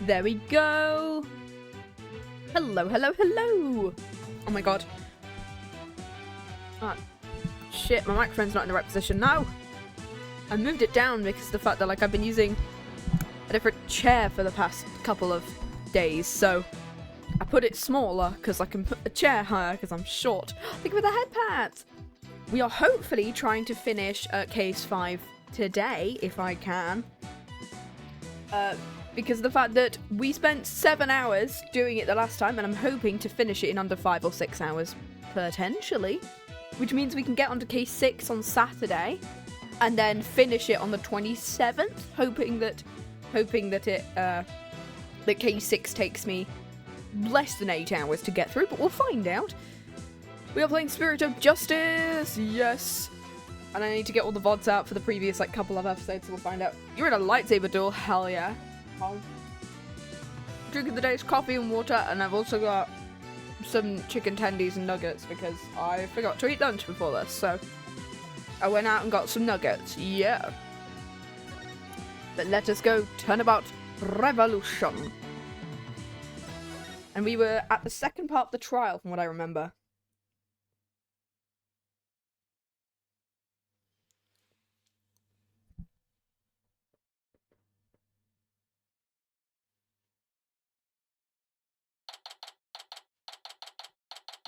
There we go. Hello, hello, hello. Oh my god. Oh, shit, my microphone's not in the right position now. I moved it down because of the fact that, like, I've been using a different chair for the past couple of days, so I put it smaller because I can put the chair higher because I'm short. Think of the head pads. We are hopefully trying to finish case 5 today, if I can. Because of the fact that we spent 7 hours doing it the last time, and I'm hoping to finish it in under 5 or 6 hours, potentially. Which means we can get onto case 6 on Saturday, and then finish it on the 27th, hoping that case 6 takes me less than 8 hours to get through, but we'll find out. We are playing Spirit of Justice, yes. And I need to get all the VODs out for the previous, like, couple of episodes, so we'll find out. You're in a lightsaber duel, hell yeah. Oh. Drinking the day's coffee and water, and I've also got some chicken tendies and nuggets because I forgot to eat lunch before this, so I went out and got some nuggets, yeah. But let us go turnabout revolution. And we were at the second part of the trial, from what I remember.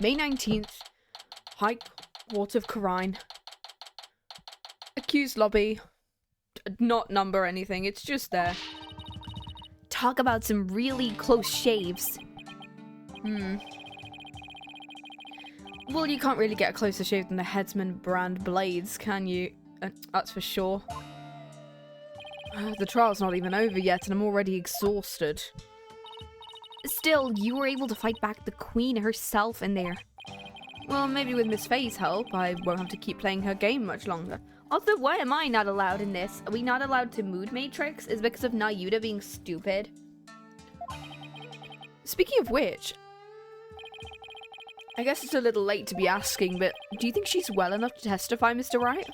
May 19th, High Court of Garan. Accused lobby. Not number anything, it's just there. Talk about some really close shaves. Well, you can't really get a closer shave than the Headsman brand blades, can you? That's for sure. The trial's not even over yet, and I'm already exhausted. Still, you were able to fight back the Queen herself in there. Well, maybe with Miss Faye's help, I won't have to keep playing her game much longer. Also, why am I not allowed in this? Are we not allowed to mood matrix? Is it because of Nayuda being stupid? Speaking of which, I guess it's a little late to be asking, but do you think she's well enough to testify, Mr. Wright?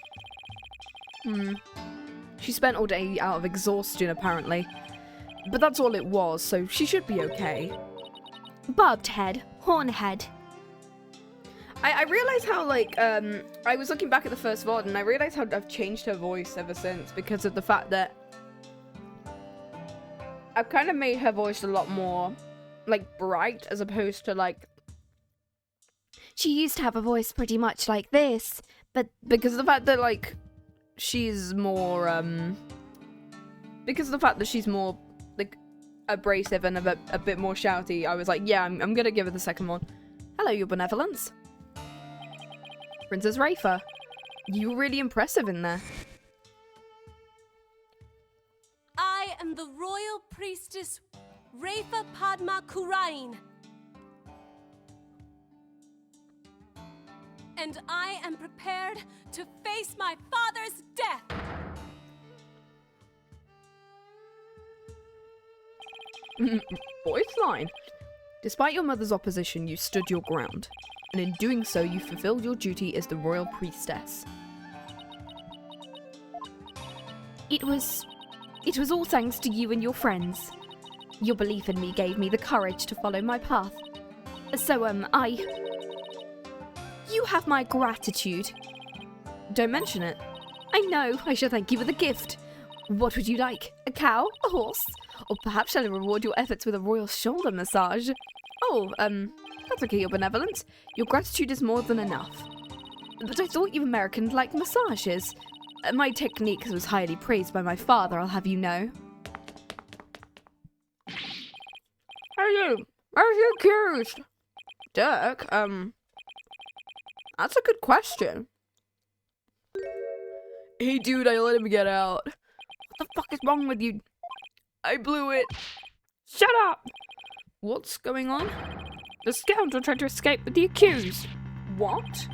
She spent all day out of exhaustion, apparently. But that's all it was, so she should be okay. Bobbed head, horn head. I realised how, like, I was looking back at the first VOD, and I realised how I've changed her voice ever since, because of the fact that I've kind of made her voice a lot more, like, bright, as opposed to, like... She used to have a voice pretty much like this, but because of the fact that, like, she's more, because of the fact that she's more, like, abrasive and a bit more shouty, I was like, yeah, I'm gonna give her the second one. Hello, your benevolence. Princess Rafa, you were really impressive in there. I am the royal priestess Rafa Padma Kurain. And I am prepared to face my father's death. Voice line. Despite your mother's opposition, you stood your ground. And in doing so, you fulfilled your duty as the royal priestess. It was all thanks to you and your friends. Your belief in me gave me the courage to follow my path. So, you have my gratitude. Don't mention it. I know, I shall thank you with a gift. What would you like? A cow? A horse? Or perhaps shall I reward your efforts with a royal shoulder massage? Oh, that's okay, your benevolence. Your gratitude is more than enough. But I thought you Americans liked massages. My technique was highly praised by my father, I'll have you know. Hey, where's your accused? Dirk, that's a good question. Hey dude, I let him get out. What the fuck is wrong with you? I blew it. Shut up! What's going on? The scoundrel tried to escape with the accused. What?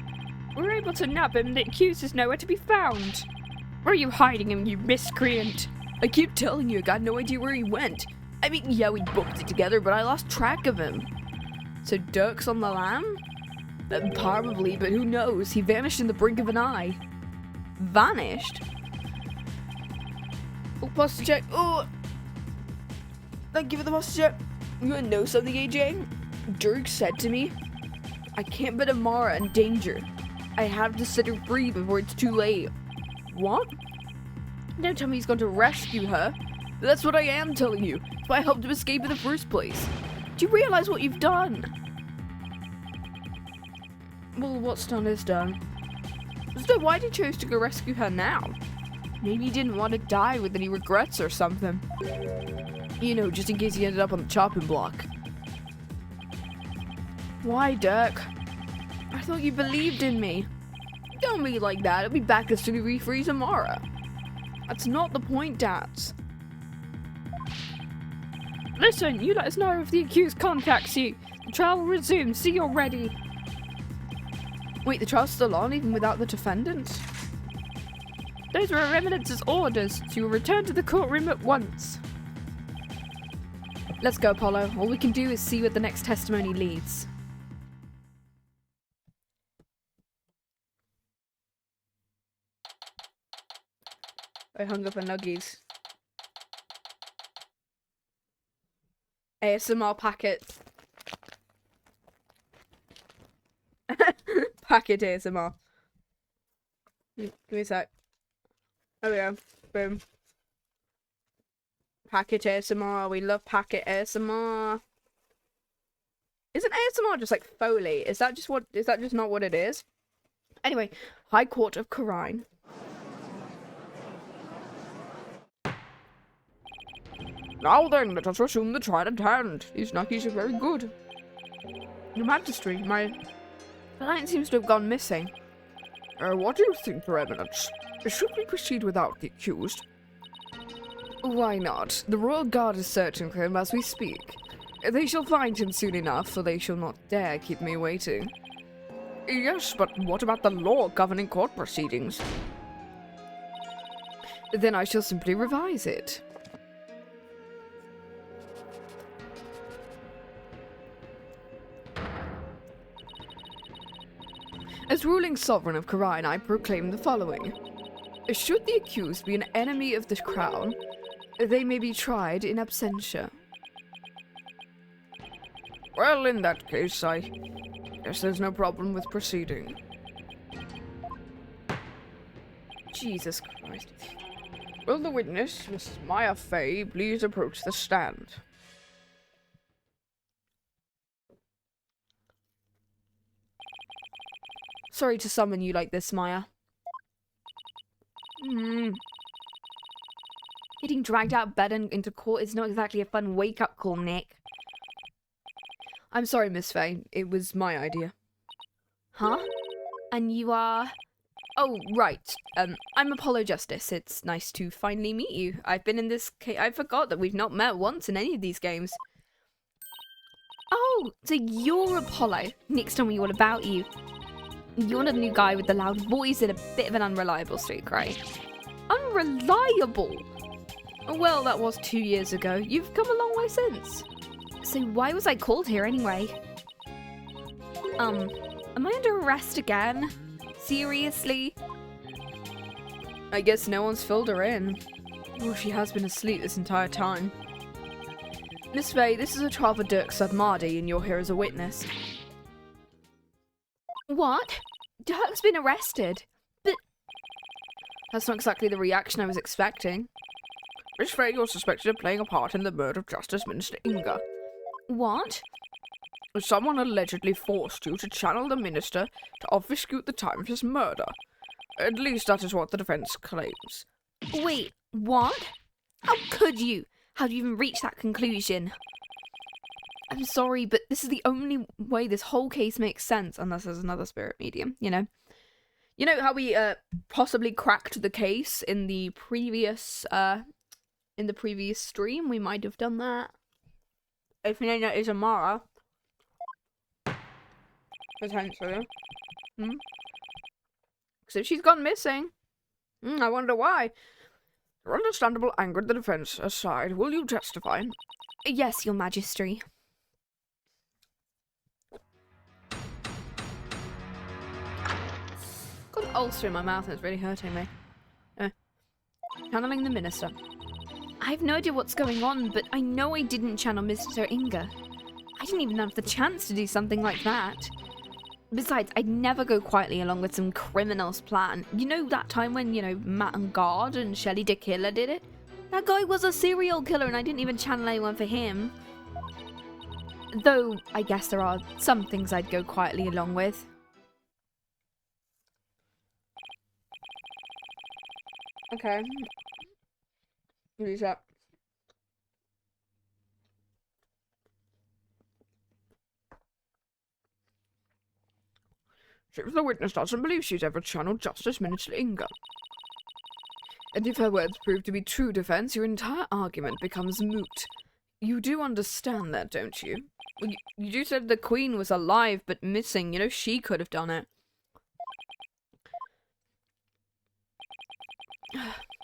We were able to nab him, the accused is nowhere to be found. Where are you hiding him, you miscreant? I keep telling you, I got no idea where he went. I mean, yeah, we booked it together, but I lost track of him. So Dirk's on the lam? Probably, but who knows? He vanished in the brink of an eye. Vanished? Oh, pause to check. Oh! Thank you for the posture. You know something, AJ? Dirk said to me, I can't put Amara in danger. I have to set her free before it's too late. What? Don't tell me he's going to rescue her. That's what I am telling you. If I helped him escape in the first place. Do you realize what you've done? Well, what's done is done. So why did you choose to go rescue her now? Maybe he didn't want to die with any regrets or something. You know, just in case he ended up on the chopping block. Why, Dirk? I thought you believed in me. Don't be like that. I'll be back as soon as we freeze Amara. That's not the point, Dad. Listen, you let us know if the accused contacts you. The trial will resume. See you're ready. Wait, the trial's still on even without the defendant? Those were Remnant's orders, so you will return to the courtroom at once. Let's go, Apollo. All we can do is see where the next testimony leads. I hung up for nuggies. ASMR packet. Packet ASMR. Give me a sec. There we go. Boom. Packet ASMR. We love packet ASMR. Isn't ASMR just like Foley? Is that just not what it is? Anyway, High Court of Garan. Now then, let us resume the trial at hand. These nuggies are very good. Your Majesty, my client seems to have gone missing. What do you think, Your Eminence? Should we proceed without the accused? Why not? The Royal Guard is searching for him as we speak. They shall find him soon enough, for they shall not dare keep me waiting. Yes, but what about the law governing court proceedings? Then I shall simply revise it. As ruling sovereign of Garan, I proclaim the following. Should the accused be an enemy of the crown, they may be tried in absentia. Well, in that case, I guess there's no problem with proceeding. Jesus Christ. Will the witness, Mrs. Maya Fay, please approach the stand? Sorry to summon you like this, Maya. Getting dragged out of bed and into court is not exactly a fun wake-up call, Nick. I'm sorry, Miss Fay. It was my idea. Huh? And you are... Oh, right. I'm Apollo Justice. It's nice to finally meet you. I've been in this case... I forgot that we've not met once in any of these games. Oh, so you're Apollo. Nick's told me all about you. You're the new guy with the loud voice and a bit of an unreliable streak, right? Unreliable? Well, that was 2 years ago. You've come a long way since. So why was I called here anyway? Am I under arrest again? Seriously? I guess no one's filled her in. Well, she has been asleep this entire time. Miss Fay, this is a trial for Dirk Sudmardi, and you're here as a witness. What? Dirk's been arrested? But... That's not exactly the reaction I was expecting. Miss Fay, you're suspected of playing a part in the murder of Justice Minister Inga. What? Someone allegedly forced you to channel the minister to obfuscate the time of his murder. At least that is what the defense claims. Wait, what? How could you? How do you even reach that conclusion? I'm sorry, but this is the only way this whole case makes sense, unless there's another spirit medium, you know? You know how we, possibly cracked the case in the previous stream? We might have done that. If your name is Amara. Potentially. So she's gone missing. I wonder why. Your understandable angered the defense aside. Will you testify? Yes, Your Majesty. Got an ulcer in my mouth and it's really hurting me. Channeling the minister. I have no idea what's going on, but I know I didn't channel Mr. Inga. I didn't even have the chance to do something like that. Besides, I'd never go quietly along with some criminal's plan. You know that time when, Matt and God and Shelly the Killer did it? That guy was a serial killer and I didn't even channel anyone for him. Though, I guess there are some things I'd go quietly along with. Okay. Who's that? If the witness doesn't believe she's ever channeled Justice Minister Inga. And if her words prove to be true defense, your entire argument becomes moot. You do understand that, don't you? You said the Queen was alive but missing. She could have done it.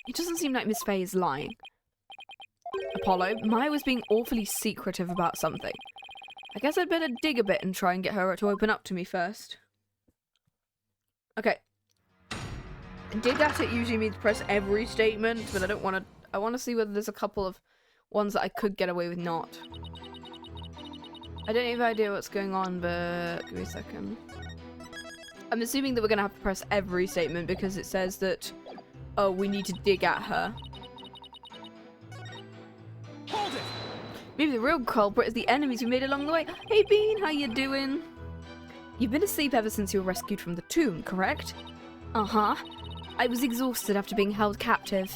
It doesn't seem like Miss Faye is lying. Apollo, Maya was being awfully secretive about something. I guess I'd better dig a bit and try and get her to open up to me first. Okay. Dig at it usually means press every statement, but I don't want to... I want to see whether there's a couple of ones that I could get away with not. I don't have any idea what's going on, but... Give me a second. I'm assuming that we're going to have to press every statement because it says that... Oh, we need to dig at her. Hold it! Maybe the real culprit is the enemies we made along the way. Hey Bean, how you doing? You've been asleep ever since you were rescued from the tomb, correct? Uh-huh. I was exhausted after being held captive.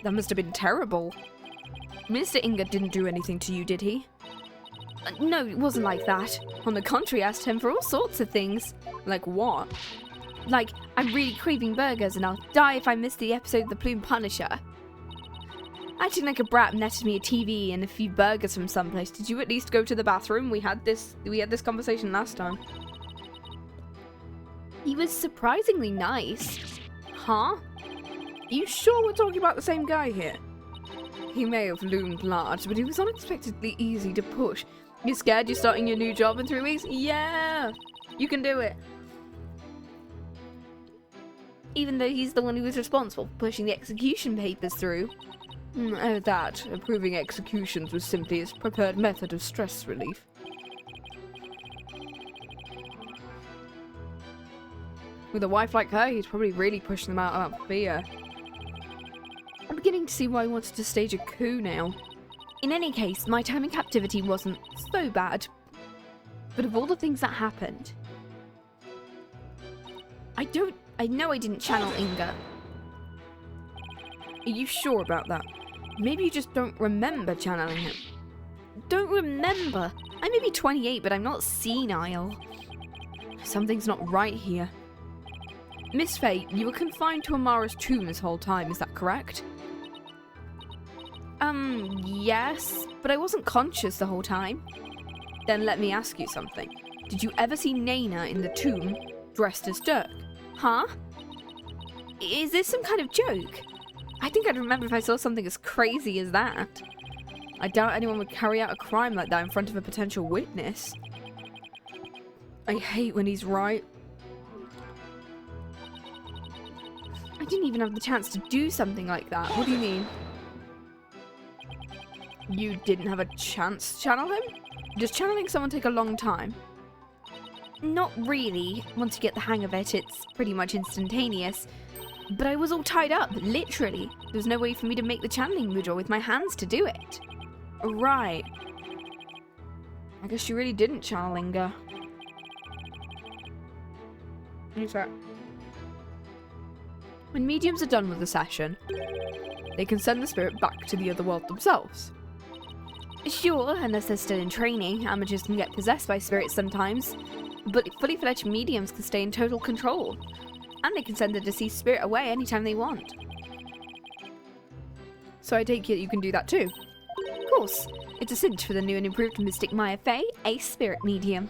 That must have been terrible. Mr. Inga didn't do anything to you, did he? No, it wasn't like that. On the contrary, I asked him for all sorts of things. Like what? Like, I'm really craving burgers and I'll die if I miss the episode of The Plume Punisher. Acting like a brat netted me a TV and a few burgers from someplace. Did you at least go to the bathroom? We had this conversation last time. He was surprisingly nice. Huh? Are you sure we're talking about the same guy here? He may have loomed large, but he was unexpectedly easy to push. You scared you're starting your new job in 3 weeks? Yeah! You can do it. Even though he's the one who was responsible for pushing the execution papers through. That, approving executions was simply his preferred method of stress relief. With a wife like her, he's probably really pushing them out of fear. I'm beginning to see why he wanted to stage a coup now. In any case, my time in captivity wasn't so bad. But of all the things that happened... I know I didn't channel Inga. Are you sure about that? Maybe you just don't remember channeling him. Don't remember? I may be 28, but I'm not senile. Something's not right here. Miss Faye, you were confined to Amara's tomb this whole time, is that correct? Yes, but I wasn't conscious the whole time. Then let me ask you something. Did you ever see Naina in the tomb, dressed as Dirk? Huh? Is this some kind of joke? I think I'd remember if I saw something as crazy as that. I doubt anyone would carry out a crime like that in front of a potential witness. I hate when he's right. I didn't even have the chance to do something like that. What do you mean? You didn't have a chance to channel him? Does channeling someone take a long time? Not really. Once you get the hang of it, it's pretty much instantaneous. But I was all tied up, literally. There's no way for me to make the channeling mudra with my hands to do it. Right. I guess you really didn't channel Inga. Who's that? When mediums are done with the session, they can send the spirit back to the other world themselves. Sure, unless they're still in training, amateurs can get possessed by spirits sometimes, but fully fledged mediums can stay in total control, and they can send the deceased spirit away anytime they want. So I take it you can do that too? Of course, it's a cinch for the new and improved Mystic Maya Faye, a spirit medium.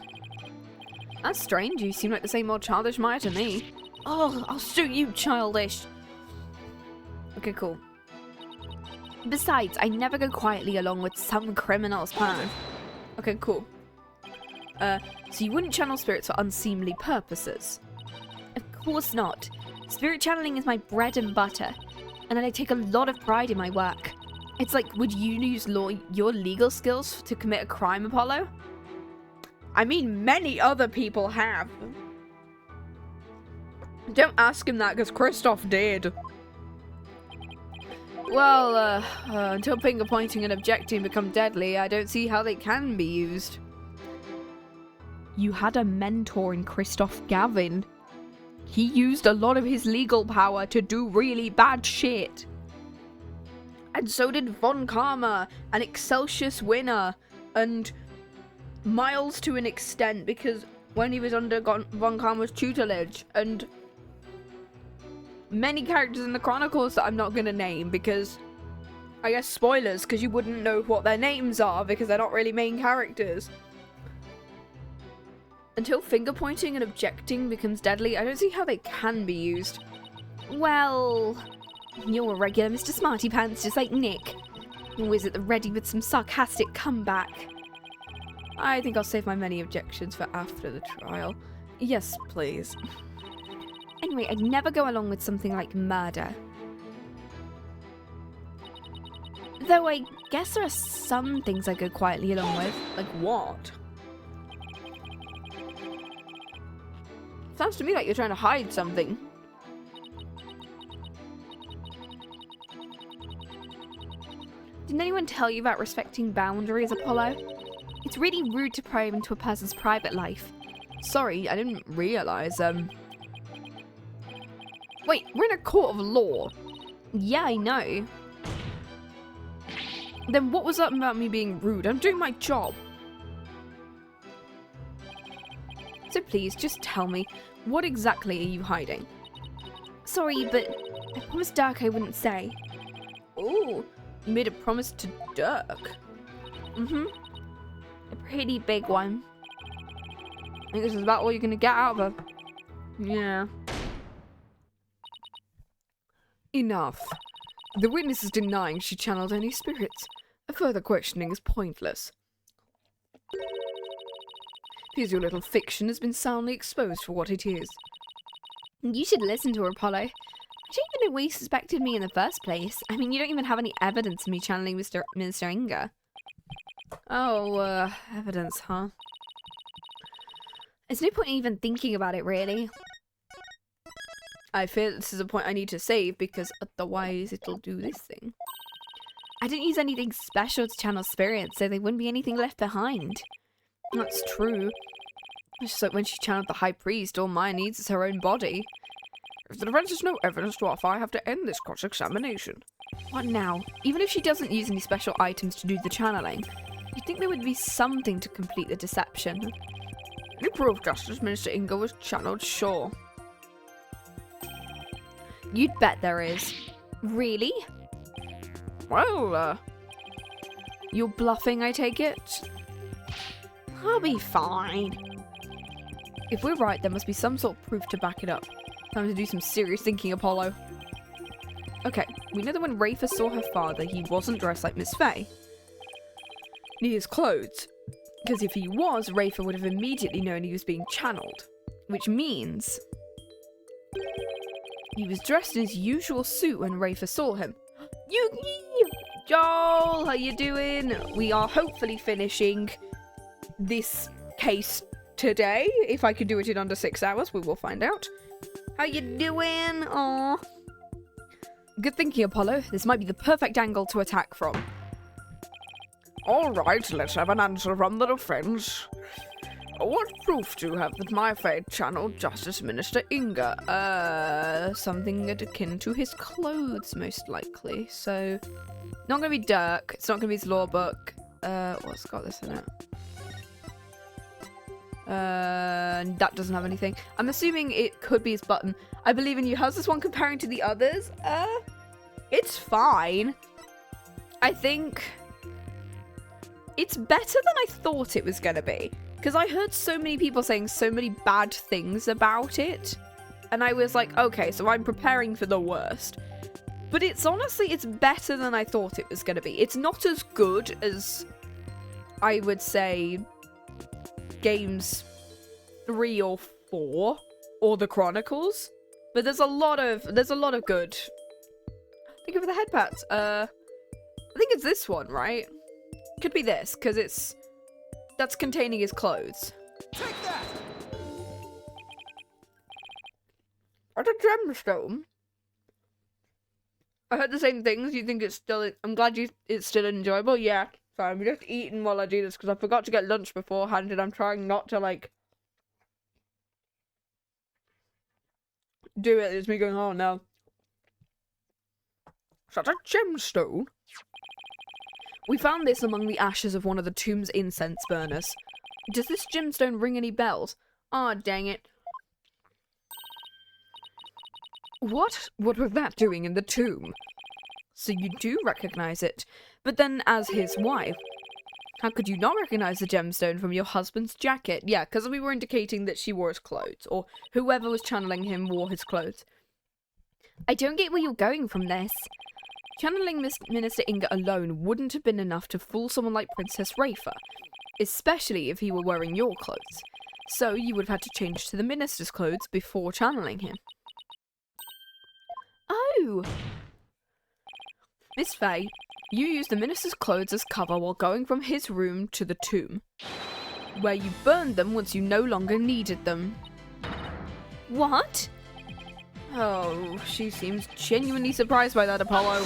That's strange, you seem like the same old childish Maya to me. Oh, I'll shoot you, childish! Okay, cool. Besides, I never go quietly along with some criminal's plan. Okay, cool. So you wouldn't channel spirits for unseemly purposes? Of course not. Spirit channeling is my bread and butter, and I take a lot of pride in my work. It's like, would you use your legal skills to commit a crime, Apollo? I mean, many other people have. Don't ask him that, because Kristoff did. Well, until finger pointing and objecting become deadly, I don't see how they can be used. You had a mentor in Kristoff Gavin. He used a lot of his legal power to do really bad shit. And so did Von Karma, and Excelsius Winner, and Miles to an extent, because when he was under Von Karma's tutelage, and many characters in the Chronicles that I'm not going to name, because, I guess spoilers, because you wouldn't know what their names are, because they're not really main characters. Until finger pointing and objecting becomes deadly, I don't see how they can be used. Well, you're a regular Mr. Smarty Pants, just like Nick. Always at the ready with some sarcastic comeback. I think I'll save my many objections for after the trial. Yes, please. Anyway, I'd never go along with something like murder. Though I guess there are some things I go quietly along with. Like what? Sounds to me like you're trying to hide something. Didn't anyone tell you about respecting boundaries, Apollo? It's really rude to pry into a person's private life. Sorry, I didn't realize, Wait, we're in a court of law. Yeah, I know. Then what was up about me being rude? I'm doing my job. So please, just tell me, what exactly are you hiding? Sorry, but I promised Dirk I wouldn't say. Ooh, you made a promise to Dirk? Mm-hmm. A pretty big one. I think this is about all you're gonna get out of her. Yeah. Enough. The witness is denying she channeled any spirits. A further questioning is pointless. Here's your little fiction has been soundly exposed for what it is. You should listen to her, Apollo. I don't even know why you suspected me in the first place. I mean, you don't even have any evidence of me channeling Minister Inga. Oh, evidence, huh? There's no point in even thinking about it, really. I fear this is a point I need to save, because otherwise it'll do this thing. I didn't use anything special to channel spirits, so there wouldn't be anything left behind. That's true. It's just like when she channeled the High Priest, all Maya needs is her own body. If the defense has no evidence to offer, I have to end this cross-examination. What now? Even if she doesn't use any special items to do the channeling, you'd think there would be something to complete the deception. Any proof Justice Minister Inga was channeled, sure. You'd bet there is. Really? Well, you're bluffing, I take it? I'll be fine. If we're right, there must be some sort of proof to back it up. Time to do some serious thinking, Apollo. Okay, we know that when Rafa saw her father, he wasn't dressed like Miss Faye. Neither his clothes. Because if he was, Rafa would have immediately known he was being channeled. Which means he was dressed in his usual suit when Rafa saw him. Joel, how you doing? We are hopefully finishing this case today. If I can do it in under 6 hours, we will find out. How you doing? Aw. Good thinking, Apollo. This might be the perfect angle to attack from. Alright, let's have an answer from the defense. What proof do you have that my fate channeled Justice Minister Inga? Something akin to his clothes, most likely. So, not gonna be Dirk. It's not gonna be his law book. What's got this in it? That doesn't have anything. I'm assuming it could be his button. I believe in you. How's this one comparing to the others? It's fine. I think it's better than I thought it was gonna be. Because I heard so many people saying so many bad things about it. And I was like, okay, so I'm preparing for the worst. But it's honestly, it's better than I thought it was gonna be. It's not as good as, I would say, games 3 or 4 or the Chronicles, but there's a lot of good. Thank you for the head pats. I think it's this one, right? Could be this, because that's containing his clothes. Take that! That's a gemstone. I heard the same things. You think it's still... I'm glad it's still enjoyable. Yeah. Sorry, I'm just eating while I do this because I forgot to get lunch beforehand and I'm trying not to, like... do it. It's me going, oh no. Such a gemstone. We found this among the ashes of one of the tomb's incense burners. Does this gemstone ring any bells? Ah, dang it. What was that doing in the tomb? So you do recognize it, but then as his wife, how could you not recognize the gemstone from your husband's jacket? Yeah, because we were indicating that she wore his clothes, or whoever was channeling him wore his clothes. I don't get where you're going from this. Channeling Minister Inga alone wouldn't have been enough to fool someone like Princess Rafa, especially if he were wearing your clothes. So you would have had to change to the minister's clothes before channeling him. Oh! Miss Faye, you used the minister's clothes as cover while going from his room to the tomb, where you burned them once you no longer needed them. What? Oh, she seems genuinely surprised by that, Apollo.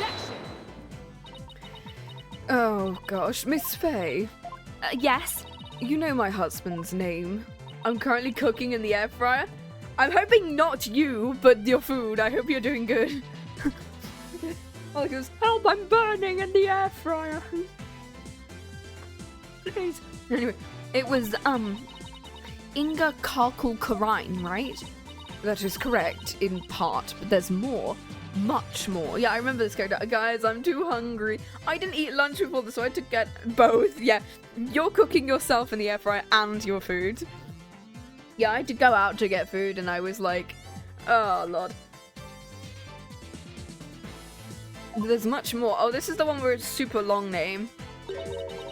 Oh gosh, Miss Faye. Yes? You know my husband's name. I'm currently cooking in the air fryer. I'm hoping not you, but your food. I hope you're doing good. Oh, he goes, help, I'm burning in the air fryer. Please. Anyway, it was, Inga Garan, right? That is correct, in part, but there's more. Much more. Yeah, I remember this character. Guys, I'm too hungry. I didn't eat lunch before this, so I had to get both. Yeah, you're cooking yourself in the air fryer and your food. Yeah, I had to go out to get food, and I was like, oh, Lord. There's much more. Oh, this is the one where it's super long name.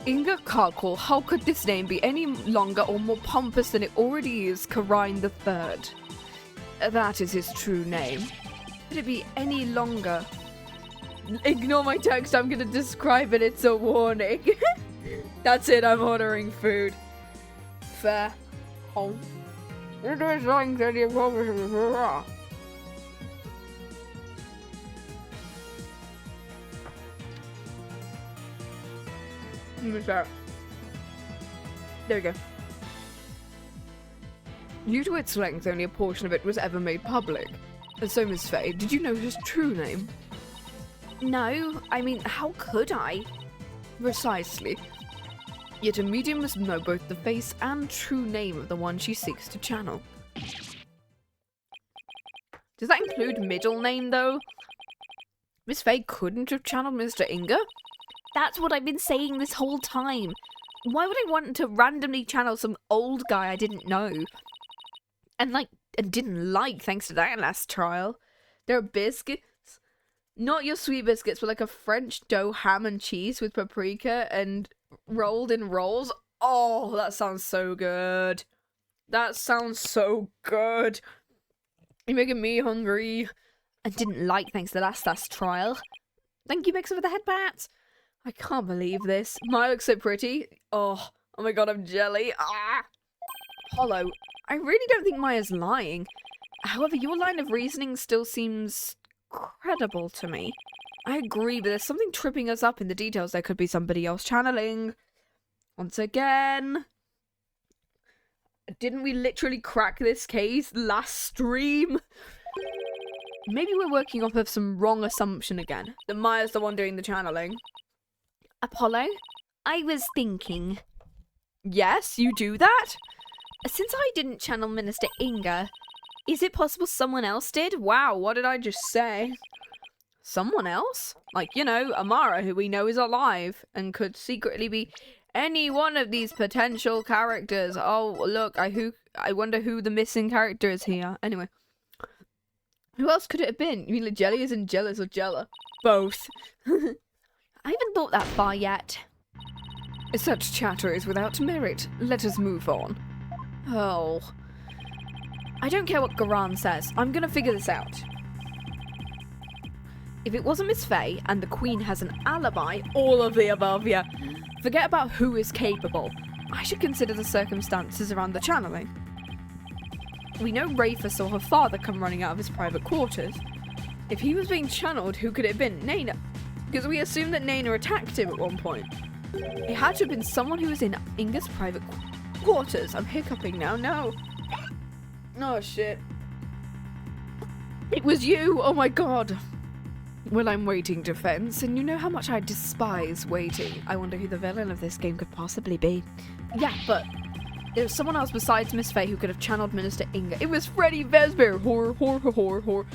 Inga Garan, how could this name be any longer or more pompous than it already is? Garan III. That is his true name. Could it be any longer? Ignore my text, I'm gonna describe it, it's a warning. That's it, I'm ordering food. Fair. Home. There we go. Due to its length, only a portion of it was ever made public. And so, Miss Faye, did you know his true name? No, I mean, how could I? Precisely. Yet a medium must know both the face and true name of the one she seeks to channel. Does that include middle name, though? Miss Faye couldn't have channeled Mr. Inga? That's what I've been saying this whole time. Why would I want to randomly channel some old guy I didn't know? And didn't like, thanks to that last trial. There are biscuits. Not your sweet biscuits, but like a French dough ham and cheese with paprika and rolled in rolls. Oh, that sounds so good. That sounds so good. You're making me hungry. And didn't like, thanks to the last trial. Thank you, Mixer, for the headbats. I can't believe this. Maya looks so pretty. Oh my god, I'm jelly. Ah! Hollow, I really don't think Maya's lying. However, your line of reasoning still seems credible to me. I agree, but there's something tripping us up in the details. There could be somebody else channeling. Once again. Didn't we literally crack this case last stream? Maybe we're working off of some wrong assumption again. That Maya's the one doing the channeling. Apollo, I was thinking. Yes, you do that? Since I didn't channel Minister Inga, is it possible someone else did? Wow, what did I just say? Someone else? Like, you know, Amara, who we know is alive and could secretly be any one of these potential characters. Oh, look, I wonder who the missing character is here. Anyway. Who else could it have been? You mean like Jelly isn't jealous or Jella? Both. I haven't thought that far yet. Such chatter is without merit. Let us move on. Oh. I don't care what Garan says. I'm gonna figure this out. If it wasn't Miss Faye and the Queen has an alibi, all of the above, yeah. Forget about who is capable. I should consider the circumstances around the channeling. We know Rafa saw her father come running out of his private quarters. If he was being channeled, who could it have been? Naina. Because we assumed that Naina attacked him at one point. It had to have been someone who was in Inga's private quarters. I'm hiccuping now. No. Oh, shit. It was you. Oh, my God. Well, I'm waiting defense, and you know how much I despise waiting. I wonder who the villain of this game could possibly be. Yeah, but there was someone else besides Miss Faye who could have channeled Minister Inga. It was Freddy Vesper. Whore.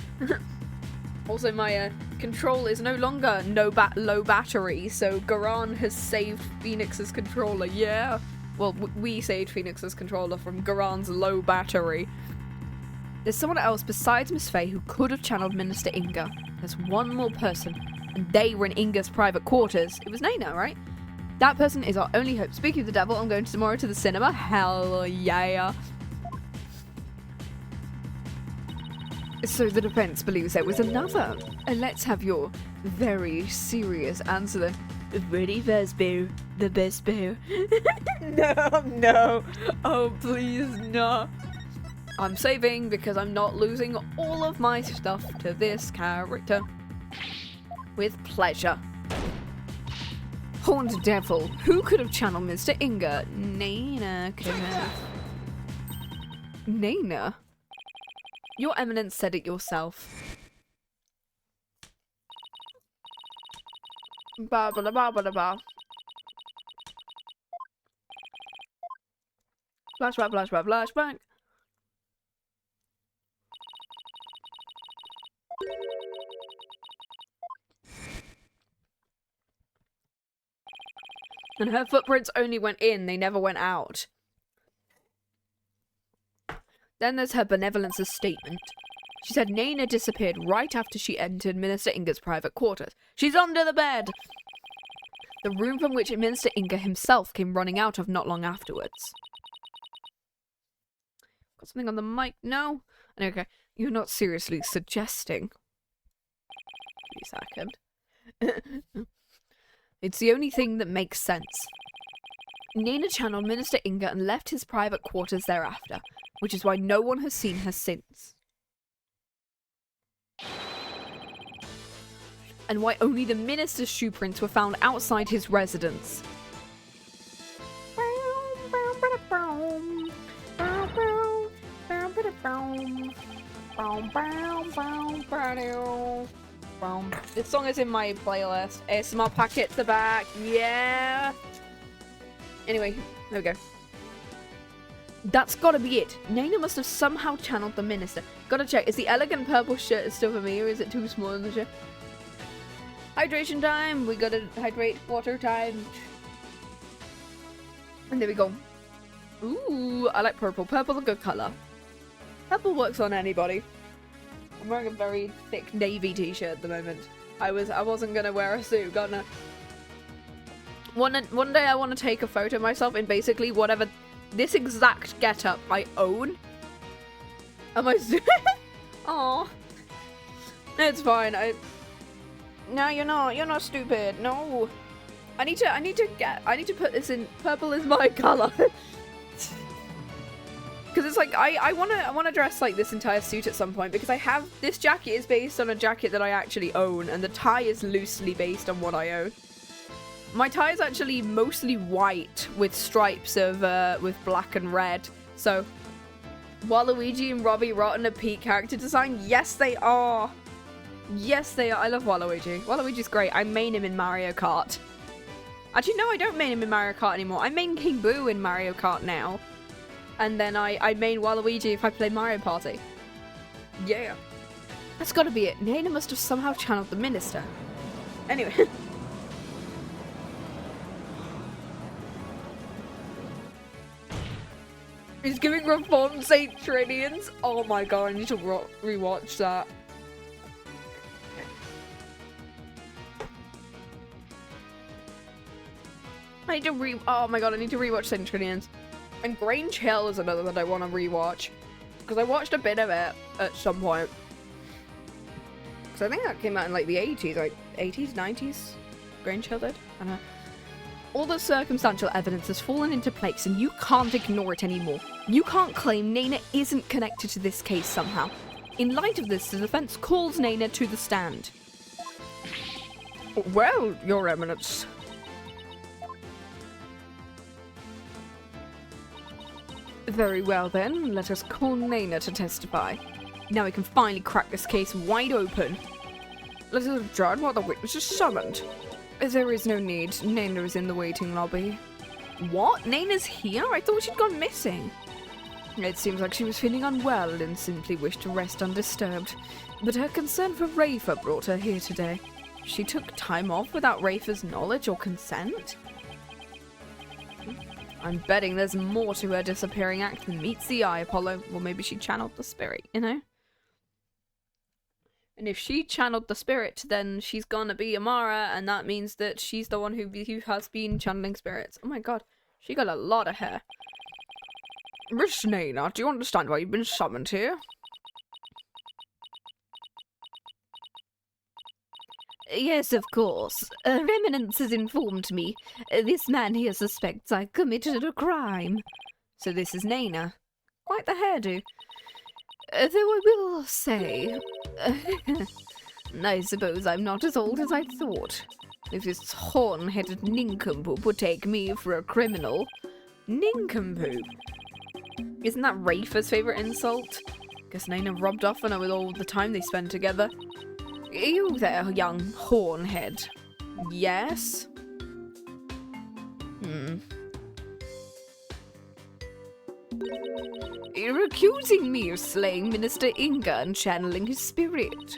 Also, my control is no longer low battery, so Garan has saved Phoenix's controller. Yeah. Well, we saved Phoenix's controller from Garan's low battery. There's someone else besides Miss Faye who could have channeled Minister Inga. There's one more person, and they were in Inga's private quarters. It was Naina, right? That person is our only hope. Speaking of the devil, I'm going tomorrow to the cinema. Hell yeah. So the defense believes there was another. And let's have your very serious answer then. Freddy Vesper, the best bear. No. Oh, please, no. I'm saving because I'm not losing all of my stuff to this character. With pleasure. Horned Devil. Who could have channeled Mr. Inga? Naina could have. Naina? Your Eminence said it yourself. Ba ba da ba ba da ba. Flashback, flashback, flashback. And her footprints only went in, they never went out. Then there's her benevolence's statement. She said Naina disappeared right after she entered Minister Inga's private quarters. She's under the bed! The room from which Minister Inga himself came running out of not long afterwards. Got something on the mic? No? Okay, you're not seriously suggesting. Wait a second. It's the only thing that makes sense. Naina channeled Minister Inga and left his private quarters thereafter, which is why no one has seen her since. And why only the minister's shoe prints were found outside his residence. This song is in my playlist. ASMR packet at the back. Yeah. Anyway, there we go. That's gotta be it. Naina must have somehow channeled the minister. Gotta check. Is the elegant purple shirt still for me, or is it too small in the shirt? Hydration time. We gotta hydrate. Water time. And there we go. Ooh, I like purple. Purple's a good color. Purple works on anybody. I'm wearing a very thick navy t-shirt at the moment. I wasn't gonna wear a suit. Gonna. One day I want to take a photo of myself in basically whatever this exact getup I own. Am I? Aw. It's fine. No, you're not. You're not stupid. No. I need to put this in. Purple is my color. Because it's like I wanna dress like this entire suit at some point, because I have this jacket is based on a jacket that I actually own, and the tie is loosely based on what I own. My tie is actually mostly white with stripes of with black and red. So Waluigi and Robbie Rotten a peak character design? Yes they are. Yes they are. I love Waluigi. Waluigi's great. I main him in Mario Kart. Actually no, I don't main him in Mario Kart anymore. I main King Boo in Mario Kart now. And then I main Waluigi if I play Mario Party. Yeah. That's gotta be it. Naina must have somehow channeled the minister. Anyway. He's giving Reform St. Trinians. Oh my god, I need to rewatch that. I need to oh my god, I need to rewatch St. Trinians. And Grange Hill is another that I want to rewatch. Because I watched a bit of it at some point. So I think that came out in like the 80s, like 80s, 90s? Grandchild did? I don't know. All the circumstantial evidence has fallen into place and you can't ignore it anymore. You can't claim Naina isn't connected to this case somehow. In light of this, the defense calls Naina to the stand. Well, Your Eminence. Very well then, let us call Naina to testify. Now we can finally crack this case wide open. Let us adjourn while the witness is summoned. There is no need. Naina is in the waiting lobby. What? Naina's here? I thought she'd gone missing. It seems like she was feeling unwell and simply wished to rest undisturbed. But her concern for Rafa brought her here today. She took time off without Rafa's knowledge or consent? I'm betting there's more to her disappearing act than meets the eye, Apollo. Or maybe she channeled the spirit, you know? And if she channeled the spirit, then she's gonna be Amara, and that means that she's the one who has been channeling spirits. Oh my god, she got a lot of hair. Miss Naina, do you understand why you've been summoned here? Yes, of course. Eminence has informed me. This man here suspects I committed a crime. So this is Naina. Quite the hairdo. Though I will say... I suppose I'm not as old as I thought. If this horn-headed nincompoop would take me for a criminal... Nincompoop? Isn't that Rafa's favourite insult? Guess Naina rubbed off on her with all the time they spend together. You there, young hornhead. Yes? You're accusing me of slaying Minister Inga and channeling his spirit.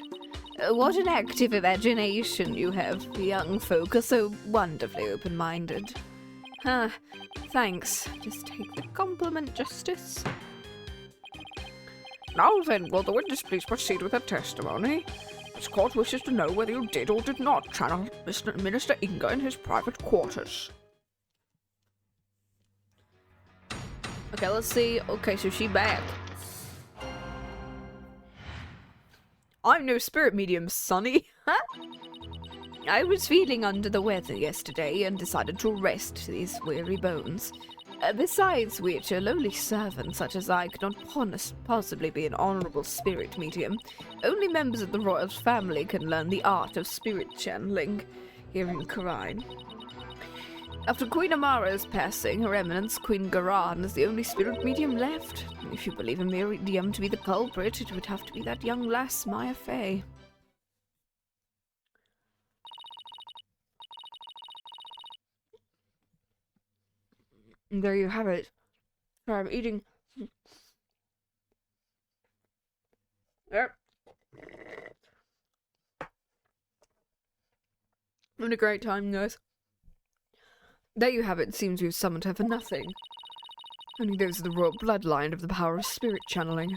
What an active imagination you have. Young folk are so wonderfully open-minded. Thanks. Just take the compliment, Justice. Now then, will the witness please proceed with her testimony? This court wishes to know whether you did or did not channel Minister Inga in his private quarters. Okay, let's see. Okay, so she back. I'm no spirit medium, Sonny. I was feeling under the weather yesterday and decided to rest these weary bones. Besides which, a lowly servant such as I could not possibly be an honourable spirit medium. Only members of the royal family can learn the art of spirit channeling here in Garan. After Queen Amara's passing, Her Eminence, Queen Garan, is the only spirit medium left. If you believe a medium to be the culprit, it would have to be that young lass, Maya Fey. And there you have it. Sorry, I'm eating. Yep. Having a great time, guys. There you have it. Seems we've summoned her for nothing. Only those of the royal bloodline of the power of spirit channeling.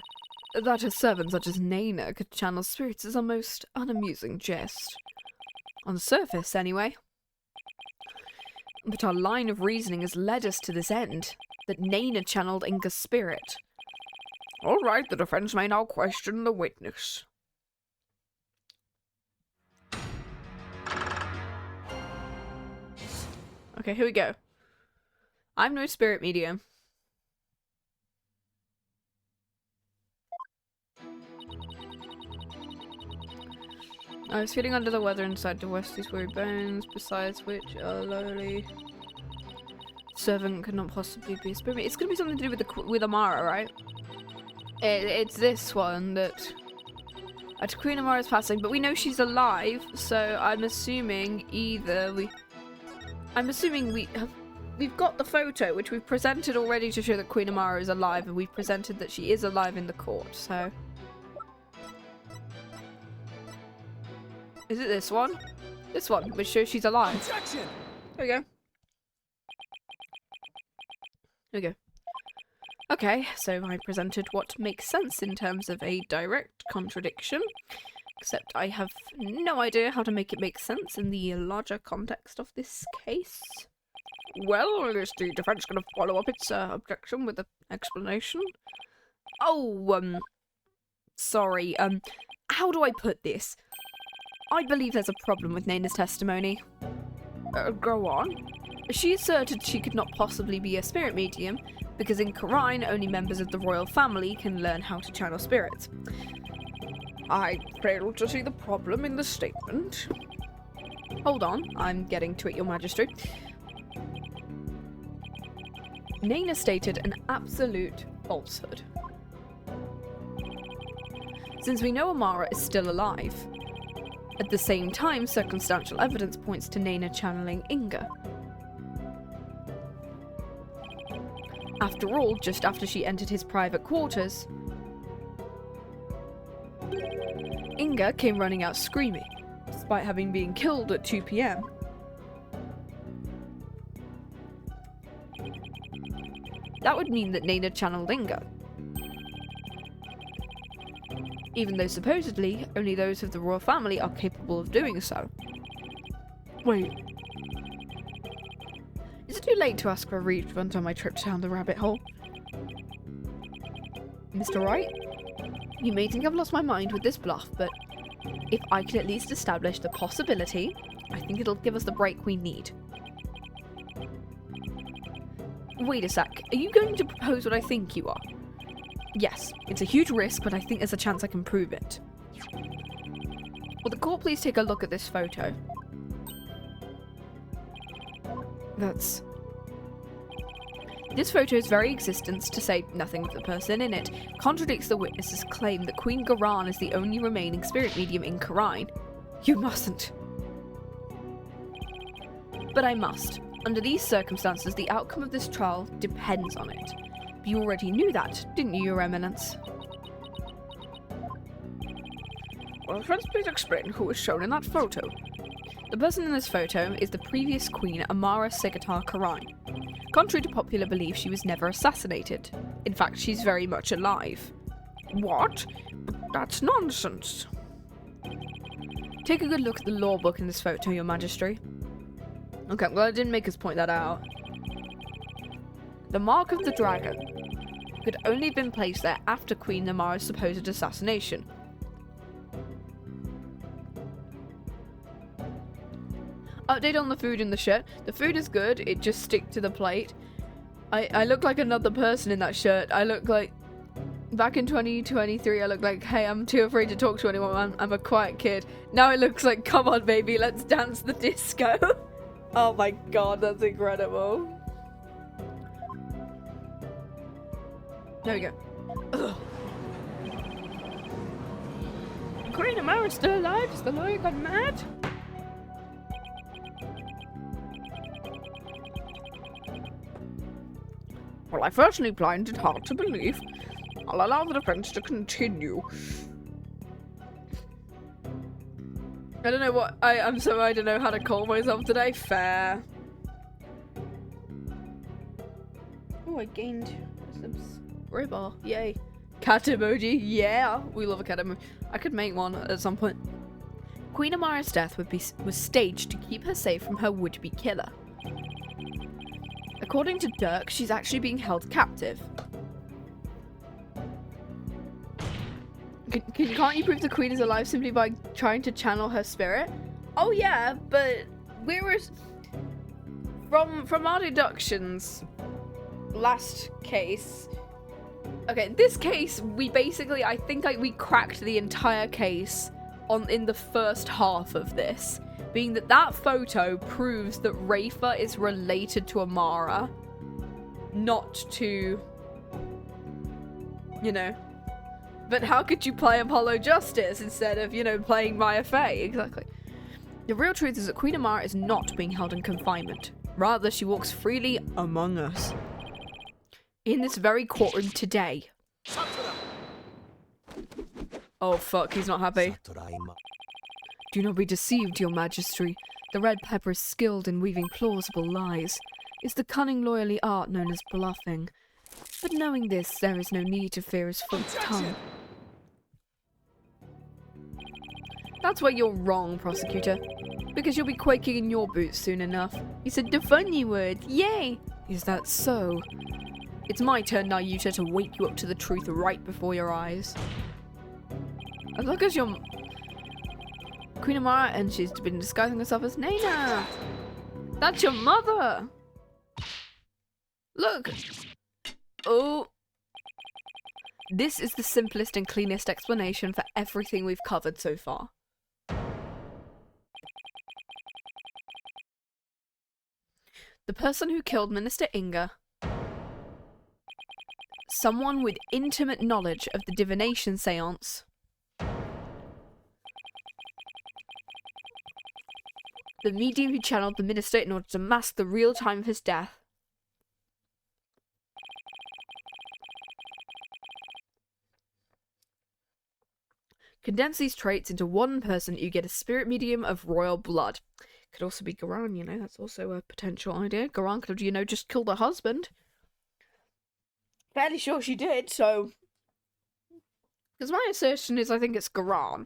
That a servant such as Naina could channel spirits is a most unamusing jest. On the surface, anyway. But our line of reasoning has led us to this end, that Naina channeled Inga's spirit. All right, the defense may now question the witness. Okay, here we go. I'm no spirit medium. I was feeling under the weather inside to rest these weary bones, besides which a lowly servant could not possibly be a spirit. It's gonna be something to do with Amara, right? It's this one that... At Queen Amara's passing, but we know she's alive, so I'm assuming we've got the photo, which we've presented already to show that Queen Amara is alive, and we've presented that she is alive in the court, so... Is it this one? This one, which shows she's alive. Objection! There we go. There we go. Okay, so I presented what makes sense in terms of a direct contradiction, except I have no idea how to make it make sense in the larger context of this case. Well, is the defense going to follow up its objection with an explanation? Oh, sorry, how do I put this? I believe there's a problem with Naina's testimony. Go on. She asserted she could not possibly be a spirit medium, because in Quran, only members of the royal family can learn how to channel spirits. I fail to see the problem in the statement. Hold on, I'm getting to it, Your Majesty. Naina stated an absolute falsehood. Since we know Amara is still alive, at the same time, circumstantial evidence points to Naina channeling Inga. After all, just after she entered his private quarters, Inga came running out screaming, despite having been killed at 2 PM. That would mean that Naina channeled Inga, even though supposedly only those of the royal family are capable of doing so. Wait. Is it too late to ask for a refund on my trip down the rabbit hole? Mr. Wright? You may think I've lost my mind with this bluff, but if I can at least establish the possibility, I think it'll give us the break we need. Wait a sec, are you going to propose what I think you are? Yes, it's a huge risk, but I think there's a chance I can prove it. Will the court please take a look at this photo? This photo's very existence, to say nothing of the person in it, contradicts the witness's claim that Queen Garan is the only remaining spirit medium in Quran. You mustn't. But I must. Under these circumstances, the outcome of this trial depends on it. You already knew that, didn't you, Your Eminence? Well, friends, please explain who is shown in that photo. The person in this photo is the previous queen, Amara Sigatar Quran. Contrary to popular belief, she was never assassinated. In fact, she's very much alive. What? That's nonsense. Take a good look at the law book in this photo, Your Majesty. Okay, well, I didn't make us point that out. The mark of the dragon could only have been placed there after Queen Amara's supposed assassination. Update on the food in the shirt. The food is good, it just stick to the plate. I look like another person in that shirt. I look like... Back in 2023, I looked like, hey, I'm too afraid to talk to anyone, I'm a quiet kid. Now it looks like, come on baby, let's dance the disco. Oh my god, that's incredible. There we go. Ugh. Queen Amara's still alive? Has the lawyer gone mad? Well, I personally find it hard to believe. I'll allow the defense to continue. I don't know what I'm sorry, I don't know how to call myself today. Fair. Oh, I gained a subscriber. Yay. Cat emoji. Yeah. We love a cat emoji. I could make one at some point. Queen Amara's death was staged to keep her safe from her would-be killer. According to Dirk, she's actually being held captive. Can't you prove the queen is alive simply by trying to channel her spirit? Oh yeah, but we were... From our deductions, last case... Okay, this case, we basically, I think we cracked the entire case in the first half of this. Being that photo proves that Rafa is related to Amara, not to, you know. But how could you play Apollo Justice instead of, you know, playing Maya Fey? Exactly. The real truth is that Queen Amara is not being held in confinement. Rather, she walks freely among us. In this very courtroom today. Oh fuck, he's not happy. Do not be deceived, Your Majesty. The red pepper is skilled in weaving plausible lies. It's the cunning lawyerly art known as bluffing. But knowing this, there is no need to fear his false tongue. That's where you're wrong, prosecutor. Because you'll be quaking in your boots soon enough. You said the funny word. Yay! Is that so? It's my turn, Nayuta, to wake you up to the truth right before your eyes. As long as you're... Queen Amara, and she's been disguising herself as Nana. That's your mother. Look. Oh. This is the simplest and cleanest explanation for everything we've covered so far. The person who killed Minister Inga, someone with intimate knowledge of the divination seance, the medium who channeled the minister in order to mask the real time of his death, condense these traits into one person, you get a spirit medium of royal blood. Could also be Garan, you know, that's also a potential idea. Garan could have, you know, just killed her husband. Fairly sure she did, so... Because my assertion is I think it's Garan,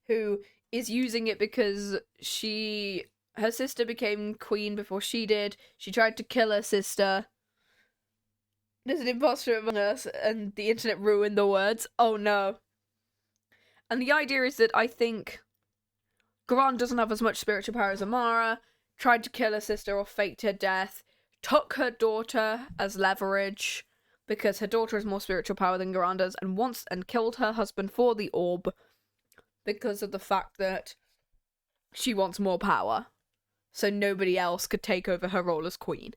who is using it because her sister became queen before she did. She tried to kill her sister. There's an imposter among us, and the internet ruined the words. Oh no. And the idea is that I think Garan doesn't have as much spiritual power as Amara, tried to kill her sister or faked her death, took her daughter as leverage, because her daughter has more spiritual power than Garan does, and killed her husband for the orb, because of the fact that she wants more power, so nobody else could take over her role as queen.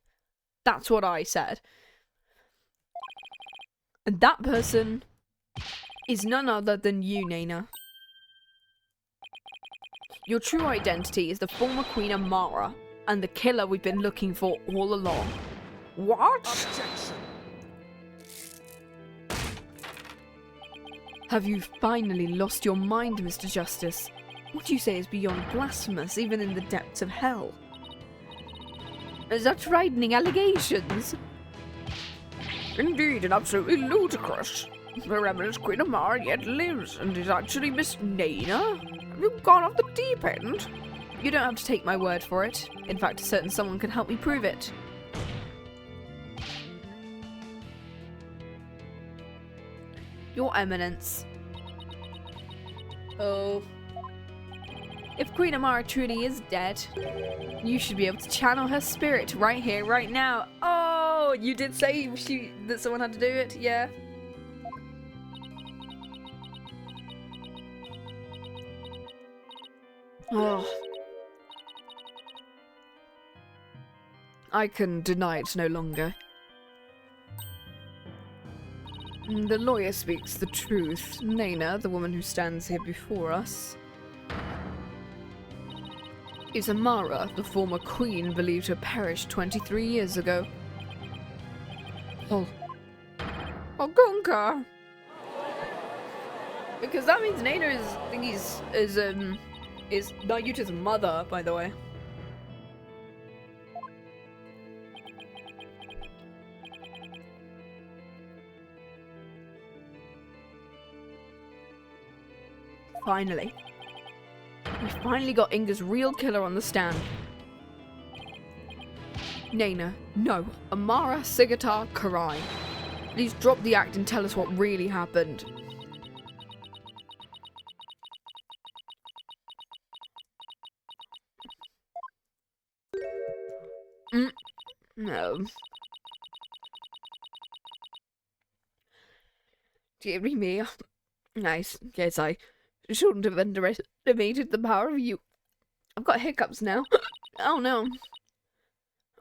That's what I said. And that person is none other than you, Nana. Your true identity is the former Queen Amara, and the killer we've been looking for all along. What? Objection. Have you finally lost your mind, Mr. Justice? What you say is beyond blasphemous, even in the depths of hell. Such frightening allegations. Indeed, and absolutely ludicrous. Her Eminence Queen Amara yet lives, and is actually Miss Nana? Have you gone off the deep end? You don't have to take my word for it. In fact, a certain someone can help me prove it. Your Eminence. Oh. If Queen Amara truly is dead, you should be able to channel her spirit right here, right now. Oh, you did say that someone had to do it? Yeah. Oh. I can deny it no longer. The lawyer speaks the truth. Nana, the woman who stands here before us, is Amara, the former queen believed to have perished 23 years ago. Oh. Oh, Gunka! Because that means Nana is Nayuta's mother, by the way. Finally. We finally got Inga's real killer on the stand. Nana, no. Amara Sigatar Karai. Please drop the act and tell us what really happened. No. Dearie me. Nice. Yes, I shouldn't have underestimated the power of you. I've got hiccups now. Oh no.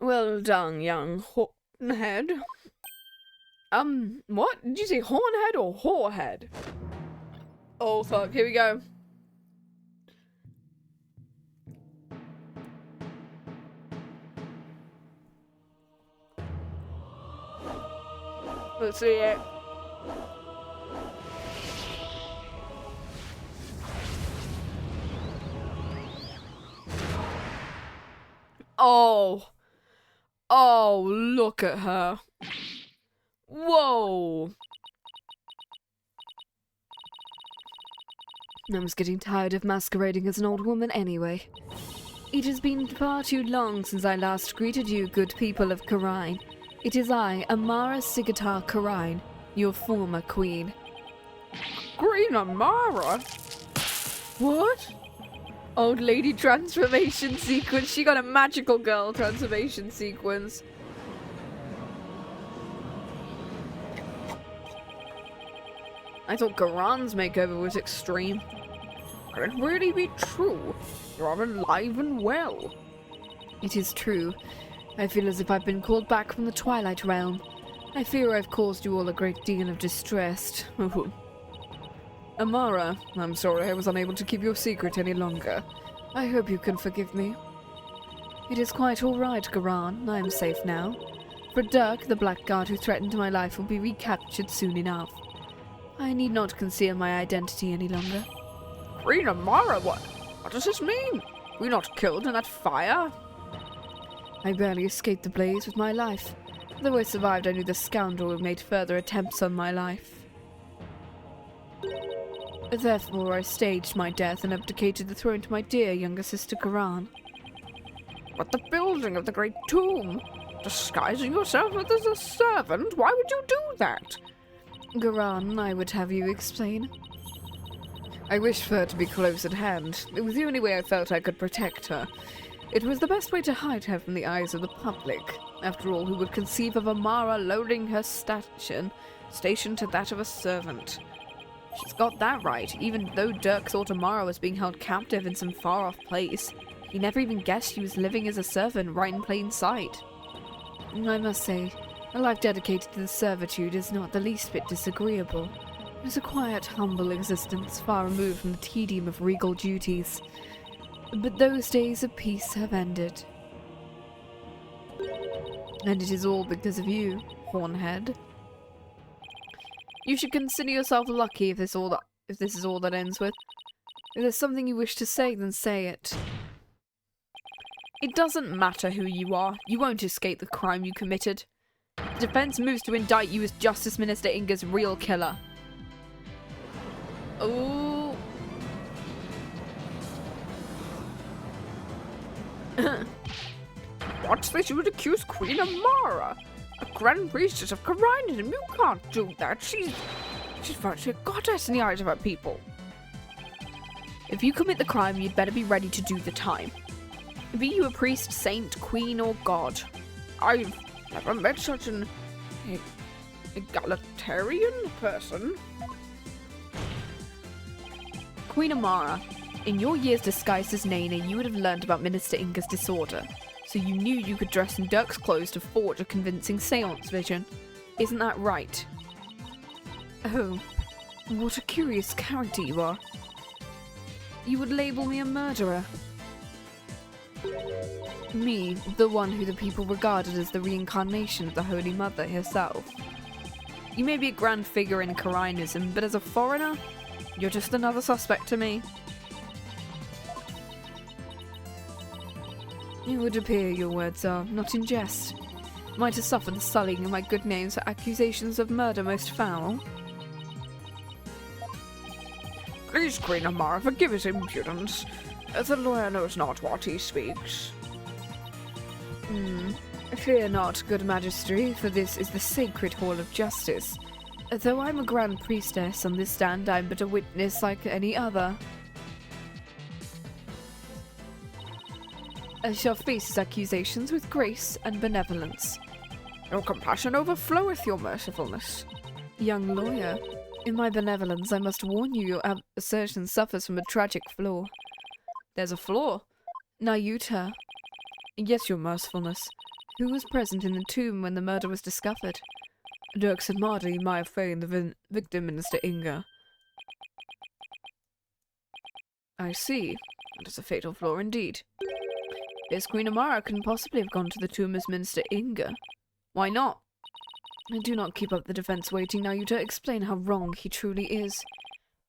Well done, young hornhead. What? Did you say hornhead or whorehead? Oh fuck, here we go. Let's see it. Oh. Oh, look at her. Whoa. I was getting tired of masquerading as an old woman anyway. It has been far too long since I last greeted you, good people of Karine. It is I, Amara Sigatar Karine, your former queen. Queen Amara? What? Old lady transformation sequence. She got a magical girl transformation sequence. I thought Garan's makeover was extreme. Can it really be true? You are alive and well. It is true. I feel as if I've been called back from the Twilight Realm. I fear I've caused you all a great deal of distress. Amara, I'm sorry I was unable to keep your secret any longer. I hope you can forgive me. It is quite all right, Garan. I am safe now. For Dirk, the blackguard who threatened my life, will be recaptured soon enough. I need not conceal my identity any longer. Queen Amara, what does this mean? Were you not killed in that fire? I barely escaped the blaze with my life. Though I survived, I knew the scoundrel who made further attempts on my life. Therefore, I staged my death and abdicated the throne to my dear younger sister Garan. But the building of the great tomb, disguising yourself as a servant, why would you do that? Garan, I would have you explain. I wished for her to be close at hand. It was the only way I felt I could protect her. It was the best way to hide her from the eyes of the public. After all, who would conceive of Amara lowering her station to that of a servant? She's got that right, even though Dirk thought Amara was being held captive in some far-off place. He never even guessed she was living as a servant right in plain sight. I must say, a life dedicated to the servitude is not the least bit disagreeable. It is a quiet, humble existence, far removed from the tedium of regal duties. But those days of peace have ended. And it is all because of you, Hornhead. You should consider yourself lucky if this is all that ends with. If there's something you wish to say, then say it. It doesn't matter who you are. You won't escape the crime you committed. The defense moves to indict you as Justice Minister Inga's real killer. Oh. What's this? You would accuse Queen Amara, a Grand Priestess of Carindom. You can't do that. She's virtually a goddess in the eyes of her people. If you commit the crime, you'd better be ready to do the time. Be you a priest, saint, queen, or god. I've never met such an egalitarian person. Queen Amara, in your years disguised as Nana, you would have learned about Minister Inga's disorder, so you knew you could dress in Dirk's clothes to forge a convincing seance vision. Isn't that right? Oh, what a curious character you are. You would label me a murderer. Me, the one who the people regarded as the reincarnation of the Holy Mother herself. You may be a grand figure in Karinism, but as a foreigner, you're just another suspect to me. It would appear your words are not in jest. Am I to suffer the sullying of my good name for accusations of murder most foul? Please, Queen Amara, forgive his impudence. The lawyer knows not what he speaks. Fear not, good Majesty, for this is the sacred hall of justice. Though I'm a grand priestess on this stand, I'm but a witness like any other. I shall face his accusations with grace and benevolence. Your compassion overfloweth your mercifulness. Young lawyer, in my benevolence I must warn you your assertion suffers from a tragic flaw. There's a flaw? Now you tell. Yes, your mercifulness. Who was present in the tomb when the murder was discovered? Dirk said Marty might have found the victim, Minister Inga. I see. That is a fatal flaw indeed. Yes, Queen Amara couldn't possibly have gone to the tomb as Minister Inga. Why not? I do not keep up the defense waiting now you to explain how wrong he truly is.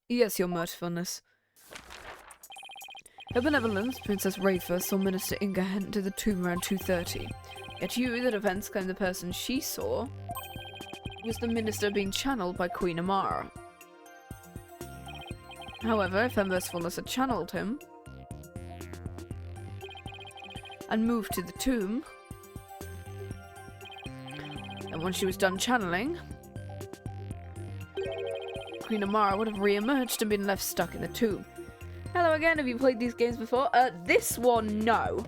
Yes, your mercifulness. Her benevolence, Princess Rafa, saw Minister Inga head to the tomb around 2:30. Yet you, the defense, claim the person she saw was the minister being channeled by Queen Amara. However, if her mercifulness had channeled him and moved to the tomb, and when she was done channeling, Queen Amara would have re-emerged and been left stuck in the tomb. Hello again, have you played these games before? This one, no.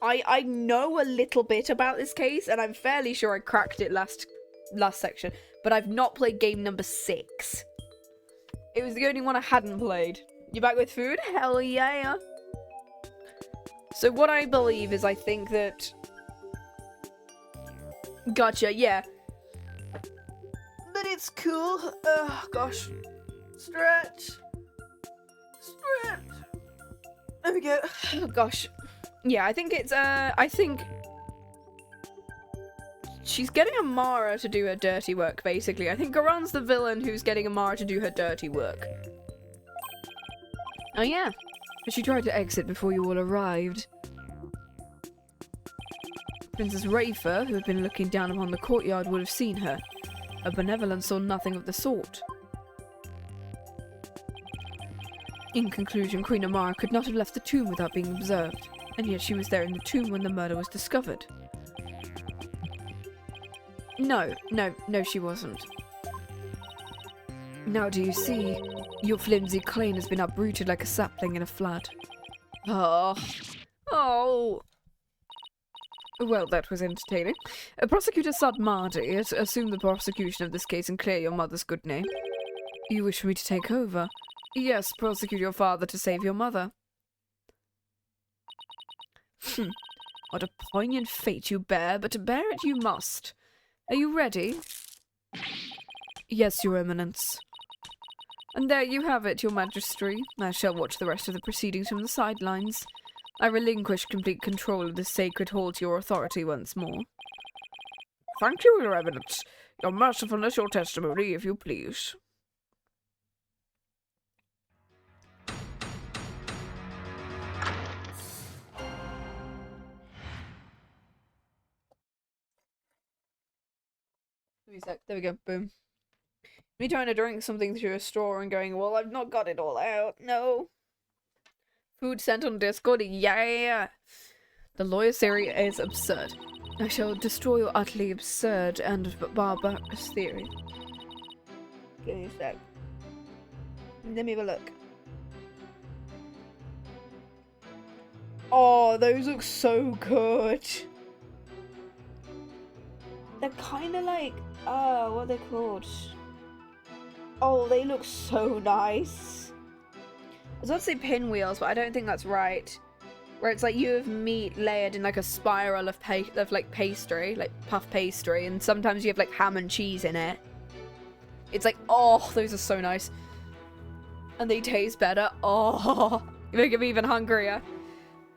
I know a little bit about this case, and I'm fairly sure I cracked it last section, but I've not played game number 6. It was the only one I hadn't played. You back with food? Hell yeah. So what I believe is I think that... Gotcha, yeah. But it's cool. Oh, gosh. Stretch. There we go. Oh, gosh. Yeah, I think it's, I think... She's getting Amara to do her dirty work, basically. I think Garan's the villain who's getting Amara to do her dirty work. Oh, yeah. But she tried to exit before you all arrived. Princess Rafer, who had been looking down upon the courtyard, would have seen her. Her benevolence saw nothing of the sort. In conclusion, Queen Amara could not have left the tomb without being observed, and yet she was there in the tomb when the murder was discovered. No, she wasn't. Now do you see? Your flimsy claim has been uprooted like a sapling in a flood. Oh. Well, that was entertaining. Prosecutor Sadmardi has assumed the prosecution of this case and clear your mother's good name. You wish me to take over? Yes, prosecute your father to save your mother. What a poignant fate you bear, but to bear it you must. Are you ready? Yes, Your Eminence. And there you have it, Your Majesty. I shall watch the rest of the proceedings from the sidelines. I relinquish complete control of this sacred hall to your authority once more. Thank you, Your Eminence. Your mercifulness, your testimony, if you please. There we go, boom. Me trying to drink something through a straw and going, well, I've not got it all out, no. Food sent on Discord, yeah! The lawyer's theory is absurd. I shall destroy your utterly absurd and barbarous theory. Give me a sec. Let me have a look. Oh, those look so good! They're kind of like, what are they called? Oh, they look so nice. I was about to say pinwheels, but I don't think that's right. Where it's like you have meat layered in like a spiral of like pastry, like puff pastry, and sometimes you have like ham and cheese in it. It's like, oh, those are so nice. And they taste better. Oh, you make me even hungrier.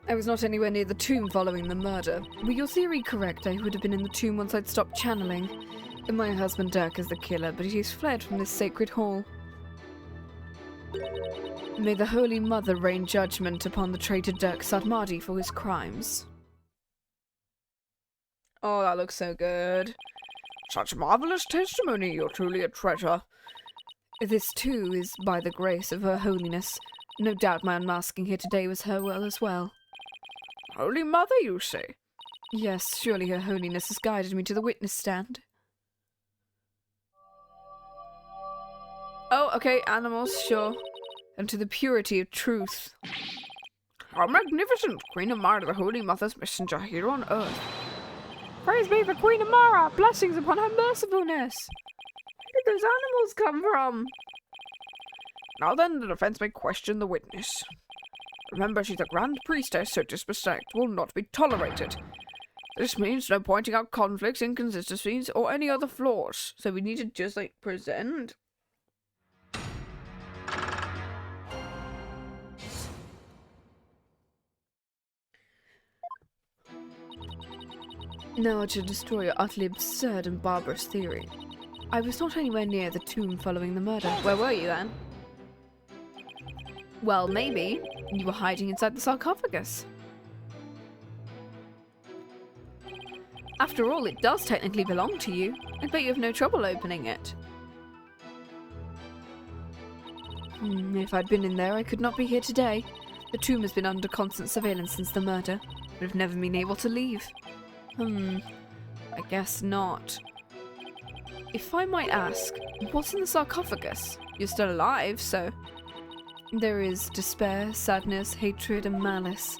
I was not anywhere near the tomb following the murder. Were your theory correct? I would have been in the tomb once I'd stopped channeling. And my husband Dirk is the killer, but he's fled from this sacred hall. May the Holy Mother rain judgment upon the traitor Dirk Sadmardi for his crimes. Oh, that looks so good. Such marvelous testimony, you're truly a treasure. This, too, is by the grace of Her Holiness. No doubt my unmasking here today was her will as well. Holy Mother, you say? Yes, surely Her Holiness has guided me to the witness stand. Oh, okay, animals, sure. And to the purity of truth. How magnificent! Queen Amara, the Holy Mother's messenger here on earth. Praise be for Queen Amara! Blessings upon her mercifulness! Where did those animals come from? Now then, the defense may question the witness. Remember, she's a grand priestess, so disrespect will not be tolerated. This means no pointing out conflicts, inconsistencies, or any other flaws. So we need to just, like, present. Now to destroy your utterly absurd and barbarous theory. I was not anywhere near the tomb following the murder. Where were you then? Well, maybe. You were hiding inside the sarcophagus. After all, it does technically belong to you. I bet you have no trouble opening it. If I'd been in there, I could not be here today. The tomb has been under constant surveillance since the murder, but I've never been able to leave. I guess not. If I might ask, what's in the sarcophagus? You're still alive, so... There is despair, sadness, hatred, and malice.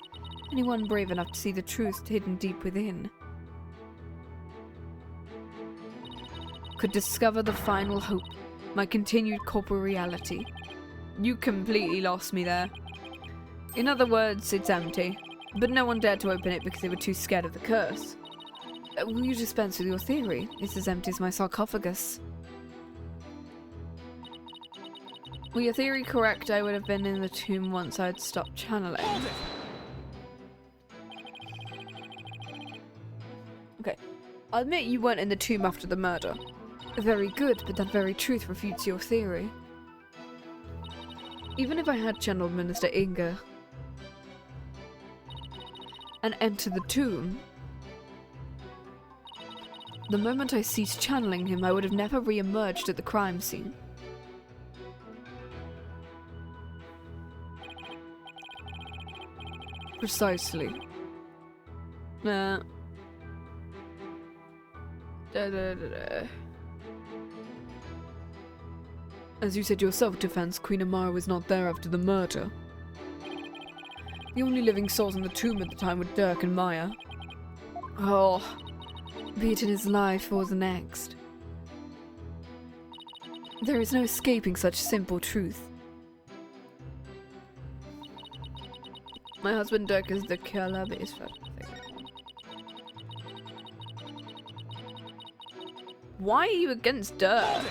Anyone brave enough to see the truth hidden deep within could discover the final hope, my continued corporeality. You completely lost me there. In other words, it's empty, but no one dared to open it because they were too scared of the curse. Will you dispense with your theory? It's as empty as my sarcophagus. Were your theory correct, I would have been in the tomb once I'd stopped channeling. Okay, I'll admit you weren't in the tomb after the murder. Very good, but that very truth refutes your theory. Even if I had channeled Minister Inga and entered the tomb, the moment I ceased channeling him, I would have never re-emerged at the crime scene. Precisely. As you said yourself, Defense, Queen Amara was not there after the murder. The only living souls in the tomb at the time were Dirk and Maya. Oh, be it in his life or the next. There is no escaping such simple truth. My husband Dirk is the killer, but his first thing. Why are you against Dirk?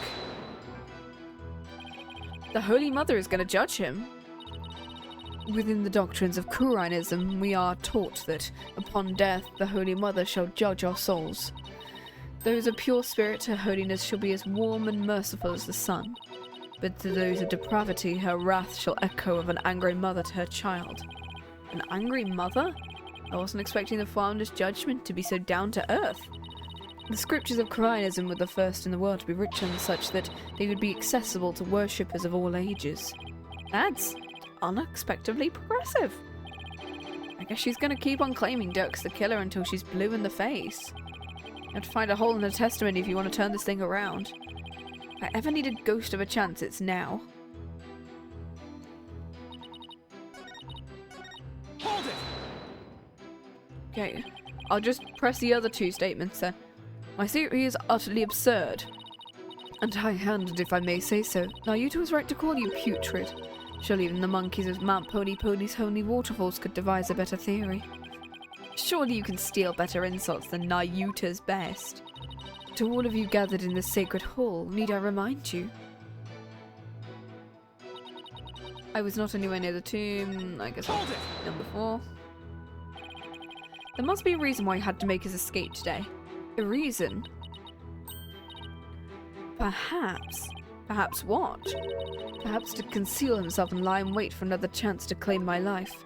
The Holy Mother is going to judge him. Within the doctrines of Qur'anism, we are taught that upon death, the Holy Mother shall judge our souls. Those of pure spirit, her holiness shall be as warm and merciful as the sun. But to those of depravity, her wrath shall echo of an angry mother to her child. An angry mother? I wasn't expecting the founder's judgment to be so down to earth. The scriptures of Qur'anism were the first in the world to be written such that they would be accessible to worshippers of all ages. That's unexpectedly progressive. I guess she's gonna keep on claiming Dirk's the killer until she's blue in the face. You have to find a hole in the testimony if you want to turn this thing around. If I ever need a ghost of a chance, it's now. Hold it! Okay, I'll just press the other two statements then. My theory is utterly absurd. And high-handed, if I may say so. Naruto was right to call you putrid. Surely even the monkeys of Mount Pony's holy waterfalls could devise a better theory. Surely you can steal better insults than Naruto's best. To all of you gathered in this sacred hall, need I remind you? I was not anywhere near the tomb. I guess I'll number 4. There must be a reason why he had to make his escape today. A reason? Perhaps. Perhaps what? Perhaps to conceal himself and lie in wait for another chance to claim my life.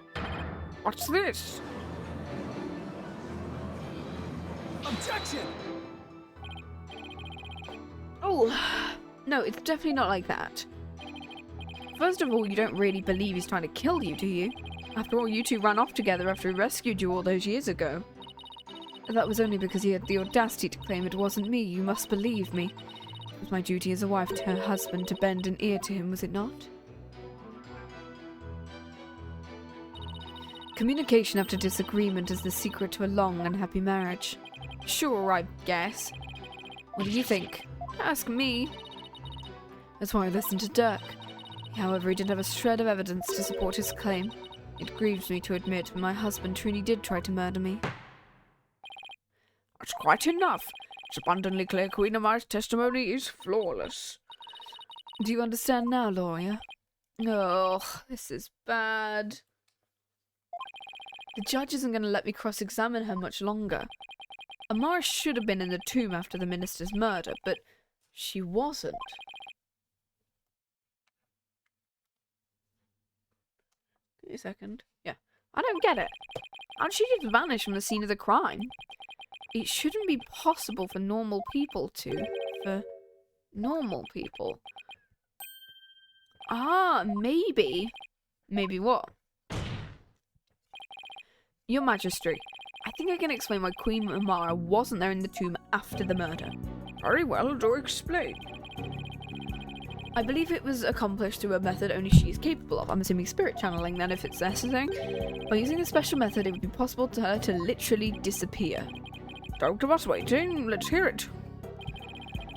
What's this? Objection! Oh, no, it's definitely not like that. First of all, you don't really believe he's trying to kill you, do you? After all, you two ran off together after he rescued you all those years ago. That was only because he had the audacity to claim it wasn't me, you must believe me. It was my duty as a wife to her husband to bend an ear to him, was it not? Communication after disagreement is the secret to a long and happy marriage. Sure, I guess. What do you think? Ask me. That's why I listened to Dirk. However, he didn't have a shred of evidence to support his claim. It grieves me to admit, but my husband truly did try to murder me. That's quite enough. It's abundantly clear Queen Amara's testimony is flawless. Do you understand now, lawyer? Oh, this is bad. The judge isn't going to let me cross-examine her much longer. Amara should have been in the tomb after the minister's murder, but she wasn't. Give me a second. Yeah. I don't get it. How did she just vanish from the scene of the crime? It shouldn't be possible for normal people to. For normal people. Ah, maybe. Maybe what? Your Majesty, I think I can explain why Queen Amara wasn't there in the tomb after the murder. Very well, do explain. I believe it was accomplished through a method only she is capable of. I'm assuming spirit channeling then, if it's necessary. By using a special method, it would be possible to her to literally disappear. Don't us waiting, let's hear it.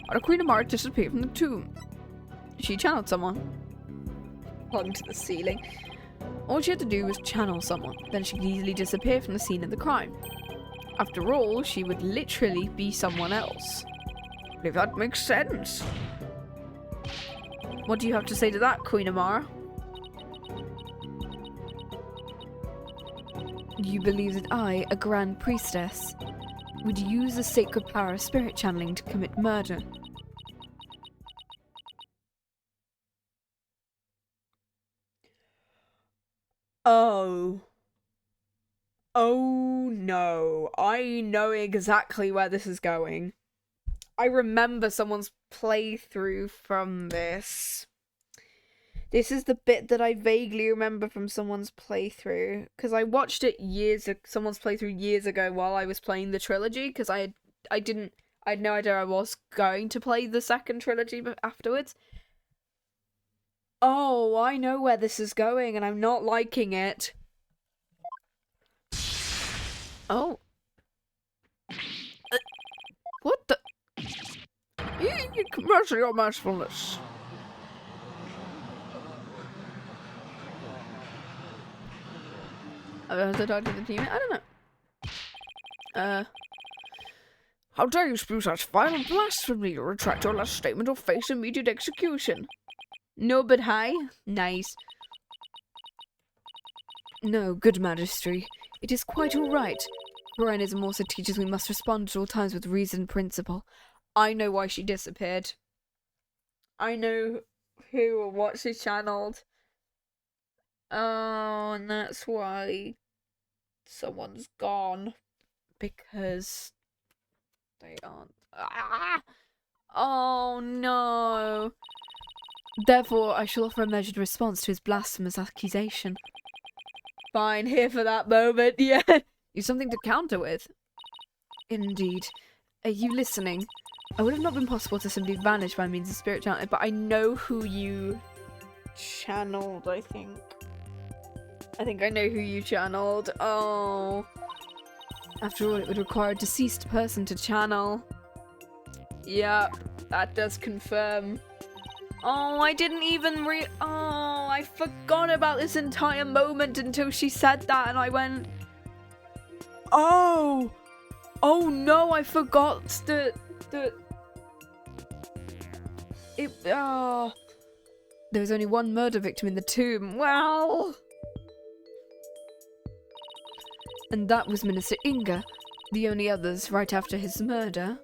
How did Queen Amara disappear from the tomb? She channeled someone. Clung to the ceiling. All she had to do was channel someone, then she could easily disappear from the scene of the crime. After all, she would literally be someone else. If that makes sense. What do you have to say to that, Queen Amara? You believe that I, a Grand Priestess, would use the sacred power of spirit channeling to commit murder? Oh. Oh no. I know exactly where this is going. I remember someone's playthrough from this. This is the bit that I vaguely remember from someone's playthrough. Because I watched it someone's playthrough years ago while I was playing the trilogy. Because I had no idea I was going to play the second trilogy afterwards. Oh, I know where this is going and I'm not liking it. Oh. What the? Mercy or mercifulness. The dog of the team? I don't know. How dare you spew such vile blasphemy? Retract your last statement or face immediate execution. No, but hi. Nice. No, good majesty. It is quite all right. Brianism also teaches we must respond at all times with reason and principle. I know why she disappeared. I know who or what she channeled. Oh, and that's why someone's gone. Because they aren't. Ah! Oh no. Therefore, I shall offer a measured response to his blasphemous accusation. Fine, here for that moment, yeah. You've something to counter with. Indeed. Are you listening? It would have not been possible to simply vanish by means of spirit channeling, but I know who you channeled, I think. I think I know who you channeled. Oh. After all, it would require a deceased person to channel. Yeah, that does confirm. Oh, I didn't even Oh, I forgot about this entire moment until she said that and I went... Oh! Oh no, I forgot that... There was only one murder victim in the tomb. Well... And that was Minister Inga. The only others, right after his murder,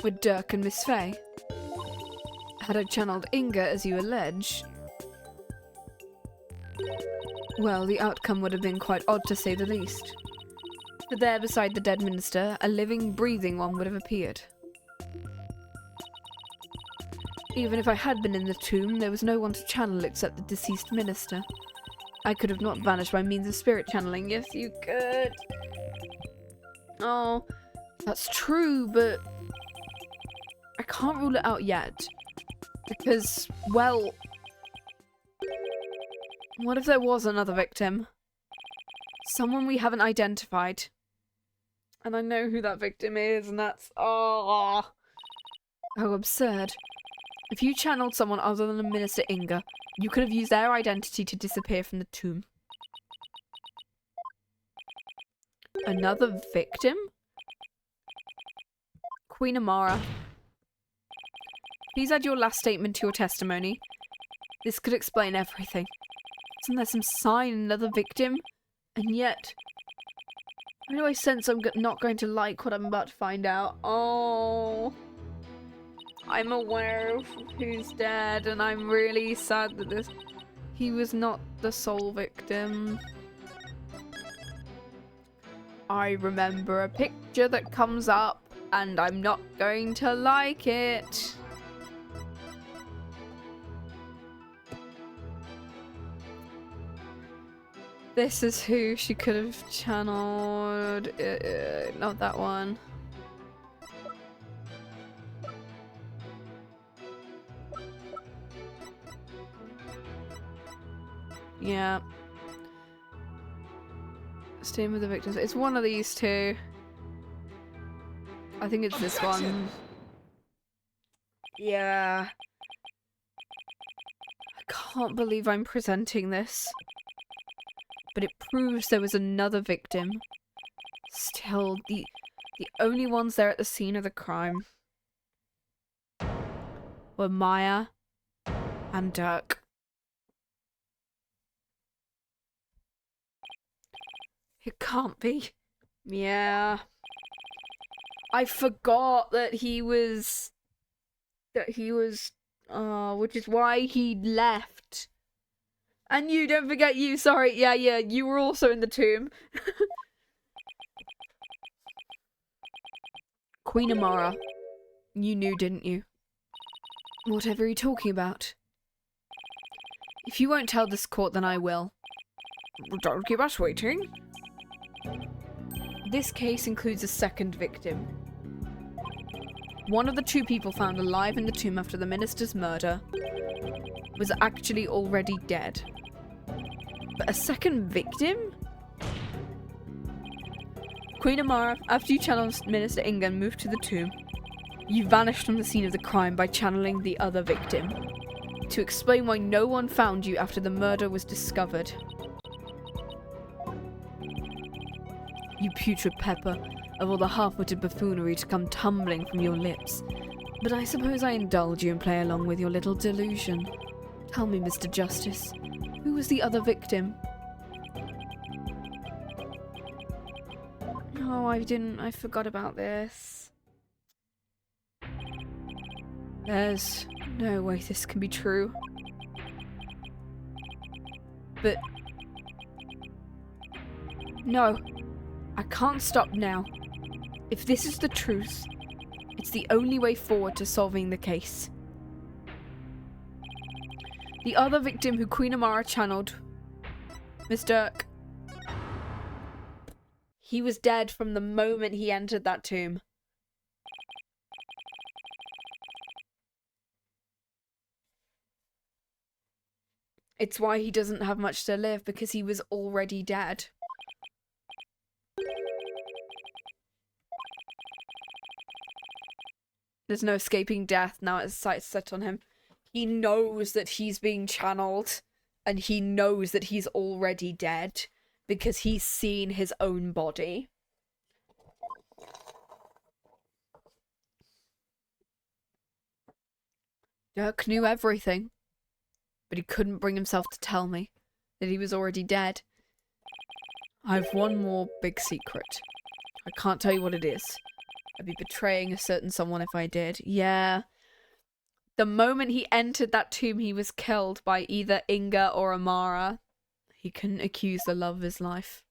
were Dirk and Miss Fay. Had I channeled Inga, as you allege, well, the outcome would have been quite odd to say the least. For there, beside the dead minister, a living, breathing one would have appeared. Even if I had been in the tomb, there was no one to channel except the deceased minister. I could have not vanished by means of spirit channeling. Yes, you could. Oh, that's true, but I can't rule it out yet. Because, well, what if there was another victim? Someone we haven't identified. And I know who that victim is, and that's... Oh, how absurd. If you channeled someone other than Minister Inga, you could have used their identity to disappear from the tomb. Another victim? Queen Amara. Please add your last statement to your testimony. This could explain everything. Isn't there some sign another victim? And yet... Why do I sense I'm not going to like what I'm about to find out? Oh... I'm aware of who's dead, and I'm really sad that he was not the sole victim. I remember a picture that comes up, and I'm not going to like it. This is who she could have channeled. Not that one. Yeah. Staying with the victims. It's one of these two. I think it's this one. Yeah. I can't believe I'm presenting this. But it proves there was another victim. Still, the only ones there at the scene of the crime were Maya and Dirk. It can't be. Yeah. I forgot that he was... which is why he left. And you, don't forget you, sorry. Yeah, you were also in the tomb. Queen Amara. You knew, didn't you? Whatever are you talking about? If you won't tell this court, then I will. Don't keep us waiting. This case includes a second victim. One of the two people found alive in the tomb after the minister's murder was actually already dead. But a second victim? Queen Amara, after you channeled Minister Inga and moved to the tomb, you vanished from the scene of the crime by channeling the other victim. To explain why no one found you after the murder was discovered. You putrid pepper, of all the half-witted buffoonery to come tumbling from your lips. But I suppose I indulge you and play along with your little delusion. Tell me, Mr. Justice, who was the other victim? Oh, I forgot about this. There's no way this can be true. But... no. I can't stop now. If this is the truth, it's the only way forward to solving the case. The other victim who Queen Amara channeled, Miss Dirk, he was dead from the moment he entered that tomb. It's why he doesn't have much to live, because he was already dead. There's no escaping death now its sights set on him. He knows that he's being channeled, and he knows that he's already dead, because he's seen his own body. Dirk knew everything, but he couldn't bring himself to tell me that he was already dead. I have one more big secret. I can't tell you what it is. I'd be betraying a certain someone if I did. Yeah. The moment he entered that tomb, he was killed by either Inga or Amara. He couldn't accuse the love of his life.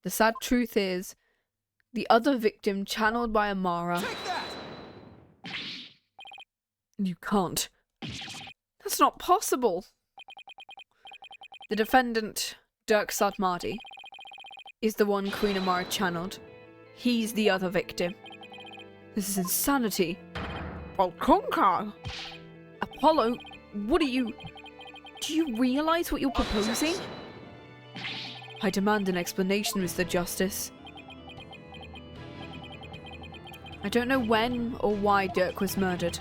The sad truth is, the other victim channeled by Amara... Take that! You can't. That's not possible. The defendant, Dirk Sadmadi, is the one Queen Amara channeled. He's the other victim. This is insanity. Well, Conker. Apollo, what are you... Do you realise what you're proposing? I demand an explanation, Mr. Justice. I don't know when or why Dirk was murdered,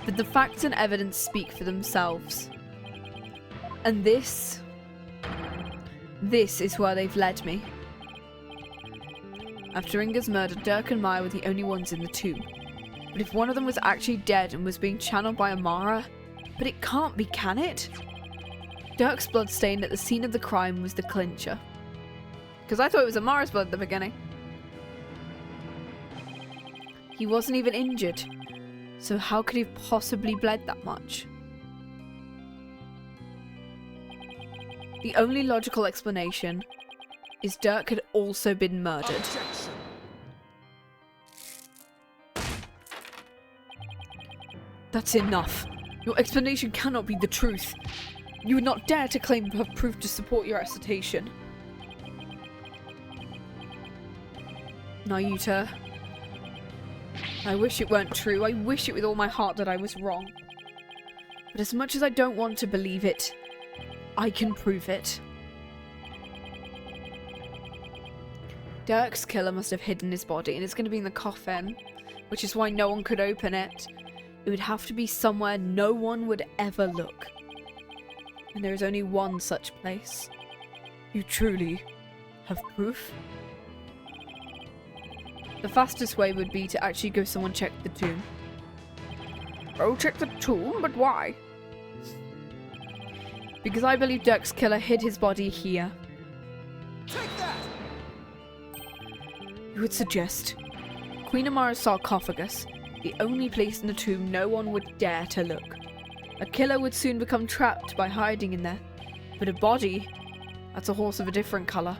but the facts and evidence speak for themselves. And this is where they've led me. After Inga's murder, Dirk and Maya were the only ones in the tomb. But if one of them was actually dead and was being channeled by Amara... But it can't be, can it? Dirk's blood stain at the scene of the crime was the clincher. Because I thought it was Amara's blood at the beginning. He wasn't even injured. So how could he have possibly bled that much? The only logical explanation is Dirk had also been murdered. Objection. That's enough. Your explanation cannot be the truth. You would not dare to claim to have proof to support your assertion. Nayuta, I wish it weren't true. I wish it with all my heart that I was wrong. But as much as I don't want to believe it, I can prove it. Dirk's killer must have hidden his body, and it's going to be in the coffin, which is why no one could open it. It would have to be somewhere no one would ever look. And there is only one such place. You truly have proof? The fastest way would be to actually go someone check the tomb. Go check the tomb? But why? Because I believe Dirk's killer hid his body here. Take that! You would suggest Queen Amara's sarcophagus, the only place in the tomb no one would dare to look. A killer would soon become trapped by hiding in there, but a body, that's a horse of a different colour.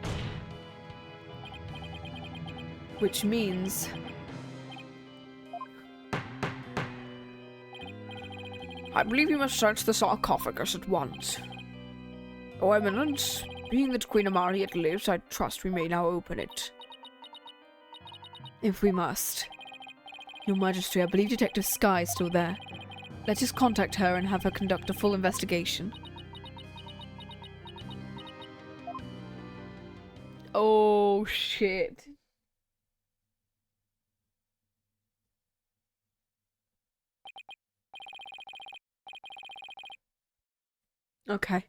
Which means... I believe you must search the sarcophagus at once. Oh, Eminence, being that Queen Amara yet lives, I trust we may now open it. If we must. Your Majesty, I believe Detective Skye is still there. Let us contact her and have her conduct a full investigation. Oh, shit. Okay.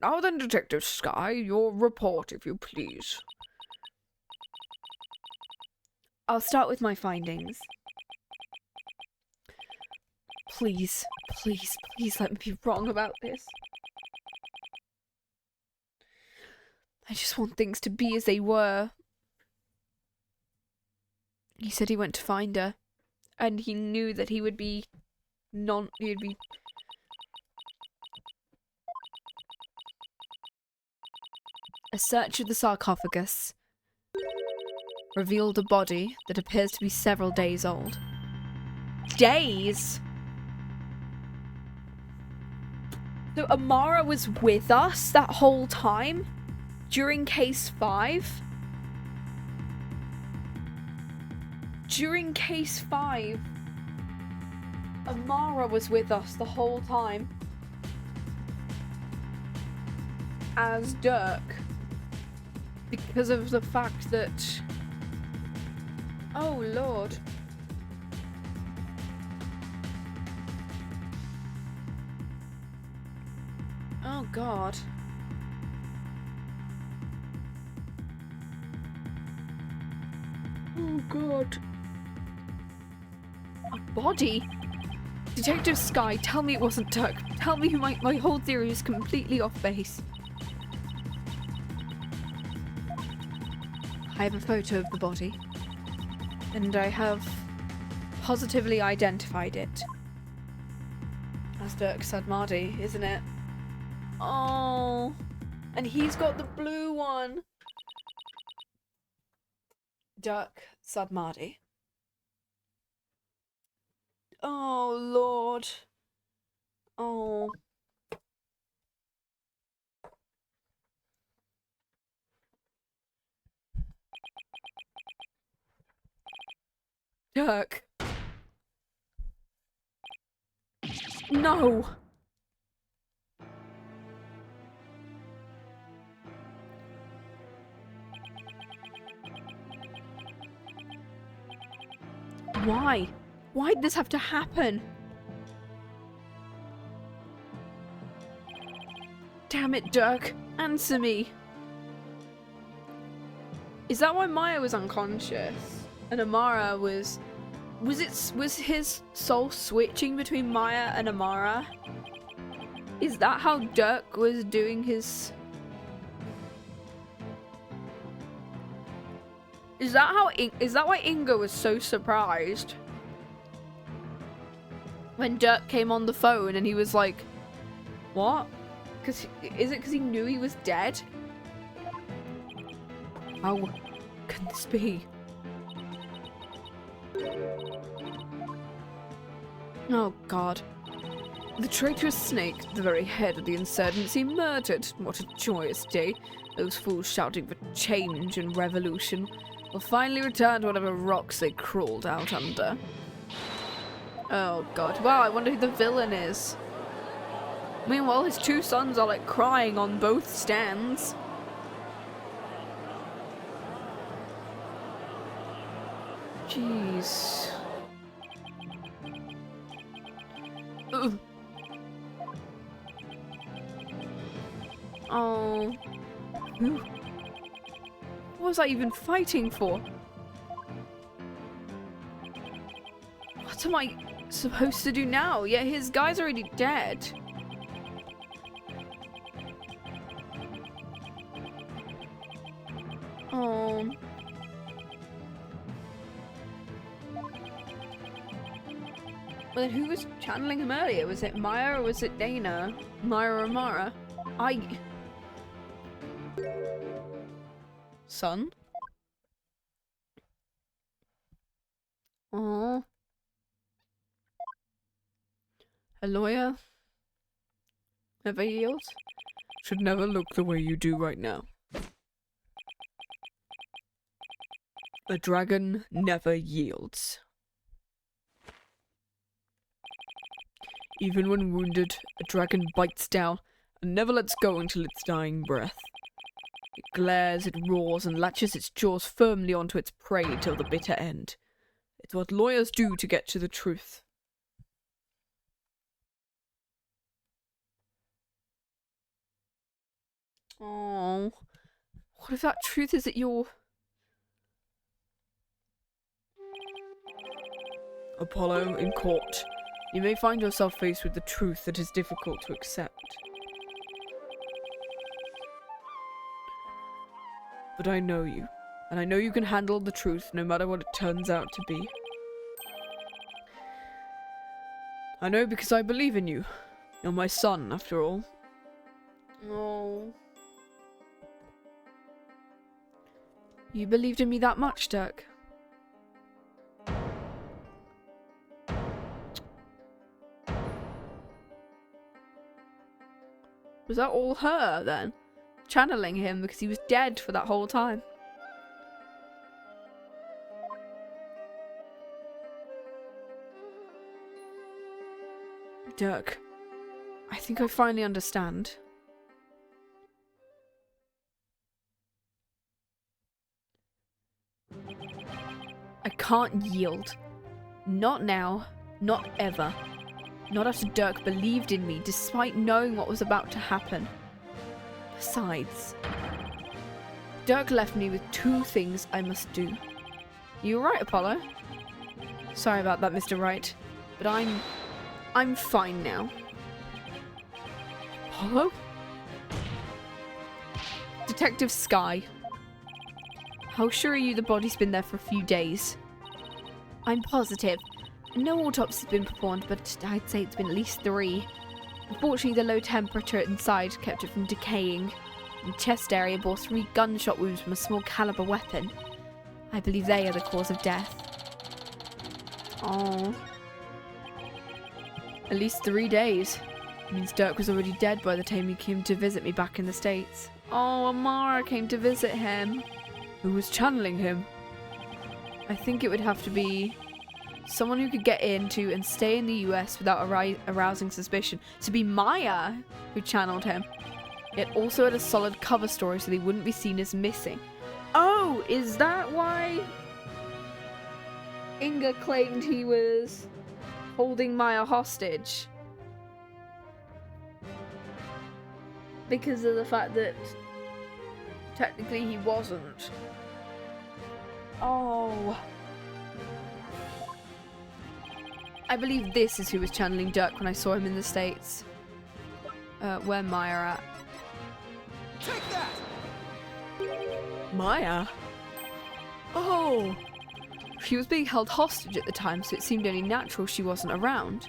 Now then, Detective Skye, your report, if you please. I'll start with my findings. Please, please, please let me be wrong about this. I just want things to be as they were. He said he went to find her, and he knew that he would be A search of the sarcophagus revealed a body that appears to be several days old. Days? So Amara was with us that whole time? During case 5? During case 5, Amara was with us the whole time. As Dirk. Because of the fact that... Oh, Lord. Oh, God. Oh, God. A body? Detective Skye, tell me it wasn't Dirk. Tell me my whole theory is completely off base. I have a photo of the body. And I have positively identified it. As Dirk Sadmadi, isn't it? Oh. And he's got the blue one. Dirk Sadmadi. Oh, Lord. Oh. Dirk. No. Why? Why'd this have to happen? Damn it, Dirk. Answer me. Is that why Maya was unconscious? And Amara was... Was his soul switching between Maya and Amara? Is that how Dirk was doing his... Is that why Inga was so surprised? When Dirk came on the phone and he was like, what? Is it because he knew he was dead? How can this be? Oh, God. The traitorous snake, the very head of the insurgency, murdered. What a joyous day. Those fools shouting for change and revolution will finally return to whatever rocks they crawled out under. Oh, God. Wow, I wonder who the villain is. Meanwhile, his two sons are like crying on both stands. Jeez. Ugh. Oh. What was I even fighting for? What am I supposed to do now? Yeah, his guy's already dead. Oh. Well, then who was channeling him earlier? Was it Maya or was it Dana? Maya or Mara? Son? Oh. A lawyer? Never yields? Should never look the way you do right now. A dragon never yields. Even when wounded, a dragon bites down and never lets go until its dying breath. It glares, it roars, and latches its jaws firmly onto its prey till the bitter end. It's what lawyers do to get to the truth. Oh. What if that truth is that you're... Apollo, in court, you may find yourself faced with the truth that is difficult to accept. But I know you, and I know you can handle the truth no matter what it turns out to be. I know because I believe in you. You're my son, after all. Oh. You believed in me that much, Dirk? Was that all her, then? Channeling him because he was dead for that whole time? Dirk, I think I finally understand. I can't yield. Not now. Not ever. Not after Dirk believed in me, despite knowing what was about to happen. Besides, Dirk left me with two things I must do. You were right, Apollo. Sorry about that, Mr. Wright, but I'm fine now. Apollo? Detective Skye. How sure are you the body's been there for a few days? I'm positive. No autopsy's been performed, but I'd say it's been at least 3. Unfortunately, the low temperature inside kept it from decaying. The chest area bore 3 gunshot wounds from a small caliber weapon. I believe they are the cause of death. Oh. At least 3 days. Means Dirk was already dead by the time he came to visit me back in the States. Oh, Amara came to visit him. Who was channeling him? I think it would have to be someone who could get into and stay in the US without arousing suspicion. To be Maya, who channeled him. It also had a solid cover story so they wouldn't be seen as missing. Oh, is that why Inga claimed he was holding Maya hostage? Because of the fact that technically he wasn't. Oh. I believe this is who was channeling Dirk when I saw him in the States. Where Maya at? Take that! Maya? Oh! She was being held hostage at the time, so it seemed only natural she wasn't around.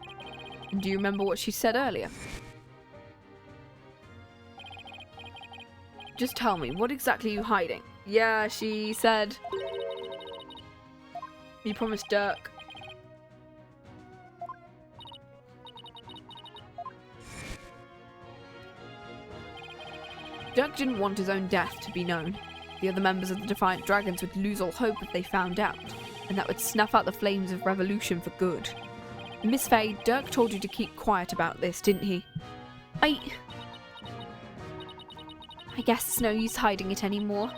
And do you remember what she said earlier? Just tell me, what exactly are you hiding? Yeah, she said... You promised Dirk. Dirk didn't want his own death to be known. The other members of the Defiant Dragons would lose all hope if they found out, and that would snuff out the flames of revolution for good. Miss Faye, Dirk told you to keep quiet about this, didn't he? I guess it's no use hiding it anymore.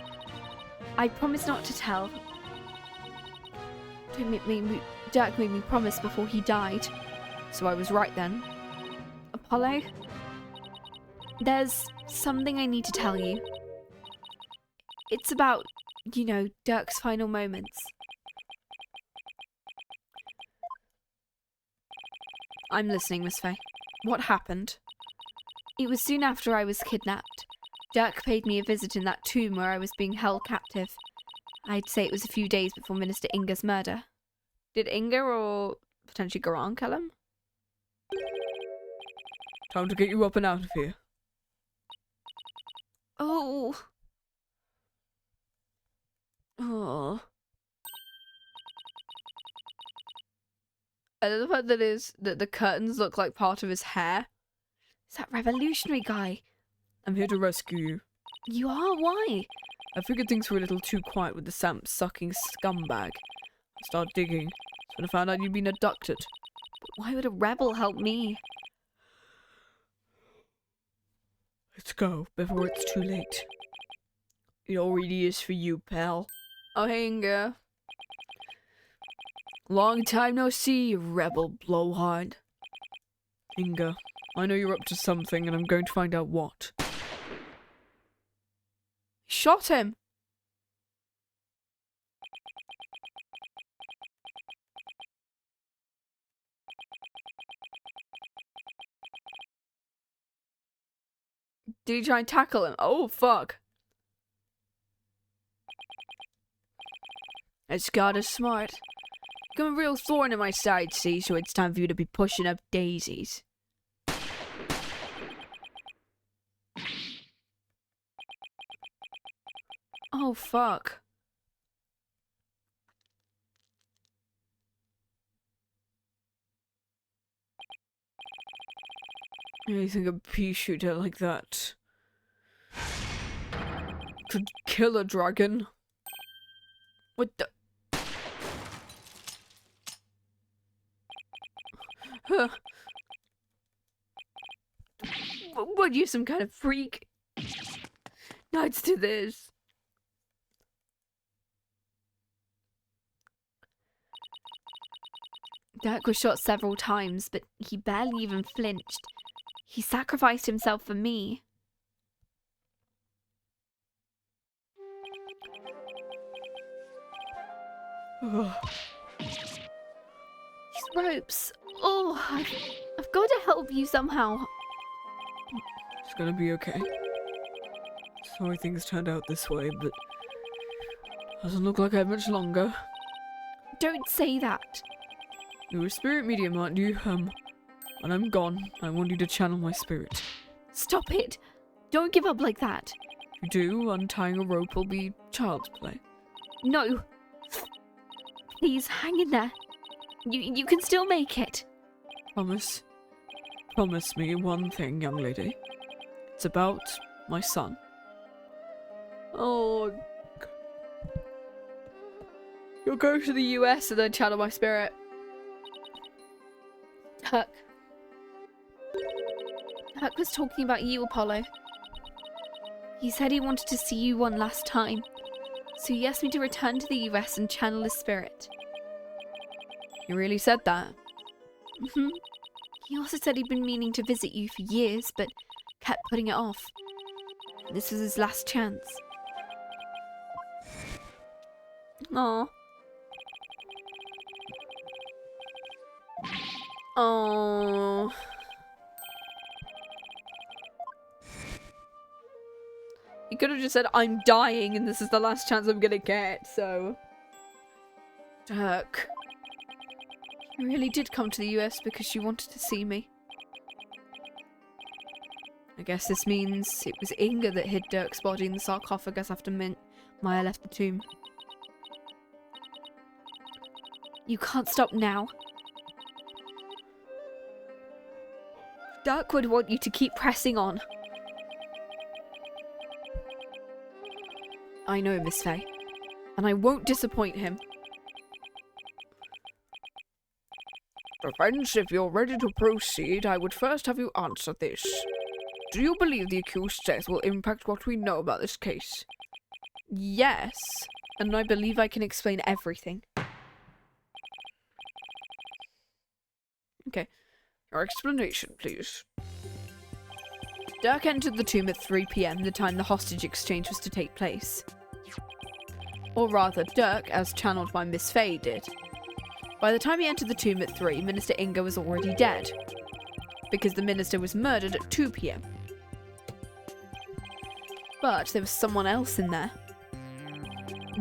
I promise not to tell. Dirk made me promise before he died. So I was right then. Apollo, there's something I need to tell you. It's about, you know, Dirk's final moments. I'm listening, Miss Faye. What happened? It was soon after I was kidnapped. Dirk paid me a visit in that tomb where I was being held captive. I'd say it was a few days before Minister Inga's murder. Did Inga or potentially Garan kill him? Time to get you up and out of here. Oh. Oh. I love the fact that the curtains look like part of his hair. It's that revolutionary guy. I'm here to rescue you. You are? Why? I figured things were a little too quiet with the samp-sucking scumbag. I started digging. That's when I found out you'd been abducted. But why would a rebel help me? Let's go, before it's too late. It already is for you, pal. Oh, hey, Inga. Long time no see, you rebel blowhard. Inga, I know you're up to something, and I'm going to find out what. Shot him. Did he try and tackle him? Oh, fuck. That Scott is smart. Become a real thorn in my side, see, so it's time for you to be pushing up daisies. Oh, fuck. You think a pea shooter like that could kill a dragon? What the? Huh. What, you some kind of freak? Let's do this. Dirk was shot several times, but he barely even flinched. He sacrificed himself for me. These ropes. Oh, I've got to help you somehow. It's gonna be okay. Sorry things turned out this way, but doesn't look like I have much longer. Don't say that. You're a spirit medium, aren't you? When I'm gone, I want you to channel my spirit. Stop it. Don't give up like that. If you do, untying a rope will be child's play. No. Please, hang in there. You can still make it. Promise. Promise me one thing, young lady. It's about my son. Oh. You'll go to the US and then channel my spirit. Dirk was talking about you, Apollo. He said he wanted to see you one last time. So he asked me to return to the US and channel his spirit. He really said that? Mm-hmm. He also said he'd been meaning to visit you for years, but kept putting it off. This was his last chance. Aww. Oh. He could have just said, I'm dying and this is the last chance I'm gonna get, so. Dirk. You really did come to the US because you wanted to see me. I guess this means it was Inga that hid Dirk's body in the sarcophagus after Maya left the tomb. You can't stop now. Dirk would want you to keep pressing on. I know, Miss Faye. And I won't disappoint him. Friends, if you're ready to proceed, I would first have you answer this. Do you believe the accused's death will impact what we know about this case? Yes, and I believe I can explain everything. Okay. Your explanation, please. Dirk entered the tomb at 3 PM, the time the hostage exchange was to take place. Or rather, Dirk, as channeled by Miss Fey, did. By the time he entered the tomb at 3, Minister Inga was already dead, because the minister was murdered at 2 PM. But there was someone else in there.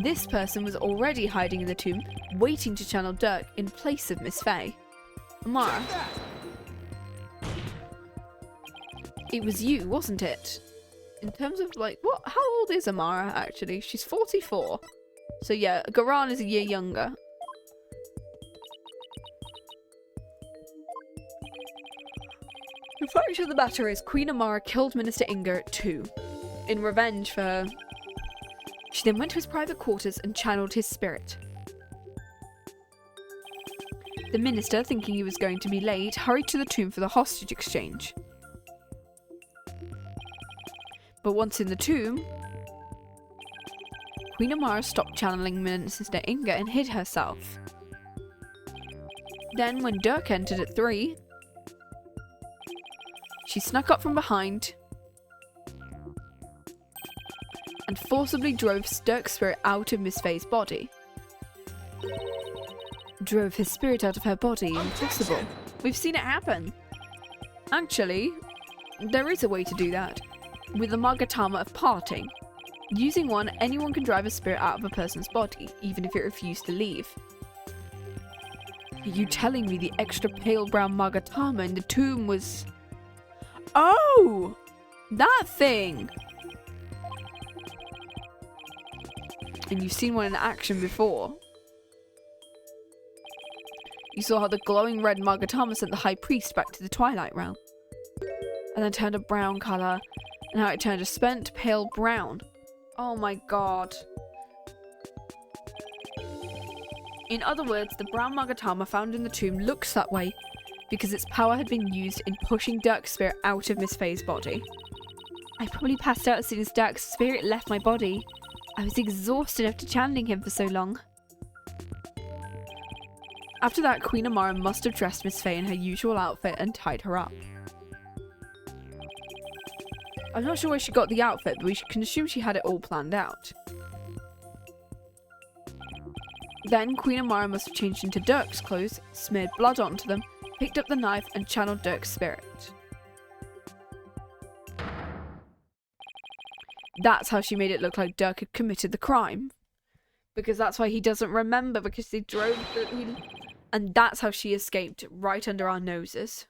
This person was already hiding in the tomb, waiting to channel Dirk in place of Miss Fey. Amara. It was you, wasn't it? In terms of, like, what? How old is Amara, actually? She's 44. So yeah, Garan is a year younger. The fact of the matter is, Queen Amara killed Minister Inga at 2. In revenge for her. She then went to his private quarters and channeled his spirit. The minister, thinking he was going to be late, hurried to the tomb for the hostage exchange. But once in the tomb, Queen Amara stopped channeling Minister Inga and hid herself. Then, when Dirk entered at 3, she snuck up from behind and forcibly drove Dirk's spirit out of Miss Fey's body. Drove his spirit out of her body? Impossible. We've seen it happen. Actually, there is a way to do that. With the Magatama of parting. Using one, anyone can drive a spirit out of a person's body, even if it refused to leave. Are you telling me the extra pale brown Magatama in the tomb was... Oh! That thing! And you've seen one in action before. You saw how the glowing red Magatama sent the High Priest back to the Twilight Realm. And then turned a brown colour, and how it turned a spent pale brown. Oh my god. In other words, the brown Magatama found in the tomb looks that way because its power had been used in pushing Dirk's spirit out of Miss Fey's body. I probably passed out as soon as Dirk's spirit left my body. I was exhausted after channeling him for so long. After that, Queen Amara must have dressed Miss Fey in her usual outfit and tied her up. I'm not sure where she got the outfit, but we can assume she had it all planned out. Then, Queen Amara must have changed into Dirk's clothes, smeared blood onto them, picked up the knife, and channeled Dirk's spirit. That's how she made it look like Dirk had committed the crime. Because that's why he doesn't remember, because they drove the... And that's how she escaped, right under our noses.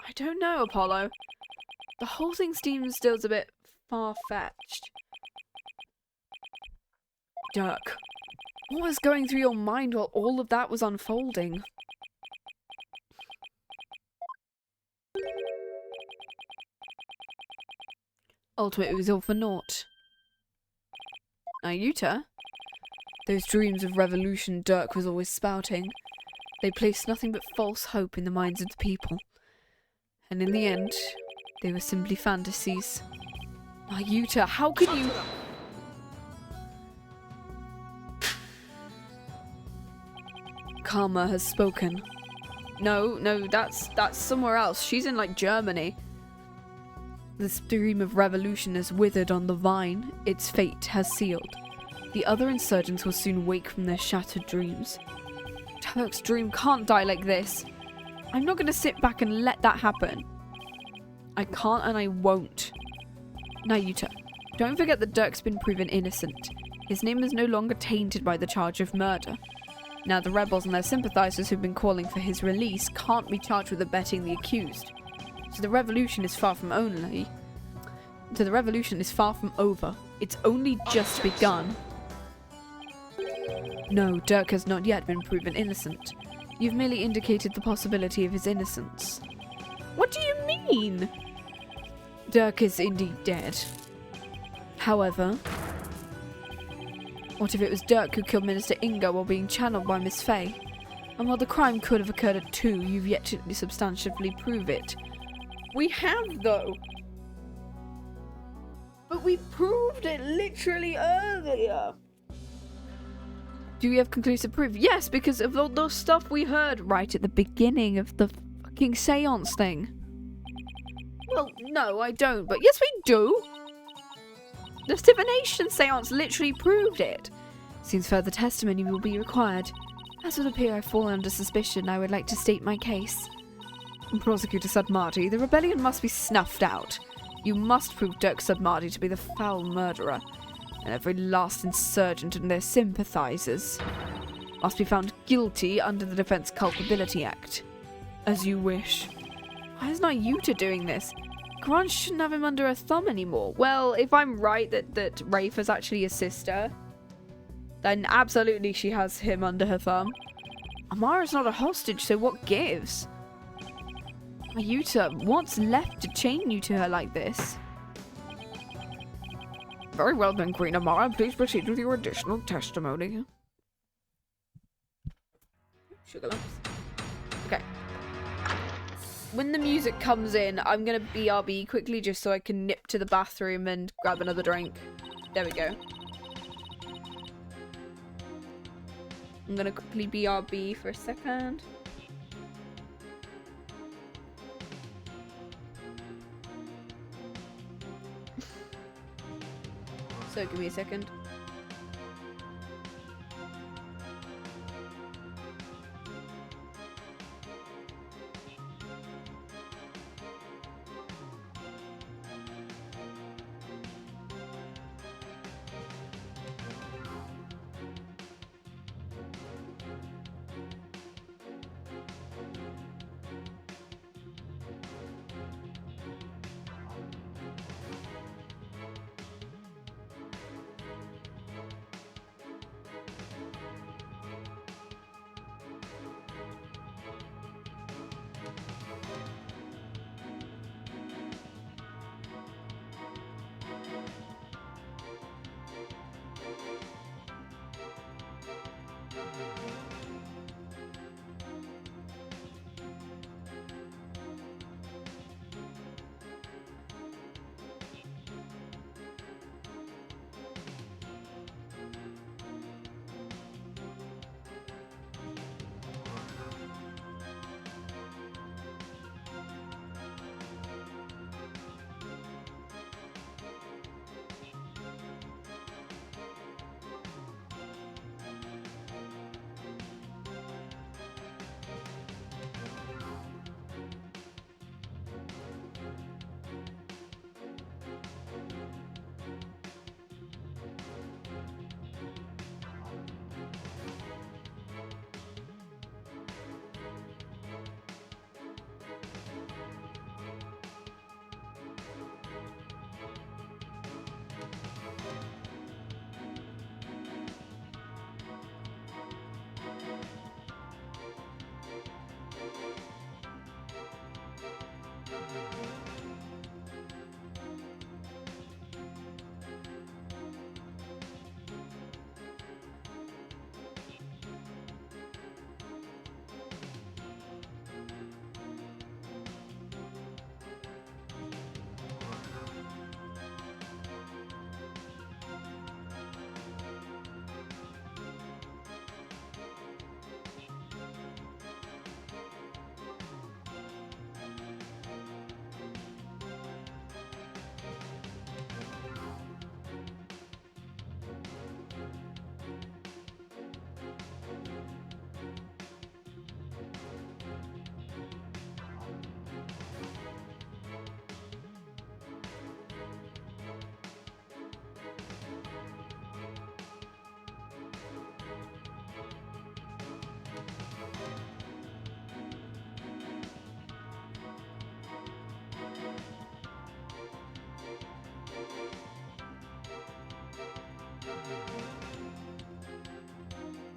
I don't know, Apollo. The whole thing seems still a bit far-fetched. Dirk, what was going through your mind while all of that was unfolding? Ultimately, it was all for naught. Ayuta? Those dreams of revolution Dirk was always spouting, they placed nothing but false hope in the minds of the people. And in the end, they were simply fantasies. Ayuta, how could you... Karma has spoken. No, that's somewhere else. She's in, like, Germany. This dream of revolution has withered on the vine. Its fate has sealed. The other insurgents will soon wake from their shattered dreams. Dirk's dream can't die like this. I'm not going to sit back and let that happen. I can't and I won't. Nayuta, don't forget that Dirk's been proven innocent. His name is no longer tainted by the charge of murder. Now the rebels and their sympathizers who've been calling for his release can't be charged with abetting the accused. So the revolution is far from over. It's only just begun. No, Dirk has not yet been proven innocent. You've merely indicated the possibility of his innocence. What do you mean? Dirk is indeed dead. However, what if it was Dirk who killed Minister Inga while being channeled by Miss Fey? And while the crime could have occurred at 2, you've yet to substantially prove it. We have, though. But we proved it literally earlier. Do you have conclusive proof? Yes, because of all the stuff we heard right at the beginning of the fucking seance thing. Well, no, I don't, but yes, we do. The divination seance literally proved it. Since further testimony will be required, as would appear I fall under suspicion, I would like to state my case. Prosecutor Sudmarty, the rebellion must be snuffed out. You must prove Dirk Sudmarty to be the foul murderer, and every last insurgent and their sympathizers must be found guilty under the Defense Culpability Act. As you wish. Why is not Yuta doing this? Garan shouldn't have him under her thumb anymore. Well, if I'm right that Rafe is actually his sister, then absolutely she has him under her thumb. Amara's not a hostage, so what gives? Yuta, what's left to chain you to her like this? Very well then, Queen Amara. Please proceed with your additional testimony. Sugar lumps. Okay. When the music comes in, I'm gonna BRB quickly just so I can nip to the bathroom and grab another drink. There we go. I'm gonna quickly BRB for a second. So give me a second.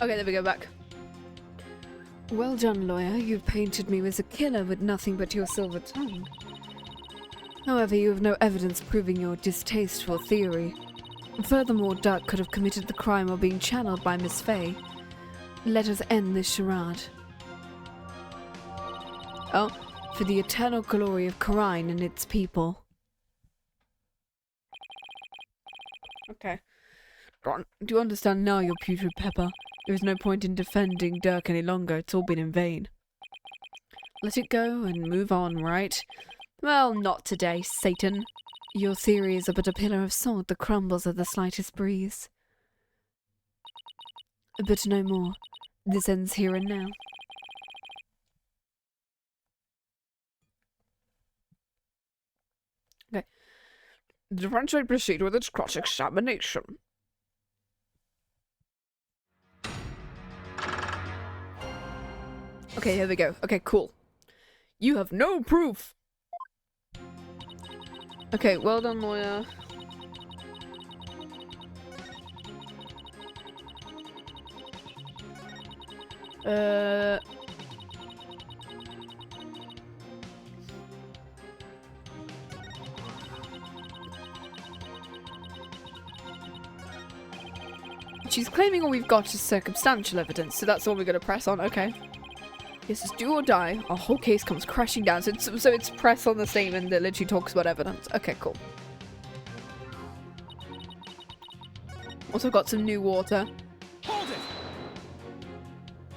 Okay, there we go, back. Well done, lawyer. You've painted me as a killer with nothing but your silver tongue. However, you have no evidence proving your distasteful theory. Furthermore, Dirk could have committed the crime while being channeled by Miss Fay. Let us end this charade. Oh, for the eternal glory of Garan and its people. Okay. Do you understand now, your putrid pepper? There is no point in defending Dirk any longer. It's all been in vain. Let it go and move on, right? Well, not today, Satan. Your theories are but a pillar of salt that crumbles at the slightest breeze. But no more. This ends here and now. Okay. The defense may proceed with its cross-examination. Okay, here we go. Okay, cool. You have no proof! Okay, well done, lawyer. She's claiming all we've got is circumstantial evidence, so that's all we're gonna press on, okay. This is do or die. Our whole case comes crashing down. So it's press on the statement that literally talks about evidence. Okay, cool. Also got some new water. Hold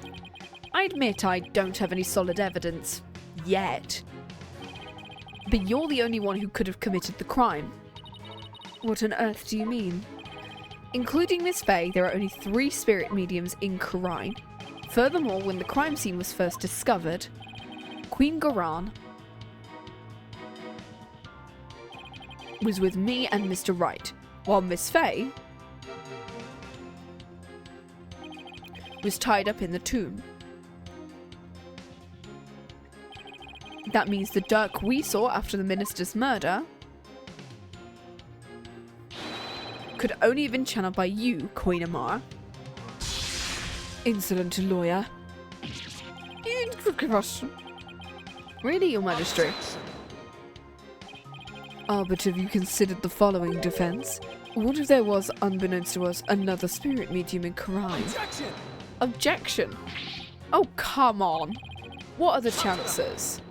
it! I admit I don't have any solid evidence. Yet. But you're the only one who could have committed the crime. What on earth do you mean? Including Miss Faye, there are only 3 spirit mediums in Garan. Furthermore, when the crime scene was first discovered, Queen Garan was with me and Mr. Wright, while Miss Faye was tied up in the tomb. That means the Dirk we saw after the minister's murder could only have been channeled by you, Queen Amara. Insolent lawyer. Really, Your Majesty? Ah, but have you considered the following defense? What if there was, unbeknownst to us, another spirit medium in Garan? Objection! Objection? Oh, come on. What are the chances?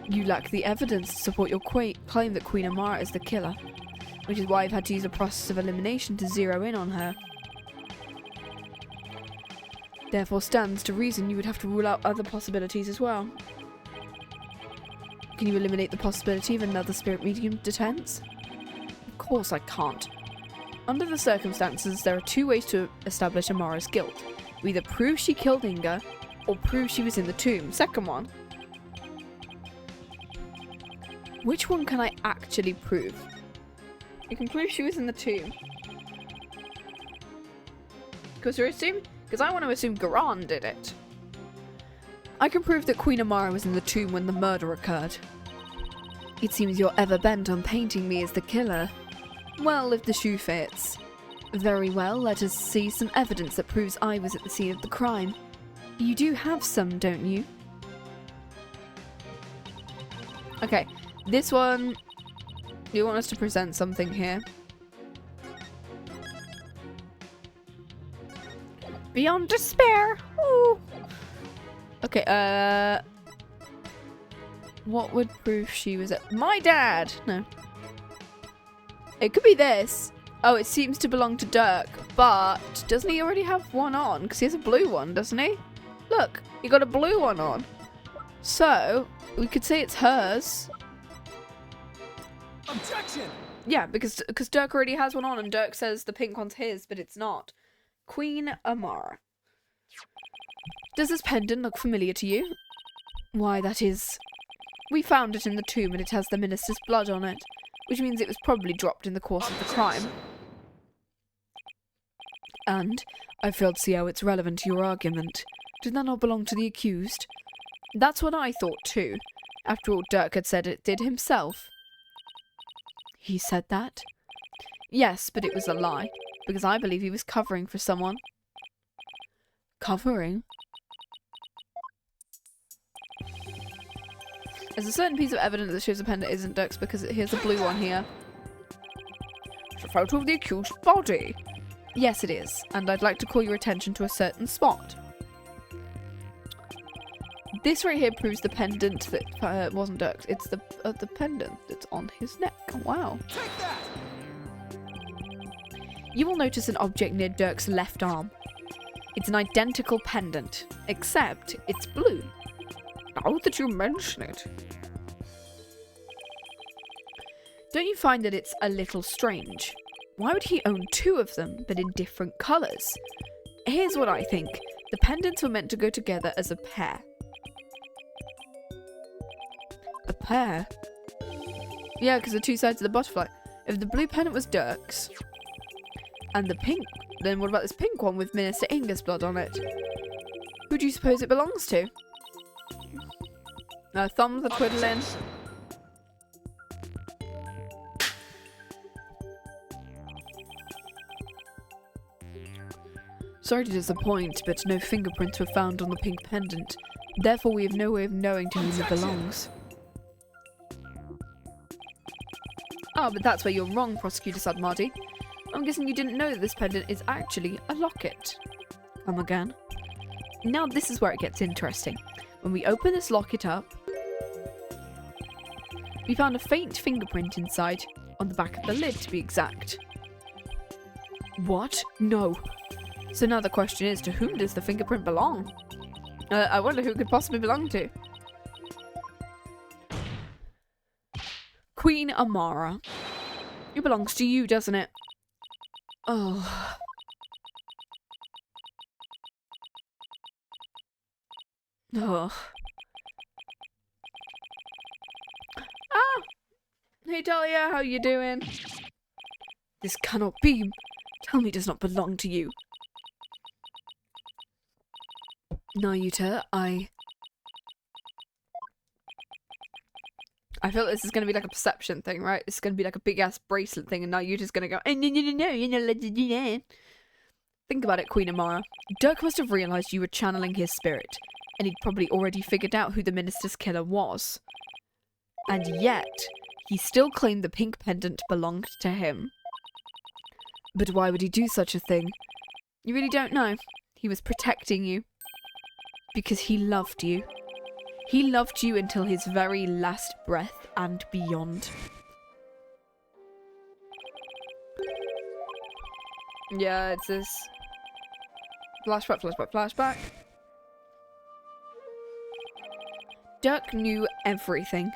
You lack the evidence to support your claim that Queen Amara is the killer, which is why I've had to use a process of elimination to zero in on her. Therefore stands to reason you would have to rule out other possibilities as well. Can you eliminate the possibility of another spirit medium defense? Of course I can't. Under the circumstances, there are 2 ways to establish Amara's guilt. We either prove she killed Inga, or prove she was in the tomb. Second one. Which one can I actually prove? You can prove she was in the tomb. Because I want to assume Garan did it. I can prove that Queen Amara was in the tomb when the murder occurred. It seems you're ever bent on painting me as the killer. Well, if the shoe fits. Very well, let us see some evidence that proves I was at the scene of the crime. You do have some, don't you? Okay, this one... You want us to present something here? Beyond despair! Ooh. Okay, what would prove she was at... My dad! No. It could be this. Oh, it seems to belong to Dirk, but doesn't he already have one on? Because he has a blue one, doesn't he? Look, he got a blue one on. So, we could say it's hers. Objection! Yeah, because Dirk already has one on, and Dirk says the pink one's his, but it's not. Queen Amara. Does this pendant look familiar to you? Why, that is... We found it in the tomb, and it has the minister's blood on it, which means it was probably dropped in the course of the crime. And I failed to see how it's relevant to your argument. Did that not belong to the accused? That's what I thought too. After all, Dirk had said it did himself. He said that? Yes, but it was a lie, because I believe he was covering for someone. Covering? There's a certain piece of evidence that shows the pendant isn't Dirk's because here's a blue one here. It's a photo of the accused's body. Yes, it is, and I'd like to call your attention to a certain spot. This right here proves the pendant that wasn't Dirk's. It's the pendant that's on his neck. Wow. Take that! You will notice an object near Dirk's left arm. It's an identical pendant, except it's blue. Now that you mention it. Don't you find that it's a little strange? Why would he own two of them, but in different colours? Here's what I think. The pendants were meant to go together as a pair. A pair? Yeah, because the two sides of the butterfly. If the blue pendant was Dirk's, and the pink, then what about this pink one with Minister Inga's blood on it? Who do you suppose it belongs to? Thumbs are twiddling. Sorry to disappoint, but no fingerprints were found on the pink pendant. Therefore, we have no way of knowing to whom it belongs. Ah, but that's where you're wrong, Prosecutor Sadmardi. I'm guessing you didn't know that this pendant is actually a locket. Come again. Now this is where it gets interesting. When we open this locket up, we found a faint fingerprint inside, on the back of the lid to be exact. What? No. So now the question is, to whom does the fingerprint belong? I wonder who it could possibly belong to. Queen Amara. It belongs to you, doesn't it? Oh. Oh. Ah! Hey Dahlia, how you doing? This cannot be. Tell me it does not belong to you. Nayuta, I feel this is going to be like a perception thing, right? It's going to be like a big-ass bracelet thing, and Nayuta's going to go, no, you're not allowed to do that. Think about it, Queen Amara. Dirk must have realised you were channeling his spirit, and he'd probably already figured out who the minister's killer was. And yet, he still claimed the pink pendant belonged to him. But why would he do such a thing? You really don't know. He was protecting you. Because he loved you. He loved you until his very last breath and beyond. Yeah, it's this. Flashback, flashback, flashback. Dirk knew everything.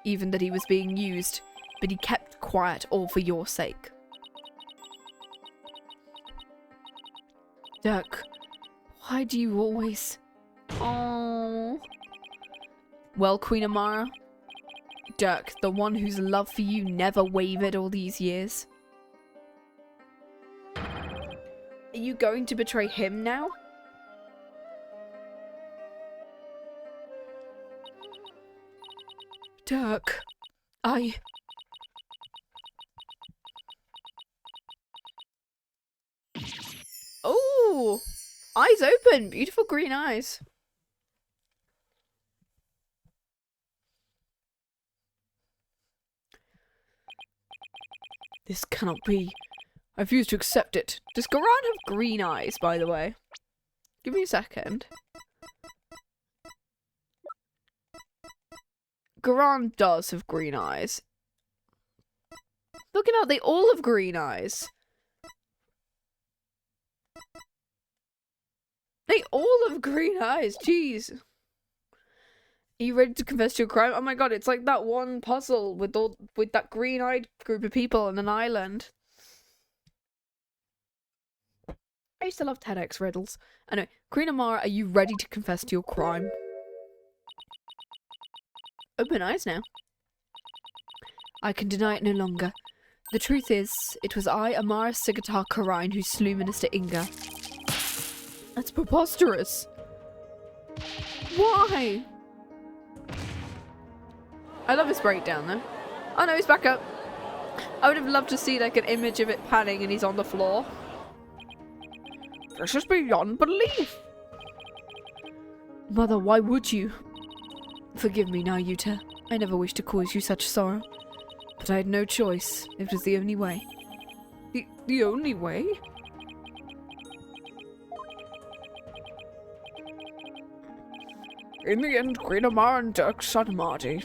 Even that he was being used. But he kept quiet, all for your sake. Dirk, why do you always... Oh. Well, Queen Amara, Dirk, the one whose love for you never wavered all these years. Are you going to betray him now? Dirk, Oh! Eyes open! Beautiful green eyes. This cannot be. I refuse to accept it. Does Garan have green eyes, by the way? Give me a second. Garan does have green eyes. Look at how they all have green eyes. They all have green eyes, jeez. Are you ready to confess to your crime? Oh my god, it's like that one puzzle with that green-eyed group of people on an island. I used to love TEDx riddles. Anyway, Queen Amara, are you ready to confess to your crime? Open eyes now. I can deny it no longer. The truth is, it was I, Amara Sigatar Karine, who slew Minister Inga. That's preposterous. Why? I love his breakdown though. Oh no, he's back up. I would have loved to see like an image of it panning and he's on the floor. This is beyond belief. Mother, why would you? Forgive me, Nayuta. I never wished to cause you such sorrow. But I had no choice. It was the only way. The only way? In the end, Queen Amara and Dirk's son Marty.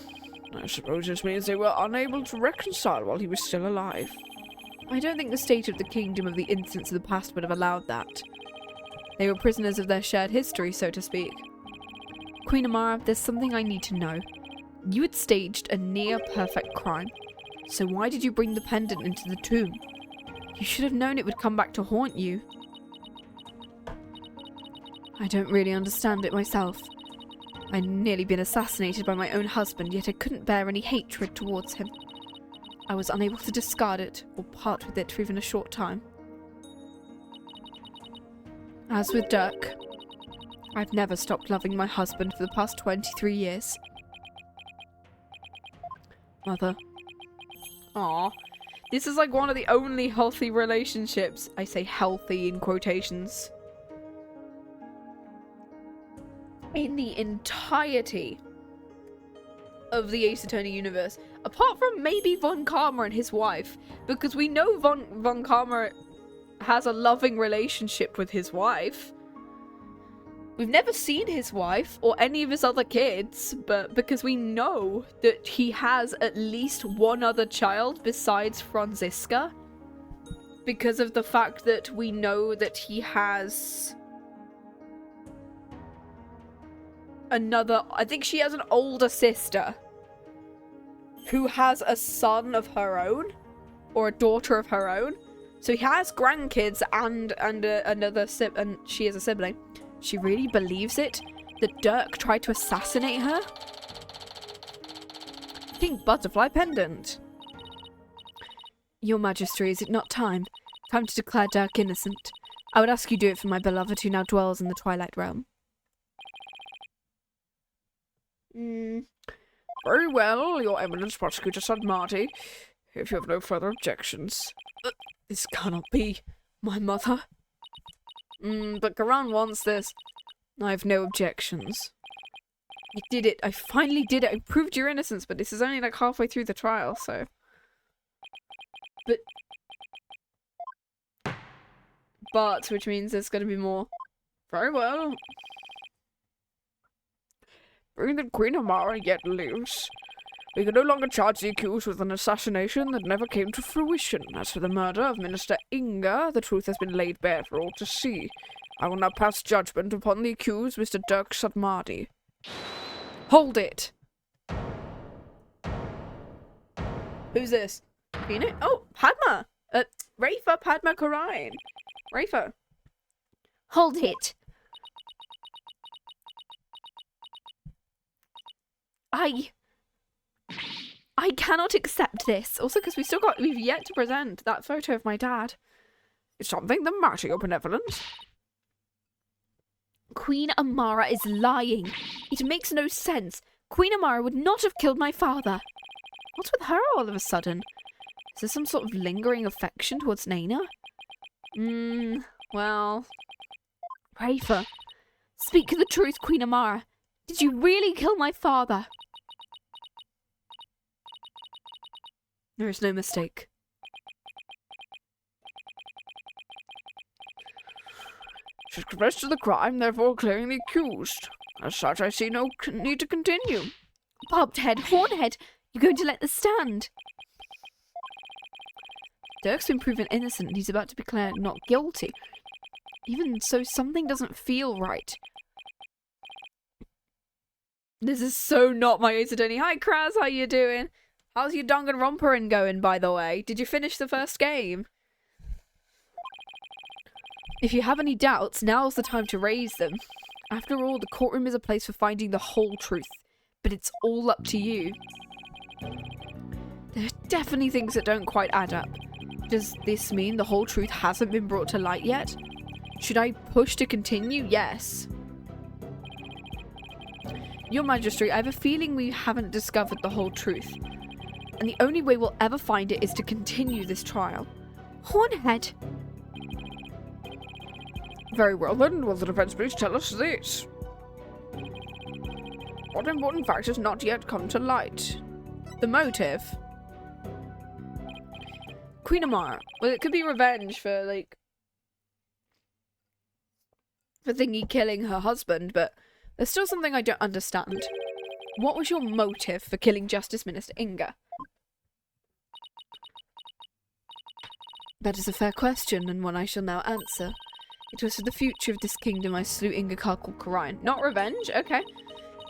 I suppose this means they were unable to reconcile while he was still alive. I don't think the state of the kingdom of the instance of the past would have allowed that. They were prisoners of their shared history, so to speak. Queen Amara, there's something I need to know. You had staged a near-perfect crime. So why did you bring the pendant into the tomb? You should have known it would come back to haunt you. I don't really understand it myself. I'd nearly been assassinated by my own husband, yet I couldn't bear any hatred towards him. I was unable to discard it, or part with it for even a short time. As with Dirk, I've never stopped loving my husband for the past 23 years. Mother. Aw. This is like one of the only healthy relationships. I say healthy in quotations. In the entirety of the Ace Attorney universe. Apart from maybe Von Karma and his wife. Because we know Von Karma has a loving relationship with his wife. We've never seen his wife or any of his other kids, but because we know that he has at least one other child besides Franziska. Because of the fact that we know that he has another, I think she has an older sister who has a son of her own or a daughter of her own. So he has grandkids and another and she is a sibling. She really believes it that Dirk tried to assassinate her? Pink butterfly pendant. Your Majesty, is it not time? Time to declare Dirk innocent. I would ask you do it for my beloved who now dwells in the Twilight Realm. Very well, Your Eminence Prosecutor Son Marty, if you have no further objections. This cannot be. My mother? But Garan wants this. I have no objections. I did it. I finally did it. I proved your innocence, but this is only like halfway through the trial, so... But, which means there's going to be more. Very well. Bring the Queen Amara yet lives. We can no longer charge the accused with an assassination that never came to fruition. As for the murder of Minister Inga, the truth has been laid bare for all to see. I will now pass judgment upon the accused, Mr. Dirk Sudmardi. Hold it! Who's this? Phoenix? Oh, Padma! Rafa Padma Karain. Rafa. Hold it! I cannot accept this. Also, because we've yet to present that photo of my dad. Is something the matter, Your Benevolence? Queen Amara is lying. It makes no sense. Queen Amara would not have killed my father. What's with her all of a sudden? Is there some sort of lingering affection towards Naina? Well... Rafa, speak the truth, Queen Amara. Did you really kill my father? There is no mistake. She's confessed to the crime, therefore clearing the accused. As such, I see no need to continue. Bobbed head, hornhead, you're going to let this stand? Dirk's been proven innocent and he's about to be declared not guilty. Even so, something doesn't feel right. This is so not my Ace Attorney. Hi, Kraz, how you doing? How's your Danganronparin going, by the way? Did you finish the first game? If you have any doubts, now's the time to raise them. After all, the courtroom is a place for finding the whole truth. But it's all up to you. There are definitely things that don't quite add up. Does this mean the whole truth hasn't been brought to light yet? Should I push to continue? Yes. Your Majesty, I have a feeling we haven't discovered the whole truth. And the only way we'll ever find it is to continue this trial. Hornhead! Very well then, will the defense please tell us this? What important fact has not yet come to light? The motive? Queen Amara. Well, it could be revenge for, like... for Thingy killing her husband, but There's still something I don't understand. What was your motive for killing Justice Minister Inga? That is a fair question, and one I shall now answer. It was for the future of this kingdom I slew Inga Garan. Not revenge? Okay.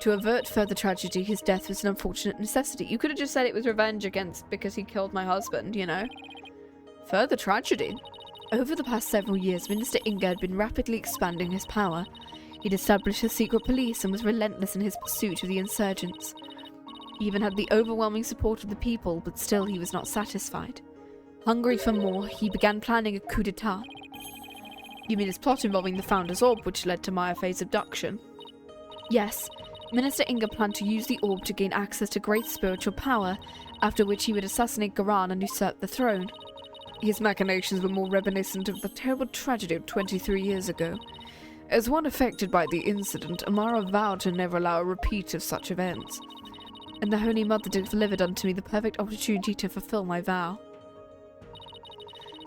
To avert further tragedy, his death was an unfortunate necessity. You could have just said it was revenge because he killed my husband, you know? Further tragedy? Over the past several years, Minister Inga had been rapidly expanding his power. He'd established a secret police and was relentless in his pursuit of the insurgents. He even had the overwhelming support of the people, but still he was not satisfied. Hungry for more, he began planning a coup d'etat. You mean his plot involving the Founder's Orb, which led to Maya Fey's abduction? Yes. Minister Inga planned to use the orb to gain access to great spiritual power, after which he would assassinate Garan and usurp the throne. His machinations were more reminiscent of the terrible tragedy of 23 years ago. As one affected by the incident, Amara vowed to never allow a repeat of such events. And the Holy Mother delivered unto me the perfect opportunity to fulfill my vow.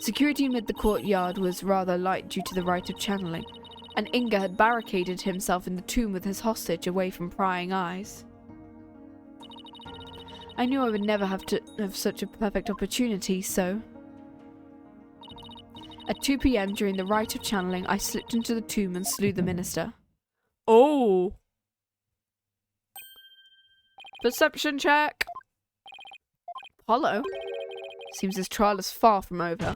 Security amid the courtyard was rather light due to the rite of channeling, and Inga had barricaded himself in the tomb with his hostage away from prying eyes. I knew I would never have such a perfect opportunity, so... At 2 p.m. during the rite of channeling, I slipped into the tomb and slew the minister. Oh! Perception check! Apollo? Seems this trial is far from over.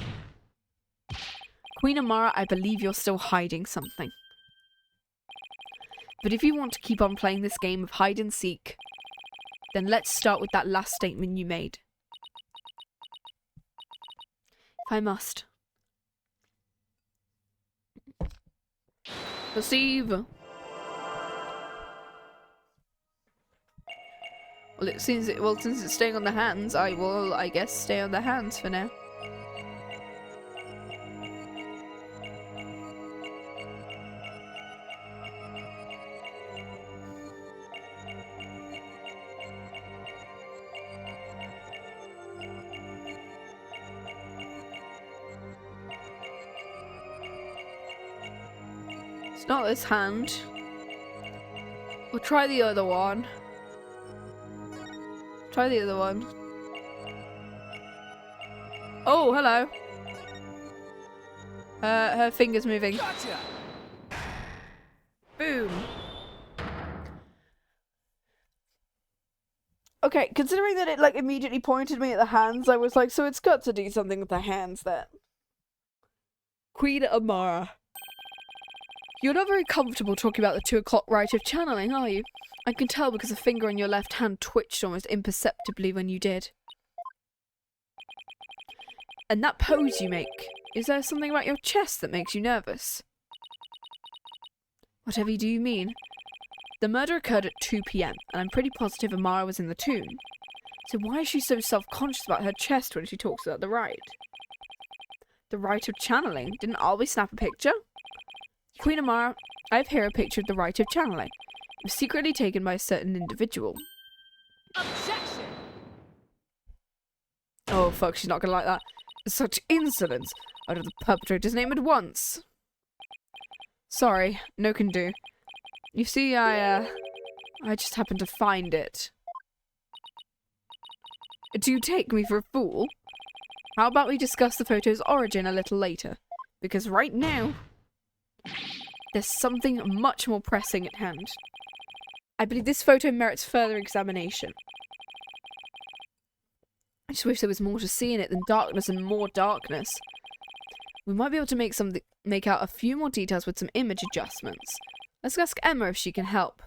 Queen Amara, I believe you're still hiding something. But if you want to keep on playing this game of hide and seek, then let's start with that last statement you made. If I must. Perceive. Well, since it's staying on the hands, I will, I guess, stay on the hands for now. It's not this hand. We'll try the other one. Try the other one. Oh, hello. Her finger's moving. Gotcha! Boom. Okay, considering that it, like, immediately pointed me at the hands, I was like, so it's got to do something with the hands then. Queen Amara. You're not very comfortable talking about the 2 o'clock rite of channeling, are you? I can tell because the finger on your left hand twitched almost imperceptibly when you did. And that pose you make, is there something about your chest that makes you nervous? Whatever do you mean? The murder occurred at 2 p.m, and I'm pretty positive Amara was in the tomb. So why is she so self-conscious about her chest when she talks about the rite? The rite of channeling? Didn't always snap a picture? Queen Amara, I have here a picture of the rite of channeling. It was secretly taken by a certain individual. Objection! Oh fuck, she's not gonna like that. Such insolence! Out of the perpetrator's name at once. Sorry, no can do. You see, I just happened to find it. Do you take me for a fool? How about we discuss the photo's origin a little later? Because right now, there's something much more pressing at hand. I believe this photo merits further examination. I just wish there was more to see in it than darkness and more darkness. We might be able to make out a few more details with some image adjustments. Let's ask Emma if she can help.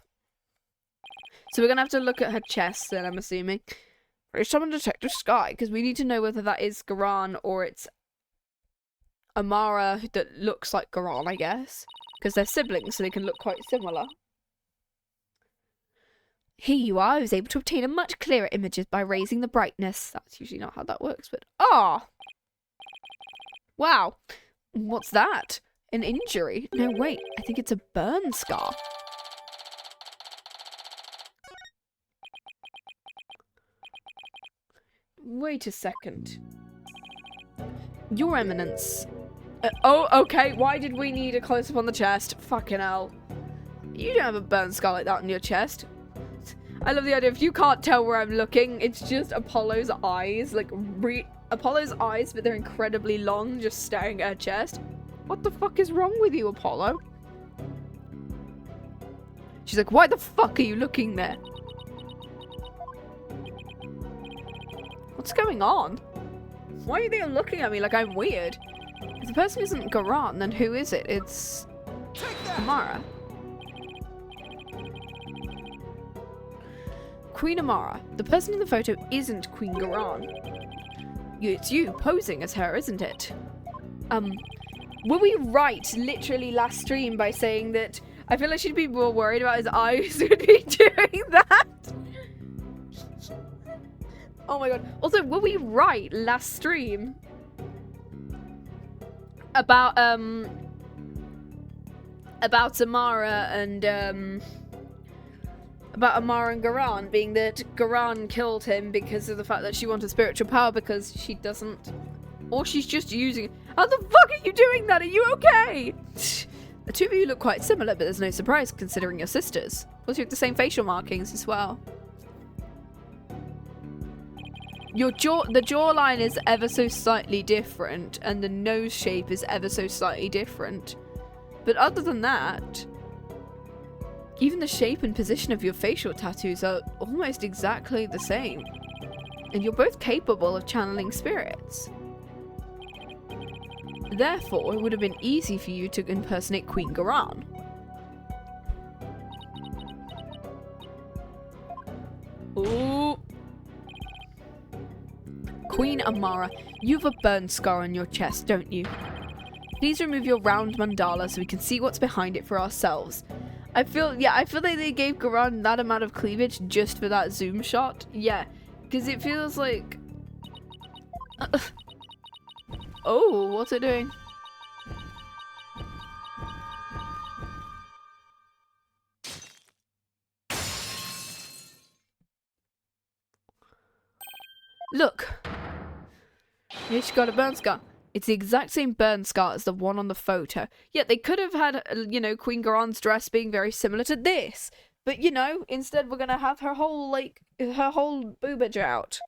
So we're going to have to look at her chest then, I'm assuming. First, summon Detective Sky, because we need to know whether that is Garan or it's Amara that looks like Garan, I guess. Because they're siblings, so they can look quite similar. Here you are. I was able to obtain a much clearer images by raising the brightness. That's usually not how that works, but... Ah! Wow. What's that? An injury? No, wait. I think it's a burn scar. Wait a second. Your Eminence. Oh, okay. Why did we need a close-up on the chest? Fucking hell. You don't have a burn scar like that on your chest. I love the idea if you can't tell where I'm looking, it's just Apollo's eyes, like Apollo's eyes, but they're incredibly long, just staring at her chest. What the fuck is wrong with you, Apollo? She's like, why the fuck are you looking there? What's going on? Why are they looking at me like I'm weird? If the person isn't Garan, then who is it? It's Amara. Queen Amara. The person in the photo isn't Queen Garan. It's you posing as her, isn't it? Were we right literally last stream by saying that I feel like she'd be more worried about his eyes would be doing that? Oh my god. Also, were we right last stream about Amara and about Amara and Garan, being that Garan killed him because of the fact that she wanted spiritual power because she doesn't, or she's just using it. How the fuck are you doing that? Are you okay? The two of you look quite similar, but there's no surprise considering you're sisters. Plus you have the same facial markings as well. The jawline is ever so slightly different, and the nose shape is ever so slightly different. But other than that, even the shape and position of your facial tattoos are almost exactly the same. And you're both capable of channeling spirits. Therefore, it would have been easy for you to impersonate Queen Garan. Ooh. Queen Amara, you have a burn scar on your chest, don't you? Please remove your round mandala so we can see what's behind it for ourselves. I feel like they gave Garan that amount of cleavage just for that zoom shot. Yeah, because it feels like... Oh, what's it doing? Look. Here she got a burn scar. It's the exact same burn scar as the one on the photo. Yet they could have had, you know, Queen Garan's dress being very similar to this. But, you know, instead we're gonna have her whole boobage out.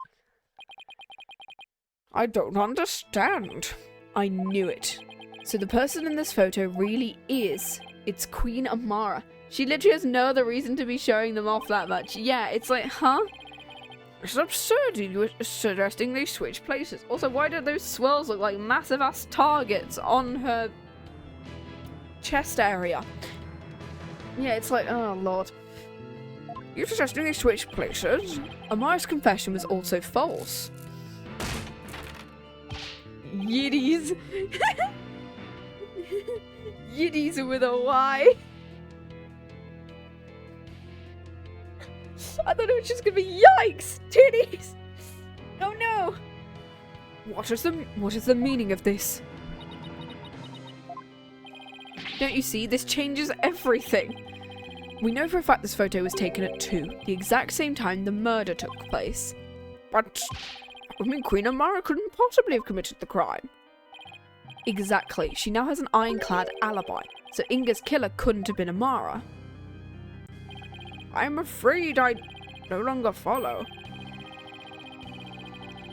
I don't understand. I knew it. So the person in this photo really is. It's Queen Amara. She literally has no other reason to be showing them off that much. Yeah, it's like, huh? It's absurd you suggesting they switch places. Also, why do those swirls look like massive ass targets on her chest area? Yeah, it's like, oh lord. You're suggesting they switch places? Amara's confession was also false. Yiddies. Yiddies with a Y. I thought it was just gonna be yikes! Titties! Oh no! What is the meaning of this? Don't you see? This changes everything. We know for a fact this photo was taken at 2, the exact same time the murder took place. But I mean, Queen Amara couldn't possibly have committed the crime. Exactly. She now has an ironclad alibi, so Inga's killer couldn't have been Amara. I'm afraid I no longer follow.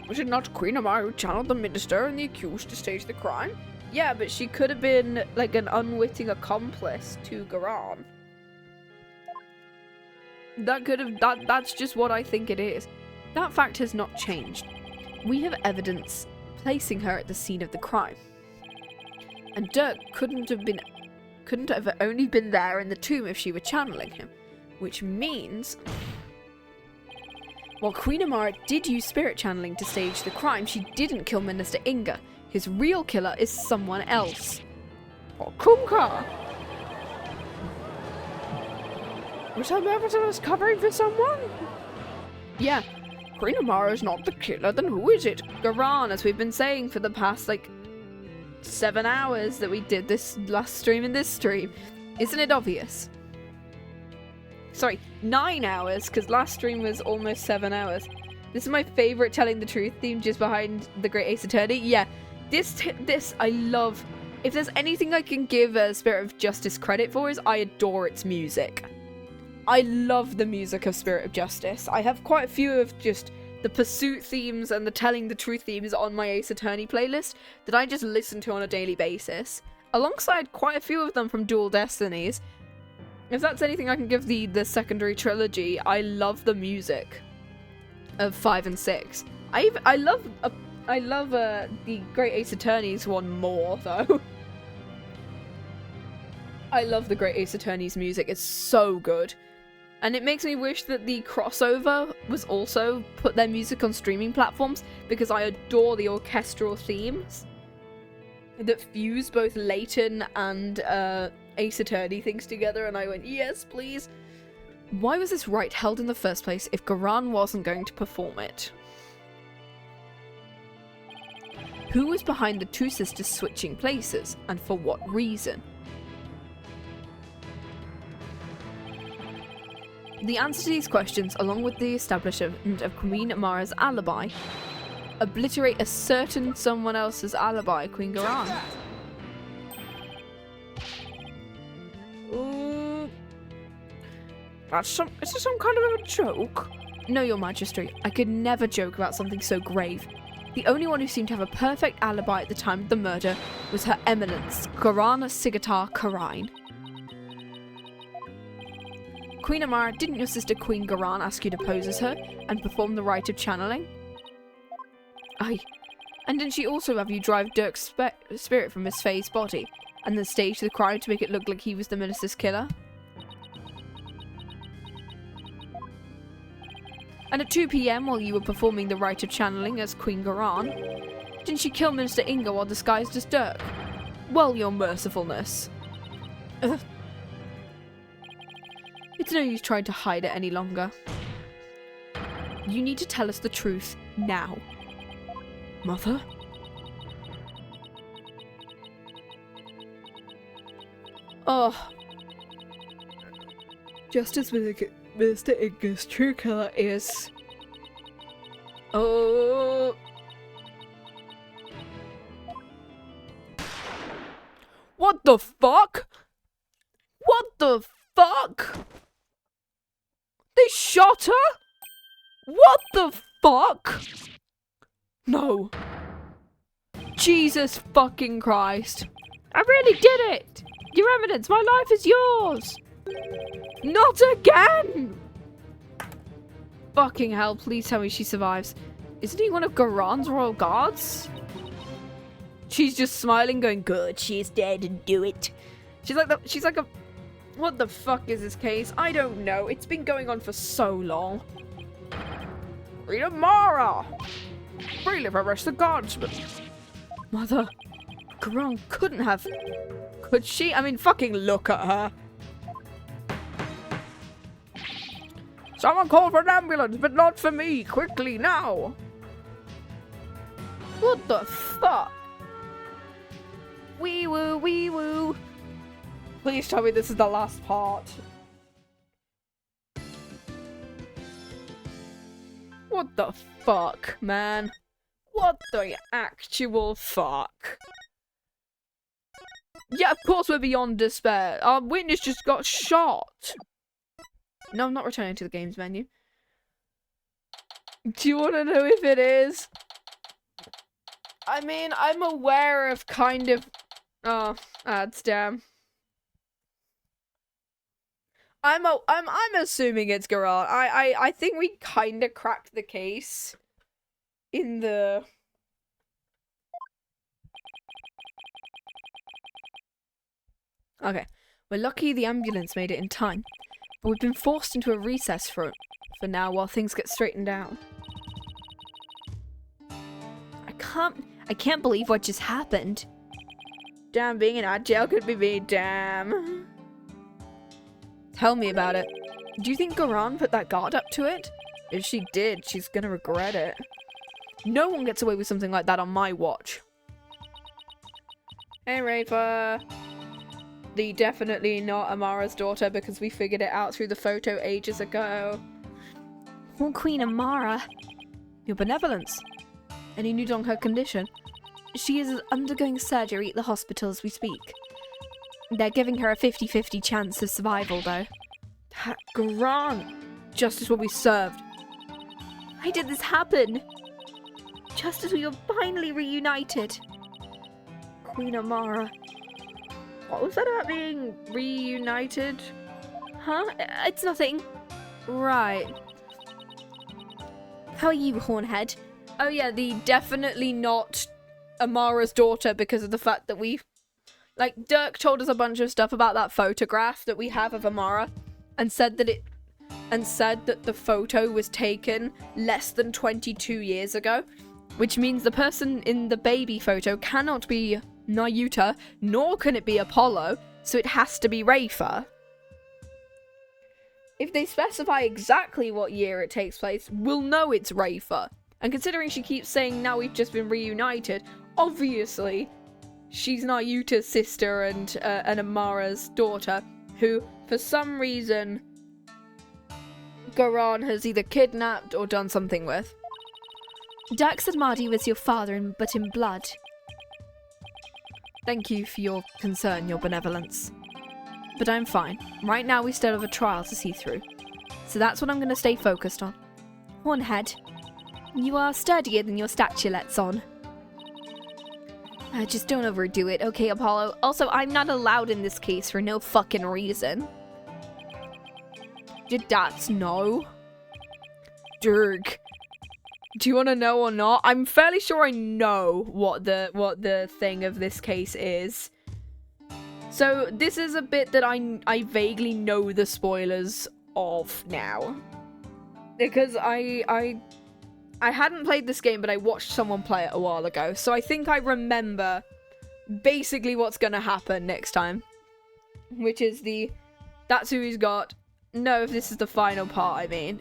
Was it not Queen Amara who channeled the minister and the accused to stage the crime? Yeah, but she could have been like an unwitting accomplice to Garan. That's just what I think it is. That fact has not changed. We have evidence placing her at the scene of the crime. And Dirk couldn't have only been there in the tomb if she were channeling him. Which means, while Queen Amara did use spirit channeling to stage the crime, she didn't kill Minister Inga. His real killer is someone else. Or Kumka! Was her nevertheless covering for someone? Yeah, Queen Amara is not the killer, then who is it? Garan, as we've been saying for the past, 7 hours that we did this last stream and this stream. Isn't it obvious? Sorry, 9 hours, because last stream was almost 7 hours. This is my favourite telling the truth theme just behind the Great Ace Attorney. Yeah, this I love If there's anything I can give Spirit of Justice credit for is I adore its music. I love the music of Spirit of Justice. I have quite a few of just the pursuit themes and the telling the truth themes on my Ace Attorney playlist that I just listen to on a daily basis, alongside quite a few of them from Dual Destinies. If that's anything I can give the secondary trilogy, I love the music of 5 and 6. I love the Great Ace Attorneys one more, though. I love the Great Ace Attorneys music, it's so good. And it makes me wish that the crossover was also put their music on streaming platforms, because I adore the orchestral themes that fuse both Layton and Ace Attorney things together, and I went, yes, please. Why was this rite held in the first place if Garan wasn't going to perform it? Who was behind the two sisters switching places, and for what reason? The answer to these questions, along with the establishment of Queen Amara's alibi, obliterate a certain someone else's alibi, Queen Garan. Is this some kind of a joke? No, Your Majesty. I could never joke about something so grave. The only one who seemed to have a perfect alibi at the time of the murder was Her Eminence, Garan Sigatar Karine. Queen Amara, didn't your sister Queen Garan ask you to pose as her and perform the rite of channeling? Aye. And didn't she also have you drive Dirk's spirit from Miss Faye's body and then stage the crime to make it look like he was the minister's killer? And at 2 PM, while you were performing the rite of channeling as Queen Garan, didn't she kill Minister Inga while disguised as Dirk? Well, your mercifulness. Ugh. It's no use trying to hide it any longer. You need to tell us the truth now. Mother? Oh. Justice Minister Inga's true killer is... Oh... What the fuck? What the fuck? They shot her? What the fuck? No. Jesus fucking Christ. I really did it! Your Eminence, my life is yours! Not again! Fucking hell, please tell me she survives. Isn't he one of Garan's royal guards? She's just smiling, going, good, she is dead and do it. She's like a... What the fuck is this case? I don't know. It's been going on for so long. Read Amara! Really arrest the guardsman. Mother, Garan couldn't have... Could she? I mean, fucking look at her. Someone call for an ambulance, but not for me. Quickly, now. What the fuck? Wee woo, wee woo. Please tell me this is the last part. What the fuck, man? What the actual fuck? Yeah, of course we're beyond despair. Our witness just got shot. No, I'm not returning to the games menu. Do you want to know if it is? I mean, I'm aware of kind of... Oh, ads, damn. I'm assuming it's Garan. I think we kind of cracked the case in the... Okay, we're lucky the ambulance made it in time, but we've been forced into a recess for now while things get straightened out. I can't believe what just happened. Damn, being in art jail could be me, damn. Tell me about it. Do you think Garan put that guard up to it? If she did, she's gonna regret it. No one gets away with something like that on my watch. Hey, Rafa. The definitely not Amara's daughter because we figured it out through the photo ages ago. Oh, Queen Amara. Your benevolence. Any news on her condition? She is undergoing surgery at the hospital as we speak. They're giving her a 50-50 chance of survival, though. Garan! Justice will be served. Why did this happen? Just as we were finally reunited. Queen Amara. What was that about being reunited? Huh? It's nothing. Right. How are you, Hornhead? Oh yeah, the definitely not Amara's daughter because of the fact that we... Like, Dirk told us a bunch of stuff about that photograph that we have of Amara and said that the photo was taken less than 22 years ago, which means the person in the baby photo cannot be Nayuta, nor can it be Apollo, so it has to be Rafa. If they specify exactly what year it takes place, we'll know it's Rafa. And considering she keeps saying now we've just been reunited, obviously she's Nayuta's sister and Amara's daughter, who, for some reason, Garan has either kidnapped or done something with. Dirk said Marty was your father, but in blood. Thank you for your concern, your benevolence. But I'm fine. Right now we still have a trial to see through. So that's what I'm going to stay focused on. Hornhead, you are sturdier than your stature lets on. Just don't overdo it, okay, Apollo? Also, I'm not allowed in this case for no fucking reason. Did that no? Dirk. Do you want to know or not? I'm fairly sure I know what the thing of this case is. So this is a bit that I vaguely know the spoilers of now. Because I hadn't played this game, but I watched someone play it a while ago. So I think I remember basically what's going to happen next time. Which is that's who he's got. No, if this is the final part, I mean.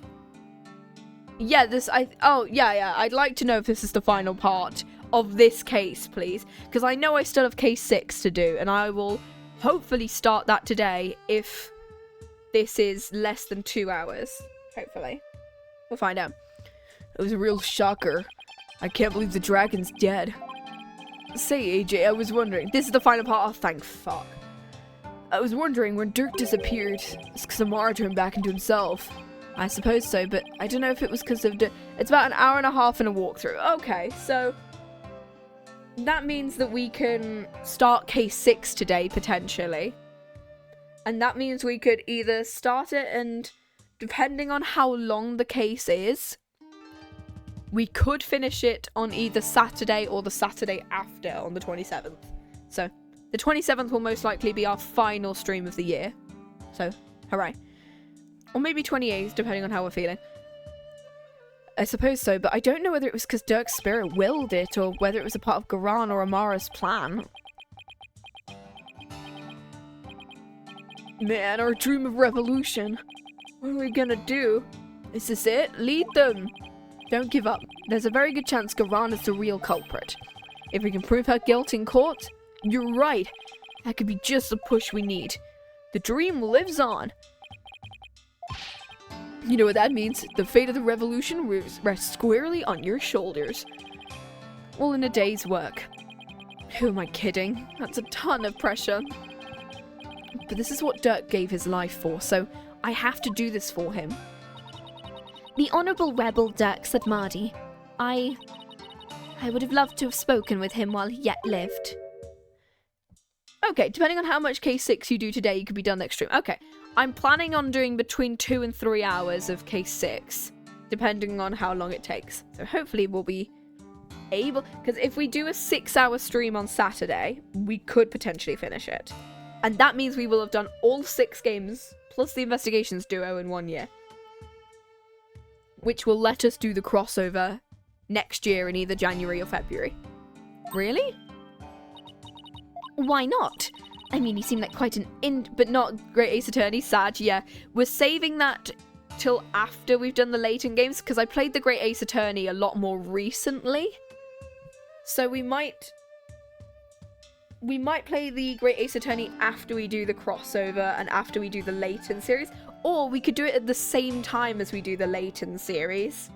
Yeah, I'd like to know if this is the final part of this case, please. Because I know I still have case 6 to do, and I will hopefully start that today if this is less than 2 hours. Hopefully. We'll find out. It was a real shocker. I can't believe the dragon's dead. Say, AJ, I was wondering. This is the final part. Oh, thank fuck. I was wondering when Dirk disappeared. It's because Amara turned back into himself. I suppose so, but I don't know if it was because of... It's about an hour and a half in a walkthrough. Okay, so... that means that we can start case 6 today, potentially. And that means we could either start it and, depending on how long the case is, we could finish it on either Saturday or the Saturday after on the 27th. So, the 27th will most likely be our final stream of the year. So, hooray. Or maybe 28th, depending on how we're feeling. I suppose so, but I don't know whether it was because Dirk's spirit willed it, or whether it was a part of Garan or Amara's plan. Man, our dream of revolution. What are we gonna do? Is this it? Lead them! Don't give up. There's a very good chance Garan is the real culprit. If we can prove her guilt in court, you're right. That could be just the push we need. The dream lives on. You know what that means? The fate of the revolution rests squarely on your shoulders. All in a day's work. Who am I kidding? That's a ton of pressure. But this is what Dirk gave his life for, so I have to do this for him. The Honourable Rebel Dirk said Marty. I would have loved to have spoken with him while he yet lived. Okay, depending on how much case 6 you do today, you could be done next stream. Okay, I'm planning on doing between 2 and 3 hours of case 6, depending on how long it takes. So hopefully we'll be able... because if we do a 6-hour stream on Saturday, we could potentially finish it. And that means we will have done all 6 games, plus the Investigations duo in 1 year. Which will let us do the crossover next year in either January or February. Really? Why not? I mean, you seem like quite an but not Great Ace Attorney, sad, yeah. We're saving that till after we've done the Layton games, because I played the Great Ace Attorney a lot more recently. So we might play the Great Ace Attorney after we do the crossover and after we do the Layton series. Or we could do it at the same time as we do the Layton series.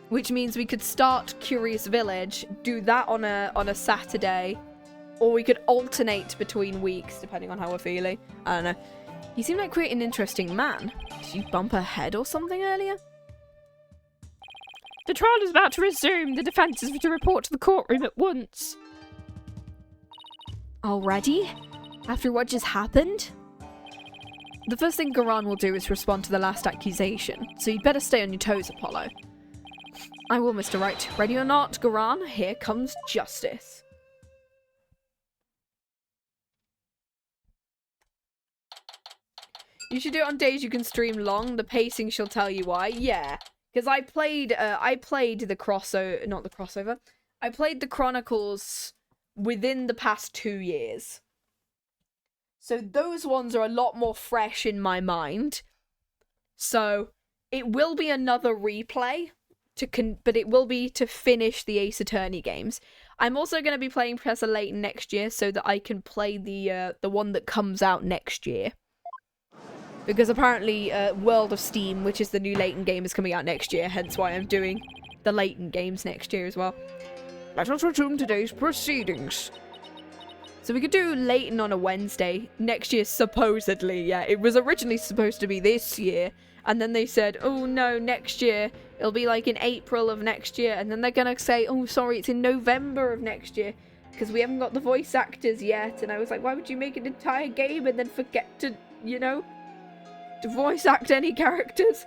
which means we could start Curious Village, do that on a Saturday, or we could alternate between weeks depending on how we're feeling. I don't know. He seemed like quite an interesting man. Did you bump her head or something earlier? The trial is about to resume. The defense is to report to the courtroom at once. Already? After what just happened? The first thing Garan will do is respond to the last accusation, so you'd better stay on your toes, Apollo. I will, Mr. Wright. Ready or not, Garan, here comes justice. You should do it on days you can stream long. The pacing shall tell you why. Yeah, because I played the crossover, not the crossover. I played the Chronicles within the past 2 years. So those ones are a lot more fresh in my mind. So it will be another replay, but it will be to finish the Ace Attorney games. I'm also going to be playing Professor Layton next year so that I can play the one that comes out next year. Because apparently World of Steam, which is the new Layton game, is coming out next year, hence why I'm doing the Layton games next year as well. Let us resume today's proceedings. So we could do Layton on a Wednesday next year, supposedly. Yeah, it was originally supposed to be this year, and then they said, oh no, next year. It'll be like in April of next year, and then they're gonna say, oh sorry, it's in November of next year, because we haven't got the voice actors yet. And I was like, why would you make an entire game and then forget to, you know, to voice act any characters?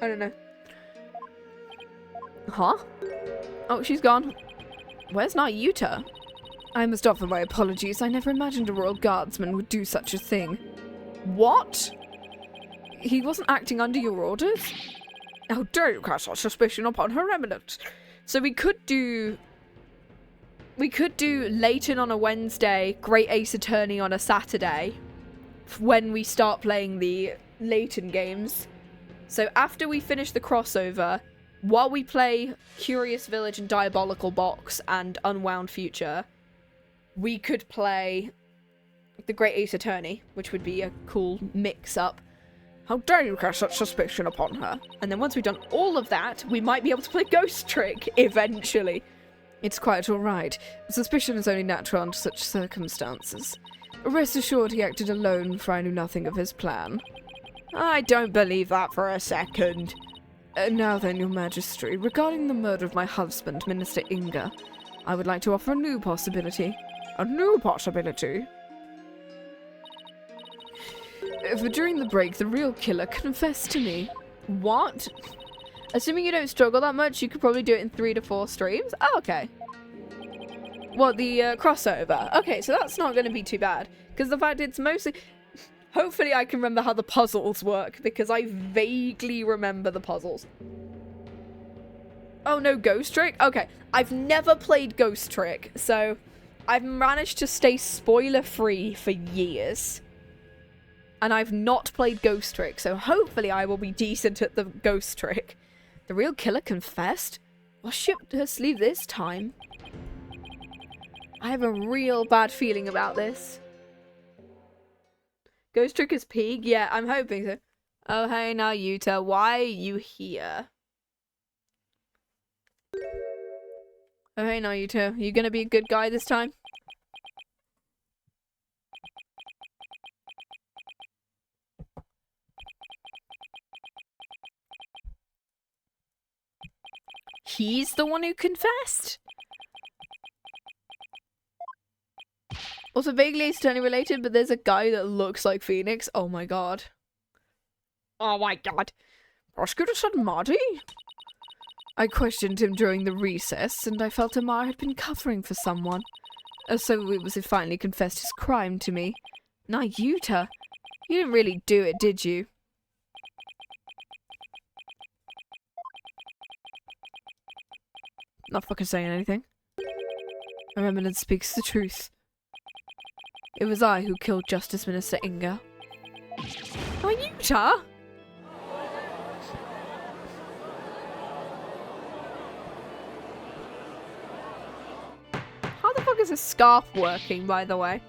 I don't know. Huh? Oh, she's gone. Where's Nayuta? I must offer my apologies. I never imagined a royal guardsman would do such a thing. What? He wasn't acting under your orders? How dare you cast such suspicion upon her eminence? So we could do Layton on a Wednesday, Great Ace Attorney on a Saturday, when we start playing the Layton games. So after we finish the crossover, while we play Curious Village and Diabolical Box and Unwound Future, we could play the Great Ace Attorney, which would be a cool mix-up. How dare you cast such suspicion upon her? And then once we've done all of that, we might be able to play Ghost Trick, eventually. It's quite alright. Suspicion is only natural under such circumstances. Rest assured he acted alone, for I knew nothing of his plan. I don't believe that for a second. Now then, your majesty, regarding the murder of my husband, Minister Inga, I would like to offer a new possibility. A new possibility? For during the break, the real killer confessed to me. What? Assuming you don't struggle that much, you could probably do it in 3 to 4 streams? Oh, okay. What, the crossover? Okay, so that's not going to be too bad. Because the fact it's mostly... Hopefully I can remember how the puzzles work, because I vaguely remember the puzzles. Oh no, Ghost Trick? Okay, I've never played Ghost Trick, so I've managed to stay spoiler-free for years. And I've not played Ghost Trick, so hopefully I will be decent at the Ghost Trick. The real killer confessed? Was she up her sleeve this time? I have a real bad feeling about this. Ghost Trick is Pig? Yeah, I'm hoping so. Oh, hey, Nayuta, why are you here? Oh, hey, Nayuta, you gonna be a good guy this time? He's the one who confessed? Also, vaguely Ace Attorney related, but there's a guy that looks like Phoenix. Oh my god. Oh my god. Prosecutor said Marty? I questioned him during the recess, and I felt Amar had been covering for someone. So it was he finally confessed his crime to me. Nayuta, you didn't really do it, did you? Not fucking saying anything. Her Eminence speaks the truth. It was I who killed Justice Minister Inga. Nayuta? How the fuck is this scarf working, by the way?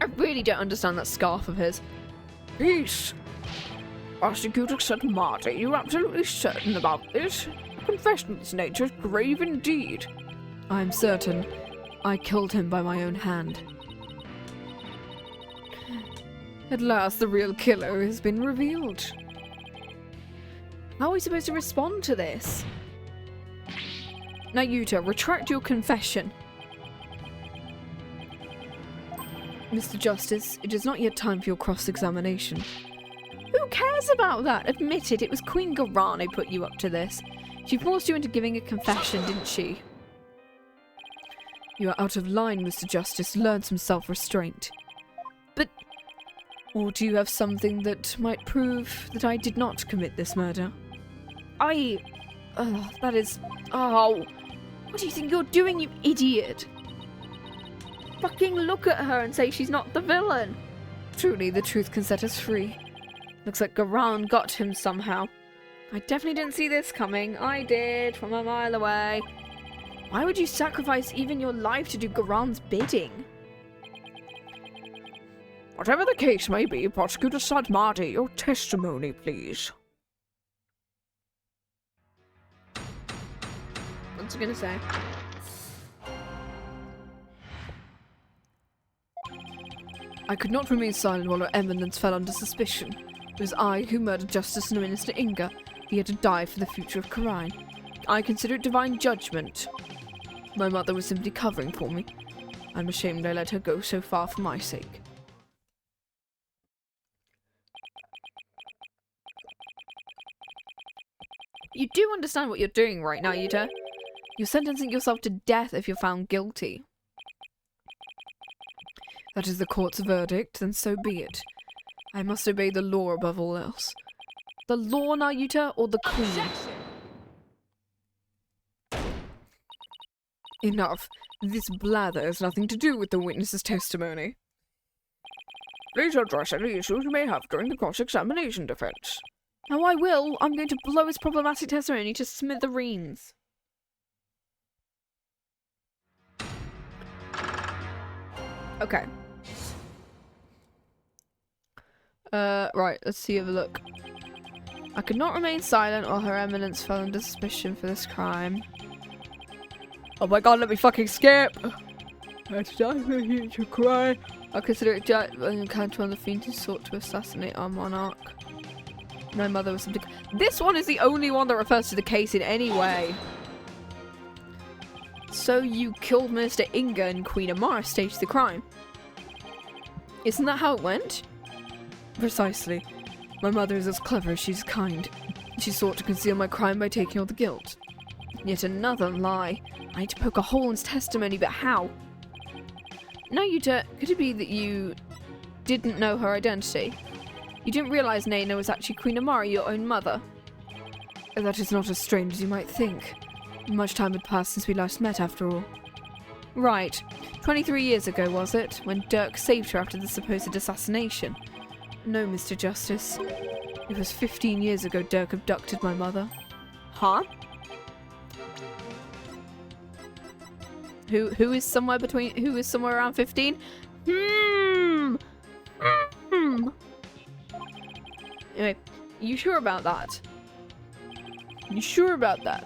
I really don't understand that scarf of his. Peace! Prosecutor said, Marty, you're absolutely certain about this? A confession of this nature is grave indeed. I'm certain. I killed him by my own hand. At last, the real killer has been revealed. How are we supposed to respond to this? Now, Yuta, retract your confession. Mr. Justice, it is not yet time for your cross-examination. Who cares about that? Admit it, it was Queen Garan who put you up to this. She forced you into giving a confession, didn't she? You are out of line, Mr. Justice. Learn some self-restraint. But... Or do you have something that might prove that I did not commit this murder? That is... Oh... What do you think you're doing, you idiot? Fucking look at her and say she's not the villain. Truly, the truth can set us free. Looks like Garan got him somehow. I definitely didn't see this coming. I did, from a mile away. Why would you sacrifice even your life to do Garan's bidding? Whatever the case may be, Prosecutor Sadmati, your testimony, please. What's he gonna say? I could not remain silent while her eminence fell under suspicion. It was I who murdered Justice and Minister Inga. He had to die for the future of Quran. I consider it divine judgment. My mother was simply covering for me. I'm ashamed I let her go so far for my sake. You do understand what you're doing right now, Yuta. You're sentencing yourself to death if you're found guilty. That is the court's verdict, then so be it. I must obey the law above all else. The law, Nayuta, or the queen? Enough. This blather has nothing to do with the witness's testimony. Please address any issues you may have during the cross-examination, defense. Now I will. I'm going to blow his problematic testimony to smithereens. Okay. Right, let's see, have a look. I could not remain silent while her eminence fell under suspicion for this crime. Oh my god, let me fucking skip! It's time for you to cry. I consider it just an encounter on the fiend who sought to assassinate our monarch. My mother was something. This one is the only one that refers to the case in any way. So you killed Minister Inga and Queen Amara staged the crime. Isn't that how it went? Precisely. My mother is as clever as she's kind. She sought to conceal my crime by taking all the guilt. Yet another lie. I had to poke a hole in his testimony, but how? Now, Yuta, could it be that you didn't know her identity? You didn't realize Naina was actually Queen Amara, your own mother? That is not as strange as you might think. Much time had passed since we last met, after all. Right. 23 years ago, was it? When Dirk saved her after the supposed assassination? No, Mr. Justice. It was 15 years ago Dirk abducted my mother. Huh? Who is somewhere around 15? Anyway, you sure about that? You sure about that?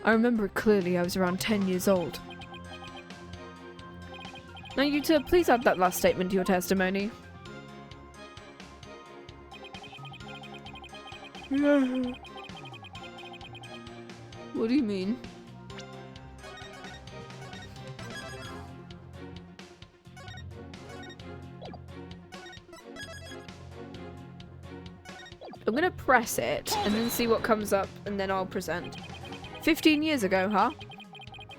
I remember it clearly. I was around 10 years old. Now, Yuta, please add that last statement to your testimony. What do you mean? I'm gonna press it and then see what comes up and then I'll present. 15 years ago, huh?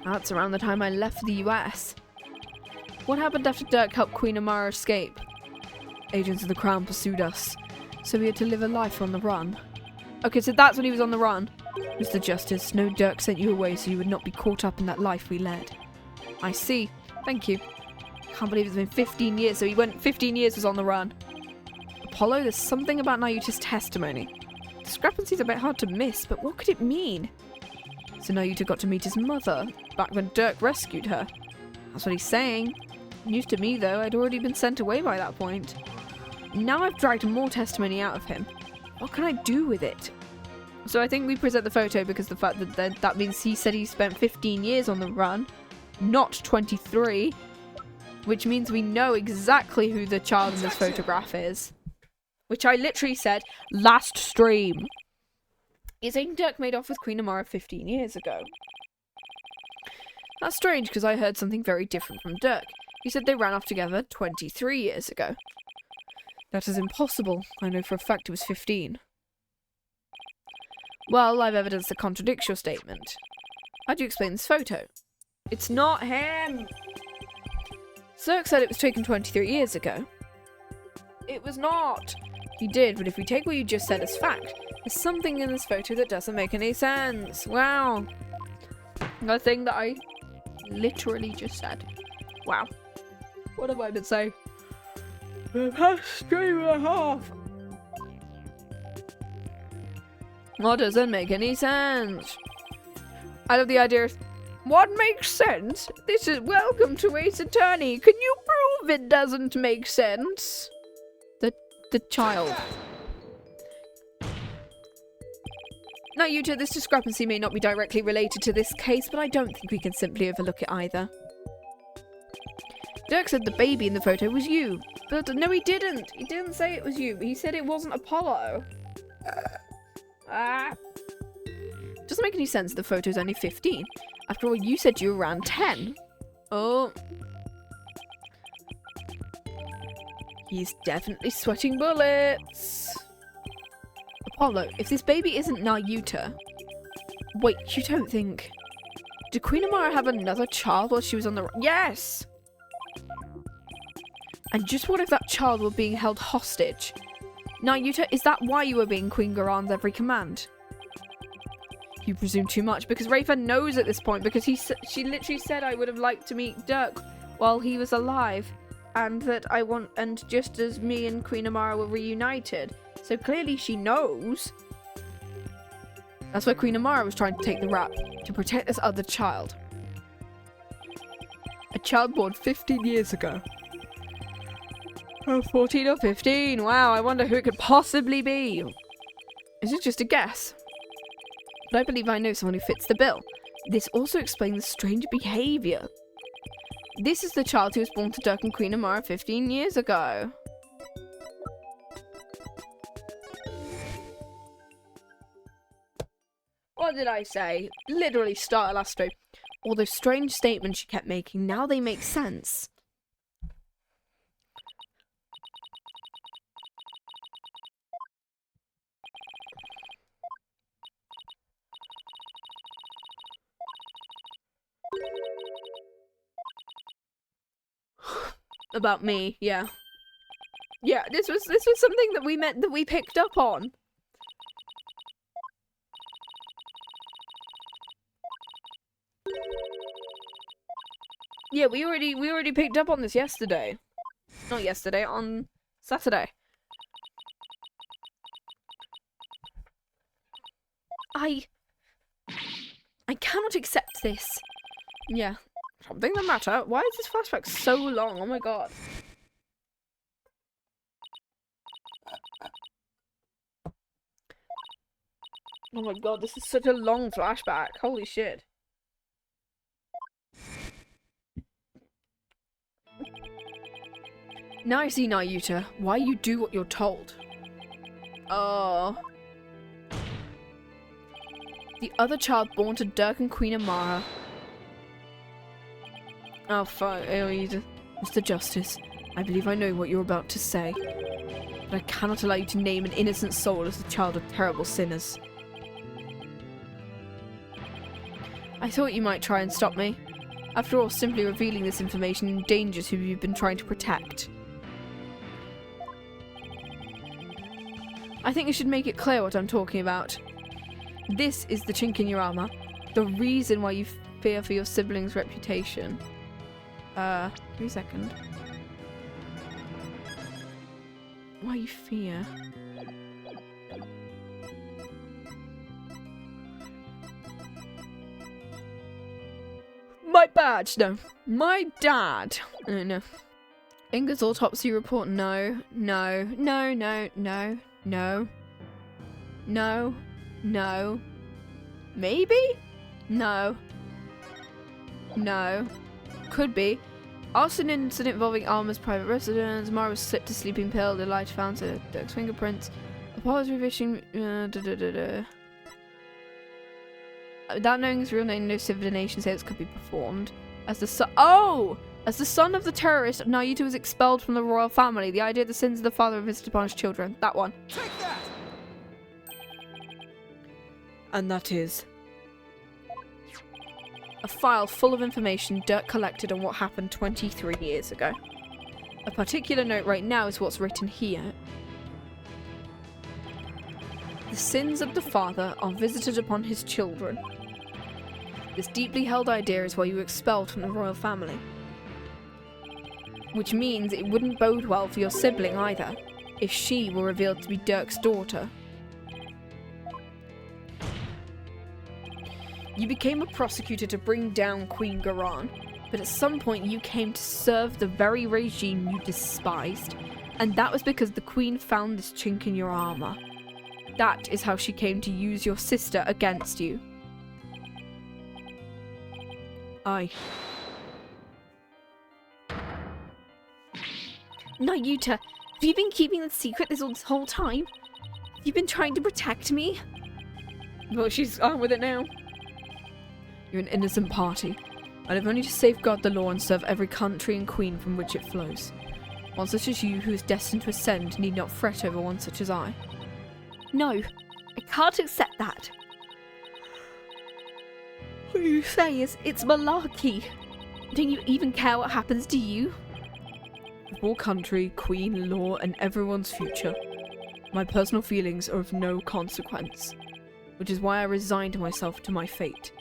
That's around the time I left the US. What happened after Dirk helped Queen Amara escape? Agents of the Crown pursued us, so we had to live a life on the run. Okay, so that's when he was on the run. Mr. Justice, no, Dirk sent you away so you would not be caught up in that life we led. I see. Thank you. Can't believe it's been 15 years, so he went 15 years was on the run. Apollo, there's something about Nayuta's testimony. Discrepancy's a bit hard to miss, but what could it mean? So Nayuta got to meet his mother, back when Dirk rescued her. That's what he's saying. News to me, though, I'd already been sent away by that point. Now I've dragged more testimony out of him. What can I do with it? So I think we present the photo because the fact that that means he said he spent 15 years on the run, not 23, which means we know exactly who the child in this photograph is. Which I literally said last stream. Is Aiden Dirk made off with Queen Amara 15 years ago? That's strange because I heard something very different from Dirk. He said they ran off together 23 years ago. That is impossible. I know for a fact it was 15. Well, I've evidence that contradicts your statement. How do you explain this photo? It's not him! Zerk said it was taken 23 years ago. It was not! He did, but if we take what you just said as fact, there's something in this photo that doesn't make any sense. Wow. The thing that I literally just said. Wow. What have I been saying? The past stream and a half. What doesn't make any sense? I love the idea of what makes sense? This is welcome to Ace Attorney. Can you prove it doesn't make sense? The child. Now, Yuta, this discrepancy may not be directly related to this case, but I don't think we can simply overlook it either. Dirk said the baby in the photo was you. But no, he didn't. He didn't say it was you. He said it wasn't Apollo. Doesn't make any sense. The photo's only 15. After all, you said you were around 10. Oh. He's definitely sweating bullets. Apollo, if this baby isn't Nayuta... Wait, you don't think... Did Queen Amara have another child while she was on the... Yes! And just what if that child were being held hostage? Nayuta, is that why you were being Queen Garan's every command? You presume too much, because Rafa knows at this point, because she literally said I would have liked to meet Dirk while he was alive, and that and just as me and Queen Amara were reunited. So clearly she knows. That's why Queen Amara was trying to take the rap, to protect this other child. A child born 15 years ago. Oh, 14 or 15. Wow, I wonder who it could possibly be. Is it just a guess? But I believe I know someone who fits the bill. This also explains the strange behaviour. This is the child who was born to Dirk and Queen Amara 15 years ago. What did I say? Literally start last stream. All those strange statements she kept making, now they make sense. About me, yeah. Yeah, this was something that we picked up on. Yeah, we already picked up on this yesterday. Not yesterday, on Saturday. I cannot accept this. Yeah. Something the matter? Why is this flashback so long? Oh my god. Oh my god, this is such a long flashback. Holy shit. Now I see, Nayuta, why you do what you're told. Oh. The other child born to Dirk and Queen Amara. Oh, fuck. Mr. Justice, I believe I know what you're about to say. But I cannot allow you to name an innocent soul as the child of terrible sinners. I thought you might try and stop me. After all, simply revealing this information endangers who you've been trying to protect. I think you should make it clear what I'm talking about. This is the chink in your armor. The reason why you fear for your sibling's reputation. Give me a second. Why you fear? My badge! No. My dad! No. Inga's autopsy report? No. No. No, no, no, no. No. No. Maybe? No. No. Could be. Arson incident involving Alma's private residence. Mara was slipped a sleeping pill. The light found Dirk's fingerprints. Apollo's revishing. Without knowing his real name, no divination says could be performed. As the son. Oh! As the son of the terrorist, Naruto was expelled from the royal family. The idea of the sins of the father are visited upon his children. That one. Take that! And that is... A file full of information Dirk collected on what happened 23 years ago. A particular note right now is what's written here. The sins of the father are visited upon his children. This deeply held idea is why you were expelled from the royal family. Which means it wouldn't bode well for your sibling either, if she were revealed to be Dirk's daughter. You became a prosecutor to bring down Queen Garan, but at some point you came to serve the very regime you despised, and that was because the Queen found this chink in your armor. That is how she came to use your sister against you. Aye. Naruto, have you been keeping the secret this whole time? Have you been trying to protect me? Well, she's on with it now. You're an innocent party. I live only to safeguard the law and serve every country and queen from which it flows. One such as you, who is destined to ascend, need not fret over one such as I. No, I can't accept that. What you say is it's malarkey. Don't you even care what happens to you? For country, queen, law, and everyone's future, my personal feelings are of no consequence, which is why I resigned myself to my fate.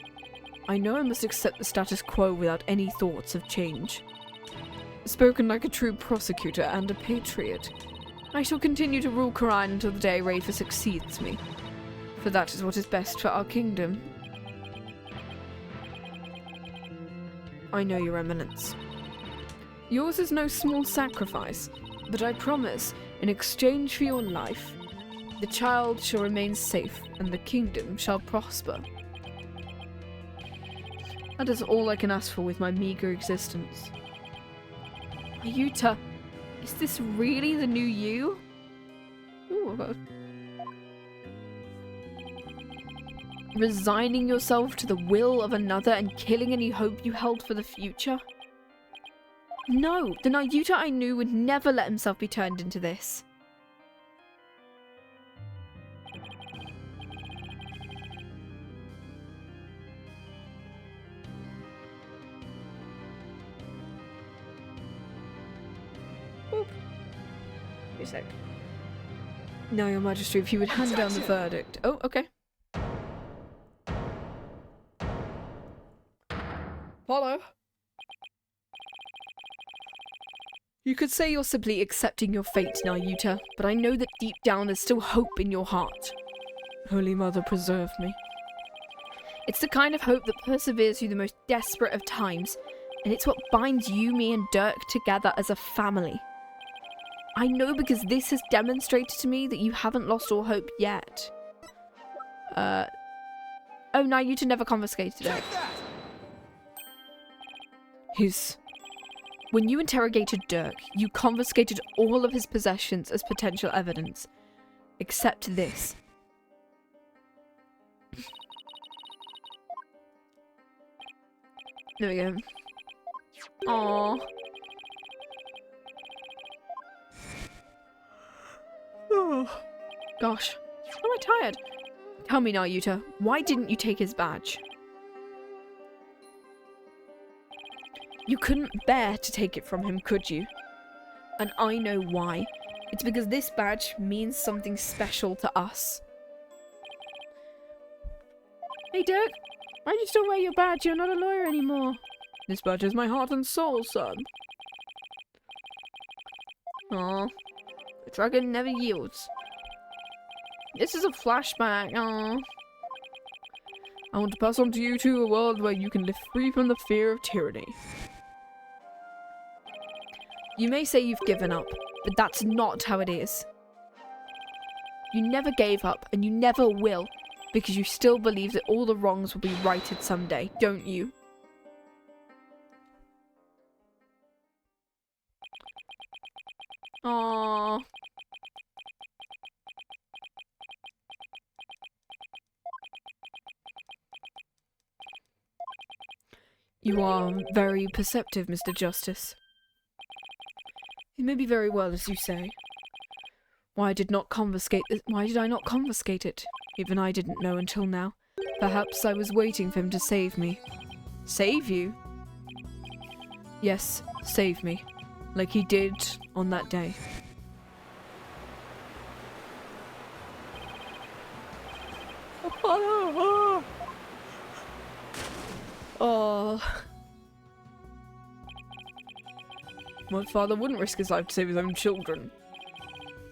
I know I must accept the status quo without any thoughts of change. Spoken like a true prosecutor and a patriot, I shall continue to rule Quran until the day Rafa succeeds me, for that is what is best for our kingdom. I know, Your Eminence. Yours is no small sacrifice, but I promise, in exchange for your life, the child shall remain safe and the kingdom shall prosper. That is all I can ask for with my meager existence. Naruto, is this really the new you? Ooh. Resigning yourself to the will of another and killing any hope you held for the future? No, the Naruto I knew would never let himself be turned into this. Oop. Wait a sec. Now, Your Majesty, if you would hand down the verdict. Oh, okay. Apollo? You could say you're simply accepting your fate, Naruto, but I know that deep down there's still hope in your heart. Holy Mother, preserve me. It's the kind of hope that perseveres through the most desperate of times, and it's what binds you, me, and Dirk together as a family. I know because this has demonstrated to me that you haven't lost all hope yet. Oh, Naruto never confiscated it. When you interrogated Dirk, you confiscated all of his possessions as potential evidence. Except this. There we go. Aww. Oh, gosh. Am I tired? Tell me, Naruto, why didn't you take his badge? You couldn't bear to take it from him, could you? And I know why. It's because this badge means something special to us. Hey, Dirk. Why do you still wear your badge? You're not a lawyer anymore. This badge is my heart and soul, son. Aw. The dragon never yields. This is a flashback. Aw. I want to pass on to you two a world where you can live free from the fear of tyranny. You may say you've given up, but that's not how it is. You never gave up, and you never will, because you still believe that all the wrongs will be righted someday, don't you? Aww. You are very perceptive, Mr. Justice. It may be very well, as you say. Why did I not confiscate it? Even I didn't know until now. Perhaps I was waiting for him to save me. Save you? Yes, save me. Like he did on that day. Apollo! Oh. My father wouldn't risk his life to save his own children.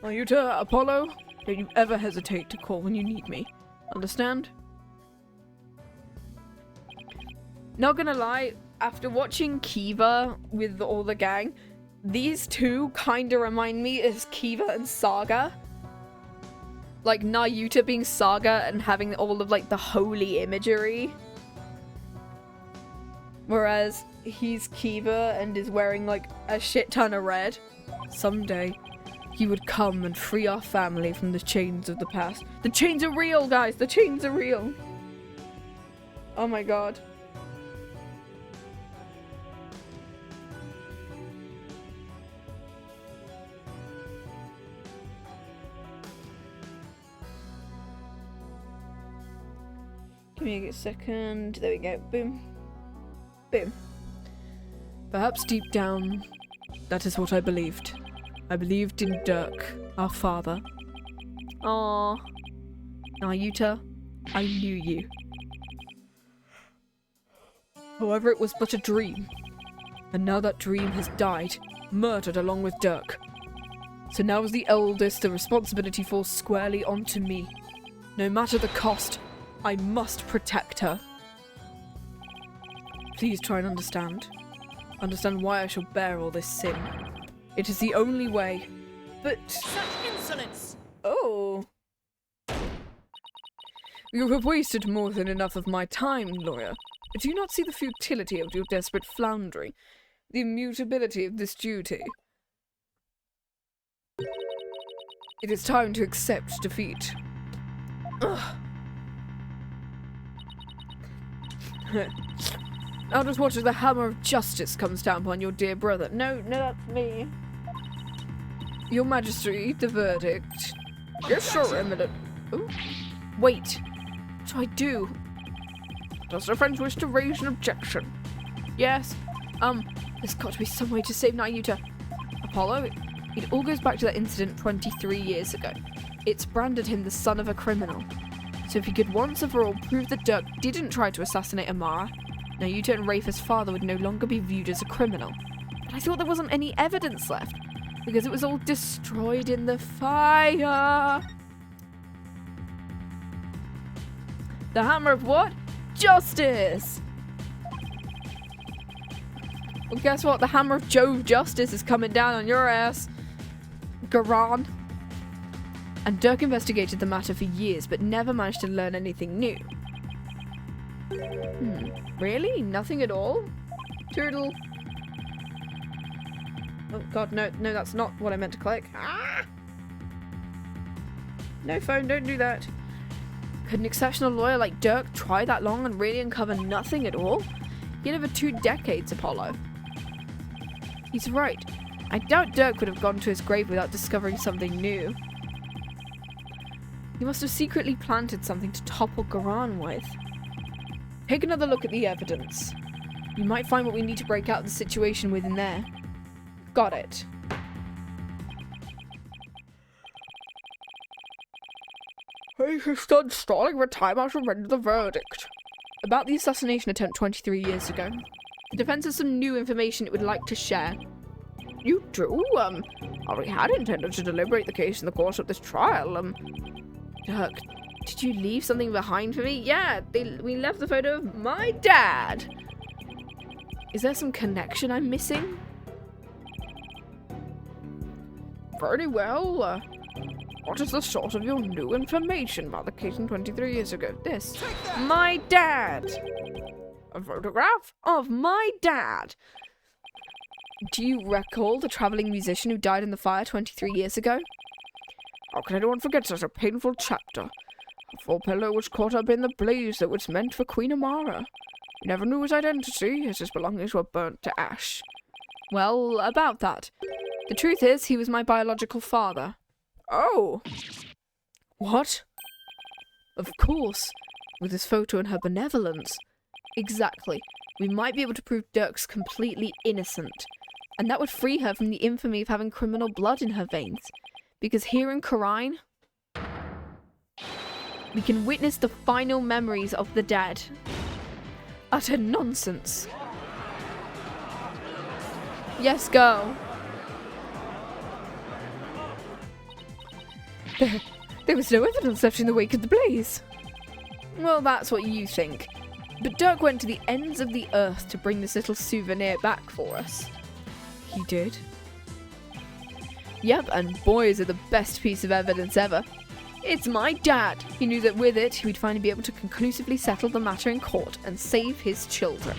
Ayuta, Apollo, don't you ever hesitate to call when you need me. Understand? Not gonna lie, after watching Kiva with all the gang, these two kinda remind me as Kiva and Saga. Like Nayuta being Saga and having all of like the holy imagery. Whereas he's Kiva and is wearing like a shit ton of red. Someday, he would come and free our family from the chains of the past. The chains are real, guys! The chains are real! Oh my god. Give me a second. There we go. Boom. Boom. Perhaps deep down, that is what I believed. I believed in Dirk, our father. Aww. Nayuta, I knew you. However, it was but a dream. And now that dream has died, murdered along with Dirk. So now as the eldest, the responsibility falls squarely onto me. No matter the cost, I must protect her. Please try and understand. Understand why I shall bear all this sin. It is the only way. But... Such insolence! Oh. You have wasted more than enough of my time, lawyer. Do you not see the futility of your desperate floundering? The immutability of this duty? It is time to accept defeat. Ugh. I'll just watch as the hammer of justice comes down upon your dear brother. No, that's me. Your Majesty, the verdict. Yes, sir, Eminent. Oh, wait. What do I do? Does the friends wish to raise an objection? Yes. There's got to be some way to save Nayuta. Apollo, it all goes back to that incident 23 years ago. It's branded him the son of a criminal. So if he could once and for all prove that Dirk didn't try to assassinate Amara, Nayuta and Rafa's father would no longer be viewed as a criminal. But I thought there wasn't any evidence left, because it was all destroyed in the fire. The hammer of what? Justice! Well, guess what? The hammer of Jove Justice is coming down on your ass, Garan. And Dirk investigated the matter for years, but never managed to learn anything new. Really? Nothing at all? Turtle. Oh god, no, that's not what I meant to click. Ah! No phone, don't do that. Could an exceptional lawyer like Dirk try that long and really uncover nothing at all? He had over 2 decades, Apollo. He's right. I doubt Dirk would have gone to his grave without discovering something new. He must have secretly planted something to topple Garan with. Take another look at the evidence. You might find what we need to break out of the situation within there. Got it. He stood stalling for time I shall render the verdict. About the assassination attempt 23 years ago. The defense has some new information it would like to share. You do? We had intended to deliberate the case in the course of this trial. Dirk, did you leave something behind for me? Yeah, we left the photo of my dad. Is there some connection I'm missing? Very well. What is the source of your new information about the case from 23 years ago? This. Take that! My dad! A photograph of my dad! Do you recall the travelling musician who died in the fire 23 years ago? How can anyone forget such a painful chapter? A full pillow was caught up in the blaze that was meant for Queen Amara. We never knew his identity, as his belongings were burnt to ash. Well, about that. The truth is, he was my biological father. Oh! What? Of course. With his photo and her benevolence. Exactly. We might be able to prove Dirk's completely innocent. And that would free her from the infamy of having criminal blood in her veins. Because here in Garan, we can witness the final memories of the dead. Utter nonsense. Yes, go. There was no evidence left in the wake of the blaze. Well, that's what you think. But Dirk went to the ends of the earth to bring this little souvenir back for us. He did? Yep, and boy is it the best piece of evidence ever. It's my dad. He knew that with it, he would finally be able to conclusively settle the matter in court and save his children.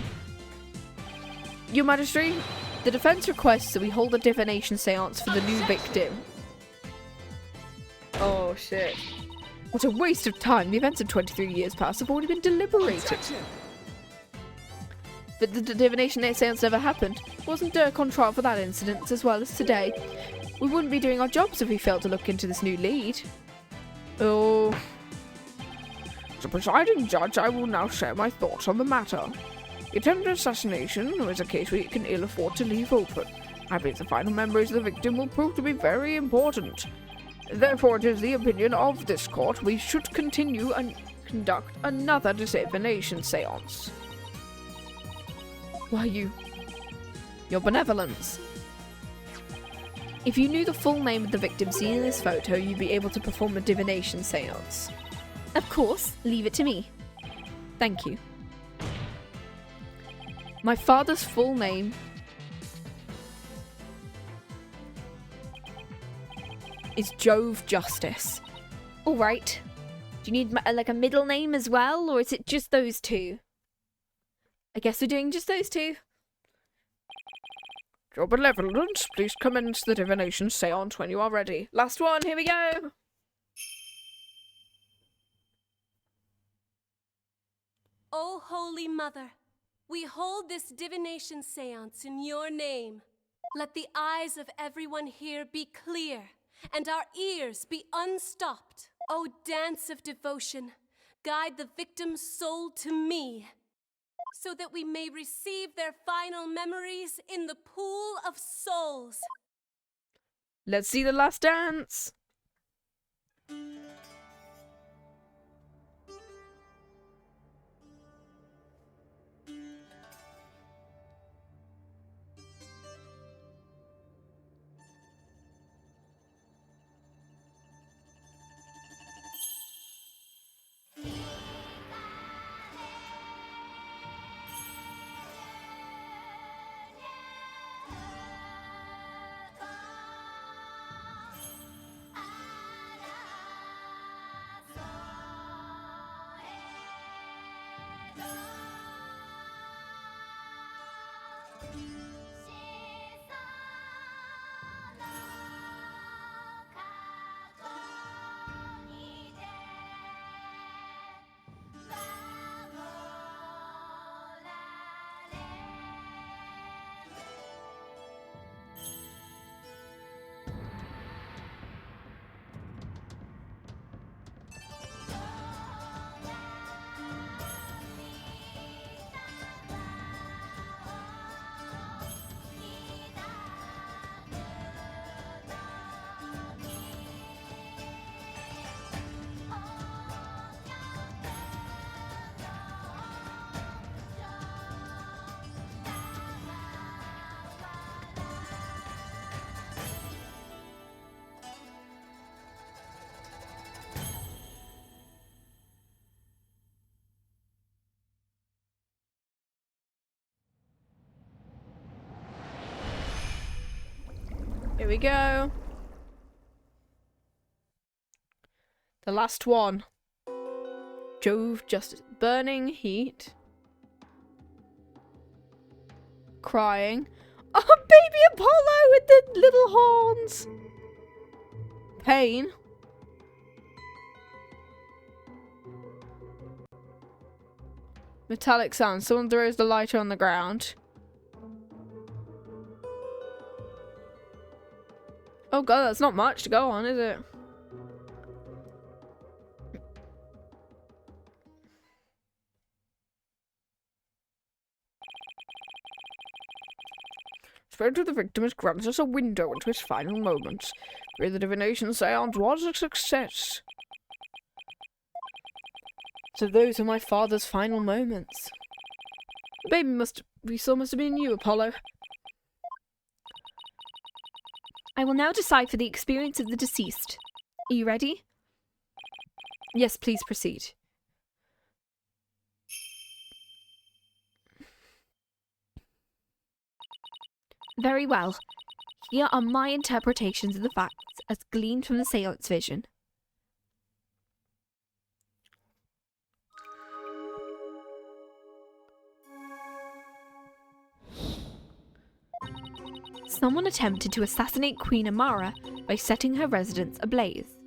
Your Majesty, the defense requests that we hold a divination seance for the new victim. Oh, shit. What a waste of time. The events of 23 years past have already been deliberated. Objection! But the divination seance never happened. Wasn't Dirk on trial for that incident as well as today? We wouldn't be doing our jobs if we failed to look into this new lead. Oh. As a presiding judge, I will now share my thoughts on the matter. The attempted assassination is a case we can ill afford to leave open. I believe the final memories of the victim will prove to be very important. Therefore, it is the opinion of this court we should continue and conduct another divination seance. Why your benevolence. If you knew the full name of the victim seen in this photo, you'd be able to perform a divination seance. Of course, leave it to me. Thank you. My father's full name is Jove Justice. Alright. Do you need like a middle name as well, or is it just those two? I guess we're doing just those two. Your benevolence, please commence the divination seance when you are ready. Last one, here we go! O Holy Mother, we hold this divination seance in your name. Let the eyes of everyone here be clear, and our ears be unstopped. O dance of devotion, guide the victim's soul to me, so that we may receive their final memories in the pool of souls. Let's see the last dance! Here we go. The last one. Jove Justice. Burning heat. Crying. Oh, baby Apollo with the little horns. Pain. Metallic sound. Someone throws the lighter on the ground. Oh god, that's not much to go on, is it? Spirit of the victim has granted us a window into his final moments. Where the divination seance was a success. So those are my father's final moments. The baby must have been you, Apollo. I will now decide for the experience of the deceased. Are you ready? Yes, please proceed. Very well. Here are my interpretations of the facts as gleaned from the seance vision. Someone attempted to assassinate Queen Amara by setting her residence ablaze.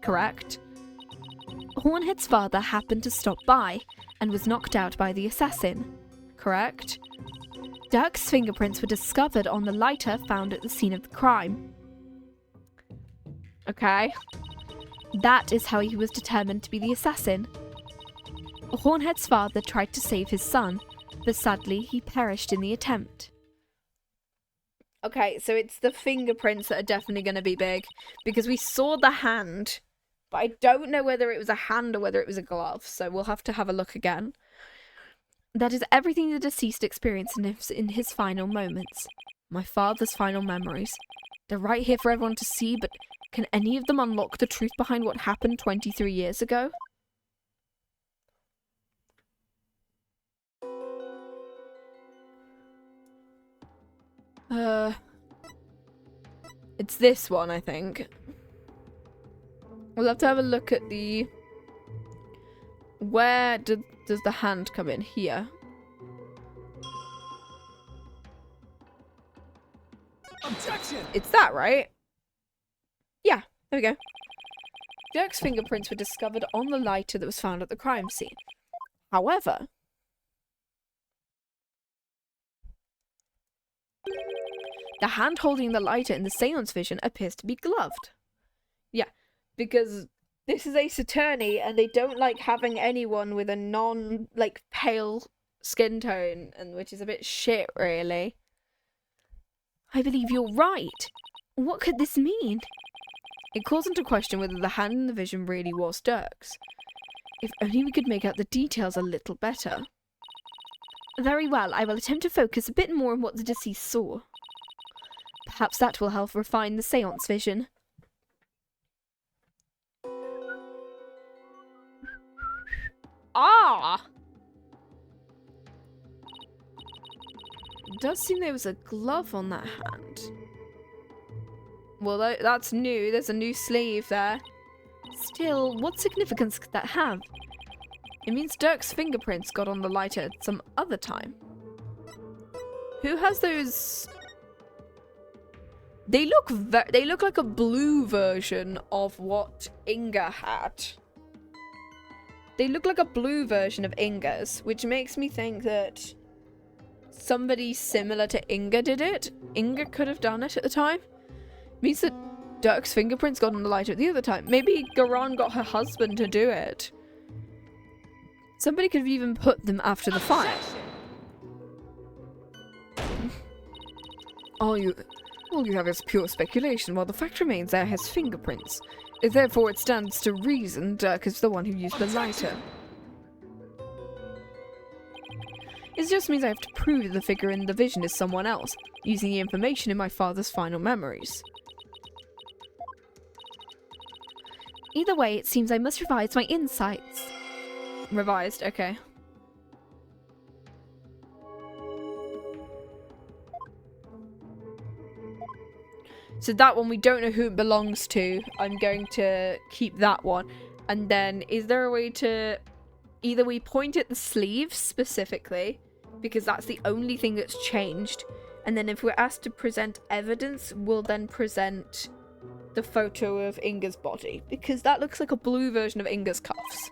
Correct? Hornhead's father happened to stop by and was knocked out by the assassin. Correct? Dirk's fingerprints were discovered on the lighter found at the scene of the crime. Okay. That is how he was determined to be the assassin. Hornhead's father tried to save his son, but sadly he perished in the attempt. Okay, so it's the fingerprints that are definitely going to be big. Because we saw the hand. But I don't know whether it was a hand or whether it was a glove. So we'll have to have a look again. That is everything the deceased experienced in his final moments. My father's final memories. They're right here for everyone to see, but can any of them unlock the truth behind what happened 23 years ago? It's this one, I think. We'll have to have a look at the... Where does the hand come in? Here. Objection! It's that, right? Yeah, there we go. Dirk's fingerprints were discovered on the lighter that was found at the crime scene. However... the hand holding the lighter in the seance vision appears to be gloved. Yeah, because this is Ace Attorney and they don't like having anyone with a pale skin tone, and which is a bit shit, really. I believe you're right. What could this mean? It calls into question whether the hand in the vision really was Dirk's. If only we could make out the details a little better. Very well, I will attempt to focus a bit more on what the deceased saw. Perhaps that will help refine the seance vision. Ah! It does seem there was a glove on that hand. Well, that's new. There's a new sleeve there. Still, what significance could that have? It means Dirk's fingerprints got on the lighter at some other time. Who has those... They look like a blue version of what Inga had. They look like a blue version of Inga's, which makes me think that somebody similar to Inga did it. Inga could have done it at the time. Means that Dirk's fingerprints got on the lighter at the other time. Maybe Garan got her husband to do it. Somebody could have even put them after the fire. All you have is pure speculation, while the fact remains there has fingerprints. Therefore, it stands to reason Dirk is the one who used the lighter. It just means I have to prove that the figure in the vision is someone else, using the information in my father's final memories. Either way, it seems I must revise my insights. Revised, okay. So that one, we don't know who it belongs to. I'm going to keep that one. And then is there a way to... Either we point at the sleeves specifically, because that's the only thing that's changed. And then if we're asked to present evidence, we'll then present the photo of Inga's body. Because that looks like a blue version of Inga's cuffs.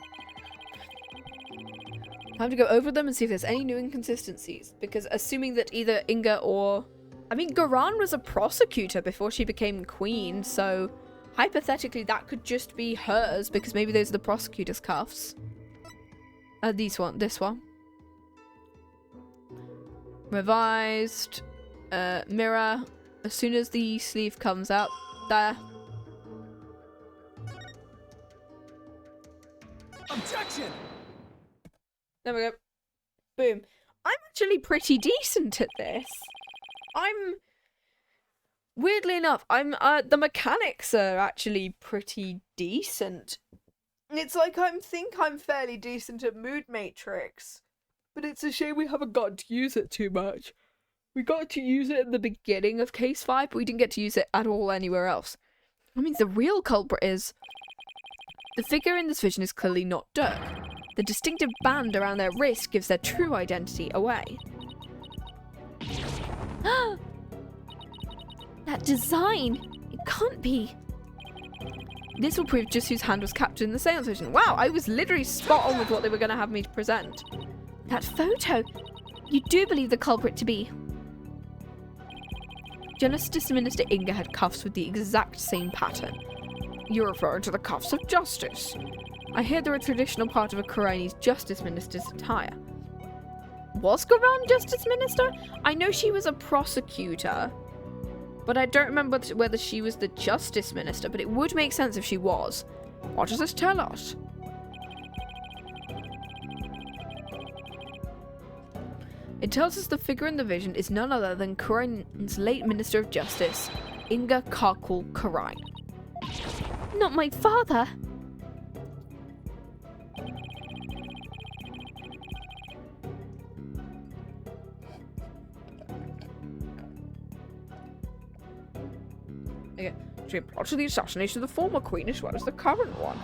Time to go over them and see if there's any new inconsistencies. Because assuming that either Inga or... I mean, Garan was a prosecutor before she became queen, so hypothetically that could just be hers, because maybe those are the prosecutor's cuffs. This one. Revised. Mirror. As soon as the sleeve comes out. There. Objection! There we go. Boom. I'm actually pretty decent at this. Weirdly enough, the mechanics are actually pretty decent. It's like I think I'm fairly decent at Mood Matrix. But it's a shame we haven't gotten to use it too much. We got to use it at the beginning of Case 5, but we didn't get to use it at all anywhere else. That means the real culprit is... The figure in this vision is clearly not Dirk. The distinctive band around their wrist gives their true identity away. That design! It can't be. This will prove just whose hand was captured in the seance vision. Wow, I was literally spot on with what they were going to have me to present. That photo! You do believe the culprit to be... Justice Minister Inga had cuffs with the exact same pattern. You're referring to the cuffs of justice. I hear they're a traditional part of a Karani's Justice Minister's attire. Was Garan Justice Minister? I know she was a prosecutor, but I don't remember whether she was the Justice Minister, but it would make sense if she was. What does this tell us? It tells us the figure in the vision is none other than Karan's late Minister of Justice, Inga Karkul Karan. Not my father! Okay. She plotted the assassination of the former queen as well as the current one.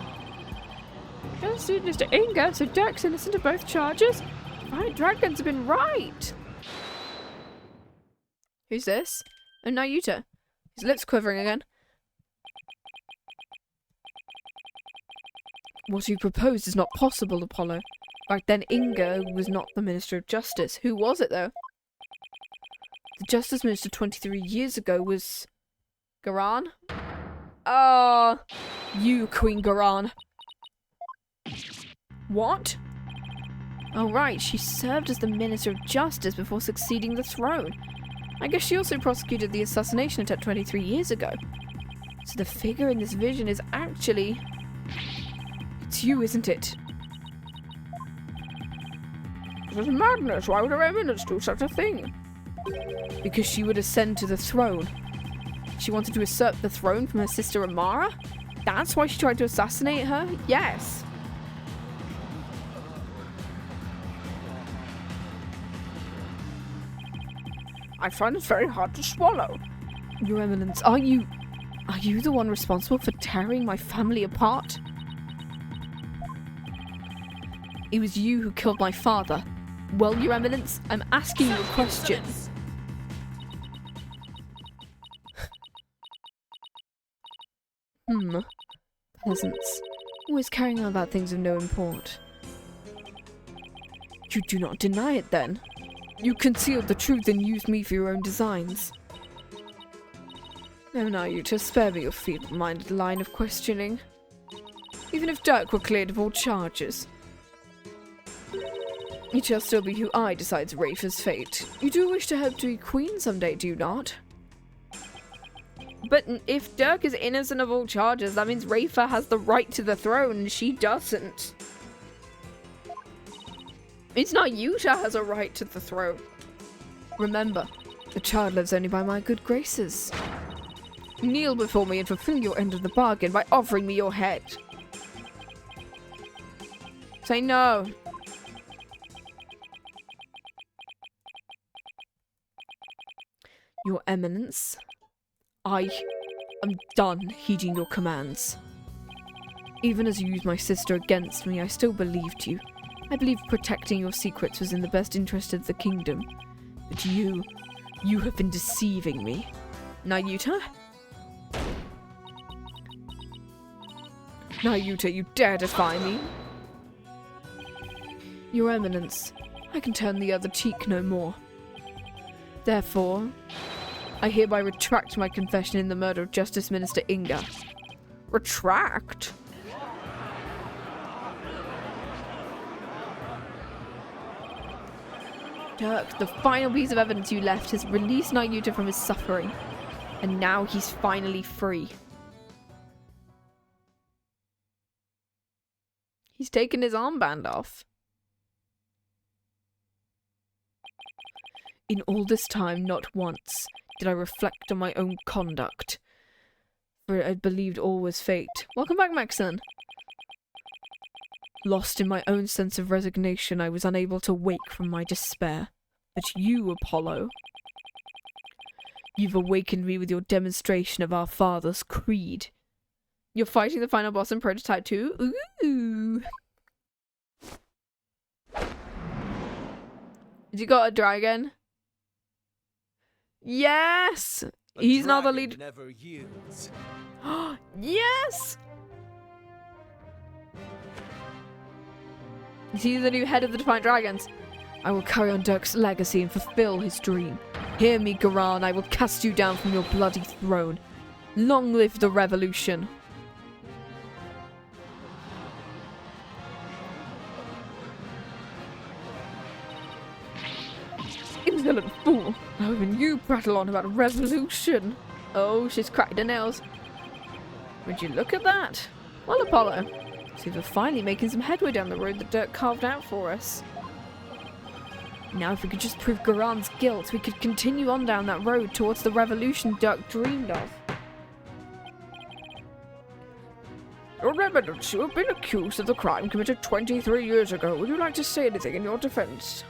Justice Mr. Inga, so Dirk's innocent of both charges? My dragons have been right! Who's this? Oh, Nayuta. His lips quivering again. What you proposed is not possible, Apollo. Back then, Inga was not the Minister of Justice. Who was it, though? The Justice Minister 23 years ago was... Garan? Ah, you, Queen Garan. What? Oh, right, she served as the Minister of Justice before succeeding the throne. I guess she also prosecuted the assassination attempt 23 years ago. So the figure in this vision is actually... It's you, isn't it? This is madness. Why would her eminence do such a thing? Because she would ascend to the throne. She wanted to usurp the throne from her sister Amara? That's why she tried to assassinate her? Yes. I find this very hard to swallow. Your Eminence, are you the one responsible for tearing my family apart? It was you who killed my father. Well, Your Eminence, I'm asking you a question. Peasants. Always carrying on about things of no import. You do not deny it, then? You concealed the truth and used me for your own designs. No, now you just spare me your feeble-minded line of questioning. Even if Dirk were cleared of all charges, it shall still be who I decides Rafa's fate. You do wish to hope to be queen someday, do you not? But if Dirk is innocent of all charges, that means Rafa has the right to the throne and she doesn't. It's not Yuta has a right to the throne. Remember, the child lives only by my good graces. Kneel before me and fulfill your end of the bargain by offering me your head. Say no. Your Eminence, I am done heeding your commands. Even as you used my sister against me, I still believed you. I believed protecting your secrets was in the best interest of the kingdom. But you have been deceiving me. Nayuta? Nayuta, you dare defy me? Your Eminence, I can turn the other cheek no more. Therefore, I hereby retract my confession in the murder of Justice Minister Inga. Retract? Dirk, the final piece of evidence you left has released Nayuta from his suffering, and now he's finally free. He's taken his armband off. In all this time, not once did I reflect on my own conduct, for I believed all was fate. Welcome back, Maxon. Lost in my own sense of resignation, I was unable to wake from my despair. But you, Apollo, you've awakened me with your demonstration of our father's creed. You're fighting the final boss in Prototype 2? Ooh! Has he got a dragon? Yes! He's now the lead. Never yields. Yes! Is he the new head of the Defiant Dragons? I will carry on Dirk's legacy and fulfill his dream. Hear me, Garan, I will cast you down from your bloody throne. Long live the revolution. Insolent fool. How even you prattle on about revolution? Oh, she's cracked her nails. Would you look at that? Well, Apollo, seems we're finally making some headway down the road that Dirk carved out for us. Now if we could just prove Garan's guilt, we could continue on down that road towards the revolution Dirk dreamed of. Your Eminence, you have been accused of the crime committed 23 years ago. Would you like to say anything in your defense?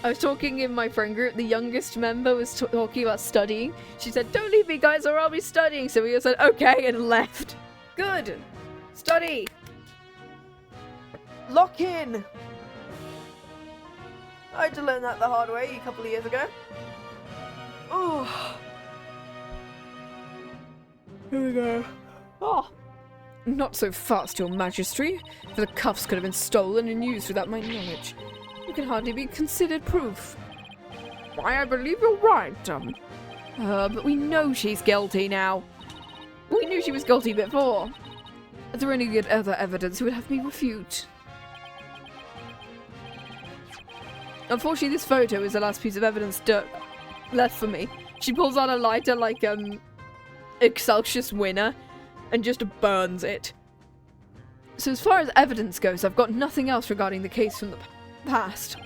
I was talking in my friend group, the youngest member was talking about studying. She said, "Don't leave me guys or I'll be studying." So we all said, "Okay," and left. Good! Study! Lock in! I had to learn that the hard way a couple of years ago. Oh. Here we go. Oh. Not so fast, your majesty, for the cuffs could have been stolen and used without my knowledge. You can hardly be considered proof. Why, I believe you're right, But we know she's guilty now. We knew she was guilty before. Is there any good other evidence you would have me refute? Unfortunately, this photo is the last piece of evidence Dirk left for me. She pulls out a lighter like, Excelsius Winner and just burns it. So as far as evidence goes, I've got nothing else regarding the case from the past.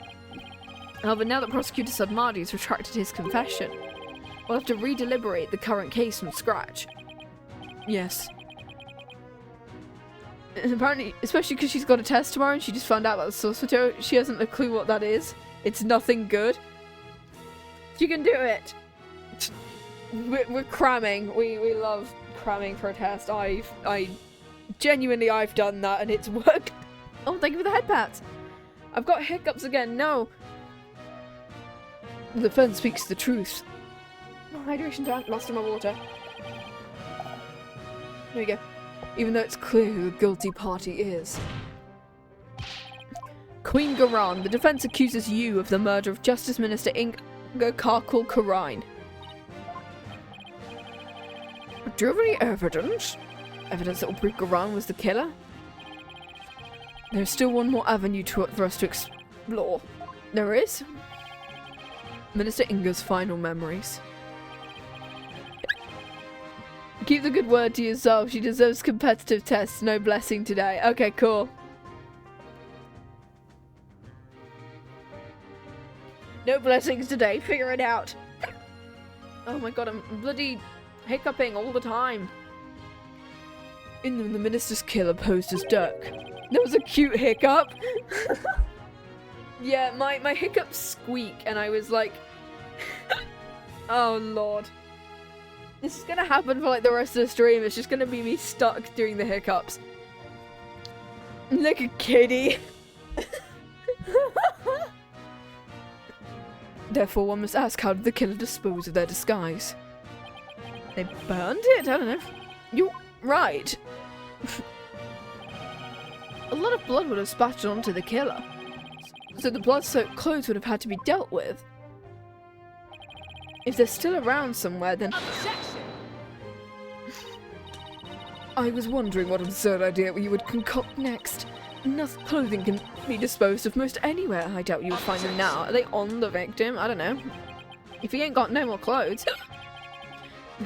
However, now that Prosecutor Sudmadi has retracted his confession, we'll have to re-deliberate the current case from scratch. Yes. And apparently, especially because she's got a test tomorrow and she just found out about the source material, she hasn't a clue what that is. It's nothing good. She can do it! We're cramming. We love cramming for a test. I've done that and it's worked. Oh, thank you for the head pats. I've got hiccups again. No. The phone speaks the truth. Oh, hydration tank. Lost in my water. There we go. Even though it's clear who the guilty party is. Queen Garan, the defense accuses you of the murder of Justice Minister Inga Karkul-Karine. Do you have any evidence? Evidence that will prove Garan was the killer? There's still one more avenue for us to explore. There is? Minister Inga's final memories. Keep the good word to yourself. She deserves competitive tests. No blessing today. Okay, cool. No blessings today. Figure it out. Oh my god, I'm bloody hiccuping all the time. In the minister's killer posed as Dirk. There was a cute hiccup. Yeah, my hiccups squeak and I was like... Oh lord. This is gonna happen for like the rest of the stream. It's just gonna be me stuck doing the hiccups. Like a kitty. Therefore, one must ask, how did the killer dispose of their disguise? They burned it? I don't know. You're right. A lot of blood would have splattered onto the killer. So the blood-soaked clothes would have had to be dealt with. If they're still around somewhere, then... I was wondering what absurd idea you would concoct next. Enough clothing can be disposed of most anywhere. I doubt you would find them now. Are they on the victim? I don't know. If he ain't got no more clothes...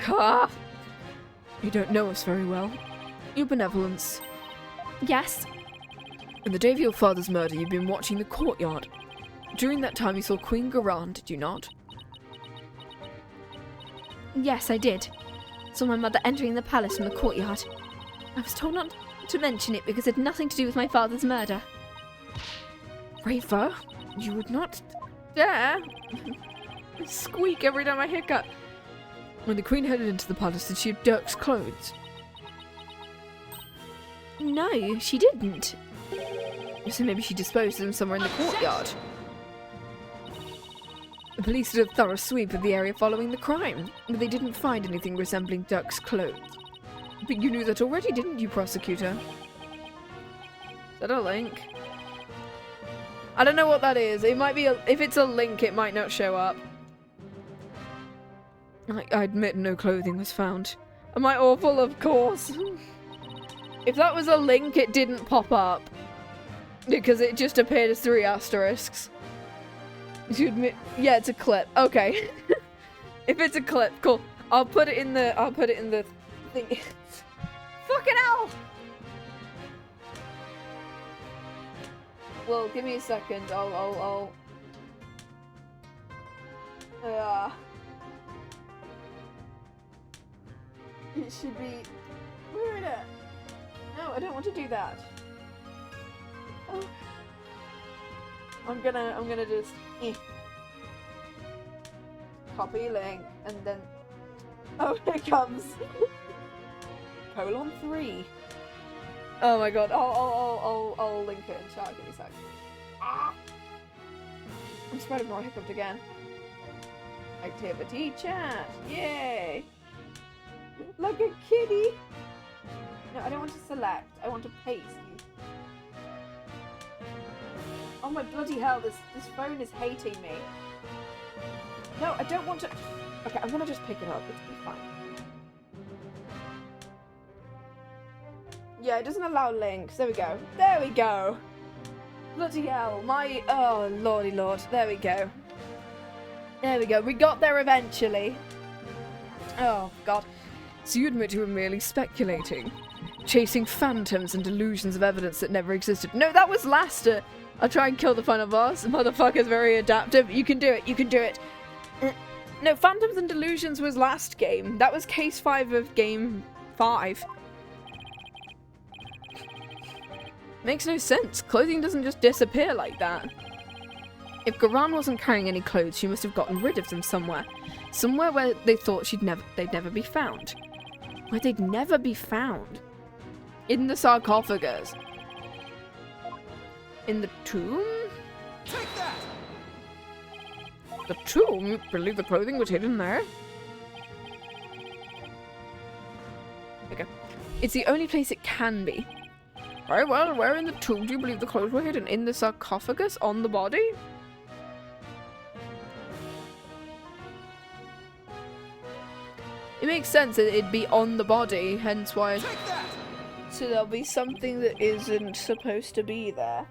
Ah! You don't know us very well. Your benevolence. Yes. On the day of your father's murder, you've been watching the courtyard. During that time, you saw Queen Garan, did you not? Yes, I did. Saw my mother entering the palace from the courtyard. I was told not to mention it because it had nothing to do with my father's murder. Raver, you would not dare squeak every time I hiccup. When the Queen headed into the palace, did she have Dirk's clothes? No, she didn't. So maybe she disposed of them somewhere in the courtyard. The police did a thorough sweep of the area following the crime, but they didn't find anything resembling Dirk's clothes. But you knew that already, didn't you, prosecutor? Is that a link? I don't know what that is. It might be if it's a link, it might not show up. I admit no clothing was found. Am I awful? Of course. If that was a link, it didn't pop up. Because it just appeared as 3 asterisks. You admit, yeah, it's a clip. Okay. If it's a clip, cool. I'll put it in the thing. Fucking hell! Well, give me a second. I'll it should be... Where is it? No, I don't want to do that. Oh. I'm gonna just copy link and then oh, here it comes. :3. Oh my god! I'll link it in chat. Give me a sec. Ah! I'm spreading more hiccuped again. Activity chat. Yay! Like a kitty. No, I don't want to select. I want to paste. Oh my bloody hell, this phone is hating me. No, I don't want to... Okay, I'm gonna just pick it up. It'll be fine. Yeah, it doesn't allow links. There we go. There we go. Bloody hell. My... Oh, lordy lord. There we go. There we go. We got there eventually. Oh, God. So you admit you were merely speculating? Chasing phantoms and delusions of evidence that never existed? No, that was Laster. I'll try and kill the final boss. Motherfucker's very adaptive. You can do it. You can do it. No, Phantoms and Delusions was last game. That was case 5 of game 5. Makes no sense. Clothing doesn't just disappear like that. If Garan wasn't carrying any clothes, she must have gotten rid of them somewhere. Somewhere where they thought they'd never be found. Where they'd never be found. In the sarcophagus. In the tomb? Take that! The tomb? You believe the clothing was hidden there? Okay. It's the only place it can be. Very well, where in the tomb do you believe the clothes were hidden? In the sarcophagus? On the body? It makes sense that it'd be on the body, hence why... Take that! So there'll be something that isn't supposed to be there.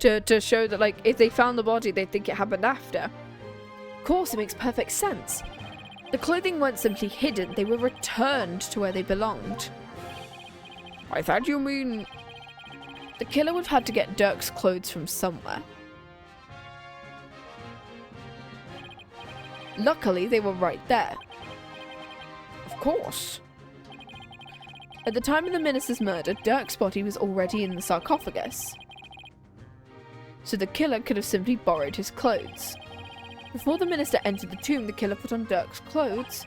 To show that, like, if they found the body, they'd think it happened after. Of course, it makes perfect sense. The clothing weren't simply hidden, they were returned to where they belonged. I thought you mean... The killer would have had to get Dirk's clothes from somewhere. Luckily, they were right there. Of course. At the time of the minister's murder, Dirk's body was already in the sarcophagus. So the killer could have simply borrowed his clothes. Before the minister entered the tomb, the killer put on Dirk's clothes,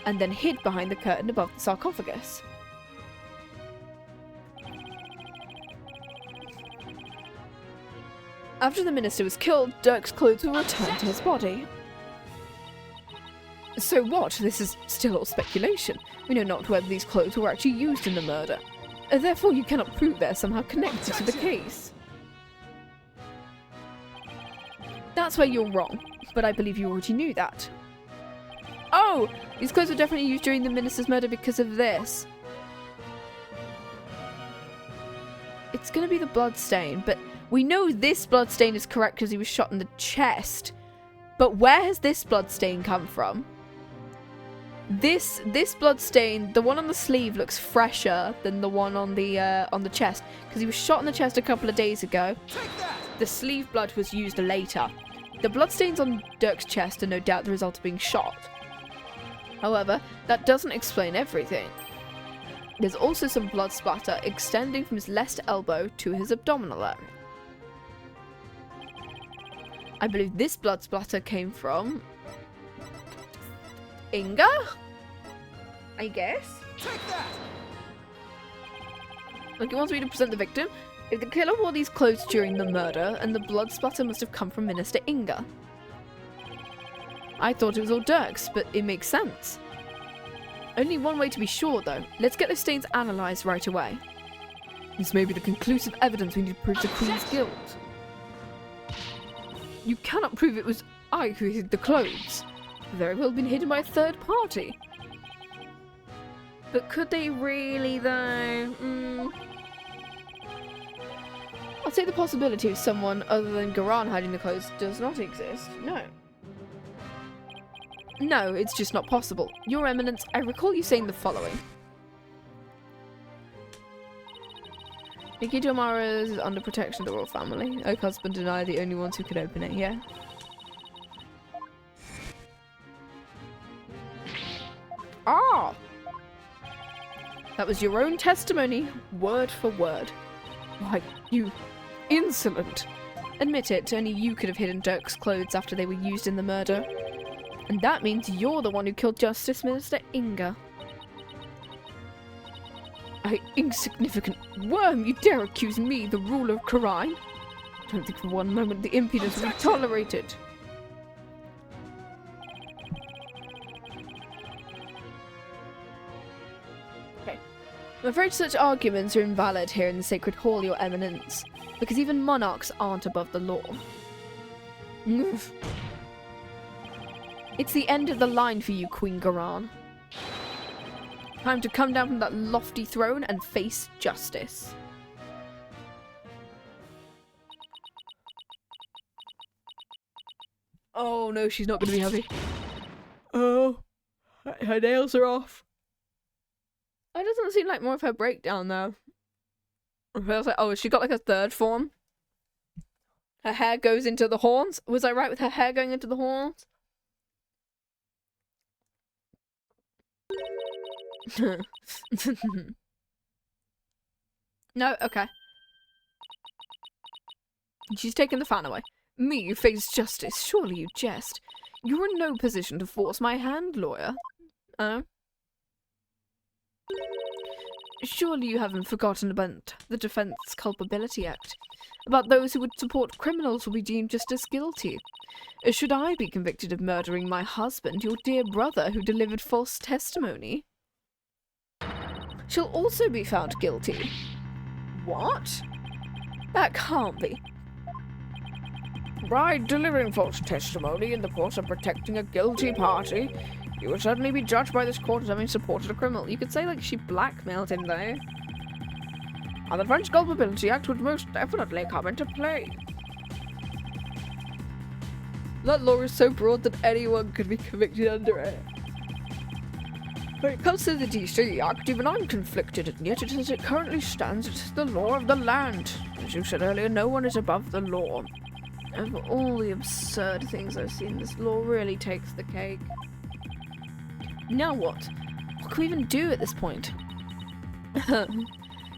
and then hid behind the curtain above the sarcophagus. After the minister was killed, Dirk's clothes were returned to his body. So what? This is still all speculation. We know not whether these clothes were actually used in the murder. Therefore, you cannot prove they're somehow connected to the case. That's where you're wrong, but I believe you already knew that. Oh! These clothes were definitely used during the minister's murder because of this. It's gonna be the blood stain, but we know this blood stain is correct because he was shot in the chest. But where has this blood stain come from? This blood stain, the one on the sleeve looks fresher than the one on the chest because he was shot in the chest a couple of days ago. The sleeve blood was used later. The bloodstains on Dirk's chest are no doubt the result of being shot. However, that doesn't explain everything. There's also some blood splatter extending from his left elbow to his abdominal area. I believe this blood splatter came from Inga? I guess? Like, it wants me to present the victim. If the killer wore these clothes during the murder, and the blood splatter must have come from Minister Inga. I thought it was all Dirk's, but it makes sense. Only one way to be sure, though. Let's get those stains analysed right away. This may be the conclusive evidence we need to prove the Queen's guilt. You cannot prove it was I who hid the clothes. Very well been hidden by a third party. But could they really, though? I'll say the possibility of someone other than Garan hiding the clothes does not exist. No. No, it's just not possible. Your Eminence, I recall you saying the following. Nikki Amara is under protection of the royal family. Oak husband and I are the only ones who could open it, yeah? Ah! That was your own testimony, word for word. Why, you insolent. Admit it, only you could have hidden Dirk's clothes after they were used in the murder. And that means you're the one who killed Justice Minister Inga. I insignificant worm, you dare accuse me, the ruler of Quran? Don't think for one moment the impudence will be tolerated. Okay. I'm afraid such arguments are invalid here in the Sacred Hall, Your Eminence, because even monarchs aren't above the law. It's the end of the line for you, Queen Garan. Time to come down from that lofty throne and face justice. Oh no, she's not going to be happy. Oh, her nails are off. It doesn't seem like more of her breakdown though. It feels like, oh, has she got like a third form? Her hair goes into the horns? Was I right with her hair going into the horns? No, okay. She's taken the fan away. Me face justice, surely you jest. You're in no position to force my hand, lawyer. Surely you haven't forgotten about the Defense Culpability Act. About those who would support criminals will be deemed just as guilty. Should I be convicted of murdering my husband, your dear brother who delivered false testimony, she'll also be found guilty. What? That can't be. By delivering false testimony in the course of protecting a guilty party, you would certainly be judged by this court as having supported a criminal. You could say, like, she blackmailed him, though. And the French Culpability Act would most definitely come into play. That law is so broad that anyone could be convicted under it. When it comes to the DC Act, even I'm conflicted, and yet as it currently stands, it's the law of the land. As you said earlier, no one is above the law. Of all the absurd things I've seen, this law really takes the cake. Now what? What can we even do at this point?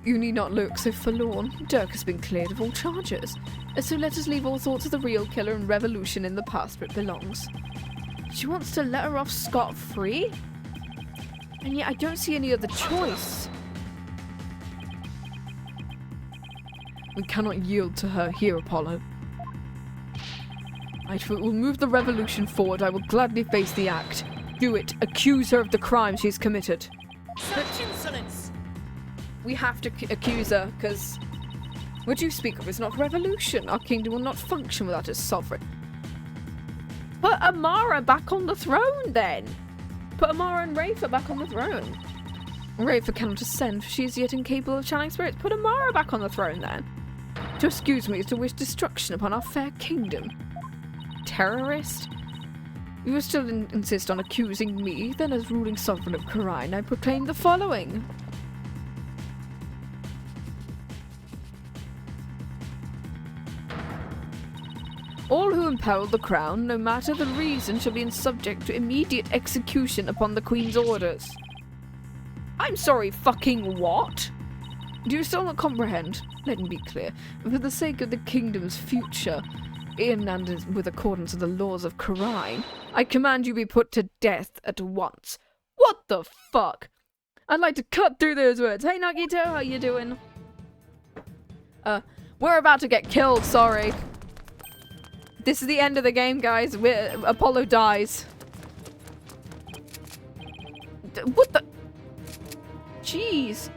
You need not look so forlorn. Dirk has been cleared of all charges. So let us leave all thoughts of the real killer and revolution in the past where it belongs. She wants to let her off scot-free? And yet I don't see any other choice. We cannot yield to her here, Apollo. I will move the revolution forward. I will gladly face the act. Do it. Accuse her of the crime she's committed. Such insolence! We have to accuse her, because what you speak of is not revolution. Our kingdom will not function without its sovereign. Put Amara back on the throne, then. Put Amara and Rafa back on the throne. Rafa cannot ascend, for she is yet incapable of channeling spirits. Put Amara back on the throne, then. To excuse me is to wish destruction upon our fair kingdom. Terrorist? You will still insist on accusing me? Then as ruling sovereign of Quran, I proclaim the following. All who imperil the crown, no matter the reason, shall be subject to immediate execution upon the Queen's orders. I'm sorry, fucking what? Do you still not comprehend? Let me be clear. For the sake of the kingdom's future, in and with accordance to the laws of Quran, I command you be put to death at once. What the fuck? I'd like to cut through those words. Hey, Nagito, how you doing? We're about to get killed, sorry. This is the end of the game, guys. Apollo dies. What the? Jeez.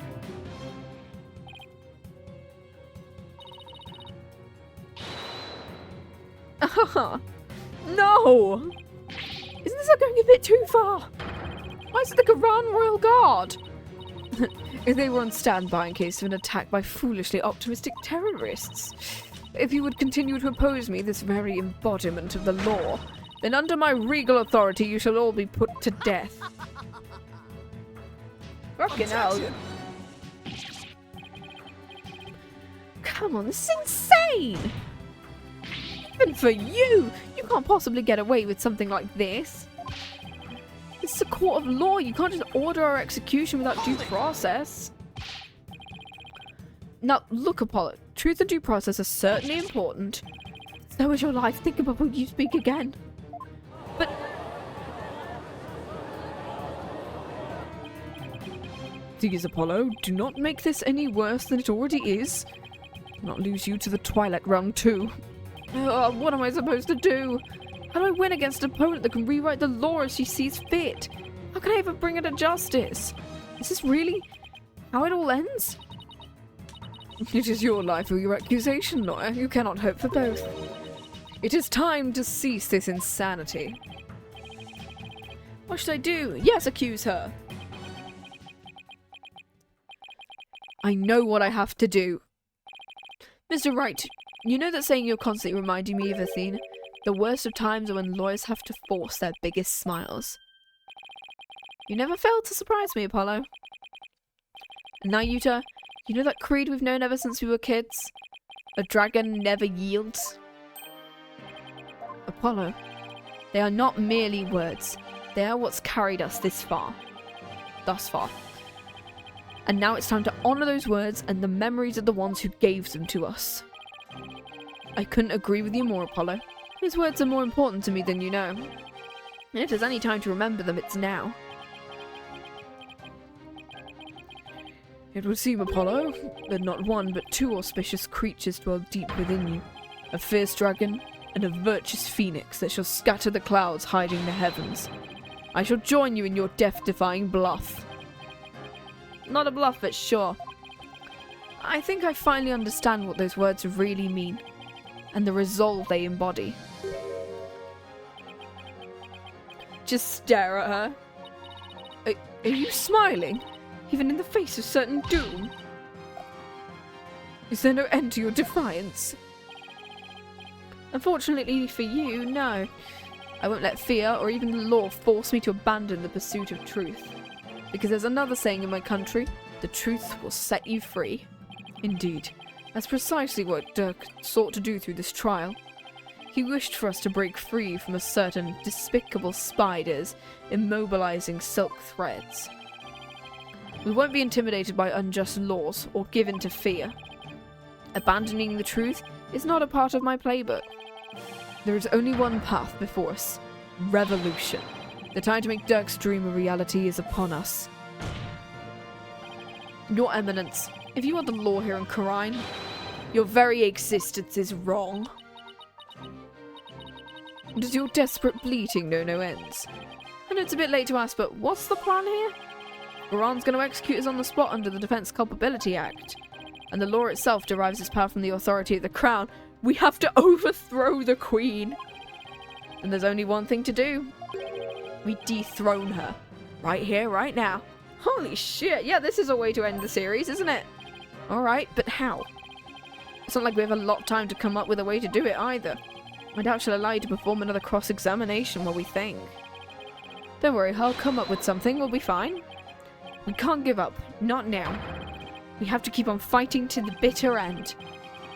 No! Isn't this going a bit too far? Why is it the Garan Royal Guard? If they were on standby in case of an attack by foolishly optimistic terrorists. If you would continue to oppose me, this very embodiment of the law, then under my regal authority you shall all be put to death. Fucking hell. Come on, this is insane! Even for you! You can't possibly get away with something like this. This is a court of law. You can't just order our execution without due process. Now, look, Apollo. Truth and due process are certainly important. So is your life. Think about what you speak again. But... Please, Apollo, do not make this any worse than it already is. Not lose you to the Twilight Realm, too. What am I supposed to do? How do I win against an opponent that can rewrite the law as she sees fit? How can I ever bring her to justice? Is this really how it all ends? It is your life or your accusation, lawyer. You cannot hope for both. It is time to cease this insanity. What should I do? Yes, accuse her. I know what I have to do. Mr. Wright, you know that saying you're constantly reminding me of Athena? The worst of times are when lawyers have to force their biggest smiles. You never failed to surprise me, Apollo. And now, Yuta, you know that creed we've known ever since we were kids? A dragon never yields? Apollo, they are not merely words. They are what's carried us this far. Thus far. And now it's time to honour those words and the memories of the ones who gave them to us. I couldn't agree with you more, Apollo. His words are more important to me than you know. And if there's any time to remember them, it's now. It would seem, Apollo, that not one but two auspicious creatures dwell deep within you. A fierce dragon and a virtuous phoenix that shall scatter the clouds hiding the heavens. I shall join you in your death-defying bluff. Not a bluff, but sure. I think I finally understand what those words really mean, and the resolve they embody. Just stare at her. Are you smiling? Even in the face of certain doom? Is there no end to your defiance? Unfortunately for you, no. I won't let fear or even the law force me to abandon the pursuit of truth. Because there's another saying in my country, the truth will set you free. Indeed, that's precisely what Dirk sought to do through this trial. He wished for us to break free from a certain despicable spiders immobilizing silk threads. We won't be intimidated by unjust laws or given to fear. Abandoning the truth is not a part of my playbook. There is only one path before us. Revolution. The time to make Dirk's dream a reality is upon us. Your Eminence, if you are the law here in Quran, your very existence is wrong. Does your desperate bleating know no ends? I know it's a bit late to ask, but what's the plan here? Garan's going to execute us on the spot under the Defense Culpability Act. And the law itself derives its power from the authority of the Crown. We have to overthrow the Queen. And there's only one thing to do. We dethrone her. Right here, right now. Holy shit, yeah, this is a way to end the series, isn't it? Alright, but how? It's not like we have a lot of time to come up with a way to do it either. I doubt she'll allow you to perform another cross-examination while we think. Don't worry, I'll come up with something, we'll be fine. We can't give up, not now. We have to keep on fighting to the bitter end.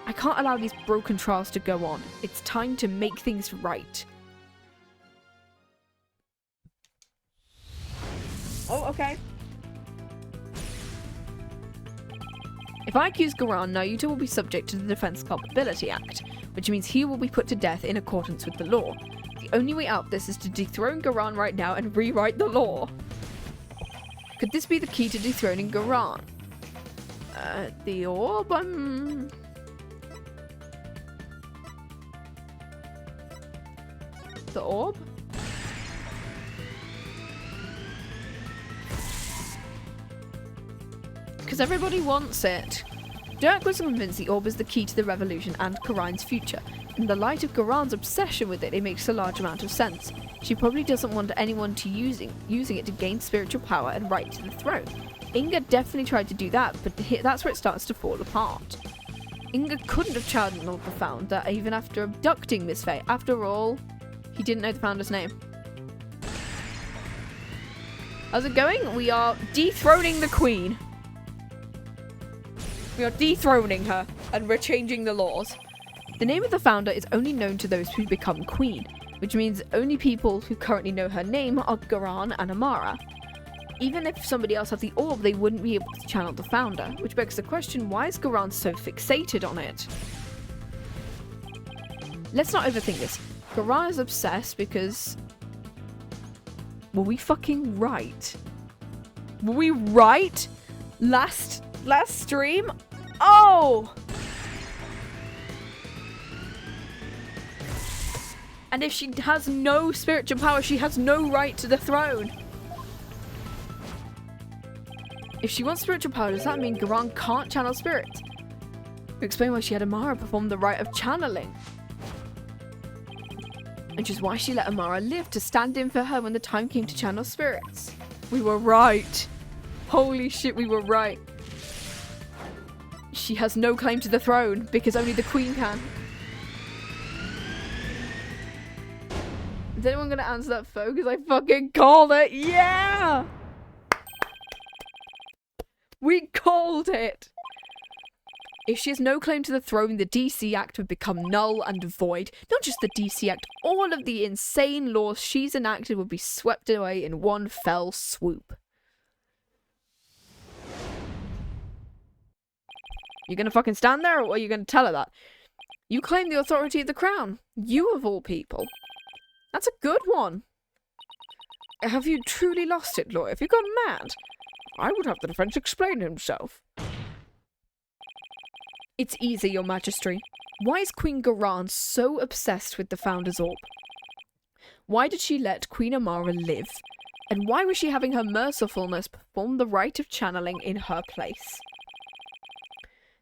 I can't allow these broken trials to go on. It's time to make things right. Oh, okay. If I accuse Garan, Naruto will be subject to the Defense Culpability Act, which means he will be put to death in accordance with the law. The only way out of this is to dethrone Garan right now and rewrite the law. Could this be the key to dethroning Garan? The orb? The orb? Because everybody wants it. Dirk was convinced the orb is the key to the revolution and Garan's future. In the light of Garan's obsession with it, it makes a large amount of sense. She probably doesn't want anyone to using it to gain spiritual power and right to the throne. Inga definitely tried to do that, but that's where it starts to fall apart. Inga couldn't have channeled the founder even after abducting Miss Faye. After all, he didn't know the founder's name. How's it going? We are dethroning the Queen. We are dethroning her, and we're changing the laws. The name of the founder is only known to those who become queen, which means only people who currently know her name are Garan and Amara. Even if somebody else had the orb, they wouldn't be able to channel the founder, which begs the question, why is Garan so fixated on it? Let's not overthink this. Garan is obsessed because... Were we fucking right? Were we right? Last stream? Oh! And if she has no spiritual power, she has no right to the throne. If she wants spiritual power, does that mean Garan can't channel spirits? Explain why she had Amara perform the rite of channeling. Which is why she let Amara live, to stand in for her when the time came to channel spirits. We were right. Holy shit, we were right. She has no claim to the throne, because only the Queen can. Is anyone going to answer that phone? Because I fucking called it. Yeah! We called it! If she has no claim to the throne, the DC Act would become null and void. Not just the DC Act, all of the insane laws she's enacted would be swept away in one fell swoop. You gonna fucking stand there, or are you gonna tell her that? You claim the authority of the crown. You of all people. That's a good one. Have you truly lost it, lawyer? Have you gone mad? I would have the defense explain himself. It's easy, your majesty. Why is Queen Garan so obsessed with the Founder's Orb? Why did she let Queen Amara live? And why was she having her mercifulness perform the rite of channeling in her place?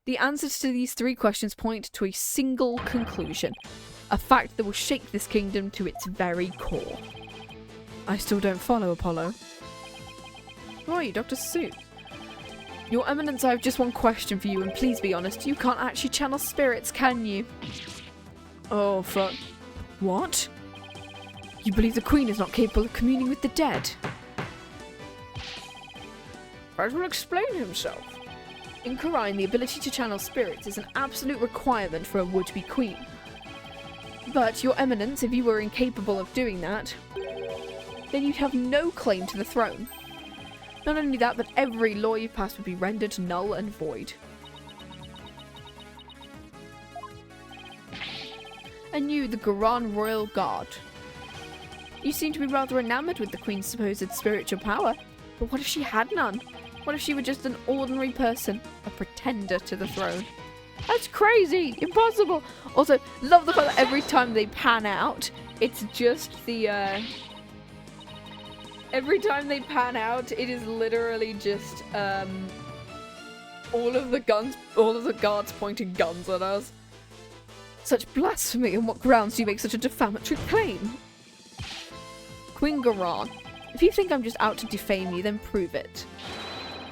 The answers to these three questions point to a single conclusion. A fact that will shake this kingdom to its very core. I still don't follow, Apollo. Who are you, Dr. Seuss? Your Eminence, I have just one question for you, and please be honest. You can't actually channel spirits, can you? Oh, fuck. What? You believe the Queen is not capable of communing with the dead? Fred will explain himself. In Quran, the ability to channel spirits is an absolute requirement for a would-be queen. But, Your Eminence, if you were incapable of doing that, then you'd have no claim to the throne. Not only that, but every law you pass would be rendered null and void. And you, the Garan Royal Guard. You seem to be rather enamored with the Queen's supposed spiritual power. But what if she had none? What if she were just an ordinary person, a pretender to the throne? That's crazy! Impossible! Also, love the fact that every time they pan out, it's just the, every time they pan out, it is literally just, all of the guards pointing guns at us. Such blasphemy! On what grounds do you make such a defamatory claim? Queen Garan, if you think I'm just out to defame you, then prove it.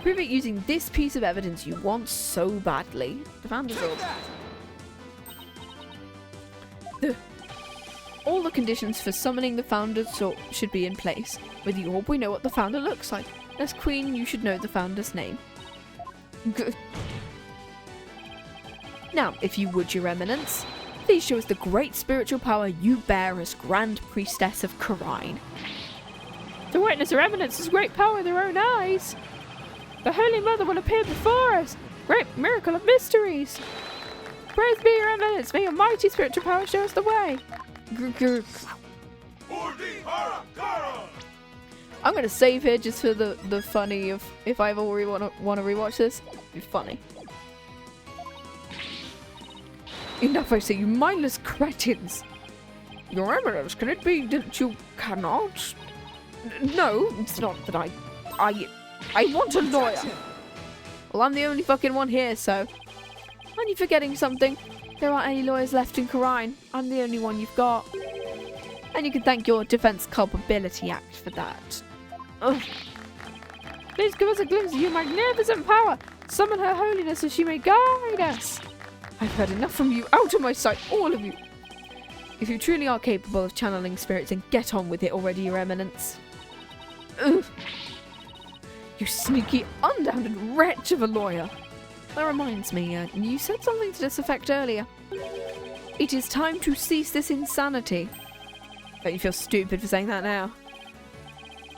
Prove it using this piece of evidence you want so badly. The Founder's Orb. All the conditions for summoning the Founder's Orb should be in place. With the orb, we know what the Founder looks like. As Queen, you should know the Founder's name. Good. Now, if you would, Your Eminence, please show us the great spiritual power you bear as Grand Priestess of Charade. To witness Her Eminence's great power with their own eyes. The Holy Mother will appear before us. Great miracle of mysteries. Praise be Your Eminence. May your mighty spiritual power show us the way. I'm going to save here just for the funny of if I ever want to rewatch this. It'd be funny. Enough, I say, you mindless cretins. Your Eminence, can it be that you cannot? No, it's not that I want a lawyer. Well, I'm the only fucking one here, so. Aren't you forgetting something? There aren't any lawyers left in Garan. I'm the only one you've got. And you can thank your Defense Culpability Act for that. Ugh. Please give us a glimpse of your magnificent power. Summon Her Holiness so she may guide us. I've heard enough from you. Out of my sight, all of you. If you truly are capable of channeling spirits, then get on with it already, Your Eminence. Ugh. You sneaky, undoubted wretch of a lawyer. That reminds me, you said something to this effect earlier. It is time to cease this insanity. Don't you feel stupid for saying that now?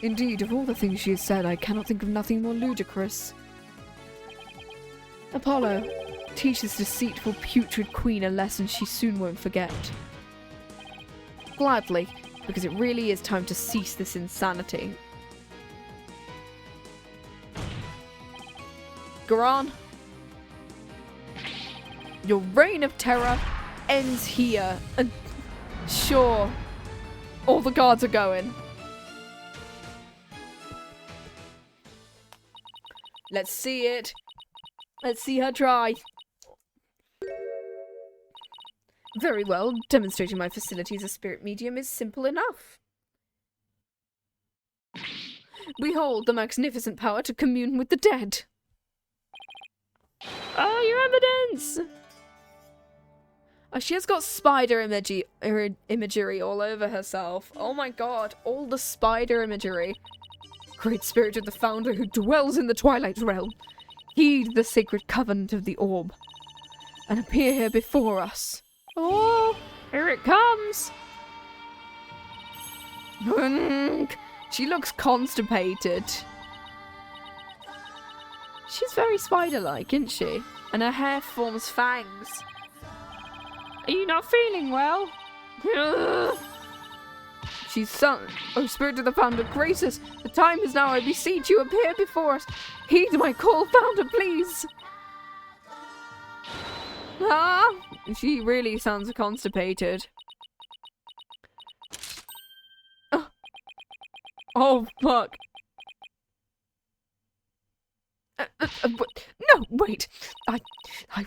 Indeed, of all the things she has said, I cannot think of nothing more ludicrous. Apollo, teach this deceitful, putrid queen a lesson she soon won't forget. Gladly, because it really is time to cease this insanity. Garan, your reign of terror ends here. And sure, all the guards are going. Let's see it. Let's see her try. Very well, demonstrating my facilities as a spirit medium is simple enough. We hold the magnificent power to commune with the dead. Oh, your evidence! Oh, she has got spider imagery all over herself. Oh my god, all the spider imagery. Great spirit of the Founder who dwells in the Twilight Realm, heed the sacred covenant of the orb, and appear here before us. Oh, here it comes! She looks constipated. She's very spider-like, isn't she? And her hair forms fangs. Are you not feeling well? She's son. Oh, Spirit of the Founder, grace us. The time is now. I beseech you, appear before us. Heed my call, Founder, please. Ah, she really sounds constipated. Oh, fuck. No, wait. I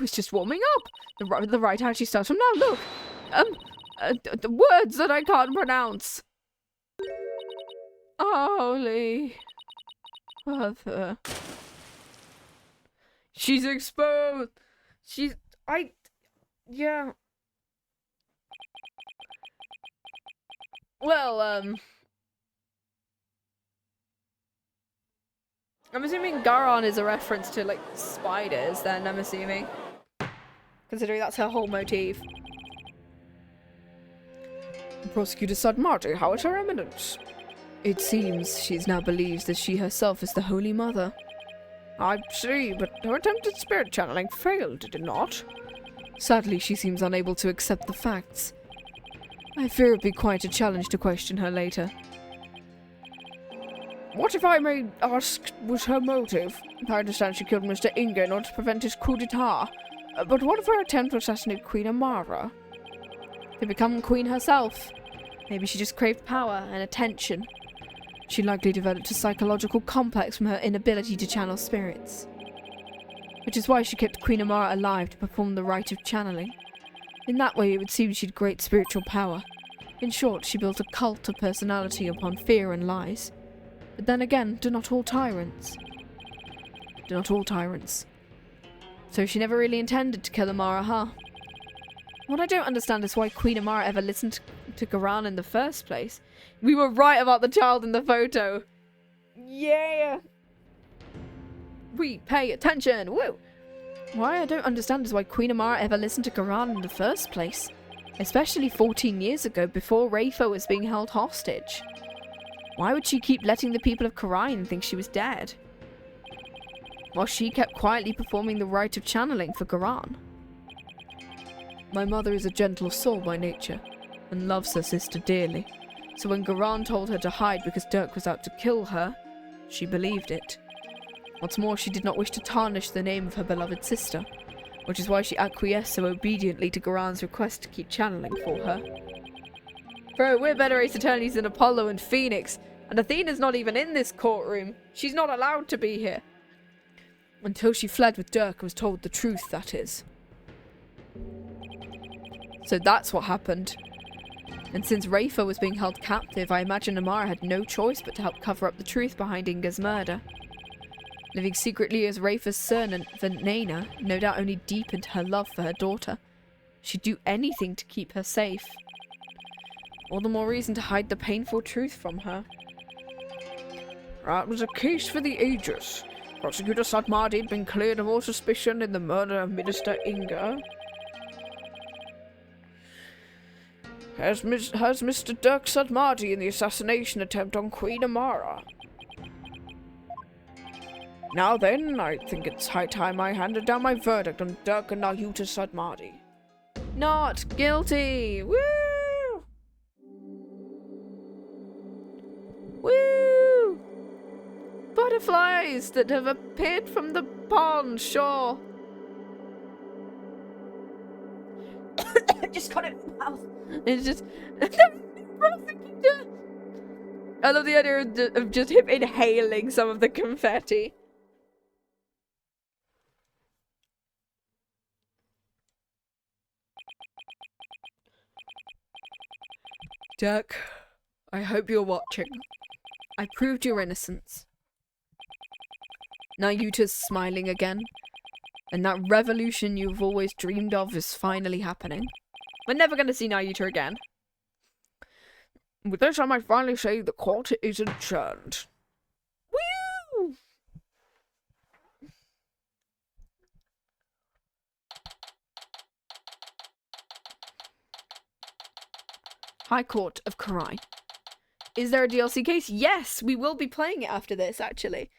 was just warming up. The right actually starts from now. Look. The words that I can't pronounce. Holy Mother. She's exposed. Yeah. Well, I'm assuming Garan is a reference to, like, spiders, then, I'm assuming. Considering that's her whole motif. Prosecutor Sudmarty, how is Her Eminence? It seems she now believes that she herself is the Holy Mother. I see, but her attempt at spirit channeling failed, did it not? Sadly, she seems unable to accept the facts. I fear it'd be quite a challenge to question her later. What, if I may ask, was her motive? I understand she killed Mr. Inga in order to prevent his coup d'etat. But what of her attempt to assassinate Queen Amara? To become queen herself. Maybe she just craved power and attention. She likely developed a psychological complex from her inability to channel spirits. Which is why she kept Queen Amara alive to perform the rite of channeling. In that way, it would seem she had great spiritual power. In short, she built a cult of personality upon fear and lies. But then again, do not all tyrants. Do not all tyrants. So she never really intended to kill Amara, huh? What I don't understand is why Queen Amara ever listened to Garan in the first place. We were right about the child in the photo. Yeah! We pay attention! Woo! Why I don't understand is why Queen Amara ever listened to Garan in the first place. Especially 14 years ago, before Rafa was being held hostage. Why would she keep letting the people of Quran think she was dead? While she kept quietly performing the rite of channeling for Garan. My mother is a gentle soul by nature, and loves her sister dearly. So when Garan told her to hide because Dirk was out to kill her, she believed it. What's more, she did not wish to tarnish the name of her beloved sister, which is why she acquiesced so obediently to Garan's request to keep channeling for her. Bro, we're better ace attorneys than Apollo and Phoenix, and Athena's not even in this courtroom. She's not allowed to be here. Until she fled with Dirk and was told the truth, that is. So that's what happened. And since Rafa was being held captive, I imagine Amara had no choice but to help cover up the truth behind Inga's murder. Living secretly as Rafa's servant, Nena, no doubt only deepened her love for her daughter. She'd do anything to keep her safe. All the more reason to hide the painful truth from her. That was a case for the ages. Prosecutor Sadmadi had been cleared of all suspicion in the murder of Minister Inga. Has Mr. Dirk Sadmadi in the assassination attempt on Queen Amara. Now then, I think it's high time I handed down my verdict on Dirk and Nayuta Sadmadi. Not guilty! Woo! Woo! Butterflies that have appeared from the pond, sure. I just got it in my mouth. It's just... I love the idea of just him inhaling some of the confetti. Dirk, I hope you're watching. I proved your innocence. Nayuta's smiling again. And that revolution you've always dreamed of is finally happening. We're never going to see Nayuta again. With this, I might finally say the court is adjourned. Woo! High Court of Karai. Is there a DLC case? Yes, we will be playing it after this, actually.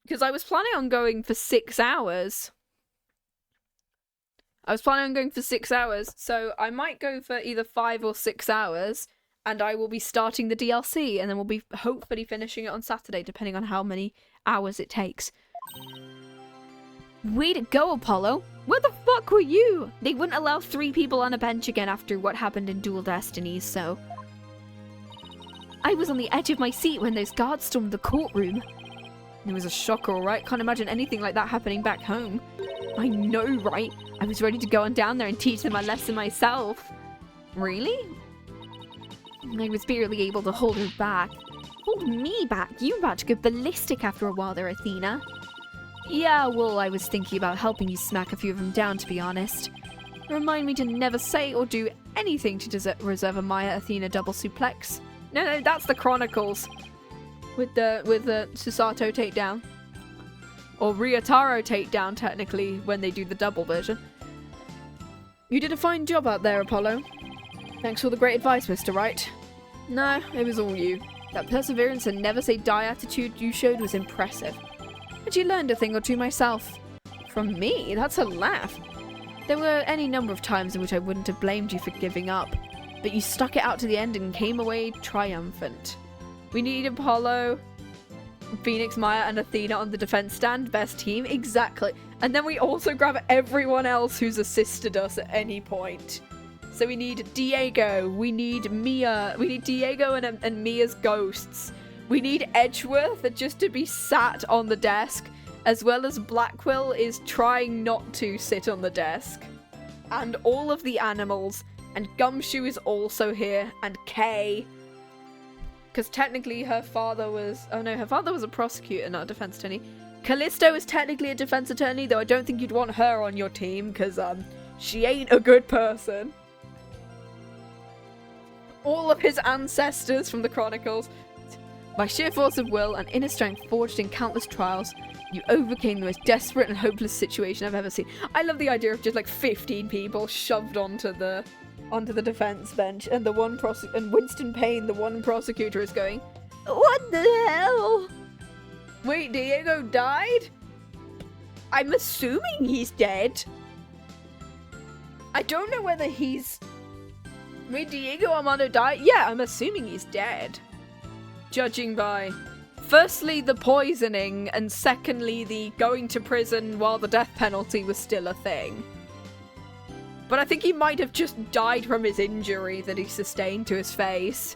Because I was planning on going for 6 hours. So I might go for either 5 or 6 hours, and I will be starting the DLC, and then we'll be hopefully finishing it on Saturday, depending on how many hours it takes. Way to go, Apollo! Where the fuck were you? They wouldn't allow 3 people on a bench again after what happened in Dual Destinies, so... I was on the edge of my seat when those guards stormed the courtroom. It was a shock, alright? Can't imagine anything like that happening back home. I know, right? I was ready to go on down there and teach them a lesson myself. Really? I was barely able to hold her back. Hold me back? You were about to go ballistic after a while there, Athena. Yeah, well, I was thinking about helping you smack a few of them down, to be honest. Remind me to never say or do anything to reserve a Maya Athena double suplex. No, that's the Chronicles. With the Susato takedown. Or Ryotaro takedown, technically, when they do the double version. You did a fine job out there, Apollo. Thanks for the great advice, Mr. Wright. No, it was all you. That perseverance and never-say-die attitude you showed was impressive. But you learned a thing or two myself. From me? That's a laugh. There were any number of times in which I wouldn't have blamed you for giving up. but you stuck it out to the end and came away triumphant. We need Apollo, Phoenix, Maya, and Athena on the defense stand. Best team. Exactly. And then we also grab everyone else who's assisted us at any point. So we need Diego. We need Mia. We need Diego and Mia's ghosts. We need Edgeworth just to be sat on the desk, as well as Blackwell is trying not to sit on the desk. And all of the animals. And Gumshoe is also here. And Kay. Because technically her father was... Oh no, her father was a prosecutor, not a defense attorney. Callisto is technically a defense attorney, though I don't think you'd want her on your team, because she ain't a good person. All of his ancestors from the Chronicles. By sheer force of will and inner strength forged in countless trials, you overcame the most desperate and hopeless situation I've ever seen. I love the idea of just like 15 people shoved onto the defense bench, and and Winston Payne, the one prosecutor, is going, "What the hell? Wait, Diego died? I'm assuming he's dead. I don't know whether he's... Wait, Diego Armando died? Yeah, I'm assuming he's dead. Judging by, firstly, the poisoning, and secondly, the going to prison while the death penalty was still a thing. But I think he might have just died from his injury that he sustained to his face.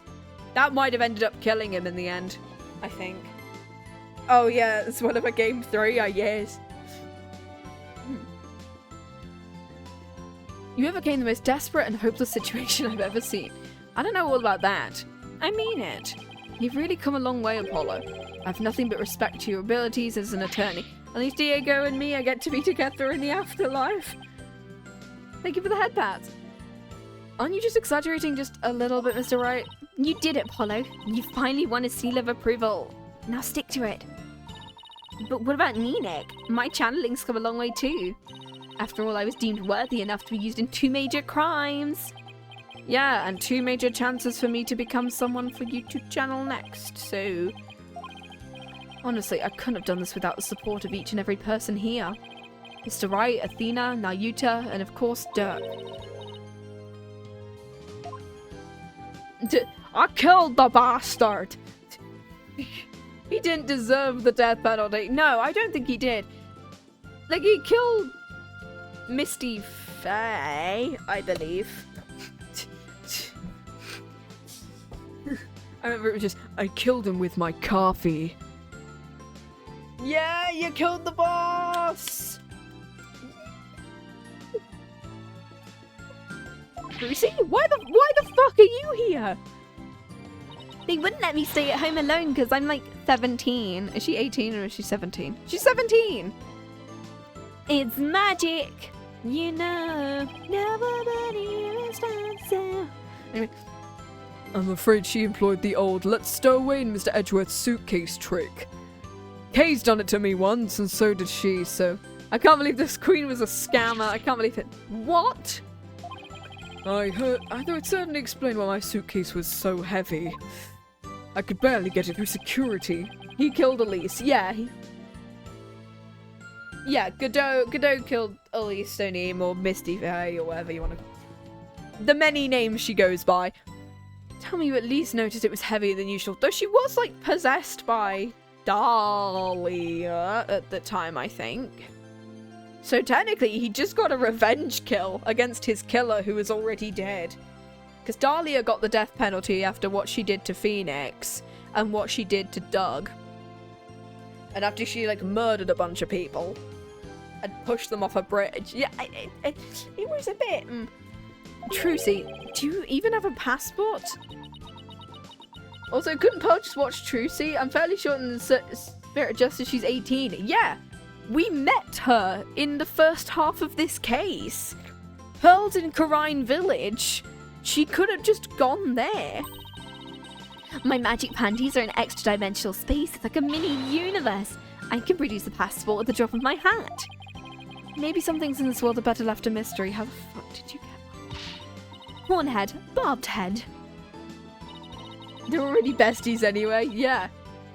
That might have ended up killing him in the end, I think. Oh yeah, it's one of a game 3, I guess. You overcame the most desperate and hopeless situation I've ever seen. I don't know all about that. I mean it. You've really come a long way, Apollo. I have nothing but respect to your abilities as an attorney. At least Diego and me get to be together in the afterlife. Thank you for the head pats. Aren't you just exaggerating just a little bit, Mr. Wright? You did it, Apollo. You finally won a seal of approval. Now stick to it. But what about Ninek? My channeling's come a long way too. After all, I was deemed worthy enough to be used in 2 major crimes. Yeah, and 2 major chances for me to become someone for you to channel next, so... Honestly, I couldn't have done this without the support of each and every person here. Mr. Wright, Athena, Nayuta, and of course, Dirk. I killed the bastard! He didn't deserve the death penalty. No, I don't think he did. Like, he killed Misty Faye, I believe. I remember it was just, I killed him with my coffee. Yeah, you killed the boss! Brucey, why the fuck are you here? They wouldn't let me stay at home alone because I'm like 17. Is she 18 or is she 17? She's 17! It's magic! You know, nobody understands so. Anyway. I'm afraid she employed the old let's stow away in Mr. Edgeworth's suitcase trick. Kay's done it to me once, and so did she, so... I can't believe this queen was a scammer. I can't believe it. What? I heard... Though it certainly explained why my suitcase was so heavy. I could barely get it through security. He killed Elise. Yeah, Yeah, Godot killed Elise Stoneam, or Misty Faye, or whatever you want to... The many names she goes by. Tell me you at least noticed it was heavier than usual. Though she was, like, possessed by Dahlia at the time, I think. So technically, he just got a revenge kill against his killer who was already dead. Because Dahlia got the death penalty after what she did to Phoenix and what she did to Doug. And after she, like, murdered a bunch of people and pushed them off a bridge. Yeah, it was a bit... Trucy, do you even have a passport? Also, couldn't Pearl just watch Trucy? I'm fairly sure in the Spirit of Justice she's 18. Yeah, we met her in the first half of this case. Pearl's in Karine Village. She could have just gone there. My magic panties are in extra-dimensional space. It's like a mini-universe. I can produce a passport at the drop of my hat. Maybe some things in this world are better left a mystery. How the fuck did you get one head, barbed head. They're already besties anyway, yeah.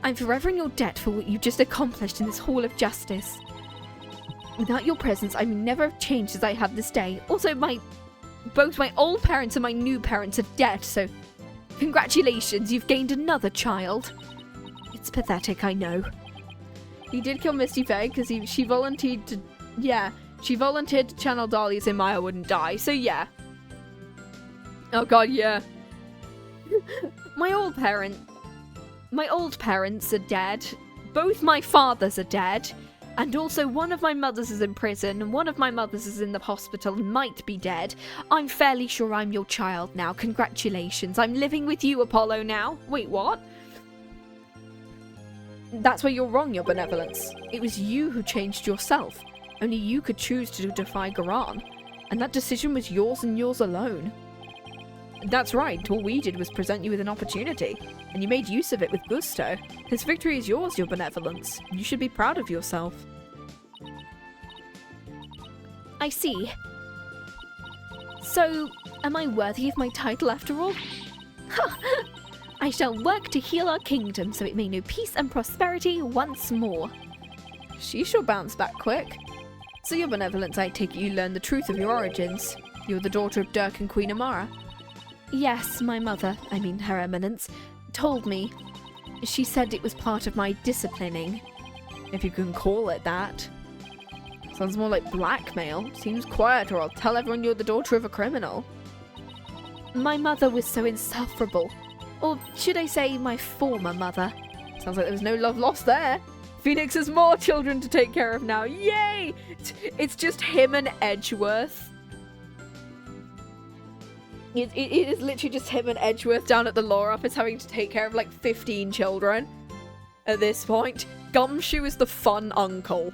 I'm forever in your debt for what you've just accomplished in this Hall of Justice. Without your presence, I would never have changed as I have this day. Also, my Both my old parents and my new parents are dead, so congratulations, you've gained another child. It's pathetic, I know. He did kill Misty Faye because she volunteered to... Yeah, she volunteered to channel Dahlia's in Maya Wouldn't Die, so yeah. Oh god, yeah. My old parents are dead. Both my fathers are dead. And also one of my mothers is in prison, and one of my mothers is in the hospital and might be dead. I'm fairly sure I'm your child now. Congratulations. I'm living with you, Apollo, now. Wait, what? That's where you're wrong, your benevolence. It was you who changed yourself. Only you could choose to defy Garan. And that decision was yours and yours alone. That's right, all we did was present you with an opportunity, and you made use of it with gusto. This victory is yours, your benevolence. You should be proud of yourself. I see. So, am I worthy of my title after all? I shall work to heal our kingdom so it may know peace and prosperity once more. She shall bounce back quick. So, your benevolence, I take it you learned the truth of your origins. You're the daughter of Dirk and Queen Amara. Yes, my mother, Her Eminence, told me. She said it was part of my disciplining. If you can call it that. Sounds more like blackmail. Seems quiet, or I'll tell everyone you're the daughter of a criminal. My mother was so insufferable. Or should I say, my former mother. Sounds like there was no love lost there. Phoenix has more children to take care of now. Yay! It's just him and Edgeworth. It is literally just him and Edgeworth down at the law office having to take care of like 15 children. At this point, Gumshoe is the fun uncle.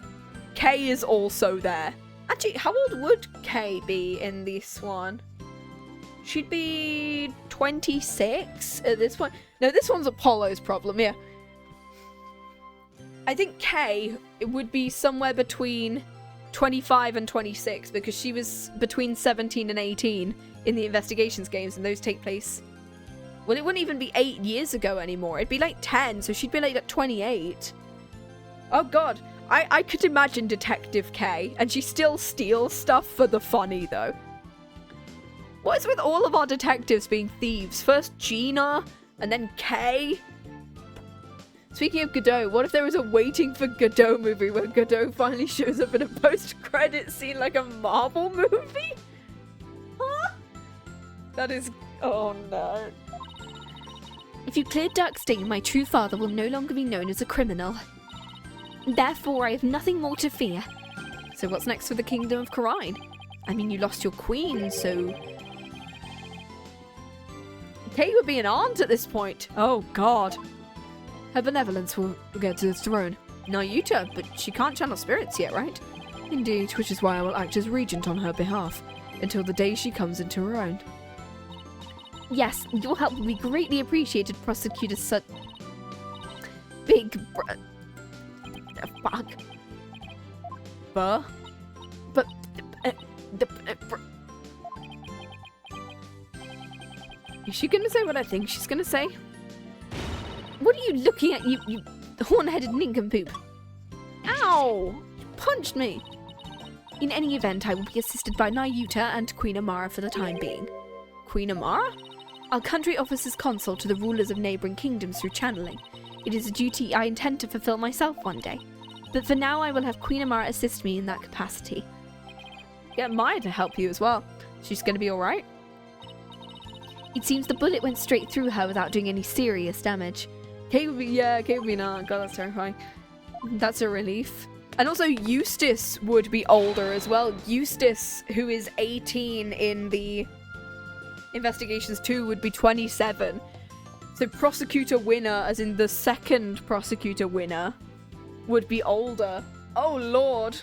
Kay is also there. Actually, how old would Kay be in this one? She'd be 26 at this point. No, this one's Apollo's problem, yeah. I think Kay would be somewhere between 25 and 26 because she was between 17 and 18 in the investigations games, and those take place... Well, it wouldn't even be 8 years ago anymore. It'd be like 10, so she'd be like 28. Oh god, I could imagine Detective K, and she still steals stuff for the funny, though. What is with all of our detectives being thieves? First Gina, and then Kay? Speaking of Godot, what if there was a Waiting for Godot movie where Godot finally shows up in a post-credit scene like a Marvel movie? Huh? That is... oh no. If you cleared Dirkstein, my true father will no longer be known as a criminal. Therefore, I have nothing more to fear. So what's next for the Kingdom of Karine? I mean, you lost your queen, so... Kay would be an aunt at this point. Oh god. Her benevolence will get to the throne. Nayuta, but she can't channel spirits yet, right? Indeed, which is why I will act as regent on her behalf, until the day she comes into her own. Yes, your help will be greatly appreciated, Prosecutor Big fuck. But... Is she gonna say what I think she's gonna say? What are you looking at, you horn-headed nincompoop? Ow! You punched me! In any event, I will be assisted by Nayuta and Queen Amara for the time being. Queen Amara? Our country offers as consult to the rulers of neighbouring kingdoms through channeling. It is a duty I intend to fulfill myself one day. But for now, I will have Queen Amara assist me in that capacity. Get Maya to help you as well. She's gonna be alright? It seems the bullet went straight through her without doing any serious damage. Kay would be not. God, that's terrifying. That's a relief. And also Eustace would be older as well. Eustace, who is 18 in the Investigations 2, would be 27. So Prosecutor Winner, as in the second Prosecutor Winner, would be older. Oh lord.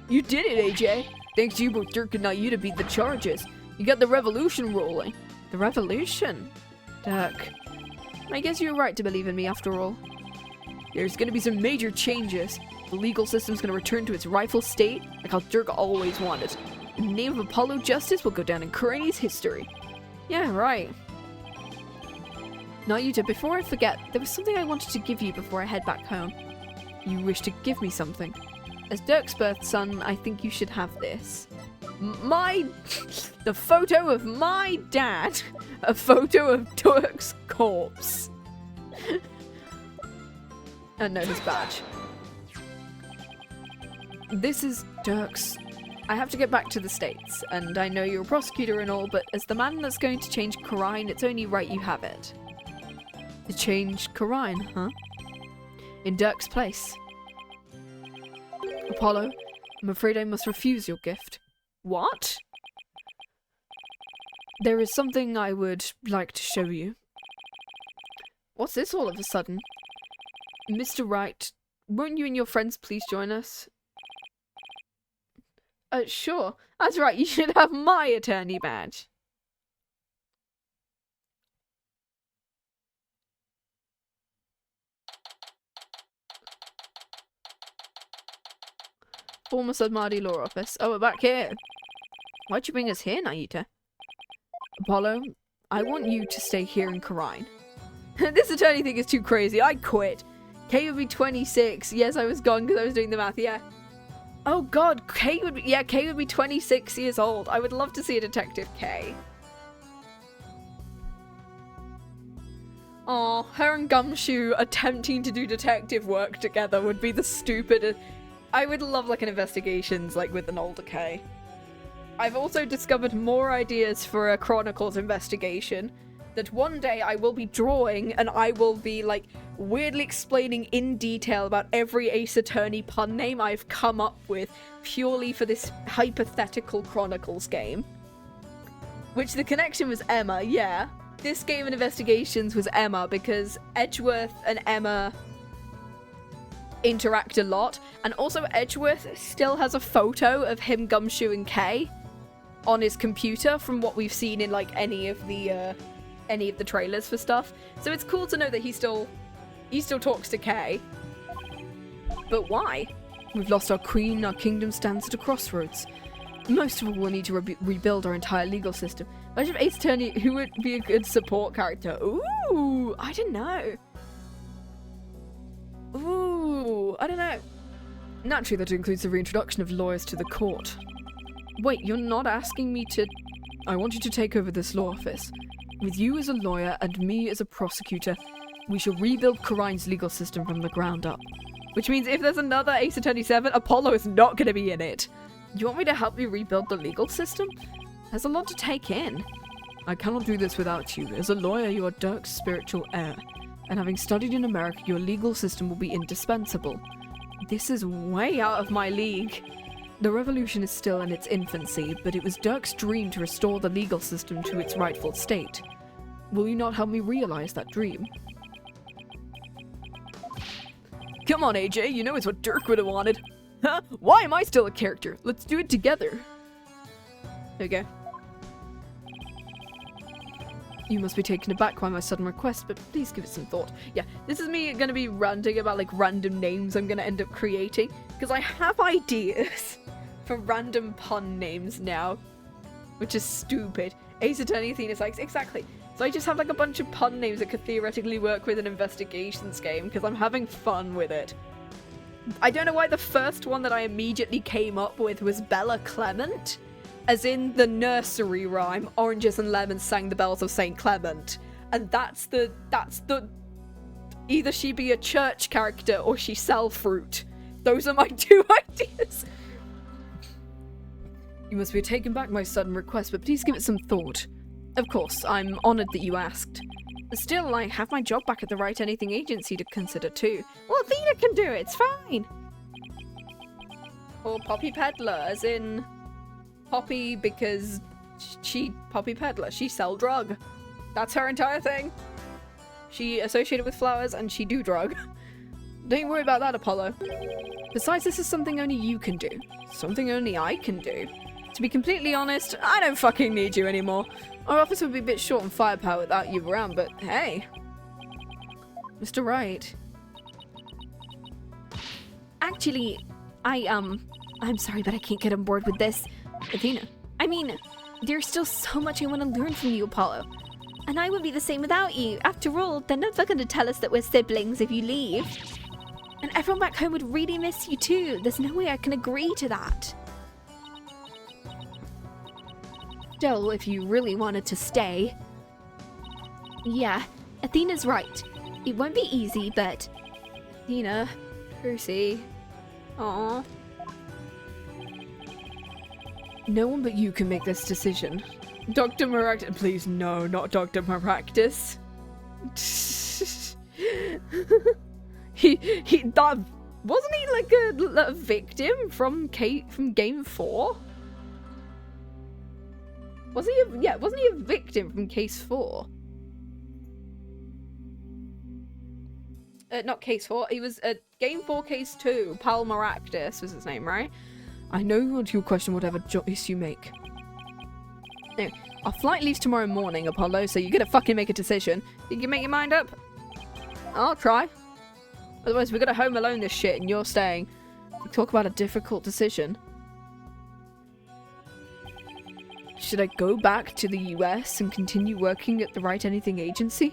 You did it, AJ. Thanks to you both, Dirk and Nayuta beat the charges. You got the revolution rolling. The revolution? Dirk. I guess you're right to believe in me after all. There's gonna be some major changes. The legal system's gonna return to its rightful state, like how Dirk always wanted. And the name of Apollo Justice will go down in Karini's history. Yeah, right. Nayuta, before I forget, there was something I wanted to give you before I head back home. You wish to give me something? As Dirk's birth son, I think you should have this. the photo of my dad, a photo of Dirk's corpse. And no, his badge. This is Dirk's. I have to get back to the States, and I know you're a prosecutor and all, but as the man that's going to change Quran, it's only right you have it. To change Quran, huh? In Dirk's place. Apollo, I'm afraid I must refuse your gift. What? There is something I would like to show you. What's this all of a sudden? Mr. Wright, won't you and your friends please join us? Sure. That's right, you should have my attorney badge. Former Submardi Law Office. Oh, we're back here. Why'd you bring us here, Naita? Apollo, I want you to stay here in Quran. This attorney thing is too crazy. I quit. Kay would be 26. Yes, I was gone because I was doing the math. Yeah. Oh god, Kay would be 26 years old. I would love to see a Detective Kay. Aw, her and Gumshoe attempting to do detective work together would be the stupidest. I would love like an investigations like with an older Kay. I've also discovered more ideas for a Chronicles investigation that one day I will be drawing and I will be like weirdly explaining in detail about every Ace Attorney pun name I've come up with purely for this hypothetical Chronicles game. Which the connection was Emma, yeah. This game in investigations was Emma because Edgeworth and Emma interact a lot, and also Edgeworth still has a photo of him, Gumshoe, and Kay on his computer from what we've seen in like any of the trailers for stuff. So it's cool to know that he still talks to Kay. But why? We've lost our queen, our kingdom stands at a crossroads. Most of all, we'll need to rebuild our entire legal system. Imagine if Ace Attorney, who would be a good support character? Ooh, I don't know. Ooh, I don't know. Naturally, that includes the reintroduction of lawyers to the court. Wait, you're not asking me to... I want you to take over this law office. With you as a lawyer and me as a prosecutor, we shall rebuild Quran's legal system from the ground up. Which means if there's another Ace Attorney 7, Apollo is not going to be in it. You want me to help you rebuild the legal system? There's a lot to take in. I cannot do this without you. As a lawyer, you are Dirk's spiritual heir. And having studied in America, your legal system will be indispensable. This is way out of my league. The revolution is still in its infancy, but it was Dirk's dream to restore the legal system to its rightful state. Will you not help me realize that dream? Come on, AJ, you know it's what Dirk would have wanted. Huh? Why am I still a character? Let's do it together. There you go. You must be taken aback by my sudden request, but please give it some thought. Yeah, this is me gonna be ranting about like random names I'm gonna end up creating, because I have ideas for random pun names now, which is stupid. Ace Attorney Athena Sykes, exactly. So I just have like a bunch of pun names that could theoretically work with an investigations game, because I'm having fun with it. I don't know why the first one that I immediately came up with was Bella Clement, as in the nursery rhyme, Oranges and Lemons sang the bells of St. Clement. And that's the, either she be a church character or she sell fruit. Those are my two ideas. You must be taken back my sudden request, but please give it some thought. Of course, I'm honoured that you asked. Still, I have my job back at the Write Anything agency to consider too. Well, Athena can do it, it's fine. Or Poppy Peddler, as in Poppy because Poppy Peddler, she sell drug. That's her entire thing. She associated with flowers and she do drug. Don't worry about that, Apollo. Besides, this is something only you can do. Something only I can do. To be completely honest, I don't fucking need you anymore. Our office would be a bit short on firepower without you around, but hey. Mr. Wright. Actually, I'm sorry, but I can't get on board with this. Athena. I mean, there's still so much I want to learn from you, Apollo. And I would be the same without you. After all, they're never going to tell us that we're siblings if you leave. And everyone back home would really miss you too. There's no way I can agree to that. Still, if you really wanted to stay... Yeah, Athena's right. It won't be easy, but... Athena. Percy. Aww. No one but you can make this decision. Dr. Maractus. Please, no, not Dr. Maractus. That wasn't he like a victim from game 4? Wasn't he a victim from case 4? Not case 4. He was game 4 case 2. Pal Maractus was his name, right? I know you want to question whatever choice you make. Anyway, our flight leaves tomorrow morning, Apollo, so you gotta fucking make a decision. You can make your mind up? I'll try. Otherwise, we're gonna home alone this shit and you're staying. Talk about a difficult decision. Should I go back to the US and continue working at the Write Anything agency?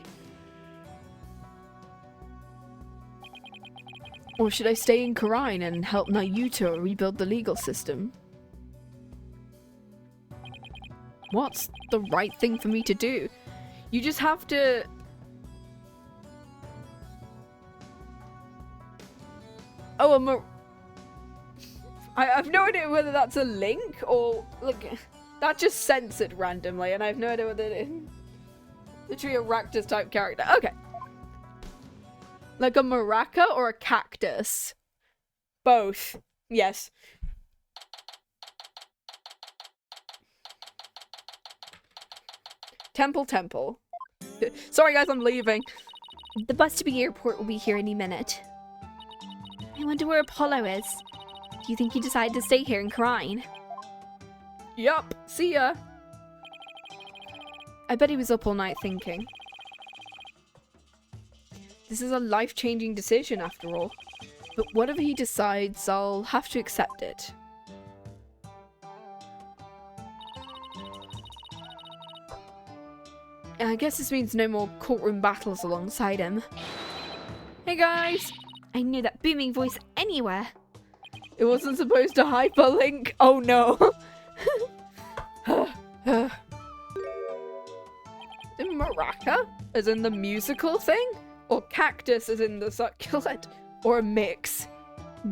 Or should I stay in Quran and help Nayuta rebuild the legal system? What's the right thing for me to do? You just have to... Oh, I have no idea whether that's a link or... Look, that just censored randomly and I have no idea whether it is... Literally a Raktus type character. Okay. Like a maraca or a cactus? Both. Yes. Temple. Sorry guys, I'm leaving. The bus to the airport will be here any minute. I wonder where Apollo is. Do you think he decided to stay here in Quran? Yup. See ya. I bet he was up all night thinking. This is a life-changing decision after all. But whatever he decides, I'll have to accept it. I guess this means no more courtroom battles alongside him. Hey guys! I knew that booming voice anywhere. It wasn't supposed to hyperlink. Oh no. In maraca? As in the musical thing? Or cactus as in the succulent? Or a mix?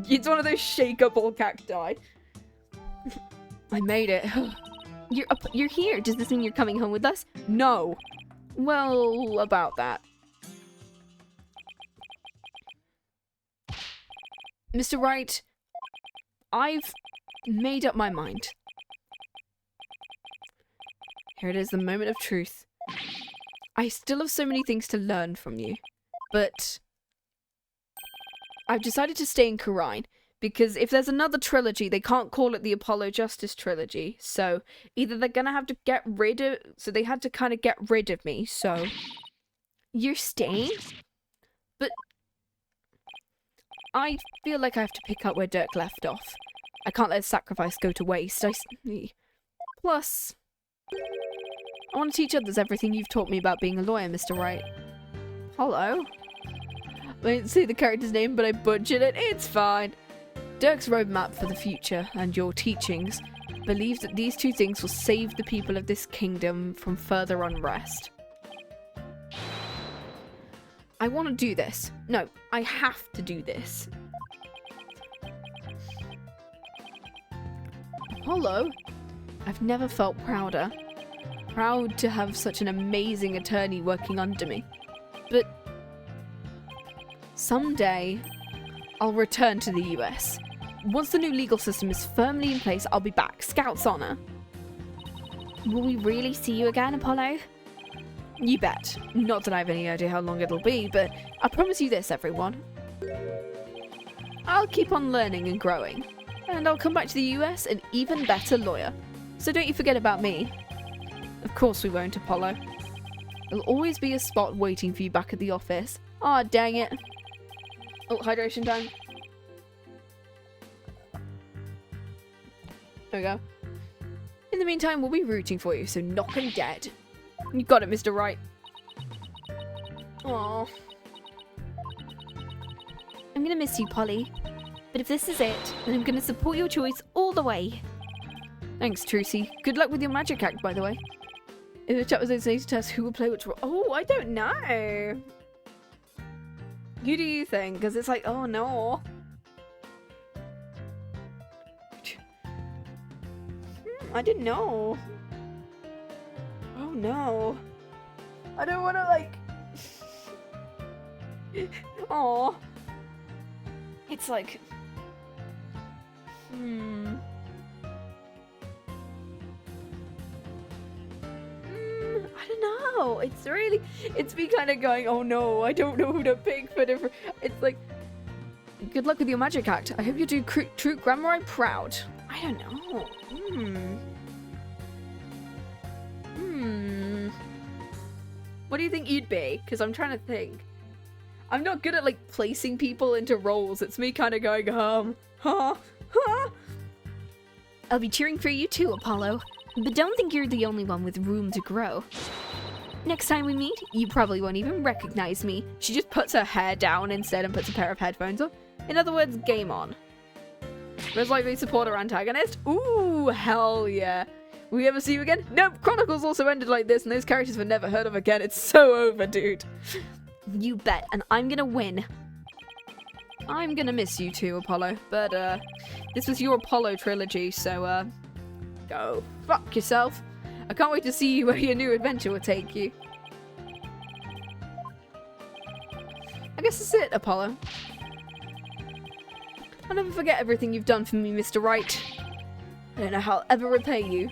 It's one of those shakeable cacti. I made it. You're here. Does this mean you're coming home with us? No. Well, about that. Mr. Wright, I've made up my mind. Here it is, the moment of truth. I still have so many things to learn from you, but I've decided to stay in Quran because if there's another trilogy, they can't call it the Apollo Justice Trilogy. So either they're gonna have to get rid of, so they had to kind of get rid of me. So you're staying? But I feel like I have to pick up where Dirk left off. I can't let his sacrifice go to waste. Plus, I want to teach others everything you've taught me about being a lawyer, Mr. Wright. Hello? I didn't say the character's name, but I butchered it. It's fine. Dirk's roadmap for the future and your teachings believes that these two things will save the people of this kingdom from further unrest. I want to do this. No, I have to do this. Apollo, I've never felt prouder. Proud to have such an amazing attorney working under me. But someday, I'll return to the US. Once the new legal system is firmly in place, I'll be back. Scout's honor. Will we really see you again, Apollo? You bet. Not that I have any idea how long it'll be, but I promise you this, everyone. I'll keep on learning and growing. And I'll come back to the US an even better lawyer. So don't you forget about me. Of course we won't, Apollo. There'll always be a spot waiting for you back at the office. Aw, dang it. Oh, hydration time. There we go. In the meantime, we'll be rooting for you, so knock 'em dead. You got it, Mr. Wright. Aww. I'm gonna miss you, Polly. But if this is it, then I'm gonna support your choice all the way. Thanks, Trucy. Good luck with your magic act, by the way. In the chat was a test who will play which role. Oh, I don't know. Who do you think? Because it's like, oh no. I didn't know. Oh no. I don't want to like... Oh. It's like... I don't know. It's me kind of going, oh no, I don't know who to pick for different. It's like, good luck with your magic act. I hope you do true Grammar proud. I don't know. What do you think you'd be? Because I'm trying to think. I'm not good at like placing people into roles. It's me kind of going, I'll be cheering for you too, Apollo. But don't think you're the only one with room to grow. Next time we meet, you probably won't even recognize me. She just puts her hair down instead and puts a pair of headphones on. In other words, game on. Most likely support or antagonist? Ooh, hell yeah. Will we ever see you again? Nope, Chronicles also ended like this and those characters were never heard of again. It's so over, dude. You bet, and I'm gonna win. I'm gonna miss you too, Apollo. But, this was your Apollo trilogy, so, go fuck yourself. I can't wait to see where your new adventure will take you. I guess that's it, Apollo. I'll never forget everything you've done for me, Mr. Wright. I don't know how I'll ever repay you.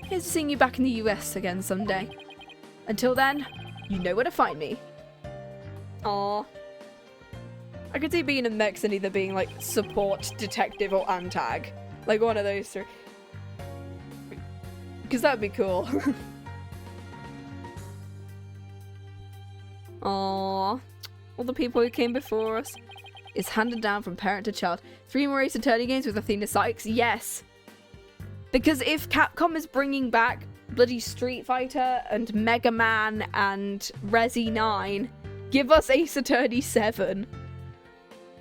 Here's to seeing you back in the US again someday. Until then, you know where to find me. Aww. I could see being a mix and either being like support, detective, or antag. Like one of those three. Because that'd be cool. Aww. All the people who came before us. Is handed down from parent to child. 3 more Ace Attorney games with Athena Sykes? Yes. Because if Capcom is bringing back bloody Street Fighter and Mega Man and Resi 9, give us Ace Attorney 7.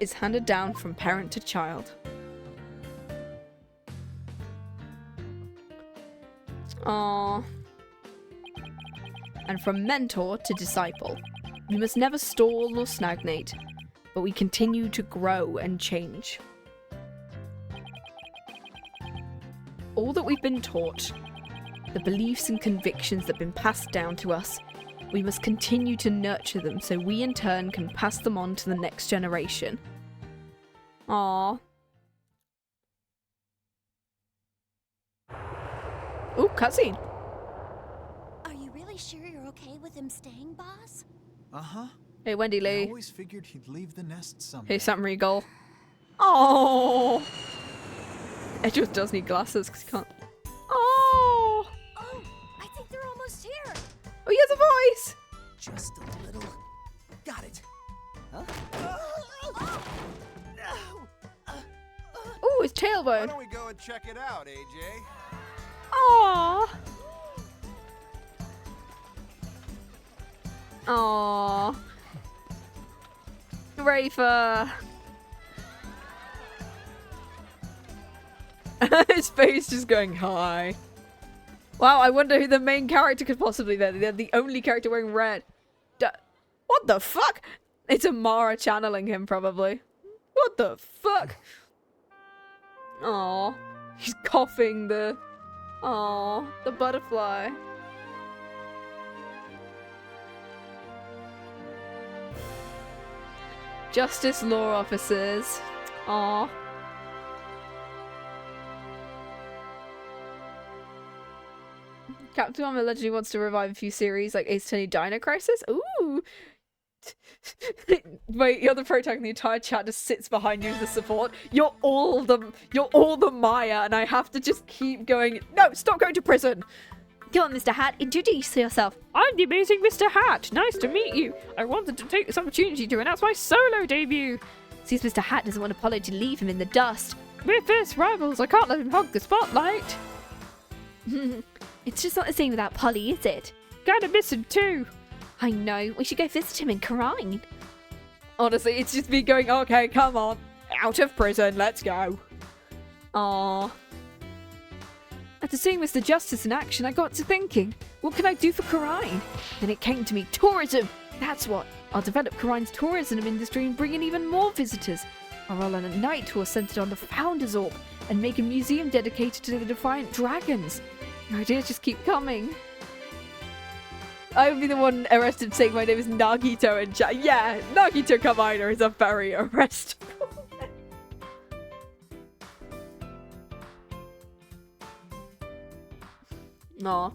Is handed down from parent to child. Aww. And from mentor to disciple. We must never stall or stagnate, but we continue to grow and change. All that we've been taught, the beliefs and convictions that have been passed down to us, we must continue to nurture them so we in turn can pass them on to the next generation. Aww. Ooh, cutscene. Are you really sure you're okay with him staying, boss? Uh-huh. Hey, Wendy I Lee. always figured he'd leave the nest someday. Hey, Sam Regal. Oh. Edgeworth does need glasses because he can't. Oh. Oh, I think they're almost here. Oh, he has a voice. Just a little. Got it. Huh? Ooh, his Why tailbone. don't we go and check it out, AJ? Aww. Aww. Rafer. His face just going hi. Wow, I wonder who the main character could possibly be. They're the only character wearing red. What the fuck? It's Amara channeling him, probably. What the fuck? Aww. He's coughing the... Aww. The butterfly. Justice law officers. Aww. Capcom allegedly wants to revive a few series like Ace Attorney Dino Crisis. Ooh. Wait, you're the protagonist. The entire chat just sits behind you as the support. You're all the Maya, and I have to just keep going. No, stop going to prison. Come on, Mr. Hat, introduce yourself. I'm the amazing Mr. Hat. Nice to meet you. I wanted to take this opportunity to announce my solo debut. Since Mr. Hat doesn't want Apollo to leave him in the dust. We're fierce rivals. I can't let him hog the spotlight. It's just not the same without Polly, is it? Gotta miss him too. I know. We should go visit him in Garan. Honestly, it's just me going, okay, come on. Out of prison, let's go. Aww. After seeing Mr. Justice in action, I got to thinking, what can I do for Quine? Then it came to me, tourism! That's what! I'll develop Quine's tourism industry and bring in even more visitors. I'll roll on a night tour centered on the Founder's Orb and make a museum dedicated to the Defiant Dragons. Your ideas just keep coming. I would be the one arrested saying my name is Nagito in chat. Yeah, Nagito Kaminer is a very arrestable name. Aw.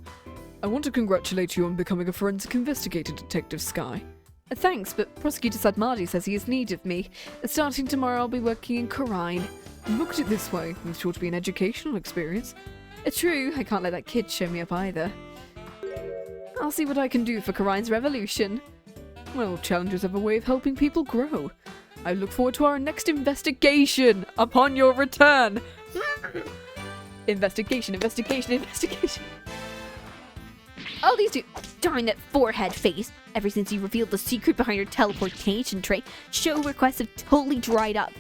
I want to congratulate you on becoming a forensic investigator, Detective Sky. Thanks, but Prosecutor Sadmadi says he has need of me. Starting tomorrow, I'll be working in Quine. Look at it this way, it's sure to be an educational experience. True, I can't let that kid show me up either. I'll see what I can do for Quine's revolution. Well, challenges have a way of helping people grow. I look forward to our next investigation upon your return. Investigation. All these two. Darn that forehead face. Ever since you revealed the secret behind her teleportation tray, show requests have totally dried up.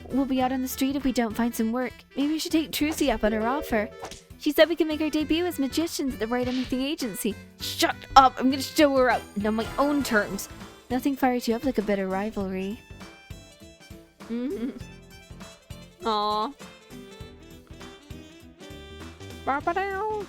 We'll be out on the street if we don't find some work. Maybe we should take Trucy up on her offer. She said we can make our debut as magicians at the Right Anything Agency. Shut up! I'm gonna show her out, and on my own terms. Nothing fires you up like a bit of rivalry. Aww. Ba-ba-dow.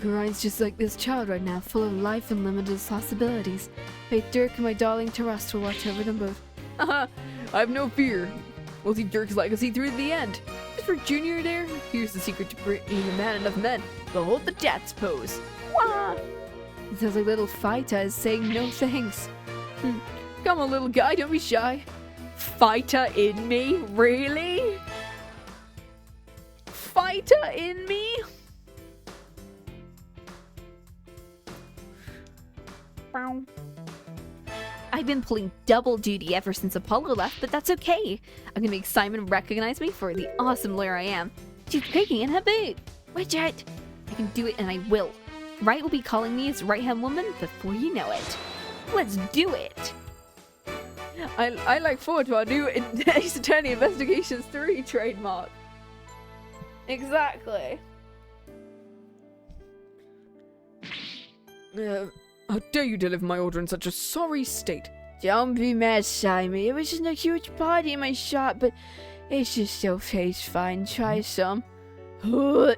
Quine's just like this child right now, full of life and limited possibilities. Faith Dirk and my darling Terrust will watch over them both. Haha, I have no fear. We'll see Dirk's legacy through to the end. As for Junior there, here's the secret to being a man enough men. Behold the dad's pose. Wah! It sounds like little Fighter is saying no thanks. Come on, little guy, don't be shy. Fighter in me? Really? Fighter in me? I've been pulling double duty ever since Apollo left, but that's okay. I'm gonna make Simon recognize me for the awesome lawyer I am. She's creaking in her boot. Watch out. I can do it and I will. Wright will be calling me his right-hand woman before you know it. Let's do it. I look forward to our new Ace Attorney Investigations 3 trademark. Exactly. How dare you deliver my order in such a sorry state? Don't be mad, Simon. It was just a huge party in my shop, but it's just still tastes fine. Try some. You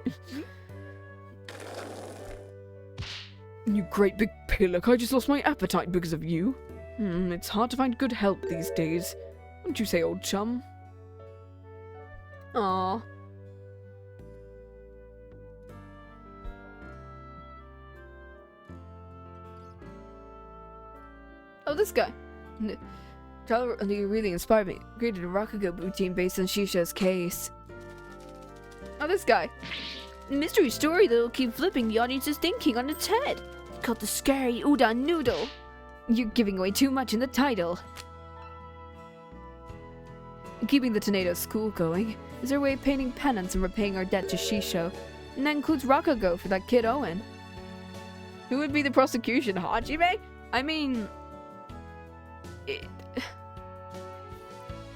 great big pillock, I just lost my appetite because of you. It's hard to find good help these days. Wouldn't you say, old chum? Aww. Oh, this guy. Tyler really inspired me. Created a Rakugo routine based on Shisha's case. Oh, this guy. Mystery story that'll keep flipping the audience's thinking on its head. It's called the Scary Udon Noodle. You're giving away too much in the title. Keeping the Tornado School going is our way of paying penance and repaying our debt to Shisho. And that includes Rakugo for that kid Owen. Who would be the prosecution, Hajime? I mean...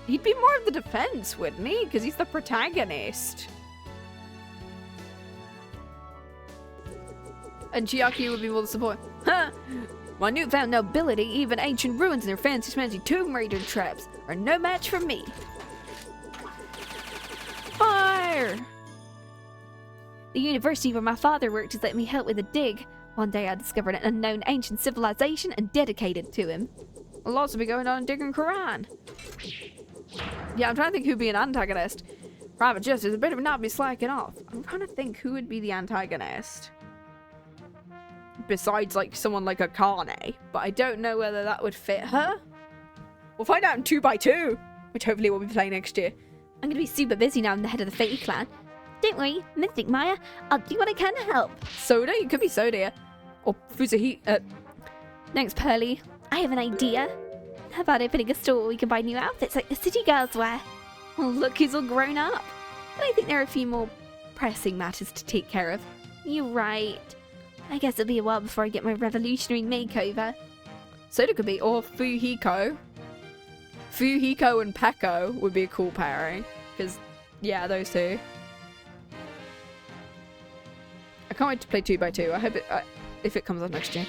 He'd be more of the defense, wouldn't he? Because he's the protagonist. And Chiaki would be more the support. Huh! My newfound nobility, even ancient ruins and their fancy-smancy Tomb Raider traps, are no match for me. Fire! The university where my father worked has let me help with a dig. One day I discovered an unknown ancient civilization and dedicated to him. Will also be going on digging Quran. Yeah, I'm trying to think who'd be an antagonist. Private Justice better not be slacking off. I'm trying to think who would be the antagonist. Besides, like, someone like Akane. But I don't know whether that would fit her. We'll find out in 2x2, which hopefully we'll be playing next year. I'm gonna be super busy now I'm the head of the Fate clan. Don't worry, Mystic Maya. I'll do what I can to help. Soda? You could be Soda. Or Fuzuhi. Thanks, Pearly. I have an idea. How about opening a store where we can buy new outfits like the city girls wear? Well, look who's all grown up. But I think there are a few more pressing matters to take care of. You're right. I guess it'll be a while before I get my revolutionary makeover. Soda could be, or Fuhiko. Fuhiko and Peko would be a cool pairing. Because, yeah, those two. I can't wait to play 2x2. I hope it, if it comes out next year.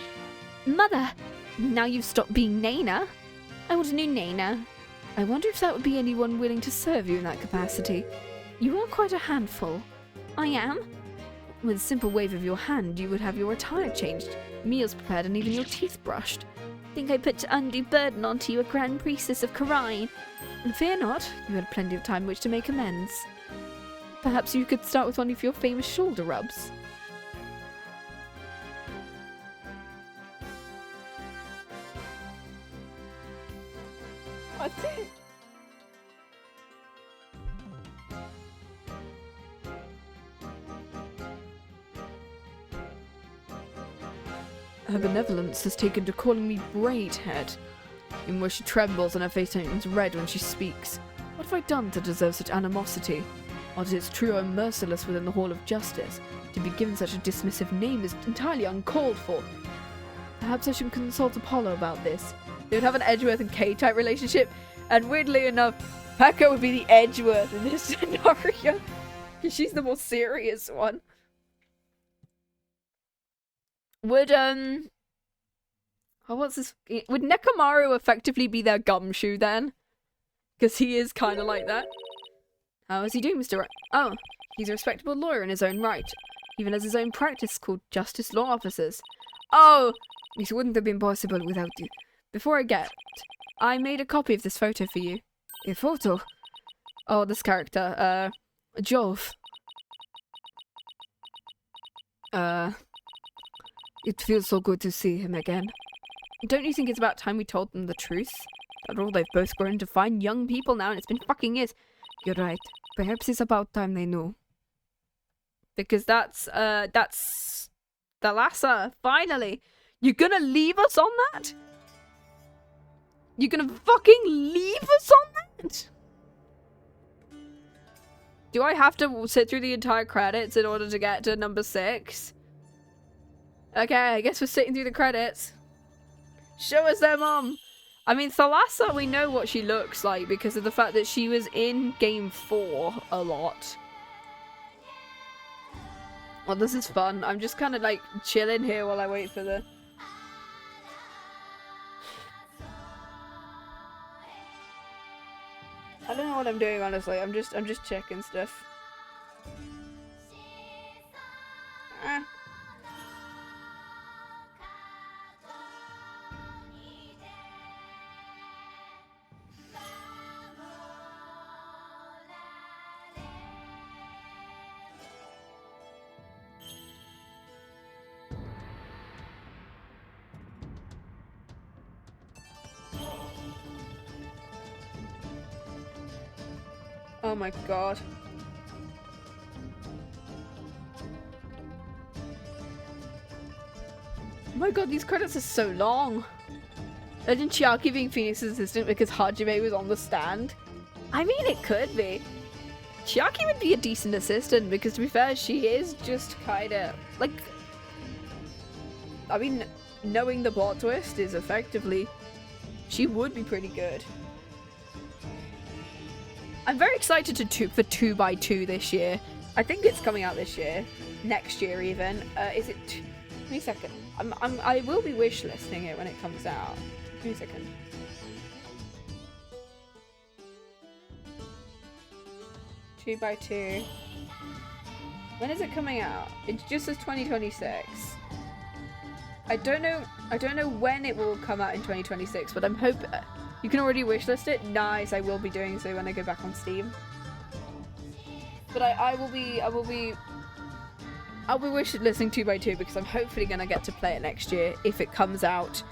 Mother, now you've stopped being Naina. I want a new Naina. I wonder if that would be anyone willing to serve you in that capacity. You are quite a handful. I am? With a simple wave of your hand, you would have your attire changed, meals prepared, and even your teeth brushed. Think I put undue burden onto you, a Grand Priestess of Garan? And fear not, you had plenty of time in which to make amends. Perhaps you could start with one of your famous shoulder rubs. I think... Her benevolence has taken to calling me Braidhead, in where she trembles and her face turns red when she speaks. What have I done to deserve such animosity? While it is true I'm merciless within the Hall of Justice, to be given such a dismissive name is entirely uncalled for. Perhaps I should consult Apollo about this. They would have an Edgeworth and K-type relationship, and weirdly enough, Peko would be the Edgeworth in this scenario, because she's the more serious one. Would, what's this? Would Nekomaru effectively be their gumshoe then? Because he is kind of like that. How is he doing, Mr. Oh, he's a respectable lawyer in his own right. Even has his own practice called Justice Law Officers. Oh, this wouldn't have been possible without you. Before I get, I made a copy of this photo for you. A photo? Oh, this character, Jove. It feels so good to see him again. Don't you think it's about time we told them the truth? After all, they've both grown to fine young people now, and it's been fucking years. You're right. Perhaps it's about time they knew. Because that's Thalassa, finally. You're gonna leave us on that? You're gonna fucking leave us on that? Do I have to sit through the entire credits in order to get to number 6? Okay, I guess we're sitting through the credits. Show us their mom. I mean, Thalassa, we know what she looks like because of the fact that she was in Game 4 a lot. Well, this is fun. I'm just kind of like chilling here while I wait for the... I don't know what I'm doing, honestly. I'm just checking stuff. Ah. Oh my god. Oh my god, these credits are so long. Imagine Chiaki being Phoenix's assistant because Hajime was on the stand. I mean, it could be. Chiaki would be a decent assistant because, to be fair, she is just kind of like... I mean, knowing the plot twist is effectively... She would be pretty good. I'm very excited for 2x2 this year. I think it's coming out this year. Next year, even. Is it... Give me a second. I will be wish listing it when it comes out. Give me a second. Two by 2. When is it coming out? It just says 2026. I don't know when it will come out in 2026, but I'm hoping... You can already wishlist it? Nice, I will be doing so when I go back on Steam. But I will be wishlisting 2x2 because I'm hopefully gonna get to play it next year if it comes out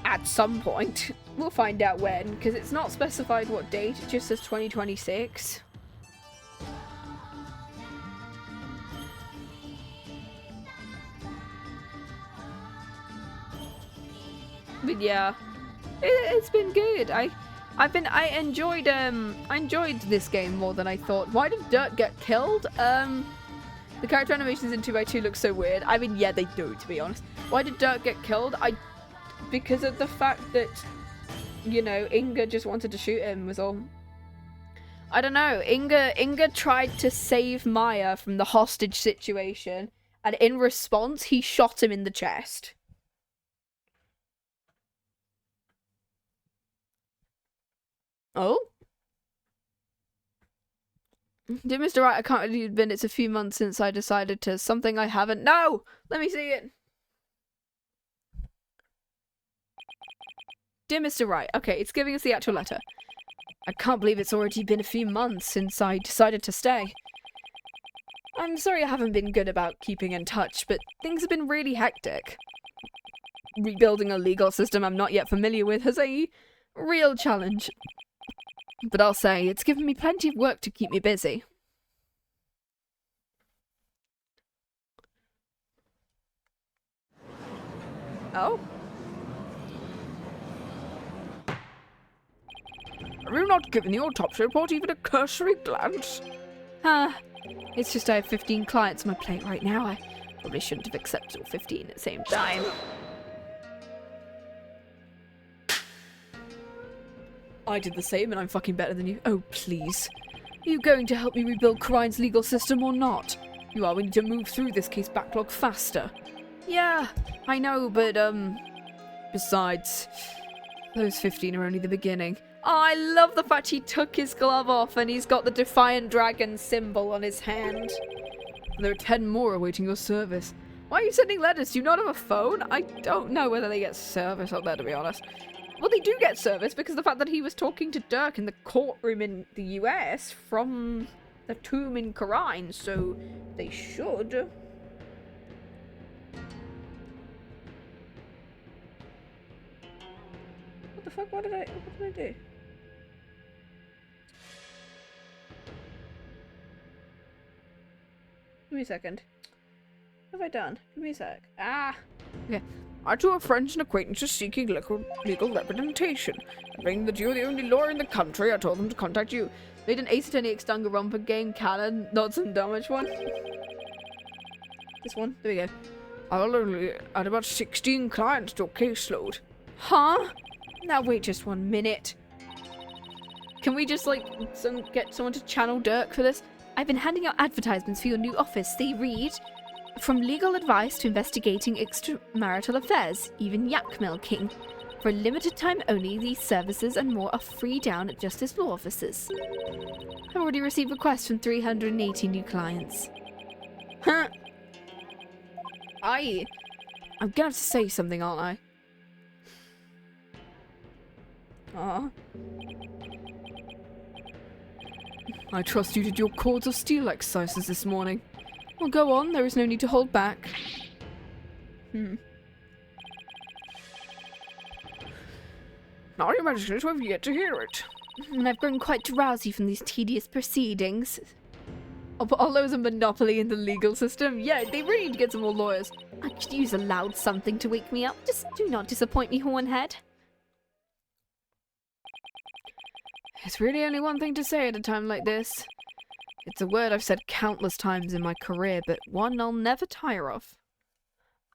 at some point. We'll find out when, because it's not specified what date, it just says 2026. But yeah. It's been good. I enjoyed this game more than I thought. Why did Dirt get killed? The character animations in 2x2 look so weird. I mean, yeah, they do, to be honest. Why did Dirk get killed? Because of the fact that, you know, Inga just wanted to shoot him was all. I don't know. Inga tried to save Maya from the hostage situation, and in response, he shot him in the chest. Oh? Dear Mr. Wright, I can't really admit it's a few months since I decided to something I haven't. No! Let me see it. Dear Mr. Wright, okay, it's giving us the actual letter. I can't believe it's already been a few months since I decided to stay. I'm sorry I haven't been good about keeping in touch, but things have been really hectic. Rebuilding a legal system I'm not yet familiar with is a real challenge. But I'll say, it's given me plenty of work to keep me busy. Oh? Have you not given the autopsy report even a cursory glance? It's just I have 15 clients on my plate right now. I probably shouldn't have accepted all 15 at the same time. I did the same and I'm fucking better than you. Oh, please. Are you going to help me rebuild Carine's legal system or not? You are. We need to move through this case backlog faster. Yeah, I know, but, besides, those 15 are only the beginning. Oh, I love the fact he took his glove off and he's got the Defiant Dragon symbol on his hand. And there are 10 more awaiting your service. Why are you sending letters? Do you not have a phone? I don't know whether they get service up there, to be honest. Well, they do get service because of the fact that he was talking to Dirk in the courtroom in the US from the tomb in Quran, so they should. What the fuck? What did I do? Give me a second. What have I done? Give me a sec. Ah! Okay. I too have friends and acquaintances seeking legal representation. And being that you're the only lawyer in the country, I told them to contact you. Made an Ace Attorney X Danganronpa game canon, not some damage one. This one? There we go. I'll only add about 16 clients to your caseload. Huh? Now wait just 1 minute. Can we just, like, get someone to channel Dirk for this? I've been handing out advertisements for your new office. They read, from legal advice to investigating extramarital affairs, even yak milking. For a limited time only, these services and more are free down at Justice Law offices. I've already received requests from 380 new clients. Huh? I'm gonna have to say something, aren't I? Aww. I trust you did your cords of steel exercises this morning. Well, go on, there is no need to hold back. Now your Majesty, have yet to hear it. And I've grown quite drowsy from these tedious proceedings. Apollo's a monopoly in the legal system. Yeah, they really need to get some more lawyers. I could use a loud something to wake me up. Just do not disappoint me, Hornhead. It's really only one thing to say at a time like this. It's a word I've said countless times in my career, but one I'll never tire of.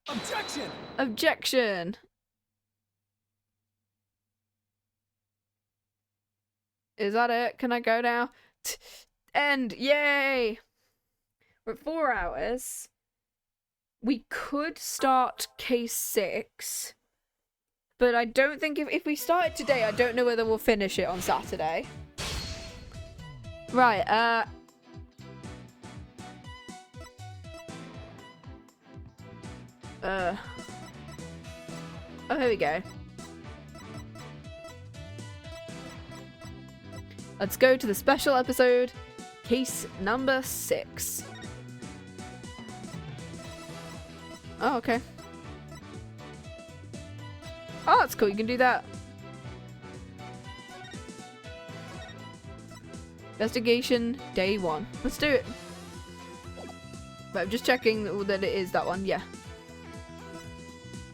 Objection! Objection! Is that it? Can I go now? End! Yay! We're at 4 hours. We could start case 6. But I don't think if we start it today, I don't know whether we'll finish it on Saturday. Right, oh, here we go. Let's go to the special episode, case number 6. Oh, okay. Oh, that's cool. You can do that. Investigation, day 1. Let's do it. But I'm just checking that it is that one. Yeah.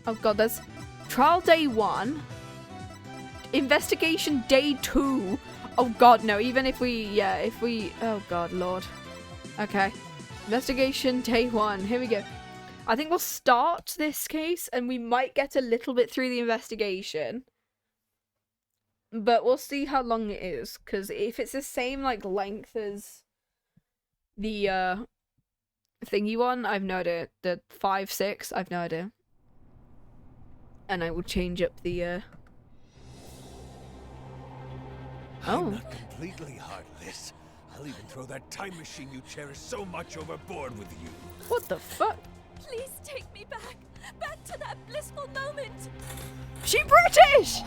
Oh god, there's trial day 1. Investigation day 2. Oh god, no. Even if we, oh god, lord. Okay. Investigation day 1. Here we go. I think we'll start this case and we might get a little bit through the investigation. But we'll see how long it is. Because if it's the same like length as the thingy one, I've no idea. The 5, 6, I've no idea. And I will change up the I'm not completely heartless. I'll even throw that time machine you cherish so much overboard with you. What the fuck? Please take me back. Back to that blissful moment. She British!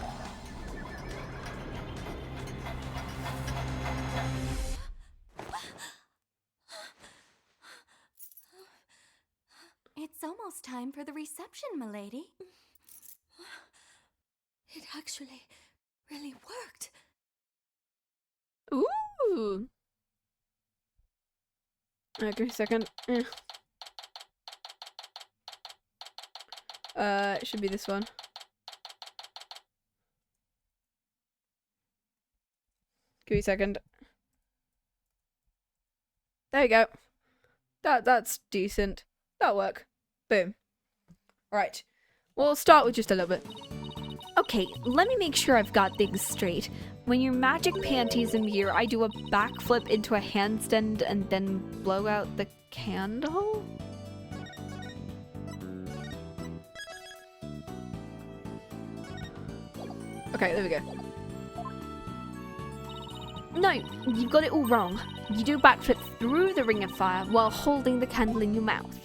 It's almost time for the reception, milady. It actually really worked. Ooh. Okay, second. It should be this one. Give me a second. There you go. That's decent. That'll work. Boom. Right. We'll start with just a little bit. Okay, let me make sure I've got things straight. When your magic panties appear, I do a backflip into a handstand and then blow out the candle? Okay, there we go. No, you've got it all wrong. You do a backflip through the ring of fire while holding the candle in your mouth.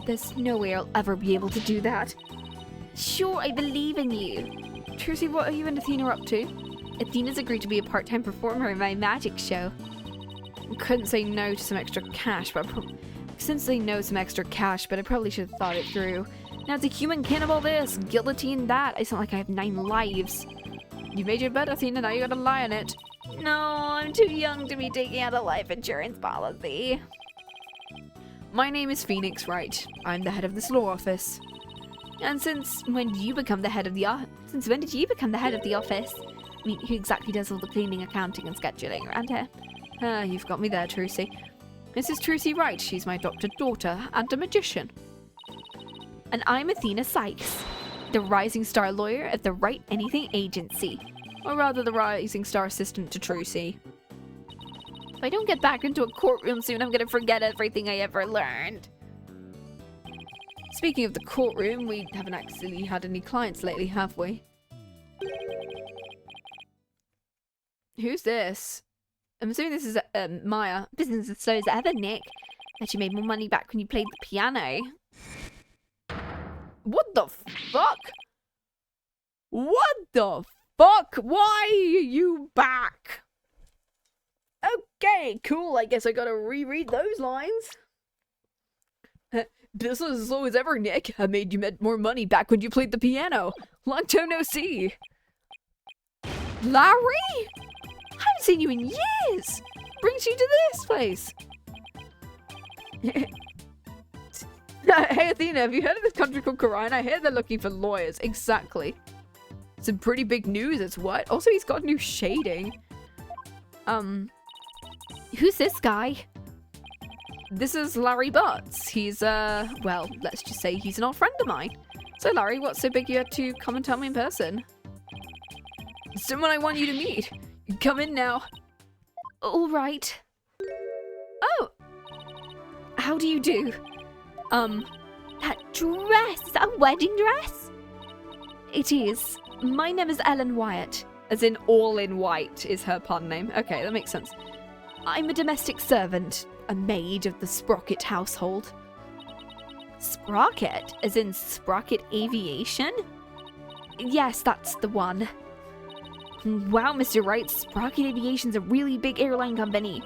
There's no way I'll ever be able to do that. Sure, I believe in you. Trucy, what are you and Athena up to? Athena's agreed to be a part-time performer in my magic show. Couldn't say no to some extra cash, but since they know some extra cash, but I probably should have thought it through. Now it's a human cannibal this, guillotine that. It's not like I have 9 lives. You made your bet, Athena, now you gotta lie on it. No, I'm too young to be taking out a life insurance policy. My name is Phoenix Wright. I'm the head of this law office. And since when did you become the head of the office? I mean, who exactly does all the cleaning, accounting, and scheduling around here? You've got me there, Trucy. This is Trucy Wright. She's my adopted daughter and a magician. And I'm Athena Sykes, the rising star lawyer at the Write Anything Agency. Or rather, the rising star assistant to Trucy. If I don't get back into a courtroom soon, I'm gonna forget everything I ever learned. Speaking of the courtroom, we haven't actually had any clients lately, have we? Who's this? I'm assuming this is Maya. Business as slow as ever, Nick. Bet you made more money back when you played the piano. What the fuck? What the fuck? Why are you back? Okay, cool. I guess I gotta reread those lines. Business as slow as ever, Nick. I made you more money back when you played the piano. Long time no see. Larry? I haven't seen you in years. Brings you to this place. Hey Athena, have you heard of this country called Garan? I hear they're looking for lawyers. Exactly. Some pretty big news, it's what? Also, he's got new shading. Who's this guy? This is Larry Butts. He's, well, let's just say he's an old friend of mine. So, Larry, what's so big you had to come and tell me in person? Someone I want you to meet. Come in now. All right. Oh! How do you do? That dress! Is that a wedding dress? It is. My name is Ellen Wyatt. As in all in white is her pun name. Okay, that makes sense. I'm a domestic servant. A maid of the Sprocket household. Sprocket? As in Sprocket Aviation? Yes, that's the one. Wow, Mr. Wright, Sprocket Aviation's a really big airline company.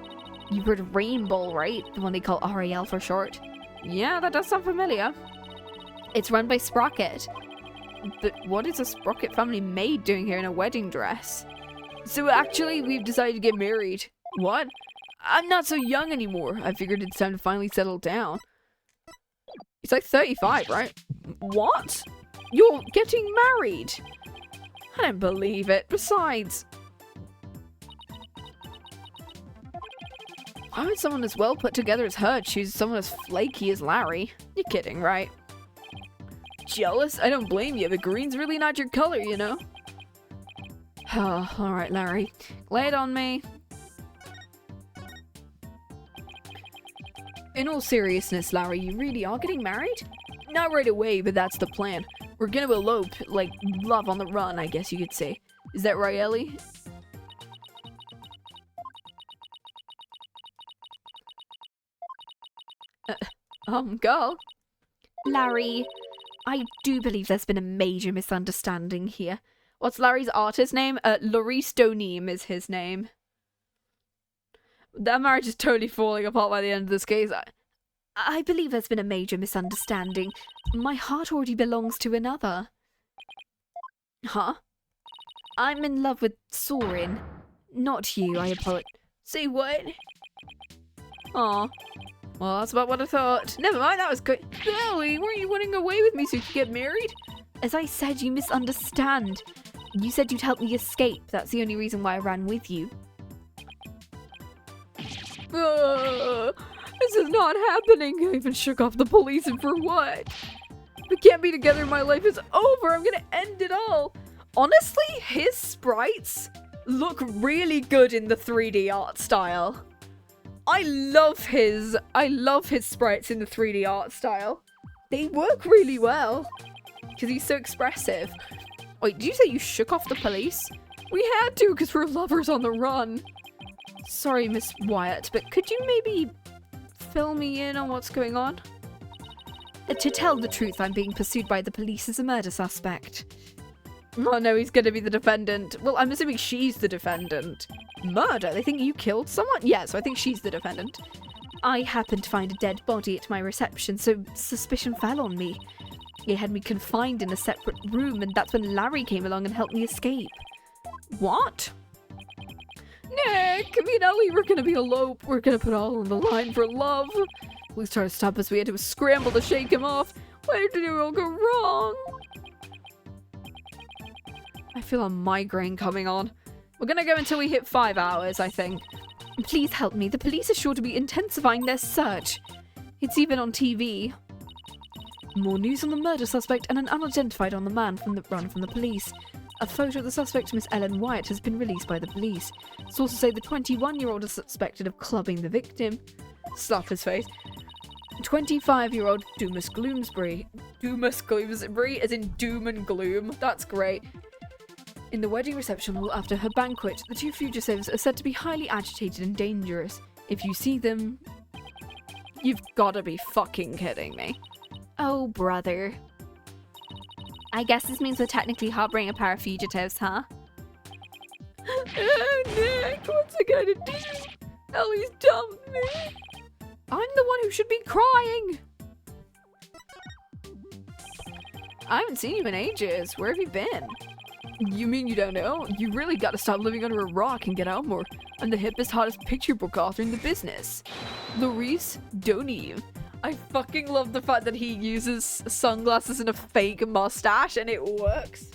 You've heard of Rainbow, right? The one they call RAL for short. Yeah, that does sound familiar. It's run by Sprocket. But what is a Sprocket family maid doing here in a wedding dress? So actually, we've decided to get married. What? I'm not so young anymore. I figured it's time to finally settle down. He's like 35, right? What? You're getting married? I don't believe it. Besides... Why would someone as well put together as her choose someone as flaky as Larry? You're kidding, right? Jealous? I don't blame you, but green's really not your color, you know? Oh, alright, Larry. Lay it on me. In all seriousness, Larry, you really are getting married? Not right away, but that's the plan. We're gonna elope, like, love on the run, I guess you could say. Is that right, Ellie? Girl? Larry, I do believe there's been a major misunderstanding here. What's Larry's artist name? Laurice Doneem is his name. That marriage is totally falling apart by the end of this case. I believe there's been a major misunderstanding. My heart already belongs to another. Huh? I'm in love with Soren. Not you, I apologize. Say what? Aw. Well, that's about what I thought. Never mind, that was good. Ellie, weren't you running away with me so you could get married? As I said, you misunderstand. You said you'd help me escape. That's the only reason why I ran with you. This is not happening. I even shook off the police, and for what? We can't be together. My life is over. I'm gonna end it all. Honestly, his sprites look really good in the 3D art style. I love his sprites in the 3D art style. They work really well because he's so expressive. Wait, did you say you shook off the police? We had to because we're lovers on the run. Sorry, Miss Wyatt, but could you maybe fill me in on what's going on? To tell the truth, I'm being pursued by the police as a murder suspect. Oh no, he's gonna be the defendant. Well, I'm assuming she's the defendant. Murder? They think you killed someone? Yeah, so I think she's the defendant. I happened to find a dead body at my reception, so suspicion fell on me. They had me confined in a separate room, and that's when Larry came along and helped me escape. What? Nick, me and Ellie, we're gonna be elope. We're gonna put all on the line for love. Police tried to stop us. We had to scramble to shake him off. Why did it all go wrong? I feel a migraine coming on. We're gonna go until we hit 5 hours, I think. Please help me. The police are sure to be intensifying their search. It's even on TV. More news on the murder suspect and an unidentified on the man from the run from the police. A photo of the suspect, Miss Ellen Wyatt, has been released by the police. Sources say the 21-year-old is suspected of clubbing the victim. Slap his face. 25-year-old Doomus Gloomsbury. Doomus Gloomsbury as in doom and gloom. That's great. In the wedding reception hall after her banquet, the two fugitives are said to be highly agitated and dangerous. If you see them... You've gotta be fucking kidding me. Oh, brother. I guess this means we're technically harboring a pair of fugitives, huh? Oh, Nick, what's I gonna do? Ellie's dumped me. I'm the one who should be crying. I haven't seen you in ages. Where have you been? You mean you don't know? You really gotta stop living under a rock and get out more. I'm the hippest, hottest picture book author in the business. Laurice Doneem. I fucking love the fact that he uses sunglasses and a fake mustache and it works.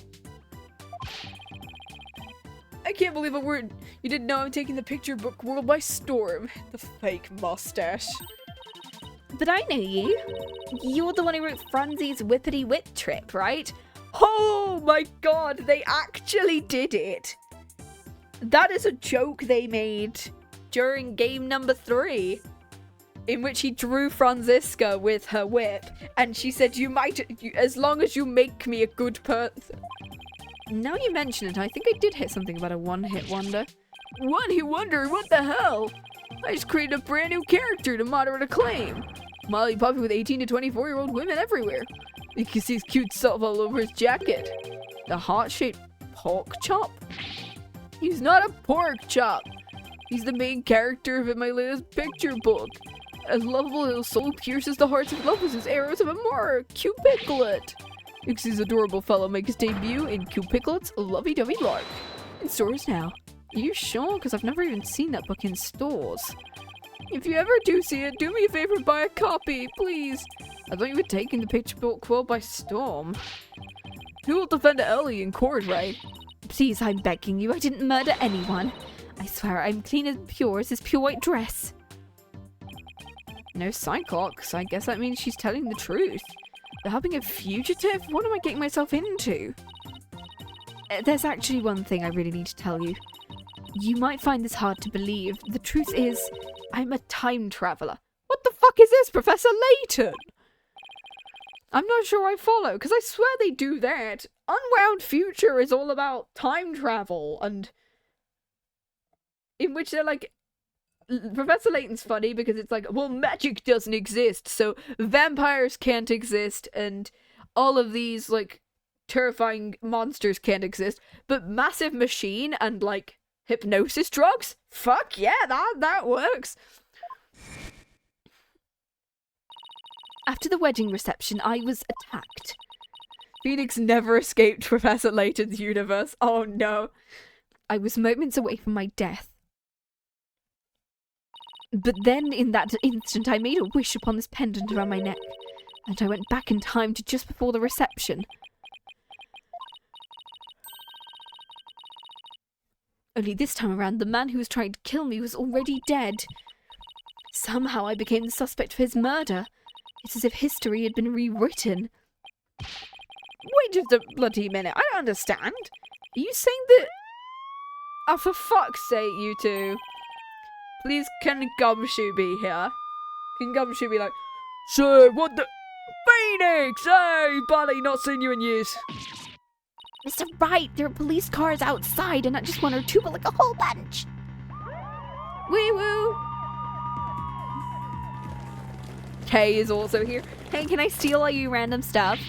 I can't believe a word. You didn't know I'm taking the picture book world by storm. The fake mustache. But I know you. You're the one who wrote Franzi's Whippity Whip Trip, right? Oh my god, they actually did it. That is a joke they made during game number 3. In which he drew Franziska with her whip, and she said, as long as you make me a good person. Now you mention it, I think I did hit something about a one-hit wonder. One-hit wonder? What the hell? I just created a brand new character to moderate acclaim. Molly Poppy with 18 to 24-year-old women everywhere. You can see his cute self all over his jacket. The heart-shaped pork chop? He's not a pork chop. He's the main character of my latest picture book. A lovable little soul pierces the hearts of lovers as arrows of a more Cupiclet. Ixie's adorable fellow makes his debut in Cupiclet's Lovey-Dovey Lark. In stores now. Are you sure? Because I've never even seen that book in stores. If you ever do see it, do me a favor and buy a copy, please. I thought you were taking the picture book world by storm. Who will defend Ellie in court, right? Please, I'm begging you. I didn't murder anyone. I swear I'm clean and pure as this pure white dress. No side clocks. I guess that means she's telling the truth. But helping a fugitive? What am I getting myself into? There's actually one thing I really need to tell you. You might find this hard to believe. The truth is, I'm a time traveler. What the fuck is this, Professor Layton? I'm not sure I follow, because I swear they do that. Unwound Future is all about time travel, and in which they're like, Professor Layton's funny because it's like, well, magic doesn't exist, so vampires can't exist, and all of these, like, terrifying monsters can't exist, but massive machine and, like, hypnosis drugs? Fuck yeah, that works. After the wedding reception, I was attacked. Phoenix never escaped Professor Layton's universe. Oh no. I was moments away from my death. But then, in that instant, I made a wish upon this pendant around my neck, and I went back in time to just before the reception. Only this time around, the man who was trying to kill me was already dead. Somehow I became the suspect for his murder. It's as if history had been rewritten. Wait just a bloody minute. I don't understand. Are you saying that... Oh, for fuck's sake, you two. Please, can Gumshoe be here? Can Gumshoe be like, Sir, what the... Phoenix! Hey, buddy, not seen you in years. Mr. Wright, there are police cars outside, and not just one or two, but like a whole bunch. Wee-woo! Kay is also here. Hey, can I steal all you random stuff?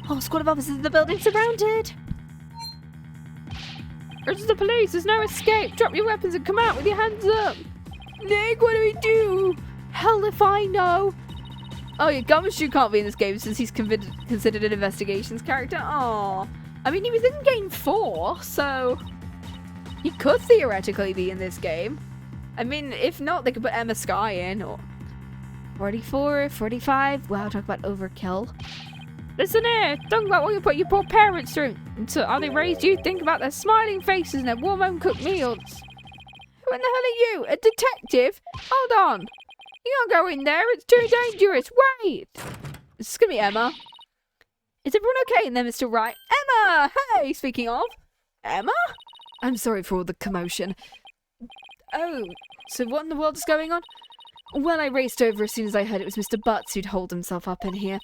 Oh, squad of officers in the building surrounded. It's the police. There's no escape. Drop your weapons and come out with your hands up. Nick, what do we do? Hell if I know. Oh yeah, Gumshoe can't be in this game since he's considered an investigations character. Aww. I mean, he was in game 4, so he could theoretically be in this game. I mean, if not, they could put Emma Skye in, or 44, 45. Wow, talk about overkill. Listen here, think about what you put your poor parents through. So how they raised you, think about their smiling faces and their warm home-cooked meals. Who in the hell are you? A detective? Hold on. You can't go in there, it's too dangerous. Wait! This is gonna be Emma. Is everyone okay in there, Mr. Wright? Emma! Hey, speaking of. Emma? I'm sorry for all the commotion. Oh, so what in the world is going on? Well, I raced over as soon as I heard it was Mr. Butts who'd holed himself up in here.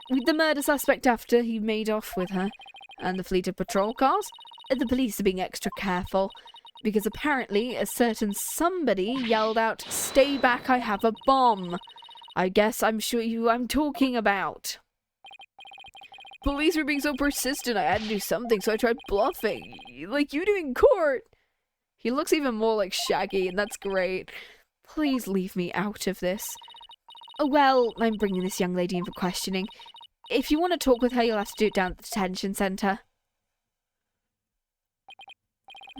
With the murder suspect after he made off with her. And the fleet of patrol cars. The police are being extra careful. Because apparently a certain somebody yelled out, "Stay back, I have a bomb." I guess I'm sure who I'm talking about. Police were being so persistent I had to do something, so I tried bluffing. Like you do in court. He looks even more like Shaggy, and that's great. Please leave me out of this. Oh, well, I'm bringing this young lady in for questioning. If you want to talk with her, you'll have to do it down at the detention centre.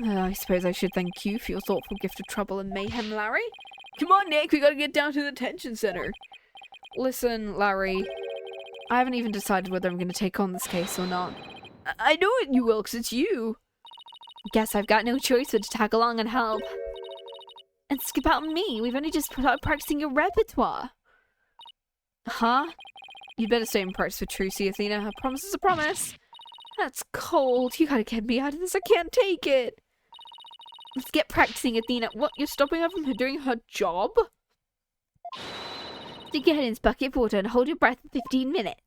I suppose I should thank you for your thoughtful gift of trouble and mayhem, Larry. Come on, Nick, we gotta get down to the detention centre. Listen, Larry, I haven't even decided whether I'm going to take on this case or not. I know it you will, because it's you. Guess I've got no choice but to tag along and help. And skip out on me. We've only just started practicing your repertoire. Huh? You better stay in practice for Trucy, Athena. A promise is a promise. That's cold. You gotta get me out of this. I can't take it. Let's get practicing, Athena. What? You're stopping her from doing her job? Stick your head in this bucket of water and hold your breath for 15 minutes.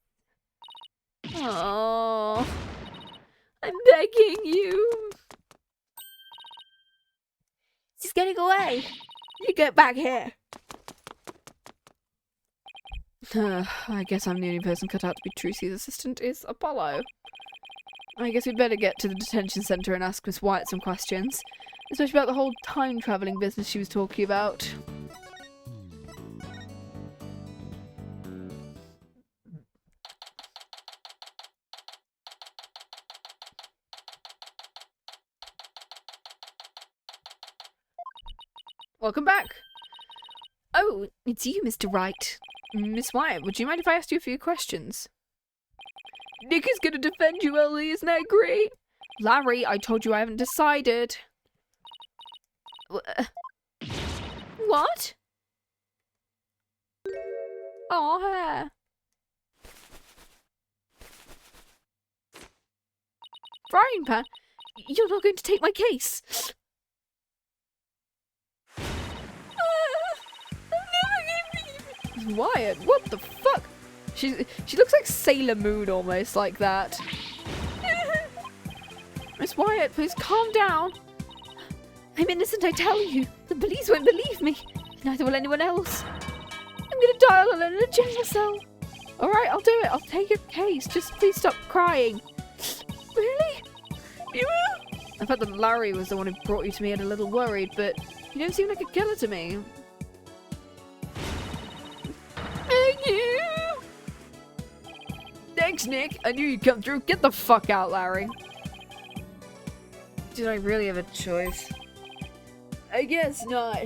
Oh, I'm begging you. She's getting away. You get back here. I guess I'm the only person cut out to be Trucy's assistant is Apollo. I guess we'd better get to the detention centre and ask Miss Wyatt some questions. Especially about the whole time-travelling business she was talking about. Welcome back. Oh, it's you, Mr. Wright. Miss Wyatt, would you mind if I asked you a few questions? Nick is gonna defend you, Ellie, isn't that great? Larry, I told you I haven't decided. What? Oh, hair. Frying pan? You're not going to take my case. Wyatt, what the fuck? She looks like Sailor Moon almost, like that. Miss Wyatt, please calm down. I'm innocent, I tell you. The police won't believe me. Neither will anyone else. I'm gonna die all alone in a jail cell. Alright, I'll do it. I'll take your case. Just please stop crying. Really? You will? I thought that Larry was the one who brought you to me and a little worried, but you don't seem like a killer to me. Thank you! Thanks, Nick. I knew you'd come through. Get the fuck out, Larry. Did I really have a choice? I guess not.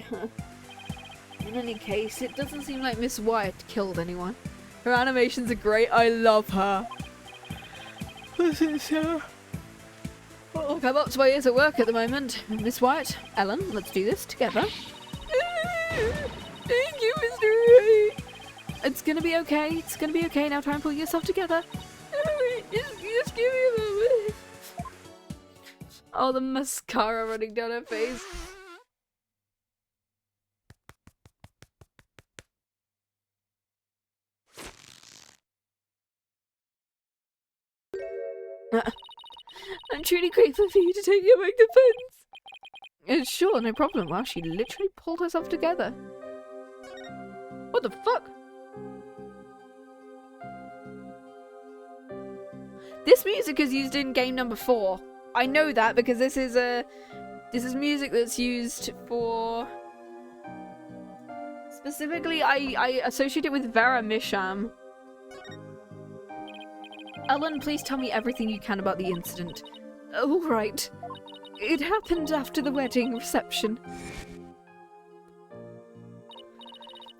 In any case, it doesn't seem like Miss Wyatt killed anyone. Her animations are great. I love her. This is her. Oh, look, I'm up to my ears at work at the moment. Miss Wyatt, Ellen, let's do this together. Thank you, Mr. Ray. It's gonna be okay. It's gonna be okay. Now try and pull yourself together. Just give me a moment. Oh, the mascara running down her face. I'm truly grateful for you to take your defense. Sure, no problem. Wow, she literally pulled herself together. What the fuck? This music is used in game number 4. I know that because this is music that's used for... Specifically, I associate it with Vera Misham. Ellen, please tell me everything you can about the incident. All right. It happened after the wedding reception.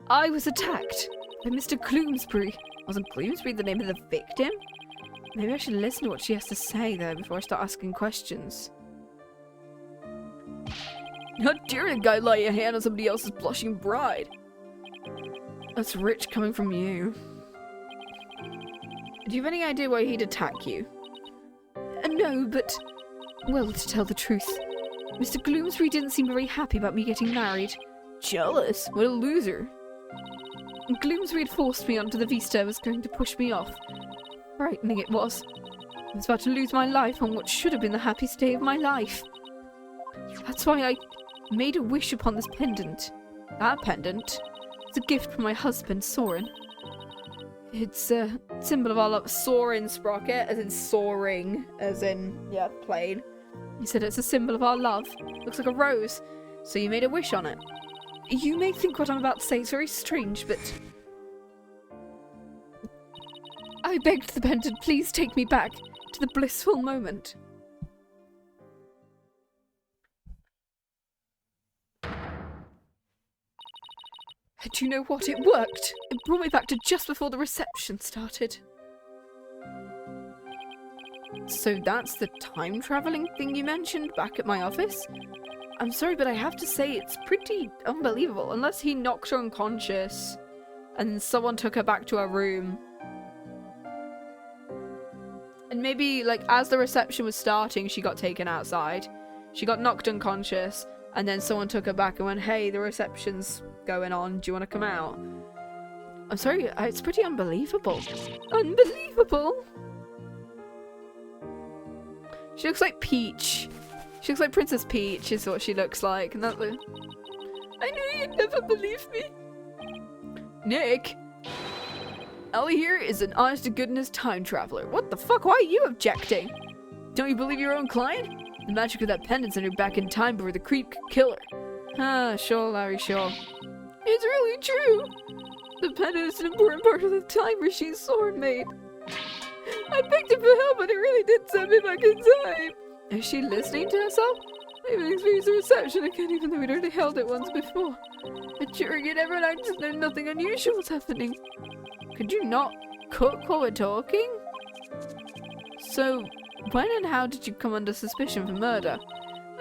I was attacked by Mr. Gloomsbury. Wasn't Gloomsbury the name of the victim? Maybe I should listen to what she has to say, though, before I start asking questions. How dare a guy lay a hand on somebody else's blushing bride? That's rich coming from you. Do you have any idea why he'd attack you? No, but... Well, to tell the truth, Mr. Gloomsbury didn't seem very happy about me getting married. Jealous? What a loser. Gloomsbury had forced me onto the Vista and was going to push me off. Frightening it was. I was about to lose my life on what should have been the happiest day of my life. That's why I made a wish upon this pendant. That pendant? It's a gift from my husband, Soren. It's a symbol of our love. Soren Sprocket, as in soaring, as in, yeah, plane. He said it's a symbol of our love. Looks like a rose. So you made a wish on it. You may think what I'm about to say is very strange, but... I begged the pendant, please take me back to the blissful moment. And you know what? It worked. It brought me back to just before the reception started. So that's the time-traveling thing you mentioned back at my office? I'm sorry, but I have to say it's pretty unbelievable. Unless he knocked her unconscious and someone took her back to her room. And maybe, like, as the reception was starting, she got taken outside. She got knocked unconscious, and then someone took her back and went, hey, the reception's going on, do you want to come out? I'm sorry, it's pretty unbelievable. Unbelievable? She looks like Peach. She looks like Princess Peach is what she looks like. And that I knew you'd never believe me. Nick! Ellie here is an honest-to-goodness time traveler. What the fuck? Why are you objecting? Don't you believe your own client? The magic of that pendant sent her back in time before the creep could kill her. Ah, sure, Larry, sure. It's really true. The pendant is an important part of the time machine Soren made. I begged him for help, but it really did send me back in time. Is she listening to herself? I even experienced the reception again, even though we'd already held it once before. But during it, everyone acted as though nothing unusual was happening. Could you not cook while we're talking? So, when and how did you come under suspicion for murder?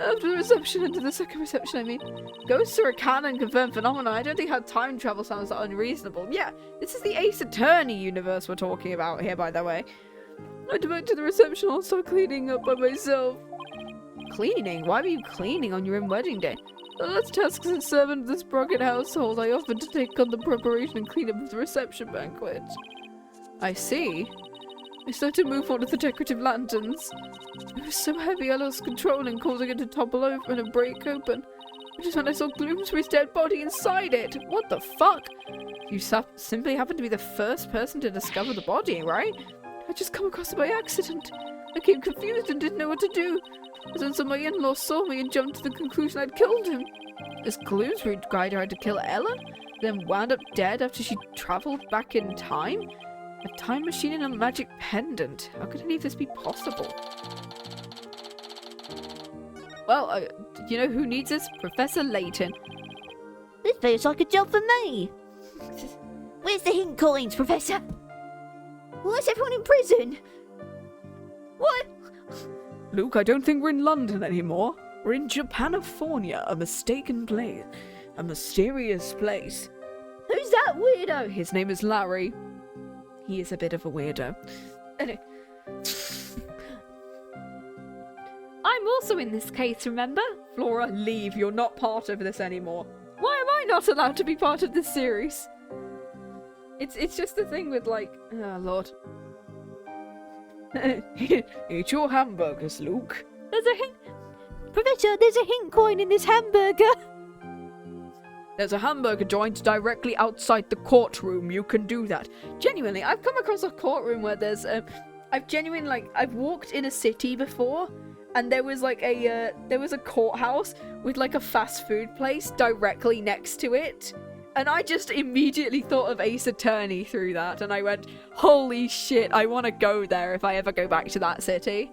After the reception into the second reception, I mean. Ghosts are a canon confirmed phenomenon. I don't think how time travel sounds that unreasonable. Yeah, this is the Ace Attorney universe we're talking about here, by the way. I went back to the reception, I'll start cleaning up by myself. Cleaning? Why were you cleaning on your own wedding day? As tasks and servant of the Sprocket household, I offered to take on the preparation and cleanup of the reception banquet. I see. I started to move on to the decorative lanterns. It was so heavy I lost control and causing it to topple over and break open. Which is when I saw Gloomsbury's dead body inside it. What the fuck? You simply happened to be the first person to discover the body, right? I just come across it by accident. I became confused and didn't know what to do. Then some of my in-laws saw me and jumped to the conclusion I'd killed him. This Gloomsbury guy tried to kill Ellen, then wound up dead after she travelled back in time? A time machine and a magic pendant. How could any of this be possible? Well, you know who needs this? Professor Layton. This feels like a job for me. Where's the hint coins, Professor? Why is everyone in prison? What? Luke, I don't think we're in London anymore. We're in Japanifornia, a mistaken place. A mysterious place. Who's that weirdo? His name is Larry. He is a bit of a weirdo. Anyway. I'm also in this case, remember? Flora, leave. You're not part of this anymore. Why am I not allowed to be part of this series? It's just the thing with, like... Oh, Lord. Eat your hamburgers, Luke. There's a hint... Professor, there's a hint coin in this hamburger. There's a hamburger joint directly outside the courtroom. You can do that. Genuinely, I've come across a courtroom where there's I've walked in a city before, and there was like there was a courthouse with like a fast food place directly next to it, and I just immediately thought of Ace Attorney through that, and I went, holy shit, I want to go there if I ever go back to that city.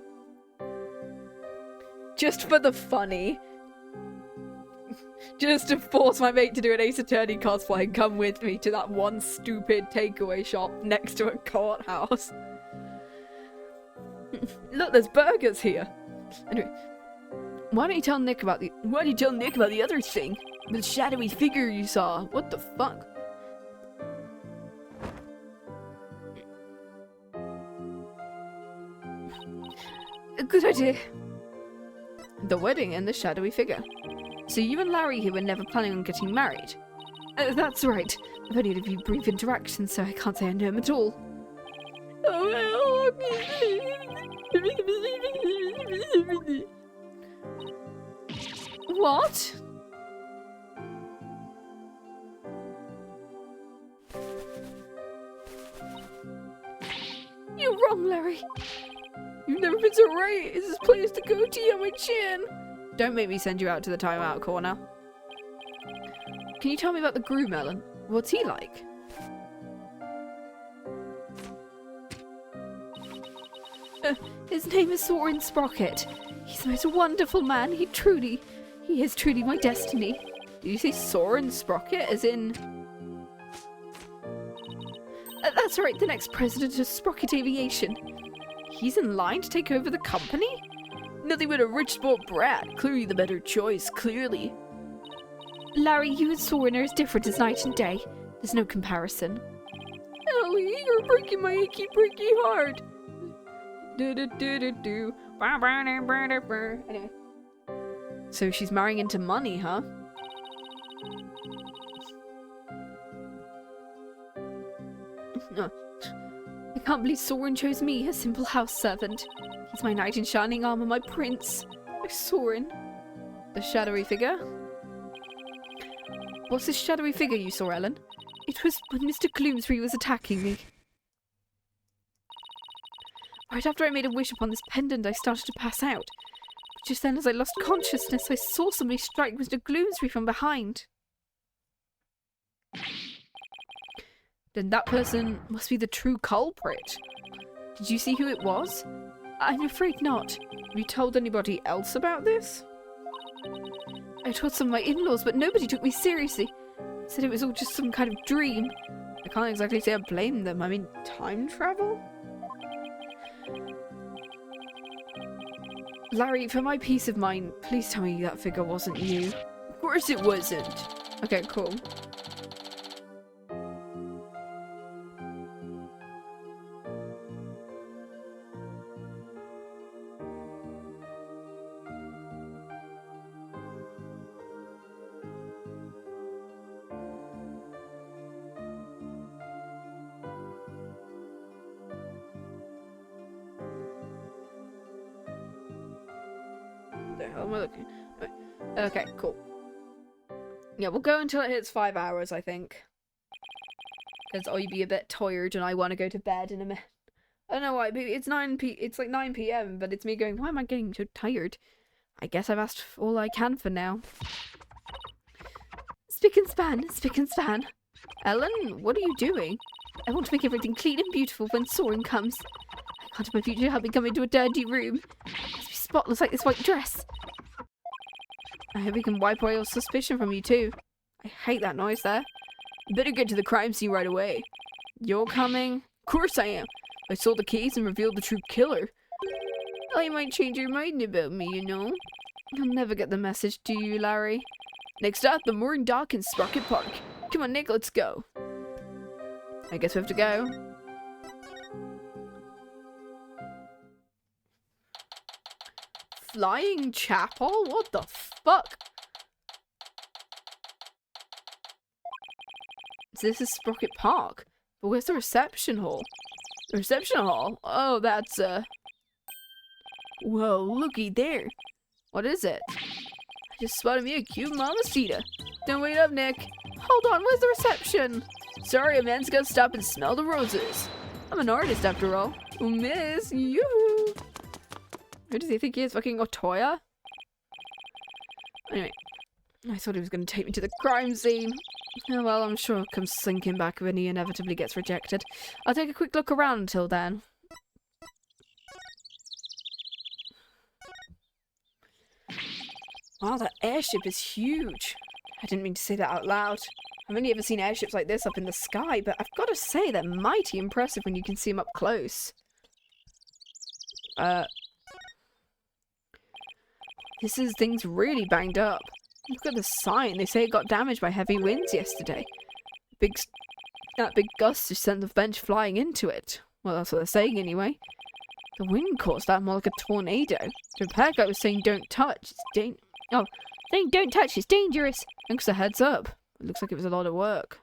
Just for the funny. Just to force my mate to do an Ace Attorney cosplay and come with me to that one stupid takeaway shop next to a courthouse. Look, there's burgers here. Anyway, why don't you tell Nick about the other thing? The shadowy figure you saw. What the fuck? A good idea. The wedding and the shadowy figure. So you and Larry here were never planning on getting married? That's right. I've only had a few brief interactions, so I can't say I know him at all. What? You're wrong, Larry. You've never been so right. Is this place to go to on my chin? Don't make me send you out to the timeout corner. Can you tell me about the groom, Ellen? What's he like? His name is Soren Sprocket. He's the most wonderful man. He is truly my destiny. Did you say Soren Sprocket? As in... that's right, the next president of Sprocket Aviation. He's in line to take over the company? Nothing but a rich sport brat. Clearly the better choice, clearly. Larry, you and Soren are as different as night and day. There's no comparison. Ellie, you're breaking my achy breaky heart. Do. Anyway. So she's marrying into money, huh? I can't believe Soren chose me, a simple house servant. He's my knight in shining armor, my prince. My Soren. The shadowy figure? What's this shadowy figure you saw, Ellen? It was when Mr. Gloomsbury was attacking me. Right after I made a wish upon this pendant, I started to pass out. But just then, as I lost consciousness, I saw somebody strike Mr. Gloomsbury from behind. Then that person must be the true culprit. Did you see who it was? I'm afraid not. Have you told anybody else about this? I told some of my in-laws, but nobody took me seriously. Said it was all just some kind of dream. I can't exactly say I blame them. I mean, time travel? Larry, for my peace of mind, please tell me that figure wasn't you. Of course it wasn't. Okay, cool. The hell am I looking? Okay, cool. Yeah, we'll go until it hits 5 hours, I think. Because I'll be a bit tired and I want to go to bed in a minute. I don't know why, but it's it's like 9 PM, but it's me going, why am I getting so tired? I guess I've asked all I can for now. Spick and span. Ellen, what are you doing? I want to make everything clean and beautiful when Soren comes. I can't have my future hubby come into a dirty room. It must be spotless like this white dress. I hope we can wipe away all suspicion from you too. I hate that noise there. Better get to the crime scene right away. You're coming? Of course I am. I sold the case and revealed the true killer. Well, you might change your mind about me, you know. You'll never get the message, do you, Larry? Next up, the mooring dock in Sprocket Park. Come on, Nick, let's go. I guess we have to go. Flying Chapel? What the fuck? This is Sprocket Park. But where's the reception hall? The reception hall? Oh, that's, Whoa, looky there. What is it? I just spotted me a cute mamacita. Don't wait up, Nick. Hold on, where's the reception? Sorry, a man's gotta stop and smell the roses. I'm an artist after all. Oh, miss, you. Who does he think he is? Fucking Otoya? Anyway, I thought he was going to take me to the crime scene. Oh well, I'm sure he'll come slinking back when he inevitably gets rejected. I'll take a quick look around until then. Wow, that airship is huge. I didn't mean to say that out loud. I've only ever seen airships like this up in the sky, but I've got to say they're mighty impressive when you can see them up close. This thing's really banged up. Look at the sign. They say it got damaged by heavy winds yesterday. That big gust just sent the bench flying into it. Well, that's what they're saying anyway. The wind caused that more like a tornado. The repair guy was saying don't touch. Saying don't touch, it's dangerous. Thanks for the heads up. It looks like it was a lot of work.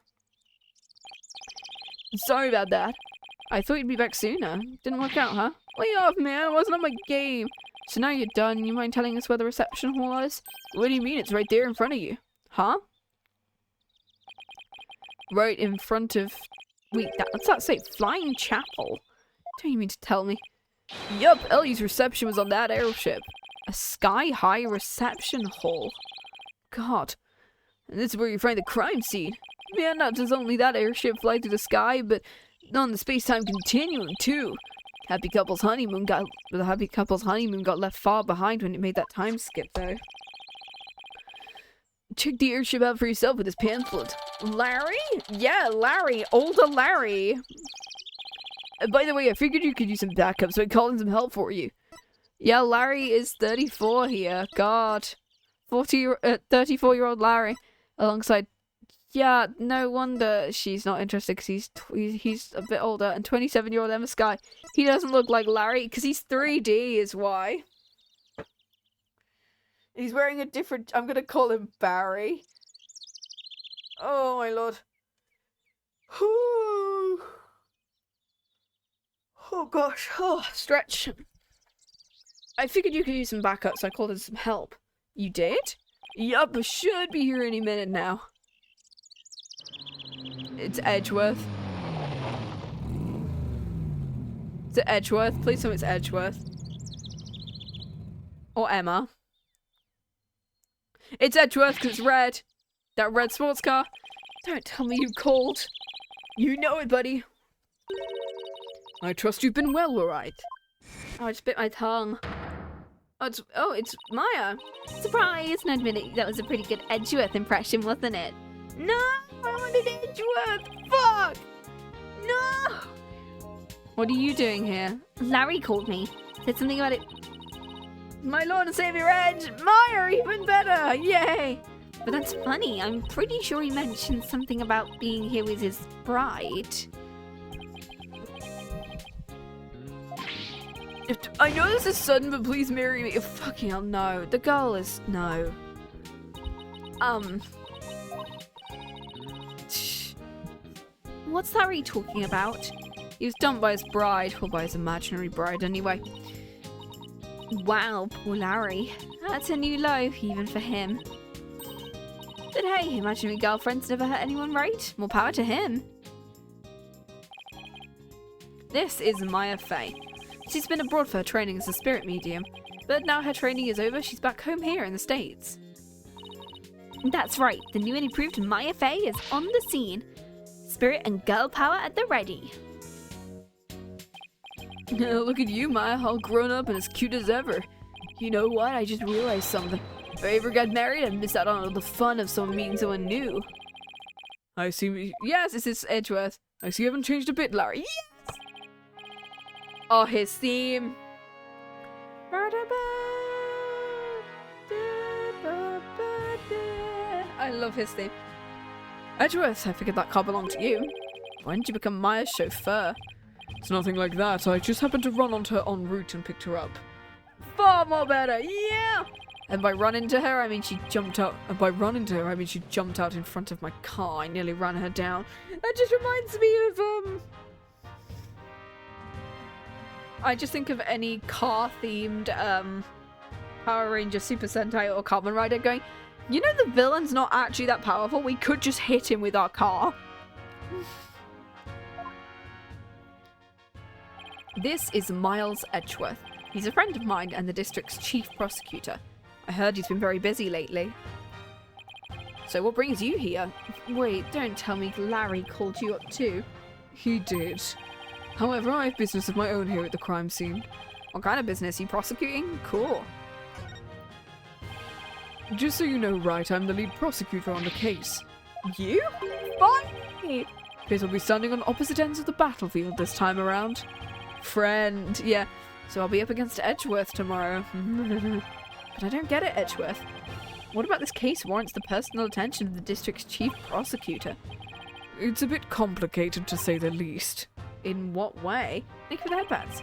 Sorry about that. I thought you'd be back sooner. Didn't work out, huh? Lay off, man. It wasn't on my game. So now you're done. You mind telling us where the reception hall is? What do you mean? It's right there in front of you. Huh? Right in front of... Wait, what's that say? Flying Chapel? Don't you mean to tell me? Yup, Ellie's reception was on that airship. A sky-high reception hall. God. And this is where you find the crime scene. Man, not just only that airship fly through the sky, but on the space-time continuum, too. The happy couple's honeymoon got left far behind when it made that time skip, though. Check the airship out for yourself with this pamphlet. Larry? Yeah, Larry. Older Larry. By the way, I figured you could use some backup, so I called in some help for you. Yeah, Larry is 34 here. God. 34-year-old Larry. Alongside... Yeah, no wonder she's not interested, because he's a bit older. And 27-year-old Emma Sky. He doesn't look like Larry, because he's 3D is why. He's wearing a different... I'm going to call him Barry. Oh, my lord. Oh, gosh. Oh, stretch. I figured you could use some backup, so I called in some help. You did? Yup, I should be here any minute now. It's Edgeworth. Is it Edgeworth? Please tell me it's Edgeworth. Or Emma. It's Edgeworth because it's red. That red sports car. Don't tell me you called. You know it, buddy. I trust you've been well, alright. Oh, I just bit my tongue. Oh, it's Maya. Surprise! Now admit it, that was a pretty good Edgeworth impression, wasn't it? No! I wanted Edgeworth! Fuck! No! What are you doing here? Larry called me. Said something about it. My Lord and Savior Edge! Meyer, even better! Yay! But that's funny. I'm pretty sure he mentioned something about being here with his bride. I know this is sudden, but please marry me. Fucking hell, no. The girl is... no. What's Larry talking about? He was dumped by his bride, or by his imaginary bride anyway. Wow, poor Larry. That's a new low, even for him. But hey, imaginary girlfriends never hurt anyone, right? More power to him. This is Maya Fey. She's been abroad for her training as a spirit medium, but now her training is over, she's back home here in the States. That's right, the new and improved Maya Fey is on the scene. Spirit and girl power at the ready. Look at you, Maya, all grown up and as cute as ever. You know what? I just realized something. If I ever got married, I'd miss out on all the fun of someone meeting someone new. I see. Yes, this is Edgeworth. I see you haven't changed a bit, Larry. Yes! Oh, his theme. I love his theme. Edgeworth, I figured that car belonged to you. When did you become Maya's chauffeur? It's nothing like that. I just happened to run onto her en route and picked her up. Far more better, yeah! And by run into her, I mean she jumped out. And by run into her, I mean she jumped out in front of my car. I nearly ran her down. That just reminds me of I just think of any car-themed Power Ranger, Super Sentai, or Kamen Rider going, you know the villain's not actually that powerful. We could just hit him with our car. This is Miles Edgeworth. He's a friend of mine and the district's chief prosecutor. I heard he's been very busy lately. So what brings you here? Wait, don't tell me Larry called you up too. He did. However, I have business of my own here at the crime scene. What kind of business? You prosecuting? Cool. Just so you know, right, I'm the lead prosecutor on the case. You? Fine! Because I'll be standing on opposite ends of the battlefield this time around. Friend, yeah. So I'll be up against Edgeworth tomorrow. But I don't get it, Edgeworth. What about this case warrants the personal attention of the district's chief prosecutor? It's a bit complicated, to say the least. In what way? Think for the headbands.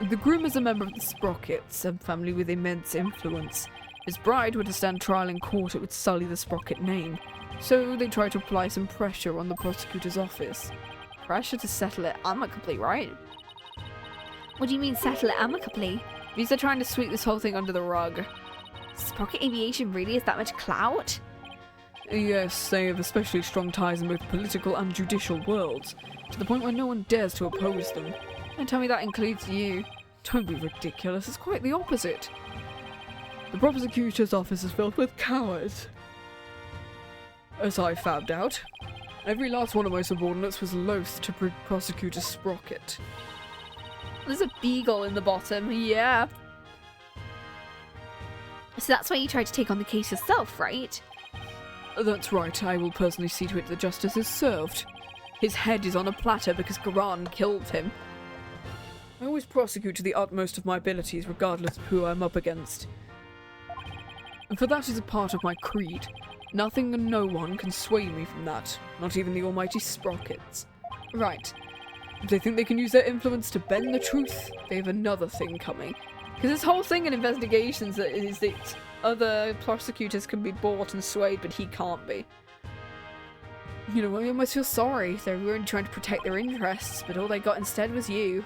The groom is a member of the Sprockets, a family with immense influence. His bride were to stand trial in court, it would sully the Sprocket name. So they try to apply some pressure on the prosecutor's office. Pressure to settle it amicably, right? What do you mean settle it amicably? Means they're trying to sweep this whole thing under the rug. Sprocket Aviation really has that much clout? Yes, they have especially strong ties in both political and judicial worlds, to the point where no one dares to oppose them. And tell me that includes you. Don't be ridiculous, it's quite the opposite. The prosecutor's office is filled with cowards. As I found out, every last one of my subordinates was loath to prosecute a Sprocket. There's a beagle in the bottom, yeah. So that's why you tried to take on the case yourself, right? That's right, I will personally see to it that justice is served. His head is on a platter because Garan killed him. I always prosecute to the utmost of my abilities regardless of who I'm up against. And for that is a part of my creed. Nothing and no one can sway me from that, not even the almighty Sprockets. Right. If they think they can use their influence to bend the truth, they have another thing coming. Because this whole thing in investigations is that other prosecutors can be bought and swayed, but he can't be. You know, I almost feel sorry. They were only trying to protect their interests, but all they got instead was you.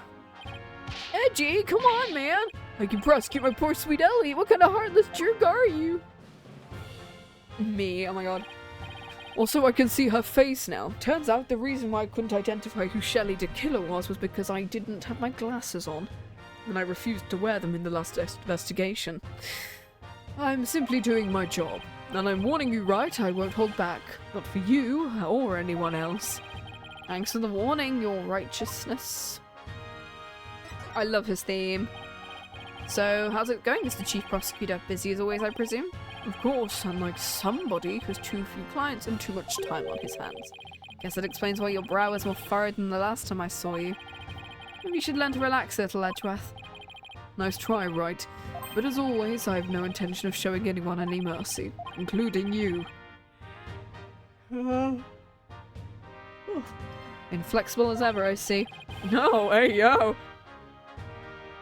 Edgy, come on, man! I can prosecute my poor sweet Ellie. What kind of heartless jerk are you? Me, oh my god. Also, I can see her face now. Turns out the reason why I couldn't identify who Shelley the killer was because I didn't have my glasses on. And I refused to wear them in the last investigation. I'm simply doing my job. And I'm warning you, right? I won't hold back. Not for you, or anyone else. Thanks for the warning, your righteousness. I love his theme. So, how's it going, Mr. Chief Prosecutor? Busy as always, I presume? Of course, unlike somebody who has too few clients and too much time on his hands. Guess that explains why your brow is more furrowed than the last time I saw you. Maybe you should learn to relax a little, Edgeworth. Nice try, right? But as always, I have no intention of showing anyone any mercy, including you. Inflexible as ever, I see. No, hey, yo!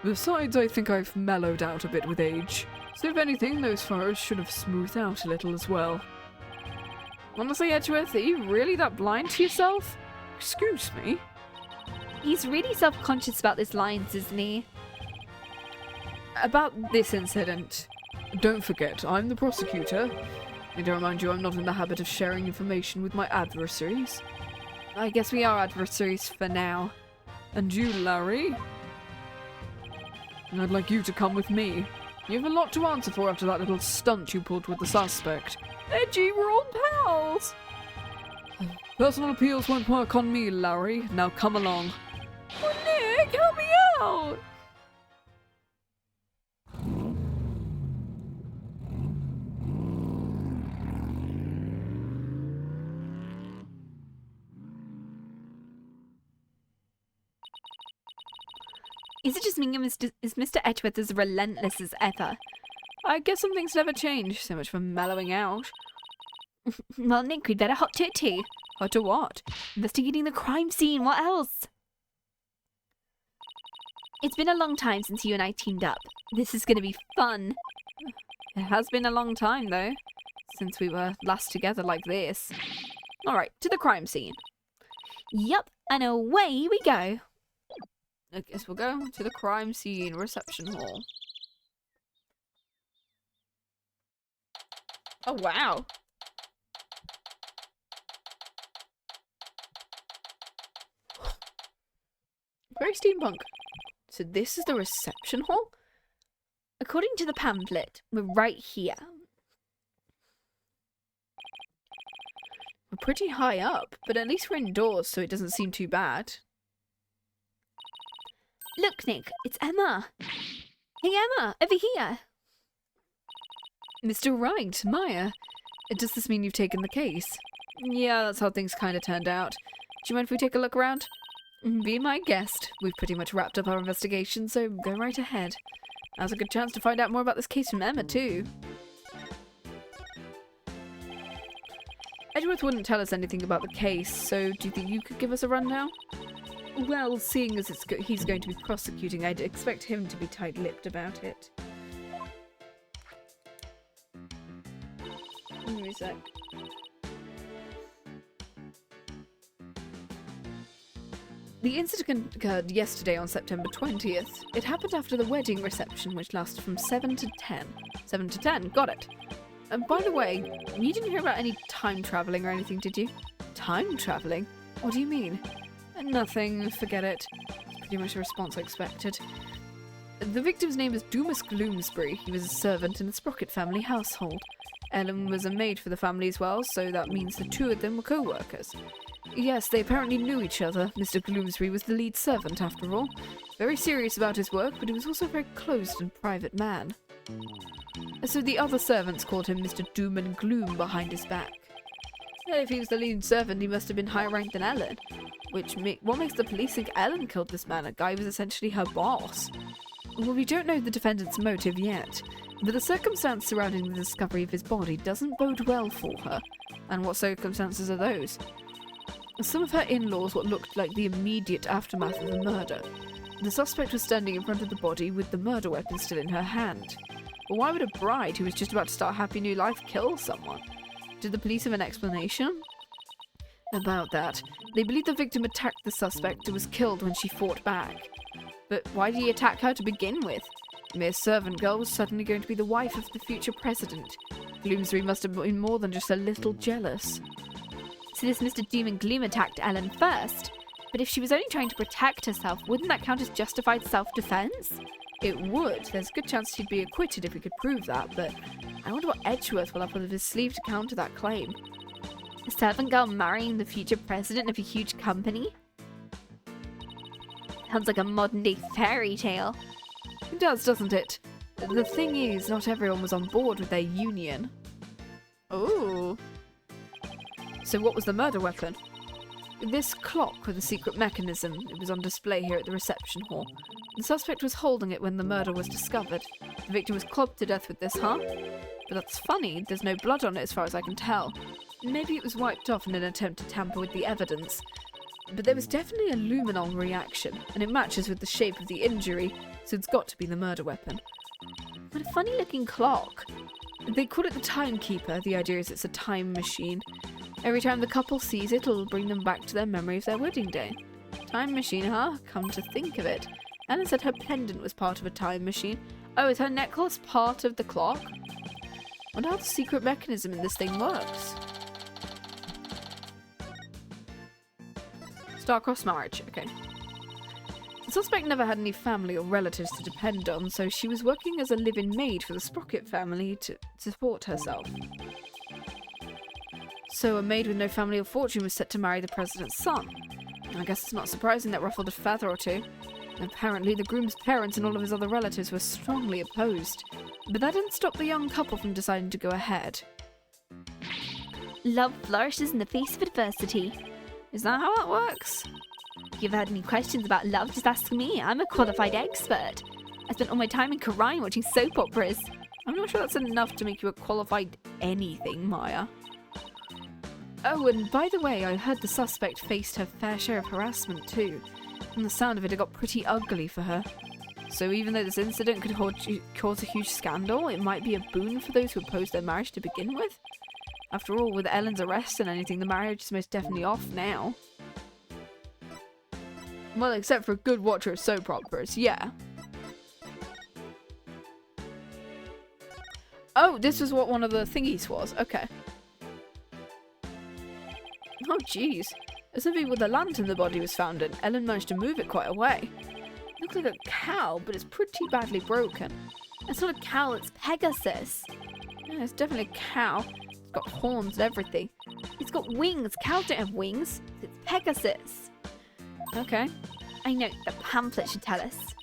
Besides, I think I've mellowed out a bit with age. So if anything, those furrows should have smoothed out a little as well. Honestly, Edgeworth, are you really that blind to yourself? Excuse me? He's really self-conscious about his lines, isn't he? About this incident. Don't forget, I'm the prosecutor. Need to remind you I'm not in the habit of sharing information with my adversaries. I guess we are adversaries for now. And you, Larry? I'd like you to come with me. You have a lot to answer for after that little stunt you pulled with the suspect. Edgy, we're all pals! Personal appeals won't work on me, Larry. Now come along. Oh, Nick, help me out! Is it just me or is Mr. Edgeworth as relentless as ever? I guess some things never change. So much for mellowing out. Well, Nick, we'd better hot to it too. Hot to what? Investigating the crime scene. What else? It's been a long time since you and I teamed up. This is going to be fun. It has been a long time, though, since we were last together like this. Alright, to the crime scene. Yup, and away we go. I guess we'll go to the crime scene reception hall. Oh, wow. Very steampunk. So this is the reception hall? According to the pamphlet, we're right here. We're pretty high up, but at least we're indoors, so it doesn't seem too bad. Look, Nick, it's Emma. Hey, Emma, over here. Mr. Wright, Maya. Does this mean you've taken the case? Yeah, that's how things kind of turned out. Do you mind if we take a look around? Be my guest. We've pretty much wrapped up our investigation, so go right ahead. Now's a good chance to find out more about this case from Emma, too. Edgeworth wouldn't tell us anything about the case, so do you think you could give us a rundown? Well, seeing as he's going to be prosecuting, I'd expect him to be tight-lipped about it. Give me a sec. The incident occurred yesterday on September 20th. It happened after the wedding reception, which lasted from 7 to 10. 7 to 10, got it. And by the way, you didn't hear about any time travelling or anything, did you? Time travelling? What do you mean? Nothing, forget it. Pretty much the response I expected. The victim's name is Dumas Gloomsbury. He was a servant in the Sprocket family household. Ellen was a maid for the family as well, so that means the two of them were co-workers. Yes, they apparently knew each other. Mr. Gloomsbury was the lead servant, after all. Very serious about his work, but he was also a very closed and private man. So the other servants called him Mr. Doom and Gloom behind his back. If he was the lead servant, he must have been higher ranked than Ellen. What makes the police think Ellen killed this man? A guy who was essentially her boss. Well, we don't know the defendant's motive yet, but the circumstance surrounding the discovery of his body doesn't bode well for her. And what circumstances are those? Some of her in-laws what looked like the immediate aftermath of the murder. The suspect was standing in front of the body with the murder weapon still in her hand. But why would a bride who was just about to start a happy new life kill someone? Did the police have an explanation? About that, they believe the victim attacked the suspect and was killed when she fought back. But why did he attack her to begin with? A mere servant girl was suddenly going to be the wife of the future president. Gloomsbury must have been more than just a little jealous. So this Mr. Doom and Gloom attacked Ellen first, but if she was only trying to protect herself, wouldn't that count as justified self-defense? It would. There's a good chance she'd be acquitted if we could prove that, but I wonder what Edgeworth will have up his sleeve to counter that claim. A servant girl marrying the future president of a huge company? Sounds like a modern-day fairy tale. It does, doesn't it? The thing is, not everyone was on board with their union. Ooh. So what was the murder weapon? This clock with a secret mechanism, it was on display here at the reception hall. The suspect was holding it when the murder was discovered. The victim was clubbed to death with this, huh? But that's funny, there's no blood on it as far as I can tell. Maybe it was wiped off in an attempt to tamper with the evidence. But there was definitely a luminol reaction, and it matches with the shape of the injury, so it's got to be the murder weapon. What a funny looking clock. They call it the timekeeper. The idea is it's a time machine. Every time the couple sees it, it'll bring them back to their memory of their wedding day. Time machine, huh? Come to think of it. Ellen said her pendant was part of a time machine. Oh, is her necklace part of the clock? Wonder how the secret mechanism in this thing works. Star-crossed marriage, okay. The suspect never had any family or relatives to depend on, so she was working as a live-in maid for the Sprocket family to support herself. So a maid with no family or fortune was set to marry the president's son. I guess it's not surprising that ruffled a feather or two. Apparently the groom's parents and all of his other relatives were strongly opposed. But that didn't stop the young couple from deciding to go ahead. Love flourishes in the face of adversity. Is that how that works? If you've had any questions about love, just ask me. I'm a qualified expert. I spent all my time in Quran watching soap operas. I'm not sure that's enough to make you a qualified anything, Maya. Oh, and by the way, I heard the suspect faced her fair share of harassment too. From the sound of it, it got pretty ugly for her. So even though this incident could cause a huge scandal, it might be a boon for those who opposed their marriage to begin with. After all, with Ellen's arrest and anything, the marriage is most definitely off now. Well, except for a good watcher of soap operas, yeah. Oh, this was what one of the thingies was. Okay. Oh, jeez. There's something with a lantern the body was found in. Ellen managed to move it quite a way. It looks like a cow, but it's pretty badly broken. It's not a cow, it's Pegasus. Yeah, it's definitely a cow. It's got horns and everything. It's got wings. Cows don't have wings. It's Pegasus. Okay. I know, the pamphlet should tell us.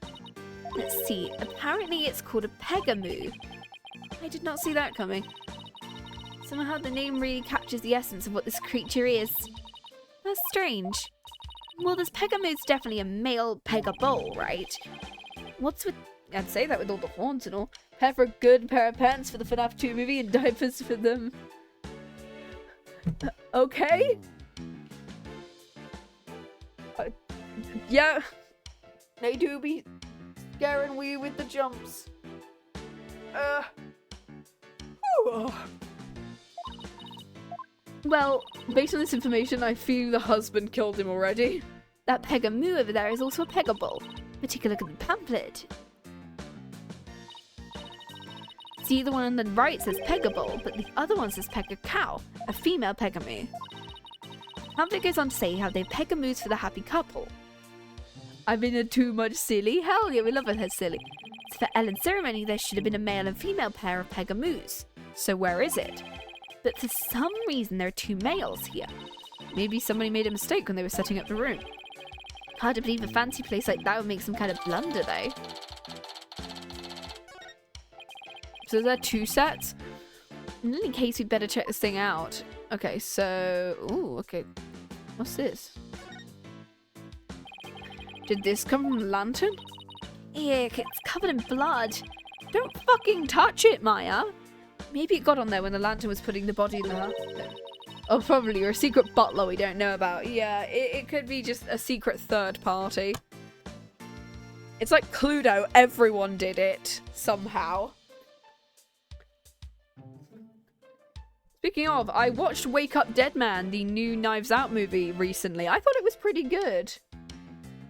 Let's see. Apparently it's called a pegamoo. I did not see that coming. Somehow the name really captures the essence of what this creature is. That's strange. Well, this pegamoo's definitely a male pegabole, right? What's with... I'd say that with all the horns and all. Pair for a good pair of pants for the FNAF 2 movie and diapers for them. Okay? Yeah. They do be scaring we with the jumps. Well, based on this information, I feel the husband killed him already. That pegamoo over there is also a pegabole. But take a look at the pamphlet. See, the one on the right says pegabole, but the other one says pegacow, a female pegamoo. Pamphlet goes on to say how they pegamoos for the happy couple. I've been too much silly. Hell yeah, we love it, silly. So for Ellen's ceremony, there should have been a male and female pair of pegamoos. So where is it? But for some reason, there are two males here. Maybe somebody made a mistake when they were setting up the room. Hard to believe a fancy place like that would make some kind of blunder, though. So there are two sets? In any case, we'd better check this thing out. Okay, so... Ooh, okay. What's this? Did this come from the lantern? Ick, it's covered in blood. Don't fucking touch it, Maya! Maybe it got on there when the lantern was putting the body in the... Oh, probably. Or a secret butler we don't know about. Yeah, it could be just a secret third party. It's like Cluedo. Everyone did it. Somehow. Speaking of, I watched Wake Up Dead Man, the new Knives Out movie, recently. I thought it was pretty good.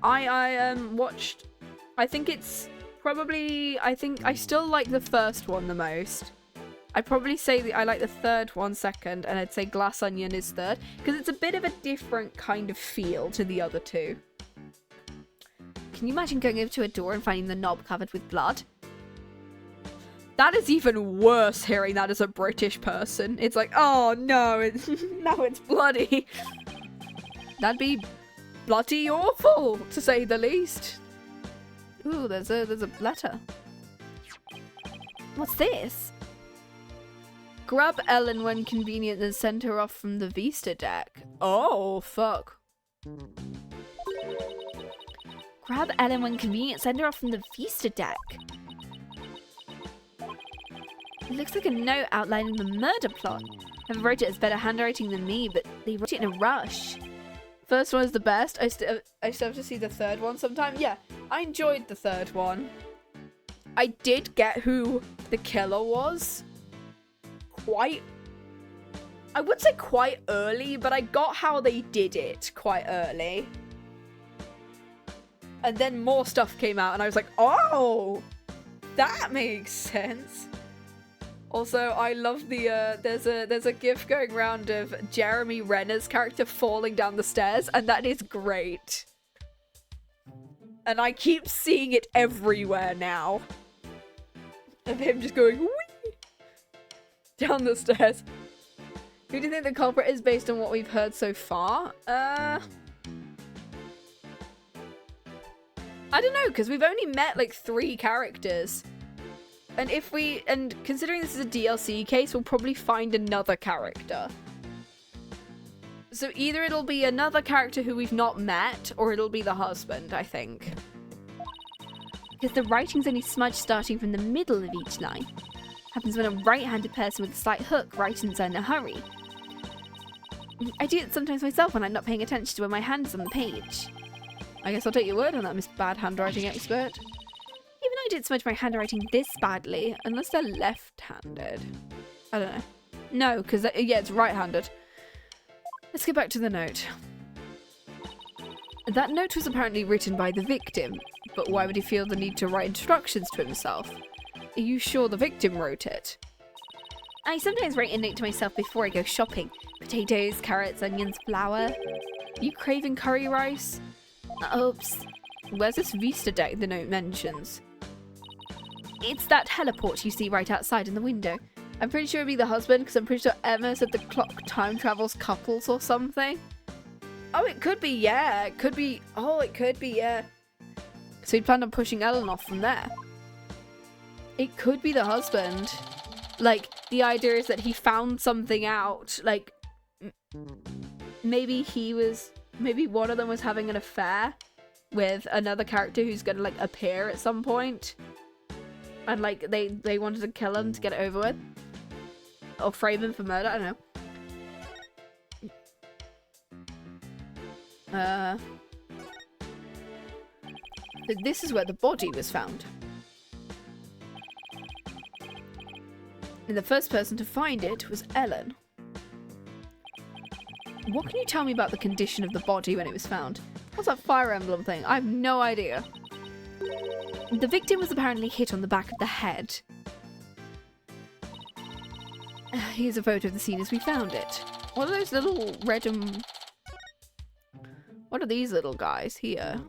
I watched... I think it's probably... I think I still like the first one the most. I'd probably say that I like the third one second, and I'd say Glass Onion is third, because it's a bit of a different kind of feel to the other two. Can you imagine going over to a door and finding the knob covered with blood? That is even worse, hearing that as a British person. It's like, oh no, now it's bloody. That'd be bloody awful, to say the least. Ooh, there's a letter. What's this? Grab Ellen when convenient and send her off from the Vista deck. Oh, fuck. Grab Ellen when convenient, send her off from the Vista deck. It looks like a note outlining the murder plot. Whoever wrote it has better handwriting than me, but they wrote it in a rush. First one is the best. I still have to see the third one sometime. Yeah, I enjoyed the third one. I did get who the killer was. I would say quite early, but I got how they did it quite early. And then more stuff came out and I was like, oh, that makes sense. Also, I love the, there's a gif going around of Jeremy Renner's character falling down the stairs, and that is great. And I keep seeing it everywhere now. Of him just going, whee! Down the stairs. Who do you think the culprit is based on what we've heard so far? I don't know, because we've only met like 3 characters. And considering this is a DLC case, we'll probably find another character. So either it'll be another character who we've not met, or it'll be the husband, I think. Because the writing's only smudged starting from the middle of each line. Happens when a right-handed person with a slight hook writes in a hurry. I do it sometimes myself when I'm not paying attention to where my hand is on the page. I guess I'll take your word on that, Miss Bad Handwriting Expert. Even I didn't smudge my handwriting this badly, unless they're left-handed. I don't know. No, because, yeah, it's right-handed. Let's get back to the note. That note was apparently written by the victim, but why would he feel the need to write instructions to himself? Are you sure the victim wrote it? I sometimes write a note to myself before I go shopping. Potatoes, carrots, onions, flour. Are you craving curry rice? Oops. Where's this Vista deck the note mentions? It's that heliport you see right outside in the window. I'm pretty sure it'd be the husband, because I'm pretty sure Emma said the clock time travels couples or something. Oh, it could be, yeah. It could be, yeah. So he planned on pushing Ellen off from there. It could be the husband. Like, the idea is that he found something out. Like, maybe one of them was having an affair with another character who's gonna, like, appear at some point. And, like, they wanted to kill him to get it over with. Or frame him for murder, I don't know. But this is where the body was found. And the first person to find it was Ellen. What can you tell me about the condition of the body when it was found? What's that Fire Emblem thing? I have no idea. The victim was apparently hit on the back of the head. Here's a photo of the scene as we found it. What are those little red What are these little guys here?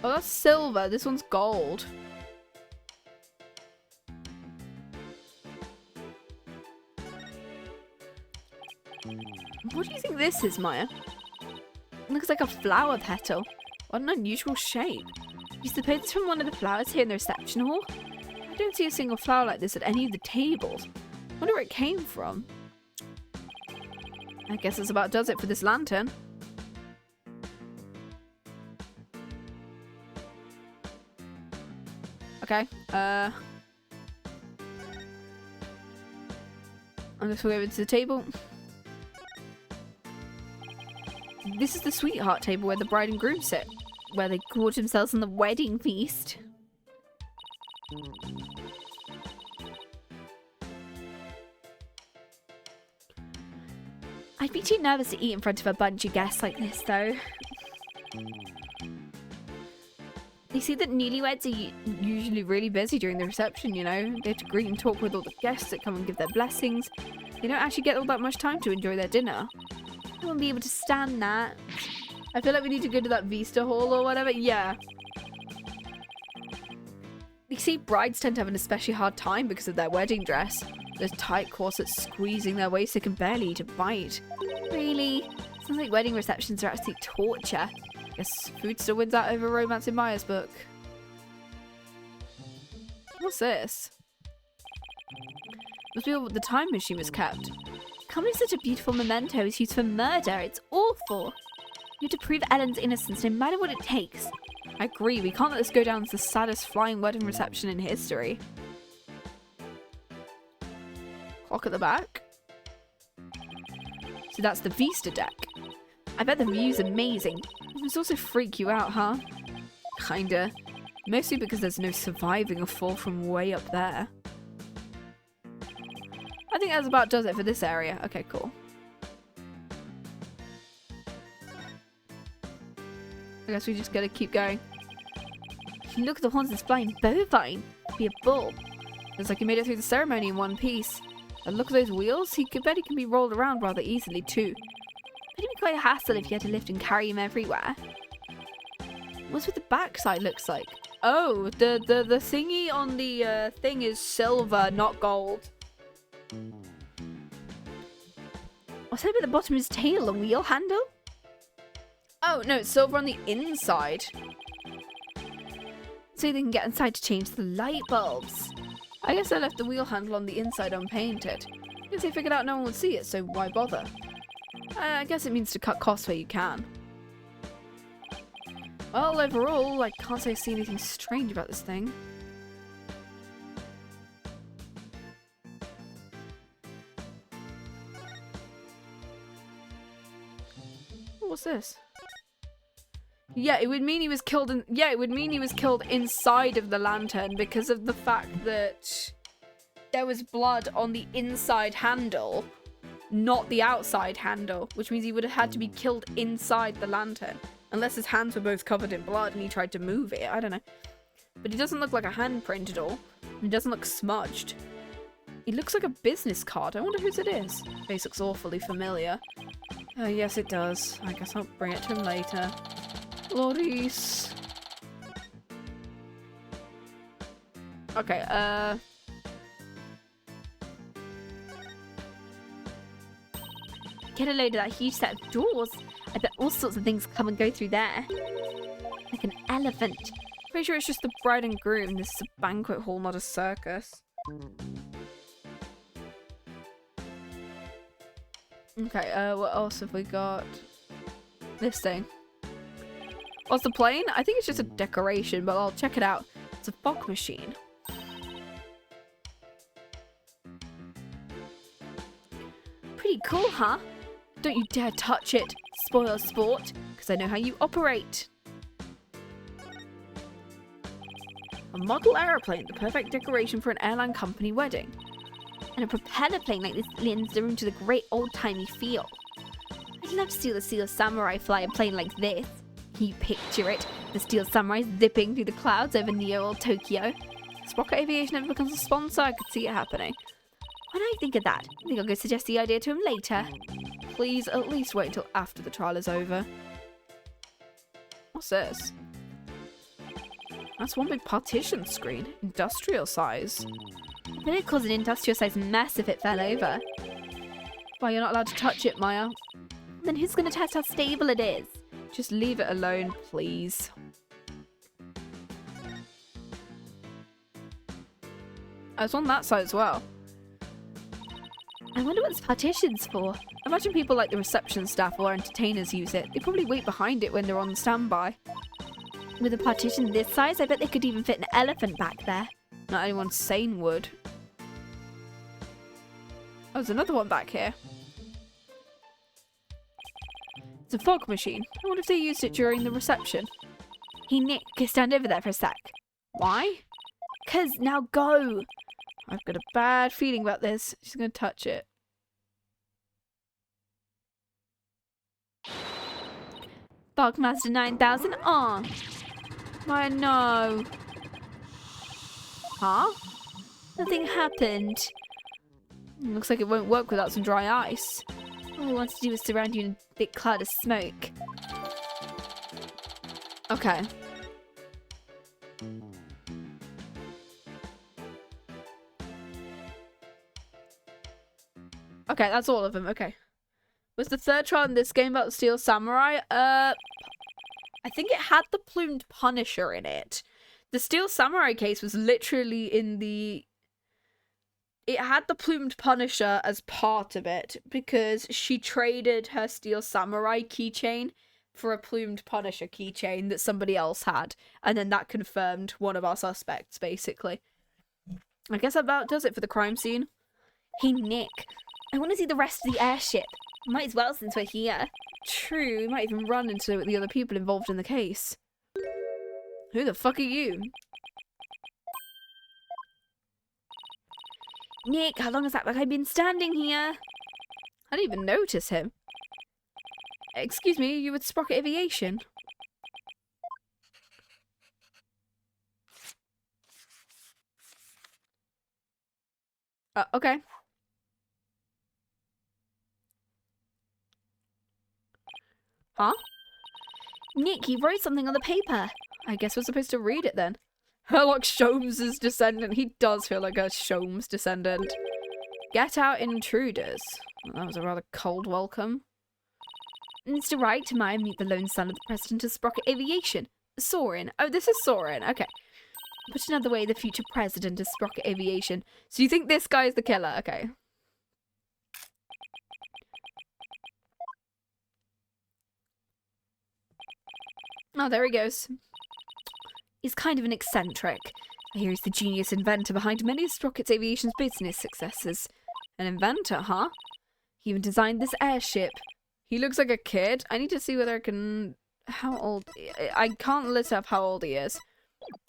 Oh, that's silver. This one's gold. What do you think this is, Maya? It looks like a flower petal. What an unusual shape. You suppose it's from one of the flowers here in the reception hall? I don't see a single flower like this at any of the tables. Wonder where it came from. I guess this about does it for this lantern. Okay, I guess we'll go over to the table. This is the sweetheart table where the bride and groom sit, where they gorge themselves on the wedding feast. I'd be too nervous to eat in front of a bunch of guests like this, though. You see that newlyweds are usually really busy during the reception, you know? They have to greet and talk with all the guests that come and give their blessings. They don't actually get all that much time to enjoy their dinner. I won't be able to stand that. I feel like we need to go to that Vista Hall or whatever. Yeah. You see, brides tend to have an especially hard time because of their wedding dress. Those tight corsets squeezing their waist, they can barely eat a bite. Really? Sounds like wedding receptions are absolute torture. Guess food still wins out over romance in Maya's book. What's this? Must be where the time machine was kept. Can't believe such a beautiful memento is used for murder. It's awful. You have to prove Ellen's innocence no matter what it takes. I agree, we can't let this go down as the saddest flying wedding reception in history. Clock at the back. So that's the Vista deck. I bet the view's amazing. It must also freak you out, huh? Kinda. Mostly because there's no surviving a fall from way up there. I think that about does it for this area. Okay, cool. I guess we just gotta keep going. Look at the horns, this flying bovine. Be a bull. Looks like he made it through the ceremony in one piece. And look at those wheels. He could bet he can be rolled around rather easily too. It'd be quite a hassle if you had to lift and carry him everywhere. What's what the backside looks like? Oh, the thingy on the thing is silver, not gold. What's that at the bottom of his tail, a wheel handle? Oh, no, it's silver on the inside. So they can get inside to change the light bulbs. I guess I left the wheel handle on the inside unpainted. I guess they figured out no one would see it, so why bother? I guess it means to cut costs where you can. Well, overall, I can't say I see anything strange about this thing. What's this? Yeah, it would mean he was killed in. Yeah, it would mean he was killed inside of the lantern because of the fact that there was blood on the inside handle, not the outside handle, which means he would have had to be killed inside the lantern. Unless his hands were both covered in blood and he tried to move it. I don't know. But he doesn't look like a handprint at all. He doesn't look smudged. He looks like a business card. I wonder whose it is. Face looks awfully familiar. Oh, yes, it does. I guess I'll bring it to him later. Loris. Okay, Get a load of that huge set of doors. I bet all sorts of things come and go through there. Like an elephant. Pretty sure it's just the bride and groom. This is a banquet hall, not a circus. Okay, what else have we got? This thing. What's the plane? I think it's just a decoration, but I'll check it out. It's a fog machine. Pretty cool, huh? Don't you dare touch it, spoil sport, because I know how you operate. A model aeroplane, the perfect decoration for an airline company wedding. And a propeller plane like this lends the room to the great old-timey feel. I'd love to see the Steel Samurai fly a plane like this. Can you picture it? The Steel Samurai zipping through the clouds over Neo or Tokyo. If Sprocket Aviation ever becomes a sponsor, I could see it happening. When I think of that, I think I'll go suggest the idea to him later. Please, at least wait until after the trial is over. What's this? That's one big partition screen. Industrial size. Then it'd cause an industrial-sized mess if it fell over. Why, you're not allowed to touch it, Maya. Then who's going to test how stable it is? Just leave it alone, please. It's on that side as well. I wonder what this partition's for. Imagine people like the reception staff or entertainers use it. They probably wait behind it when they're on standby. With a partition this size, I bet they could even fit an elephant back there. Not anyone sane would. Oh, there's another one back here. It's a fog machine. I wonder if they used it during the reception. Hey Nick, go stand over there for a sec. Why? 'Cause now go! I've got a bad feeling about this. She's gonna touch it. Fogmaster 9000 on! Maya, no. Huh? Nothing happened. Looks like it won't work without some dry ice. All I wanted to do was surround you in a thick cloud of smoke. Okay. Okay, that's all of them. Okay. Was the third trial in this game about the Steel Samurai? I think it had the Plumed Punisher in it. The Steel Samurai case was literally in the... It had the Plumed Punisher as part of it because she traded her Steel Samurai keychain for a plumed Punisher keychain that somebody else had, and then that confirmed one of our suspects, basically. I guess that about does it for the crime scene. Hey, Nick. I want to see the rest of the airship. Might as well since we're here. True, we might even run into the other people involved in the case. Who the fuck are you? Nick, how long has that I've been standing here? I didn't even notice him. Excuse me, you with Sprocket Aviation? Okay. Huh? Nick, you wrote something on the paper. I guess we're supposed to read it then. Herlock Sholmes' descendant. He does feel like a Sholmes descendant. Get out, intruders. Well, that was a rather cold welcome. Mr. Wright, may I meet the lone son of the president of Sprocket Aviation? Soren. Oh, this is Soren. Okay. Put another way, the future president of Sprocket Aviation. So you think this guy is the killer? Okay. Oh, there he goes. He's kind of an eccentric. I hear he's the genius inventor behind many of Sprocket Aviation's business successes. An inventor, huh? He even designed this airship. He looks like a kid. I need to see whether I can... How old... I can't list up how old he is.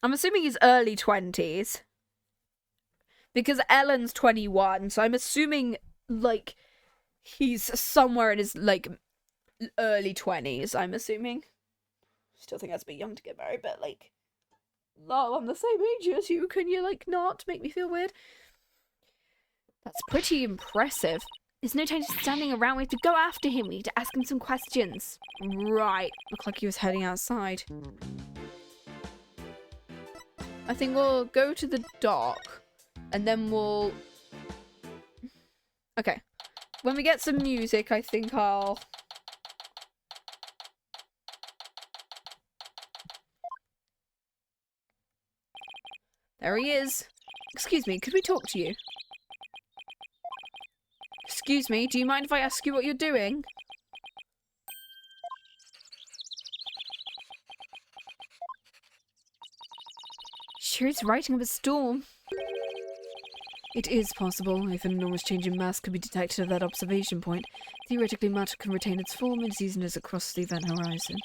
I'm assuming he's early 20s. Because Ellen's 21, so I'm assuming, like, he's somewhere in his, like, early 20s, I'm assuming. Still think that's a bit young to get married, but, like... Oh, I'm the same age as you. Can you, like, not make me feel weird? That's pretty impressive. There's no time to standing around. We have to go after him. We need to ask him some questions. Right. Looked like he was heading outside. I think we'll go to the dock. And then we'll... Okay. When we get some music, I think I'll... There he is. Excuse me, could we talk to you? Excuse me, do you mind if I ask you what you're doing? Sure, it's writing of a storm. It is possible. If an enormous change in mass could be detected at that observation point, theoretically matter can retain its form and season as it crosses the event horizon.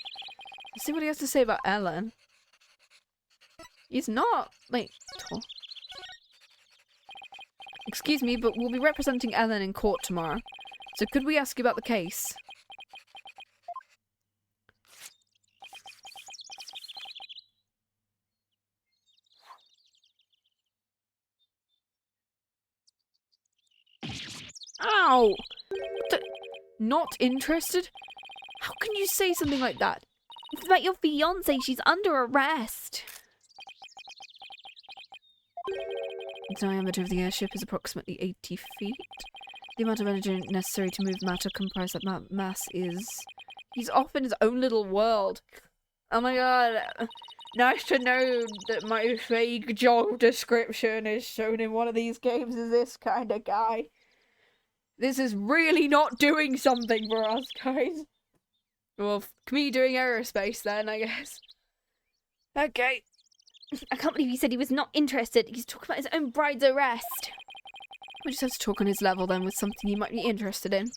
Let's see what he has to say about Ellen. He's not, like, tall. Excuse me, but we'll be representing Ellen in court tomorrow. So could we ask you about the case? Ow! Not interested? How can you say something like that? It's about your fiancée. She's under arrest. The diameter of the airship is approximately 80 feet. The amount of energy necessary to move matter comprised that mass is... He's off in his own little world. Oh my god. Nice to know that my vague job description is shown in one of these games as this kind of guy. This is really not doing something for us, guys. Well, me doing aerospace then, I guess. Okay. I can't believe he said he was not interested. He's talking about his own bride's arrest. We just have to talk on his level then with something you might be interested in.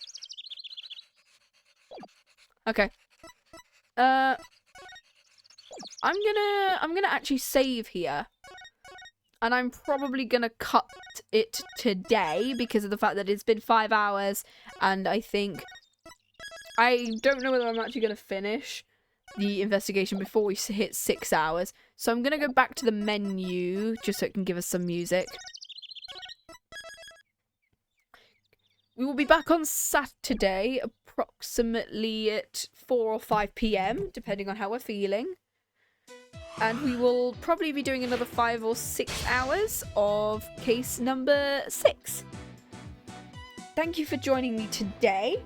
Okay. I'm gonna actually save here. And I'm probably gonna cut it today because of the fact that it's been 5 hours and I don't know whether I'm actually gonna finish the investigation before we hit 6 hours. So I'm gonna go back to the menu just so it can give us some music. We will be back on Saturday approximately at 4 or 5 PM depending on how we're feeling. And we will probably be doing another 5 or 6 hours of case number 6. Thank you for joining me today.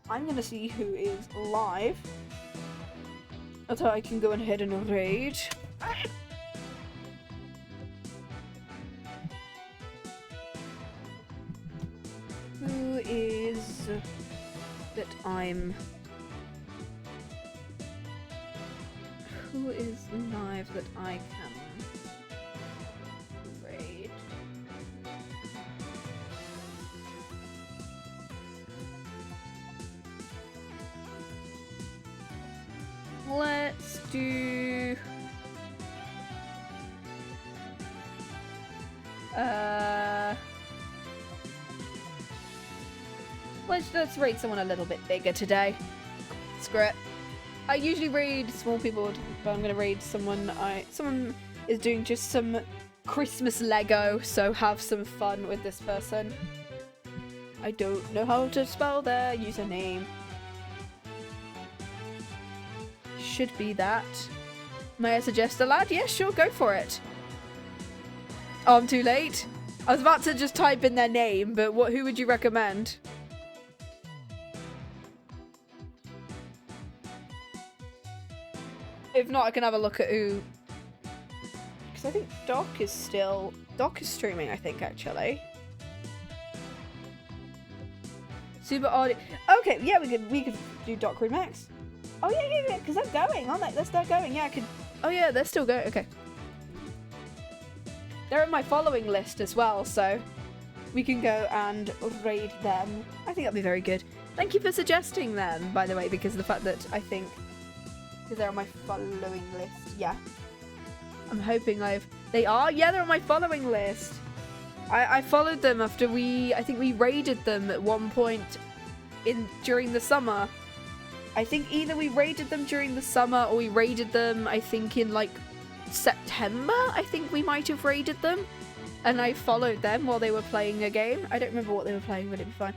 I'm gonna see who is live. So I can go ahead and raid. Who is that I'm Who is live that I can raid? Let's do... Let's raid someone a little bit bigger today. Screw it. I usually raid small people, but I'm gonna raid someone. Someone is doing just some Christmas Lego, so have some fun with this person. I don't know how to spell their username. Should be that. May I suggest a lad? Yes, sure, go for it. Oh, I'm too late. I was about to just type in their name, but who would you recommend? If not, I can have a look at who... Because I think Doc is streaming, I think, actually. Super odd. Okay, yeah, we could do Doc Remax. Oh, yeah, because they're going, aren't they? They're still going, yeah, I could... Oh, yeah, they're still going, okay. They're in my following list as well, so we can go and raid them. I think that'd be very good. Thank you for suggesting them, by the way, because of the fact that I think... Because they're on my following list, yeah. I'm hoping they are? Yeah, they're on my following list. I followed them after I think we raided them at one point during the summer. I think either we raided them during the summer or we raided them, I think, in like September. I think we might have raided them. And I followed them while they were playing a game. I don't remember what they were playing, but it'd be fine.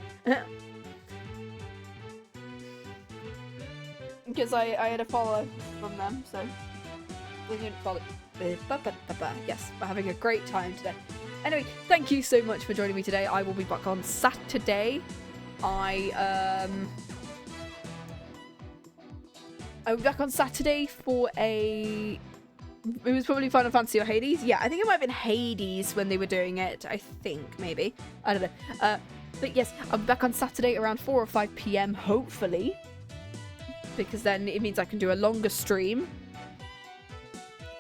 Because I had a follow from them, so we didn't follow. Yes, we're having a great time today. Anyway, thank you so much for joining me today. I will be back on Saturday. I'll be back on Saturday for it was probably Final Fantasy or Hades. Yeah, I think it might have been Hades when they were doing it. I think, maybe. I don't know. But yes, I'll be back on Saturday around 4 or 5 PM, hopefully. Because then it means I can do a longer stream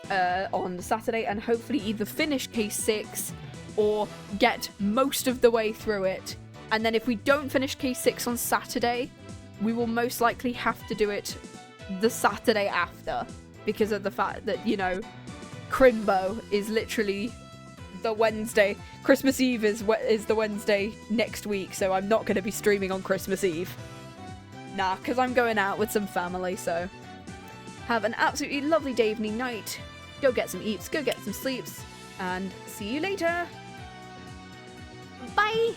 on Saturday and hopefully either finish case 6 or get most of the way through it. And then if we don't finish case 6 on Saturday, we will most likely have to do it the Saturday after, because of the fact that, you know, Crimbo is literally the Wednesday. Christmas Eve is the Wednesday next week, so I'm not going to be streaming on Christmas Eve. Nah, because I'm going out with some family, so have an absolutely lovely day, evening, night. Go get some eats, go get some sleeps, and see you later. Bye!